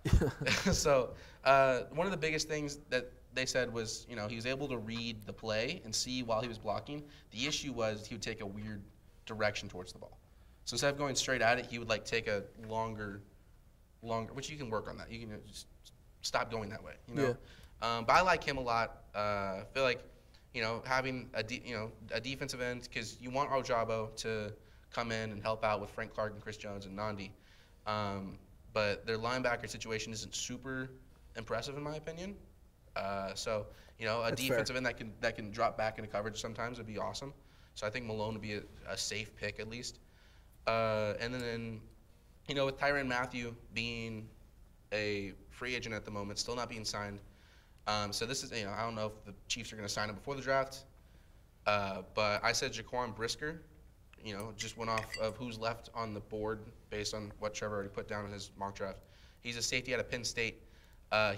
So one of the biggest things that they said was you know he was able to read the play and see while he was blocking. The issue was he would take a weird direction towards the ball. So instead of going straight at it, he would like take a longer, which you can work on that. You can just stop going that way, you know. Yeah. But I like him a lot. I feel like, you know, having a defensive end because you want Ojabo to come in and help out with Frank Clark and Chris Jones and Nandi. But their linebacker situation isn't super impressive in my opinion. So you know, That's defensive end that can drop back into coverage sometimes would be awesome. So I think Malone would be a safe pick at least. And then, you know, with Tyrann Mathieu being a free agent at the moment, still not being signed. So this is, you know, I don't know if the Chiefs are going to sign him before the draft. But I said Jaquan Brisker, you know, just went off of who's left on the board based on what Trevor already put down in his mock draft. He's a safety out of Penn State.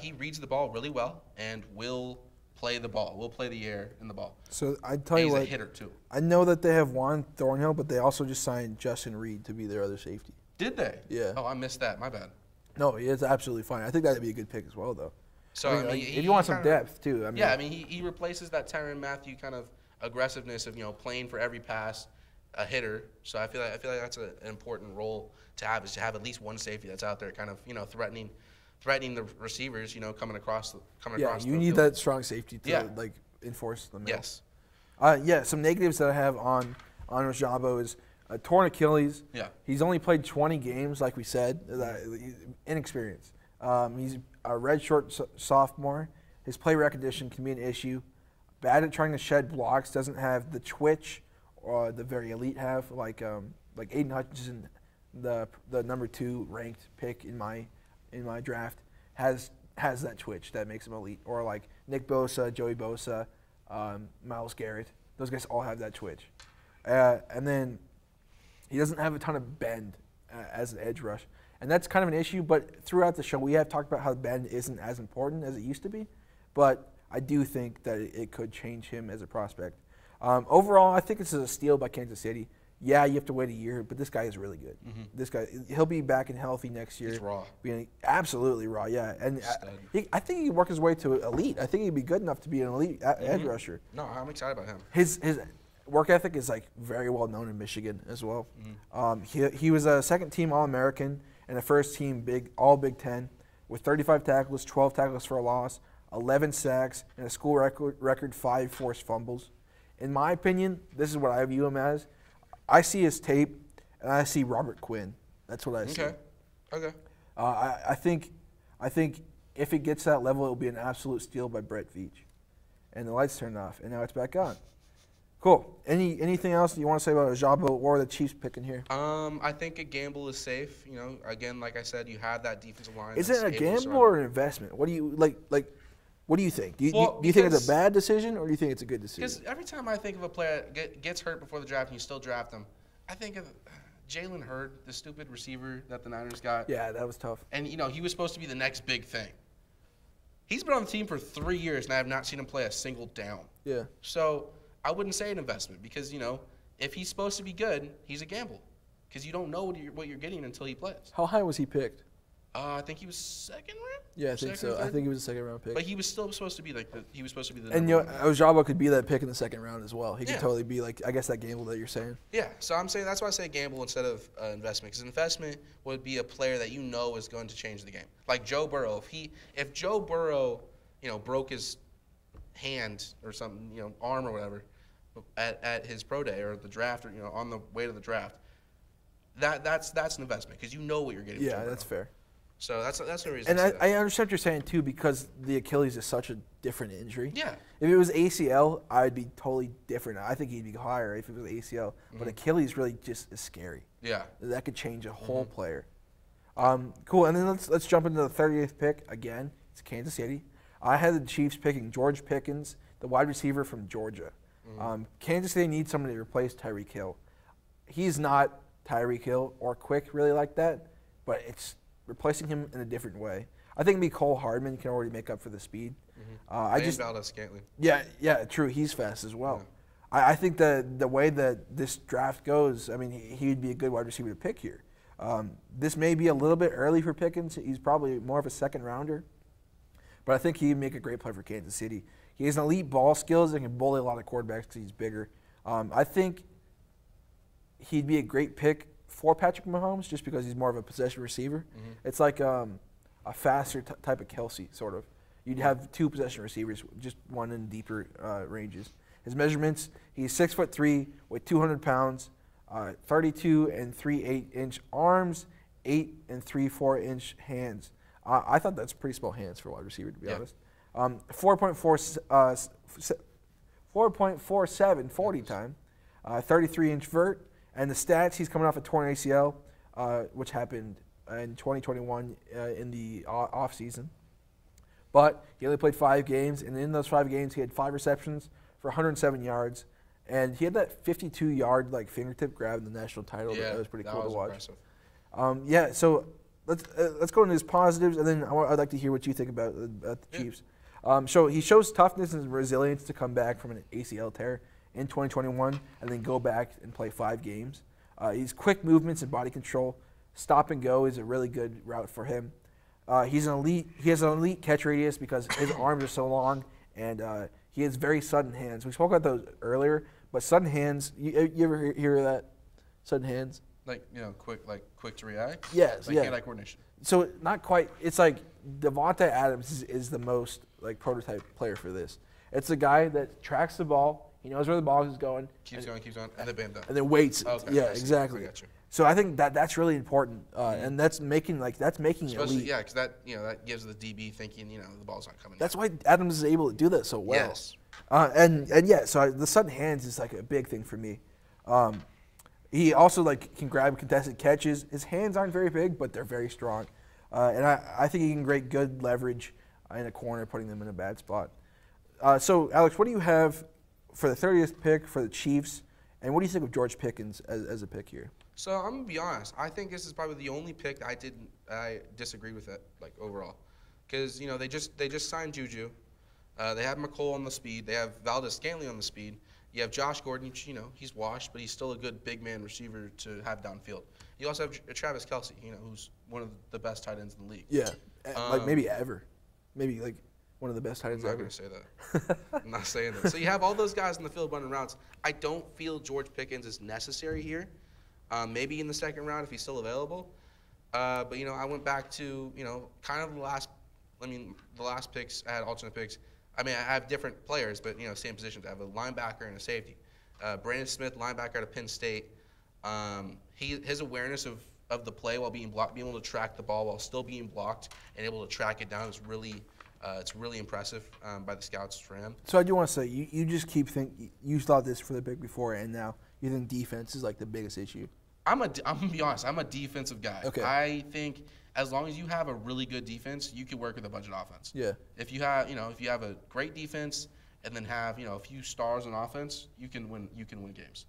He reads the ball really well and will play the ball. We'll play the air in the ball. So I tell you he's what, a hitter too. I know that they have Juan Thornhill, but they also just signed Justin Reed to be their other safety. Did they? Yeah. Oh, I missed that. My bad. No, it's absolutely fine. I think that'd be a good pick as well, though. So I mean, if you want some depth too, I mean, yeah, I mean he replaces that Tyrann Mathieu kind of aggressiveness of you know playing for every pass, a hitter. So I feel like that's an important role to have is to have at least one safety that's out there, kind of you know threatening the receivers, you know, coming across. Yeah, you need field. that strong safety to like enforce the middle. Yes. Some negatives that I have on Ojabo is a torn Achilles. Yeah. He's only played 20 games, like we said. Inexperienced. He's a redshirt sophomore. His play recognition can be an issue. Bad at trying to shed blocks. Doesn't have the twitch or the very elite have like Aiden Hutchinson, the number 2 ranked pick in my draft has that twitch that makes him elite. Or like Nick Bosa, Joey Bosa, Myles Garrett. Those guys all have that twitch. And then he doesn't have a ton of bend as an edge rush. And that's kind of an issue, but throughout the show we have talked about how bend isn't as important as it used to be. But I do think that it could change him as a prospect. Overall, I think this is a steal by Kansas City. Yeah, you have to wait a year, but this guy is really good. Mm-hmm. This guy, he'll be back and healthy next year. He's raw. Absolutely raw, yeah. And I think he can work his way to elite. I think he'd be good enough to be an elite edge rusher. No, I'm excited about him. His work ethic is like very well known in Michigan as well. Mm-hmm. He was a second-team All-American and a first-team All Big Ten with 35 tackles, 12 tackles for a loss, 11 sacks, and a school record 5 forced fumbles. In my opinion, this is what I view him as. I see his tape, and I see Robert Quinn. That's what I see. Okay. I think if it gets to that level, it will be an absolute steal by Brett Veach. And the lights turned off, and now it's back on. Cool. Anything else you want to say about Ojabo or the Chiefs picking here? I think a gamble is safe. You know, again, like I said, you have that defensive line. Is it a gamble or an investment? What do you like? What do you think? Do you think it's a bad decision or do you think it's a good decision? Because every time I think of a player that gets hurt before the draft and you still draft them, I think of Jalen Hurd, the stupid receiver that the Niners got. Yeah, that was tough. And, he was supposed to be the next big thing. He's been on the team for 3 years, and I have not seen him play a single down. Yeah. So I wouldn't say an investment because, if he's supposed to be good, he's a gamble because you don't know what you're getting until he plays. How high was he picked? I think he was second round. Yeah, I think so. I think he was a second-round pick. But he was still supposed to be the And Ojabo could be that pick in the second round as well. He could Yeah. totally be I guess that gamble that you're saying. Yeah, so I'm saying that's why I say gamble instead of investment, because investment would be a player that is going to change the game. Like Joe Burrow, if Joe Burrow, broke his hand or something, arm or whatever, at his pro day or the draft or on the way to the draft, that's an investment because you know what you're getting. Yeah, that's fair. So that's the reason. And I understand what you're saying too because the Achilles is such a different injury. Yeah. If it was ACL, I'd be totally different. I think he'd be higher if it was ACL. But Achilles really just is scary. Yeah. That could change a whole player. Cool. And then let's jump into the 30th pick again. It's Kansas City. I had the Chiefs picking George Pickens, the wide receiver from Georgia. Kansas City needs somebody to replace Tyreek Hill. He's not Tyreek Hill or quick really like that, but it's replacing him in a different way. I think maybe Cole Hardman can already make up for the speed. Valdez-Scantling. Yeah, true. He's fast as well. Yeah. I think the way that this draft goes, I mean, he'd be a good wide receiver to pick here. This may be a little bit early for Pickens. He's probably more of a second rounder, but I think he'd make a great play for Kansas City. He has elite ball skills and can bully a lot of quarterbacks because he's bigger. I think he'd be a great pick for Patrick Mahomes just because he's more of a possession receiver. It's like a faster type of Kelsey, sort of. You'd have two possession receivers, just one in deeper ranges. His measurements, he's 6'3" with 200 pounds, 32 and 3/8 inch arms, 8 and 3/4 inch hands. I thought that's pretty small hands for a wide receiver, to be honest. 4.47 40 time, 33 inch vert. And the stats, he's coming off a torn ACL, which happened in 2021 in the off season. But he only played 5 games, and in those 5 games, he had 5 receptions for 107 yards. And he had that 52-yard fingertip grab in the national title. Yeah, that was pretty cool to watch. Impressive. So let's go into his positives, and then I'd like to hear what you think about the Chiefs. So he shows toughness and resilience to come back from an ACL tear in 2021 and then go back and play 5 games. He's quick movements and body control. Stop and go is a really good route for him. He has an elite catch radius because his arms are so long, and he has very sudden hands. We spoke about those earlier, but sudden hands, you ever hear of that? Sudden hands? Quick to react? Yes, yeah. Hand-eye coordination. So not quite. It's like Devontae Adams is the most prototype player for this. It's a guy that tracks the ball. He knows where the ball is going. Keeps going, and then bam, done. And then waits. Okay, yeah, exactly. I got you. So I think that's really important, and that's making Especially, elite. yeah, because that gives the DB thinking the ball's not coming. That's why Adams is able to do that so well. Yes. So the sudden hands is a big thing for me. He also can grab contested catches. His hands aren't very big, but they're very strong, and I think he can create good leverage in a corner, putting them in a bad spot. So Alex, what do you have for the 30th pick for the Chiefs, and what do you think of George Pickens as a pick here? So I'm gonna be honest. I think this is probably the only pick that I disagree with it overall, because they just signed Juju, they have McColl on the speed, they have Valdez-Scantling on the speed. You have Josh Gordon, he's washed, but he's still a good big man receiver to have downfield. You also have Travis Kelce, who's one of the best tight ends in the league. Yeah, maybe ever, maybe one of the best tight ends ever. I'm not gonna say that. I'm not saying that. So you have all those guys in the field running routes. I don't feel George Pickens is necessary here. Maybe in the second round if he's still available. But I went back to kind of the last picks. I had alternate picks. I have different players, but same positions. I have a linebacker and a safety. Brandon Smith, linebacker out of Penn State. His awareness of the play while being blocked, being able to track the ball while still being blocked and able to track it down is really. It's really impressive by the scouts for him. So I do want to say, you just keep thinking, you thought this for the pick before, and now you think defense is the biggest issue. I'm gonna be honest. I'm a defensive guy. Okay. I think as long as you have a really good defense, you can work with a budget offense. Yeah. If you have a great defense and then have a few stars on offense, you can win games.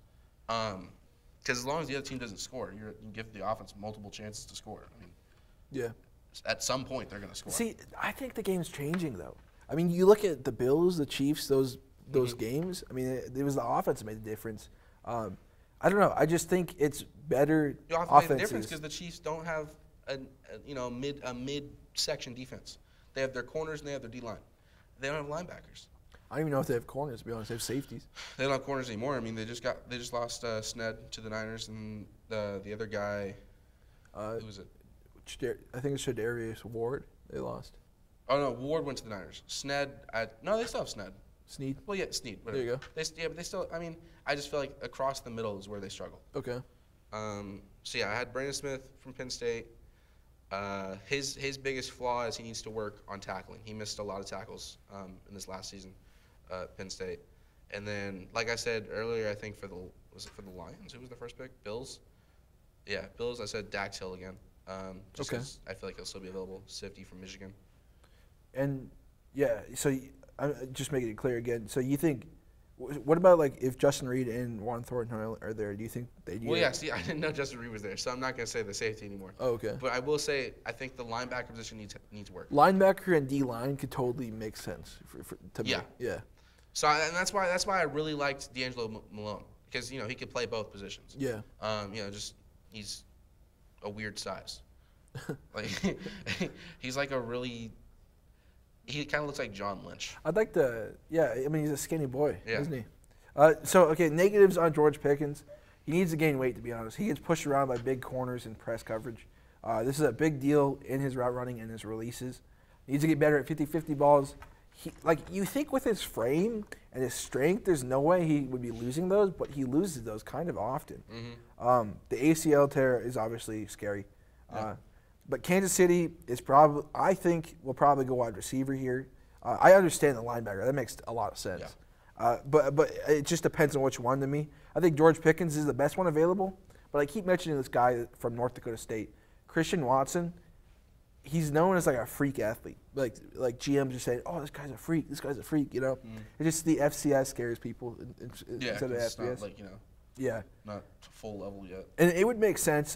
Because as long as the other team doesn't score, you give the offense multiple chances to score. I mean, Yeah. at some point they're going to score. See, I think the game's changing though. I mean, you look at the Bills, the Chiefs, those games. I mean, it was the offense that made the difference. I don't know. I just think it's better The offense made the offenses. difference because the Chiefs don't have a mid-section defense. They have their corners and they have their D-line. They don't have linebackers. I don't even know if they have corners, to be honest. They have safeties. They don't have corners anymore. I mean, they just lost Sned to the Niners, and the other guy, who was it? I think it's Shadarius Ward they lost. Oh no, Ward went to the Niners. Sned, no, they still have Sned. Snead? Well, yeah, Snead. Whatever. There you go. But they still. I mean, I just feel like across the middle is where they struggle. Okay. So yeah, I had Brandon Smith from Penn State. His biggest flaw is he needs to work on tackling. He missed a lot of tackles in this last season at Penn State. And then, like I said earlier, I think for the Lions? Who was the first pick? Bills? Yeah, Bills. I said Dax Hill again. Just Okay. 'cause I feel like he'll still be available. Safety from Michigan. And yeah, so I'm just making it clear again. So you think, what about like if Justin Reed and Juan Thornton are there? Do you think they? Well, yeah. See, I didn't know Justin Reed was there, so I'm not gonna say the safety anymore. Oh, okay. But I will say I think the linebacker position needs work. Linebacker and D line could totally make sense to me. Yeah. Yeah. So and that's why I really liked D'Angelo Malone because he could play both positions. Yeah. Just he's a weird size. Like he's like he kind of looks like John Lynch. I'd like to. Yeah. I mean, he's a skinny boy, Yeah. isn't he? Okay, negatives on George Pickens. He needs to gain weight, to be honest. He gets pushed around by big corners and press coverage. This is a big deal in his route running and his releases. He needs to get better at 50-50 balls. You think with his frame and his strength, there's no way he would be losing those, but he loses those kind of often. Mm-hmm. The ACL tear is obviously scary. Yeah. But Kansas City is probably, I think, will probably go wide receiver here. I understand the linebacker. That makes a lot of sense. Yeah. But it just depends on which one to me. I think George Pickens is the best one available, but I keep mentioning this guy from North Dakota State, Christian Watson. He's known as like a freak athlete. Like GMs are saying, "Oh, this guy's a freak. This guy's a freak." You know, It's just the FCS scares people instead of it's FBS. not like Yeah. not full level yet. And it would make sense.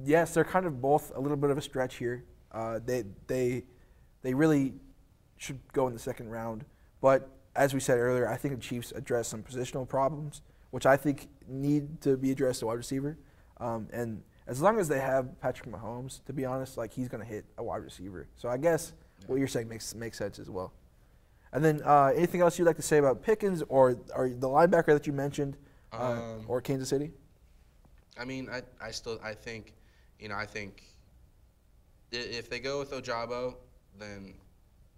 Yes, they're kind of both a little bit of a stretch here. They really should go in the second round. But as we said earlier, I think the Chiefs address some positional problems, which I think need to be addressed at wide receiver. And as long as they have Patrick Mahomes, to be honest, like he's going to hit a wide receiver. So I guess what you're saying makes sense as well. And then anything else you'd like to say about Pickens or the linebacker that you mentioned? Or Kansas City? I mean, I think if they go with Ojabo, then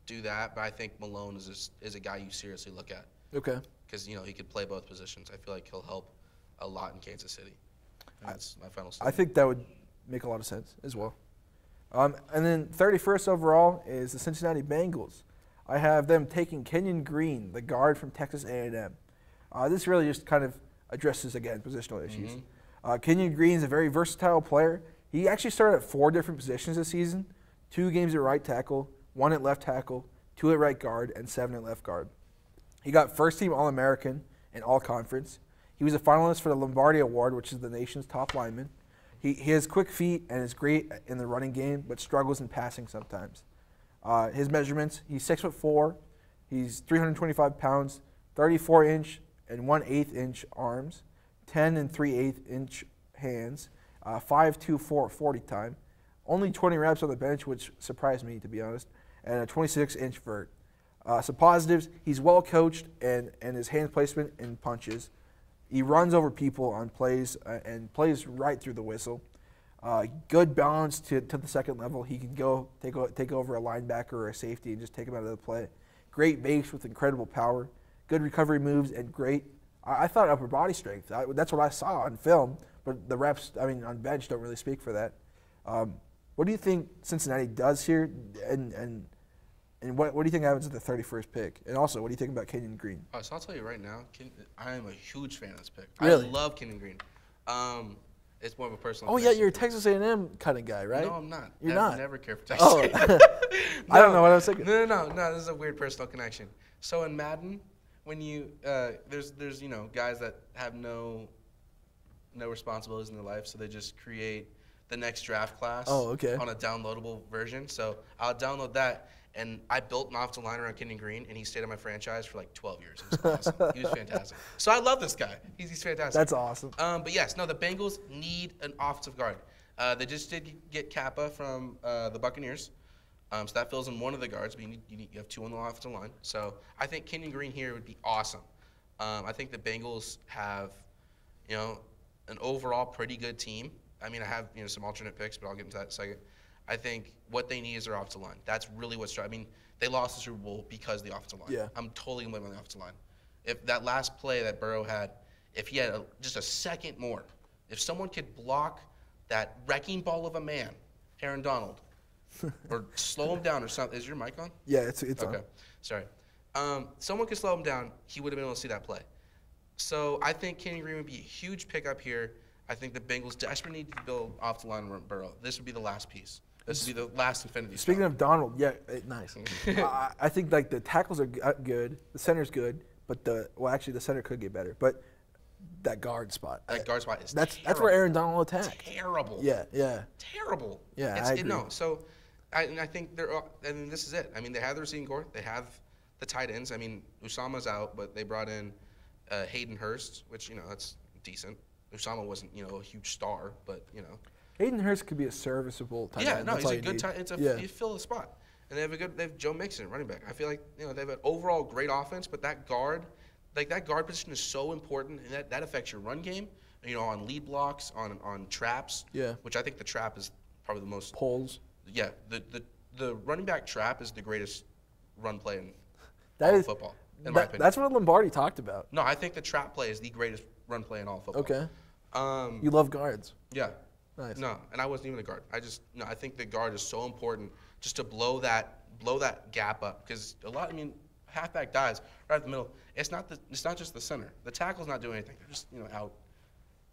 do that. But I think Malone is a guy you seriously look at. Okay. Because he could play both positions. I feel like he'll help a lot in Kansas City. That's my final I statement. think that would make a lot of sense as well. And then 31st overall is the Cincinnati Bengals. I have them taking Kenyon Green, the guard from Texas A&M. This really just kind of addresses, again, positional issues. Kenyon Green is a very versatile player. He actually started at 4 different positions this season, 2 games at right tackle, 1 at left tackle, 2 at right guard, and 7 at left guard. He got first-team All-American and All-Conference. He was a finalist for the Lombardi Award, which is the nation's top lineman. He has quick feet and is great in the running game, but struggles in passing sometimes. His measurements, he's 6'4", he's 325 pounds, 34-inch and 1/8 inch arms, 10 and 3/8 inch hands, 5'2", 40 time, only 20 reps on the bench, which surprised me, to be honest, and a 26-inch vert. Some positives, he's well coached and his hand placement and punches. He runs over people on plays and plays right through the whistle. Good balance to the second level. He can go take over a linebacker or a safety and just take him out of the play. Great base with incredible power. Good recovery moves and great. I thought upper body strength. That's what I saw on film, but the reps, on bench don't really speak for that. What do you think Cincinnati does here, and what do you think happens at the 31st pick? And also, what do you think about Kenyon Green? So I'll tell you right now, I am a huge fan of this pick. Really? I love Kenyon Green. It's more of a personal. Oh yeah, you're a Texas A&M kind of guy, right? No, I'm not. You're I not. never care for Texas. Oh, A&M. I don't know what I was thinking. No. This is a weird personal connection. So in Madden, when you there's guys that have no no responsibilities in their life, so they just create the next draft class Oh, okay. on a downloadable version. So I'll download that, and I built an offensive line around Kenyon Green, and he stayed on my franchise for like 12 years. It was awesome. He was fantastic. So I love this guy. He's fantastic. That's awesome. But yes, no, the Bengals need an offensive guard. They just did get Kappa from the Buccaneers. So that fills in one of the guards, but you have two on the offensive line. So I think Kenyon Green here would be awesome. I think the Bengals have, an overall pretty good team. I mean, I have some alternate picks, but I'll get into that in a second. I think what they need is their offensive line. That's really what's driving. I mean, they lost the Super Bowl because of the offensive line. Yeah. I'm totally going to blame on the offensive line. If that last play that Burrow had, if he had just a second more, if someone could block that wrecking ball of a man, Aaron Donald, or slow him down or something. Is your mic on? Yeah, it's okay. on. Sorry. Someone could slow him down. He would have been able to see that play. So I think Kenyon Green would be a huge pickup here. I think the Bengals desperately need to build off the line around Burrow. This would be the last piece. This would be the last infinity. Speaking of Donald, yeah, nice. I think like the tackles are good, the center's good, but the center could get better. But that guard spot. That guard spot is that's where Aaron Donald will attack. Terrible. Yeah. Terrible. Yeah, I agree. No, so I think and this is it. I mean, they have the receiving core. They have the tight ends. I mean, Usama's out, but they brought in Hayden Hurst, which, that's decent. Usama wasn't, a huge star, but, Hayden Hurst could be a serviceable tight end. Yeah, no, That's he's a good tight end. You fill the spot. And they have Joe Mixon, running back. I feel like, they have an overall great offense, but that guard position is so important, and that affects your run game, on lead blocks, on traps. Yeah. Which I think the trap is probably the most. Poles. Yeah, the running back trap is the greatest run play in football, in my opinion. That's what Lombardi talked about. No, I think the trap play is the greatest run play in all football. Okay. You love guards. Yeah. Nice. No, and I wasn't even a guard. I think the guard is so important just to blow that gap up, because halfback dies right at the middle. It's not just the center. The tackle's not doing anything. They're just out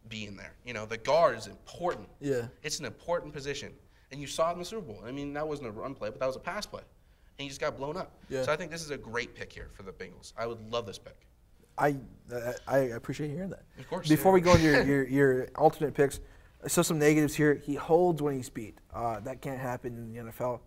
being there. The guard is important. Yeah. It's an important position, and you saw it in the Super Bowl. I mean, that wasn't a run play, but that was a pass play, and he just got blown up. Yeah. So I think this is a great pick here for the Bengals. I would love this pick. I appreciate hearing that. Of course. Before we go into your alternate picks, so some negatives here. He holds when he's beat. That can't happen in the NFL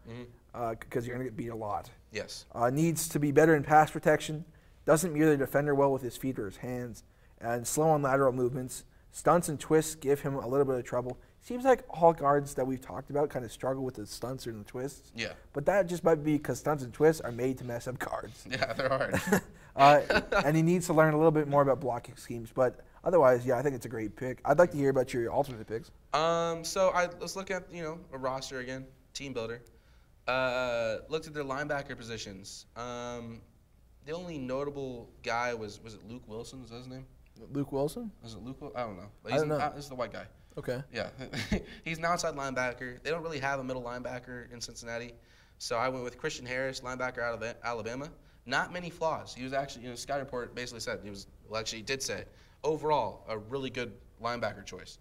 because you're going to get beat a lot. Yes. Needs to be better in pass protection. Doesn't mirror the defender well with his feet or his hands. And slow on lateral movements. Stunts and twists give him a little bit of trouble. Seems like all guards that we've talked about kind of struggle with the stunts and the twists. Yeah. But that just might be because stunts and twists are made to mess up guards. Yeah, they're hard. And he needs to learn a little bit more about blocking schemes. But otherwise, yeah, I think it's a great pick. I'd like to hear about your alternate picks. So let's look at a roster again, team builder. Looked at their linebacker positions. The only notable guy was it Luke Wilson? Is that his name? Luke Wilson? Is it Luke? I don't know. I don't know. This is the white guy. Okay. Yeah, he's an outside linebacker. They don't really have a middle linebacker in Cincinnati, so I went with Christian Harris, linebacker out of Alabama. Not many flaws. He was actually, Sky Report basically said he did say overall a really good linebacker choice.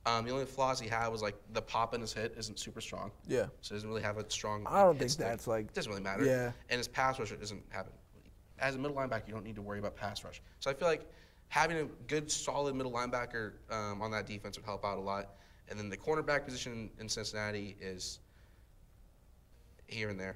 The only flaws he had was like the pop in his hit isn't super strong. Yeah. So he doesn't really have a strong. I don't think hit stick. that's like. It doesn't really matter. Yeah. And his pass rush doesn't have it. As a middle linebacker, you don't need to worry about pass rush. So I feel like having a good, solid middle linebacker on that defense would help out a lot. And then the cornerback position in Cincinnati is here and there.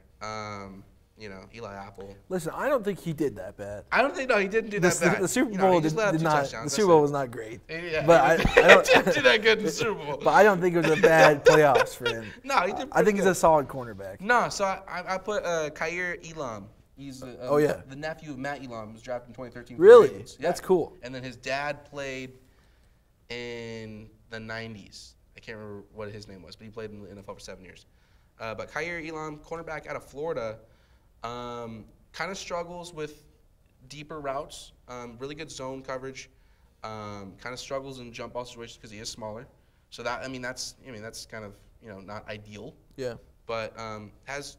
Eli Apple. Listen, I don't think he did that bad. I don't think he didn't do that bad. The Super Bowl he just let up two not. touchdowns. The Super Bowl was not great. Yeah, but I don't didn't do that good in the Super Bowl. But I don't think it was a bad playoffs for him. No, he did. I think he's good. a solid cornerback. No, so I put Khair Elam. He's the nephew of Matt Elam. He was drafted in 2013. Really? Yeah. That's cool. And then his dad played in the 90s. I can't remember what his name was, but he played in the NFL for 7 years. But Khair Elam, cornerback out of Florida, kind of struggles with deeper routes, really good zone coverage, kind of struggles in jump ball situations because he is smaller. So that's kind of not ideal. Yeah. But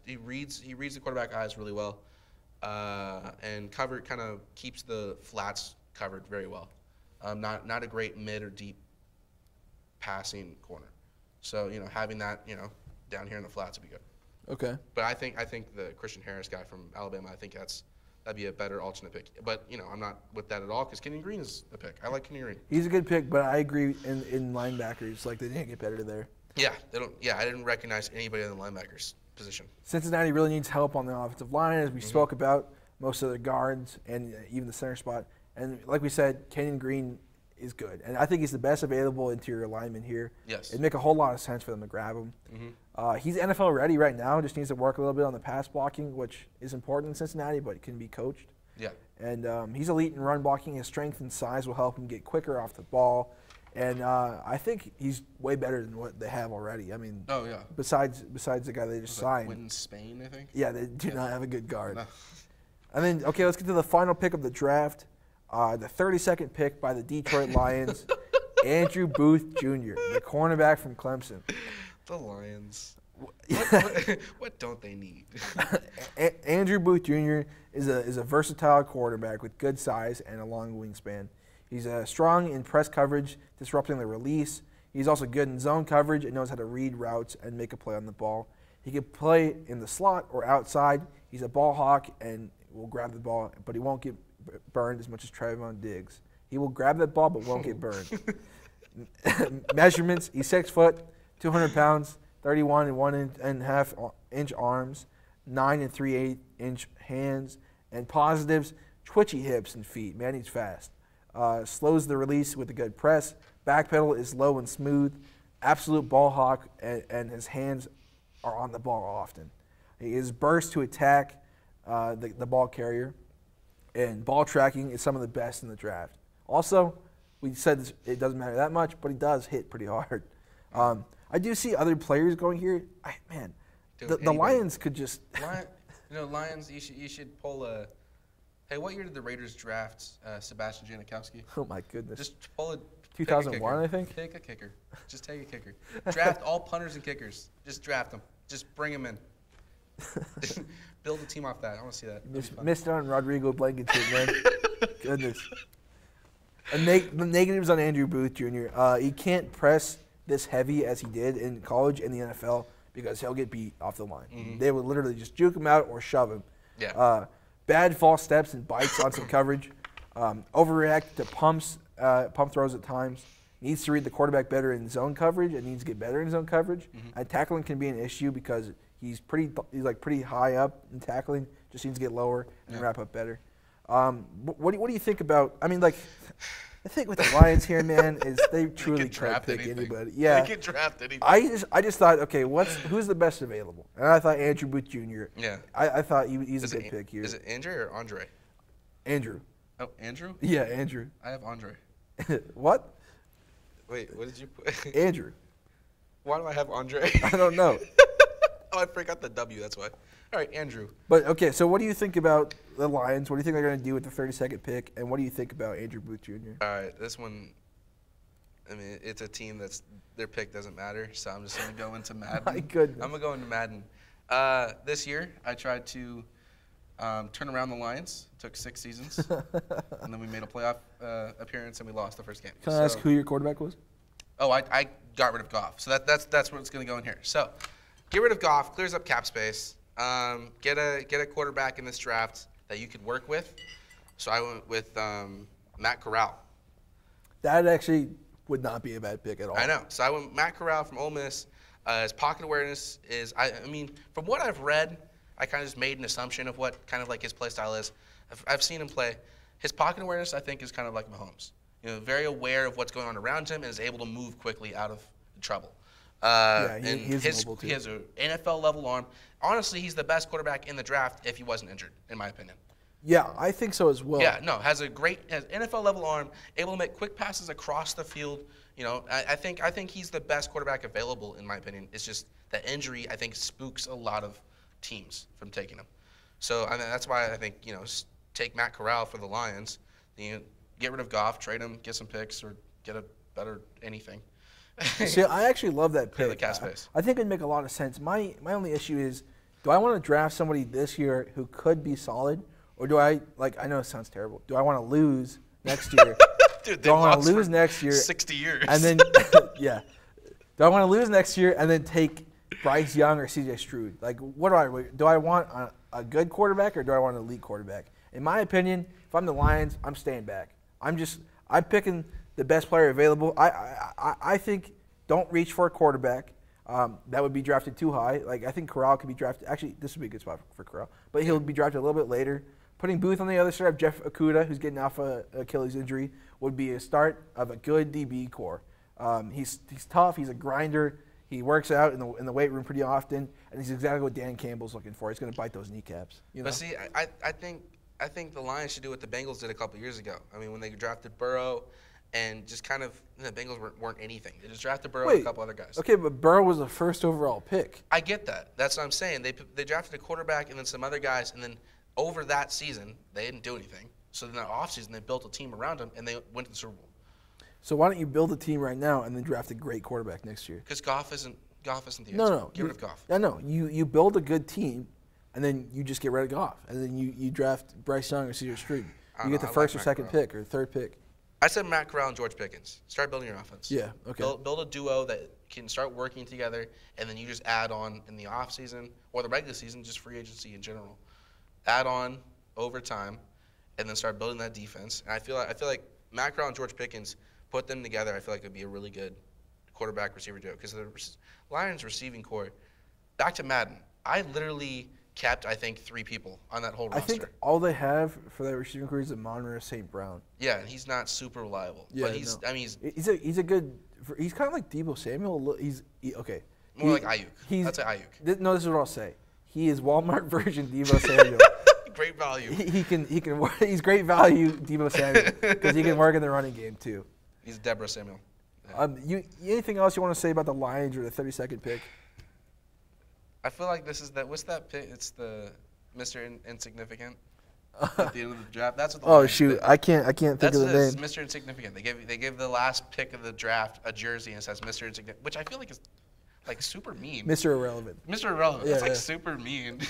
he reads the quarterback eyes really well, and kind of keeps the flats covered very well. Not a great mid or deep passing corner. So having that down here in the flats would be good. Okay. But I think the Christian Harris guy from Alabama, I think that's that'd be a better alternate pick. But, I'm not with that at all because Kenyon Green is a pick. I like Kenyon Green. He's a good pick, but I agree in linebackers, like they didn't get better there. Yeah, they don't. Yeah, I didn't recognize anybody in the linebackers position. Cincinnati really needs help on the offensive line, as we spoke about, most of the guards and even the center spot. And like we said, Kenyon Green is good. And I think he's the best available interior lineman here. Yes. It'd make a whole lot of sense for them to grab him. He's NFL ready right now, just needs to work a little bit on the pass blocking, which is important in Cincinnati, but it can be coached. Yeah. And he's elite in run blocking. His strength and size will help him get quicker off the ball. And I think he's way better than what they have already. I mean, besides the guy they just signed. Went in Spain, I think. Yeah, they do not have a good guard. No. And then, okay, let's get to the final pick of the draft. The 32nd pick by the Detroit Lions, Andrew Booth Jr., the cornerback from Clemson. The Lions. What don't they need? Andrew Booth Jr. is a versatile quarterback with good size and a long wingspan. He's strong in press coverage, disrupting the release. He's also good in zone coverage and knows how to read routes and make a play on the ball. He can play in the slot or outside. He's a ball hawk and will grab the ball, but he won't get burned as much as Trevon Diggs. He will grab that ball but won't get burned. Measurements, he's 6 foot, 200 pounds, 31 and 1.5 inch arms, 9 and 3/8 inch hands, and positives, twitchy hips and feet. Man, he's fast. Slows the release with a good press. Back pedal is low and smooth. Absolute ball hawk, and his hands are on the ball often. He is burst to attack the ball carrier, and ball tracking is some of the best in the draft. Also, we said it doesn't matter that much, but he does hit pretty hard. I do see other players going here. The Lions could just. Lions. You should pull a. Hey, what year did the Raiders draft Sebastian Janikowski? Oh my goodness. Just pull it. 2001, I think. Take a kicker. Just take a kicker. Draft all punters and kickers. Just draft them. Just bring them in. Build a team off that. I want to see that. Missed on Rodrigo Blankenship, man. Goodness. The negatives on Andrew Booth Jr. He can't press this heavy as he did in college and the NFL because he'll get beat off the line. Mm-hmm. They would literally just juke him out or shove him. Yeah. Bad false steps and bites on some coverage. Overreact to pump throws at times. Needs to read the quarterback better in zone coverage and needs to get better in zone coverage. Mm-hmm. And tackling can be an issue because he's pretty high up in tackling. Just needs to get lower and wrap up better. What do you think about? I mean, like, I think with the Lions here, man, is they truly can't pick anybody. Yeah, they can draft anybody. I just thought, okay, who's the best available? And I thought Andrew Booth Jr. Yeah, I thought he's a good pick here. Is it Andrew or Andre? Andrew. Oh, Andrew? Yeah, Andrew. I have Andre. What? Wait, what did you put? Andrew. Why do I have Andre? I don't know. Oh, I forgot the W, that's why. All right, Andrew. But, okay, so what do you think about the Lions? What do you think they're going to do with the 32nd pick? And what do you think about Andrew Booth Jr.? All right, this one, I mean, it's a team their pick doesn't matter, so I'm just going to go into Madden. My goodness. I'm going to go into Madden. This year, I tried to turn around the Lions. It took 6 seasons. And then we made a playoff appearance, and we lost the first game. Can I ask who your quarterback was? Oh, I got rid of Goff. So that's what's going to go in here. So get rid of Goff, clears up cap space. Get a quarterback in this draft that you could work with. So I went with Matt Corral. That actually would not be a bad pick at all. I know. So I went with Matt Corral from Ole Miss. His pocket awareness is, I mean, from what I've read, I kind of just made an assumption of what kind of like his play style is. I've seen him play. His pocket awareness, I think, is kind of like Mahomes. Very aware of what's going on around him and is able to move quickly out of trouble. He's mobile too. He has an NFL level arm. Honestly, he's the best quarterback in the draft if he wasn't injured, in my opinion. Yeah, I think so as well. Yeah, no, has NFL level arm, able to make quick passes across the field. I think he's the best quarterback available, in my opinion. It's just the injury, I think, spooks a lot of teams from taking him. So that's why I think, take Matt Corral for the Lions. Get rid of Goff, trade him, get some picks, or get a better anything. See, I actually love that pick. The cap space. I think it'd make a lot of sense. My only issue is, do I want to draft somebody this year who could be solid, or do I know it sounds terrible. Do I want to lose next year? Dude, do I want to lose next year? 60 years. And then, yeah. Do I want to lose next year and then take Bryce Young or CJ Stroud? Like, what do I want? A good quarterback or do I want an elite quarterback? In my opinion, if I'm the Lions, I'm staying back. I'm picking the best player available. I think don't reach for a quarterback. That would be drafted too high. Like, I think Corral could be drafted. Actually, this would be a good spot for Corral. But he'll be drafted a little bit later. Putting Booth on the other side of Jeff Okudah, who's getting off an Achilles injury, would be a start of a good DB core. He's tough. He's a grinder. He works out in the weight room pretty often, and he's exactly what Dan Campbell's looking for. He's going to bite those kneecaps. You know? But see, I think the Lions should do what the Bengals did a couple years ago. I mean, when they drafted Burrow, and just kind of the Bengals weren't anything. They just drafted Burrow and a couple other guys. Okay, but Burrow was the first overall pick. I get that. That's what I'm saying. They drafted a quarterback and then some other guys, and then over that season they didn't do anything. So in the offseason they built a team around them and they went to the Super Bowl. So why don't you build a team right now and then draft a great quarterback next year? Because Goff isn't the answer. No. Get rid of Goff. I know. You build a good team, and then you just get rid of Goff, and then you draft Bryce Young or Cedar Street. You get the first or second pick or third pick. I said Matt Corral and George Pickens. Start building your offense. Yeah, okay. Build a duo that can start working together, and then you just add on in the offseason or the regular season, just free agency in general. Add on over time, and then start building that defense. And I feel like Matt Corral and George Pickens, put them together, I feel like it would be a really good quarterback receiver duo. Because the Lions receiving core, back to Madden, I literally kept, I think, 3 people on that whole roster. I think all they have for their receiving career is Amon-Ra St. Brown. Yeah, and he's not super reliable. Yeah, but he's a good. He's kind of like Deebo Samuel. Okay. More like Ayuk. That's an Ayuk. No, this is what I'll say. He is Walmart version Deebo Samuel. Great value. He can. He's great value Deebo Samuel because he can work in the running game too. He's Deborah Samuel. Yeah. Anything else you want to say about the Lions or the 32nd pick? I feel like this is that. What's that pick? It's the Mr. Insignificant at the end of the draft. That's what. Oh shoot! I can't think of the name. Mr. Insignificant. They give the last pick of the draft a jersey and it says Mr. Insignificant, which I feel like is like super mean. Mr. Irrelevant. Mr. Irrelevant. Yeah, That's like super mean.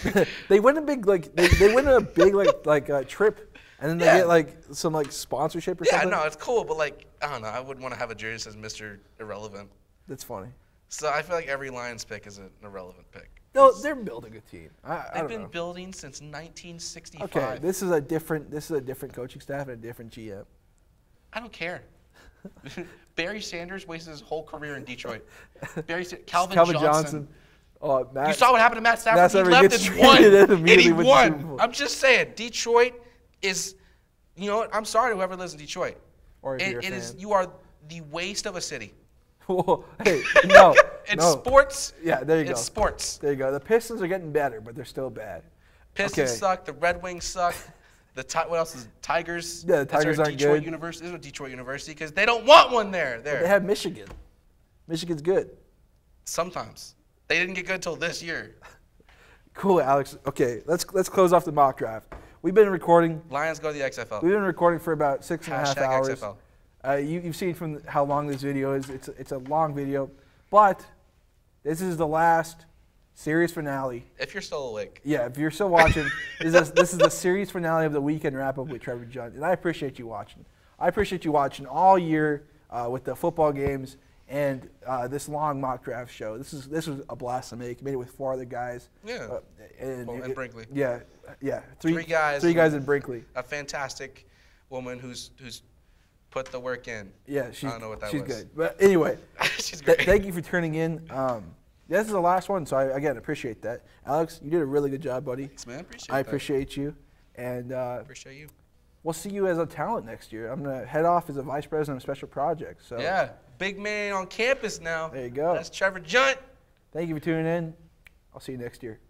They win a big they win a big trip, and then they get like some sponsorship or something. Yeah, no, it's cool, but I don't know. I wouldn't want to have a jersey that says Mr. Irrelevant. That's funny. So I feel like every Lions pick is an irrelevant pick. No, they're building a team. They've been building since 1965. Okay, this is a different coaching staff and a different GM. I don't care. Barry Sanders wasted his whole career in Detroit. Calvin Johnson. Oh, you saw what happened to Matt Stafford? He left and won. And he won. I'm just saying, Detroit is, you know what? I'm sorry to whoever lives in Detroit. Or if you're a fan. You are the waste of a city. Whoa, hey, no. It's sports. Yeah, there you go. It's sports. There you go. The Pistons are getting better, but they're still bad. Pistons suck. The Red Wings suck. What else is Tigers? Yeah, the Tigers aren't Detroit good. University. This is Detroit University because they don't want one there. But they have Michigan. Michigan's good. Sometimes they didn't get good until this year. Cool, Alex. Okay, let's close off the mock draft. We've been recording. Lions go to the XFL. We've been recording for about 6.5 hours. XFL. You've seen from how long this video is. It's a long video, but this is the last series finale. If you're still awake. Yeah, if you're still watching, this is the series finale of the weekend wrap-up with Trevor Junt, and I appreciate you watching. I appreciate you watching all year with the football games and this long mock draft show. This was a blast to make. Made it with 4 other guys. Yeah. And Brinkley. Yeah. Three guys in Brinkley. A fantastic woman who's put the work in. Yeah, I don't know what that she's was. good. But anyway, she's great. Thank you for tuning in. This is the last one, so I appreciate that. Alex, you did a really good job, buddy. Thanks, man. I appreciate you. And appreciate you. We'll see you as a talent next year. I'm going to head off as a vice president of special projects. So yeah, big man on campus now. There you go. That's Trevor Junt. Thank you for tuning in. I'll see you next year.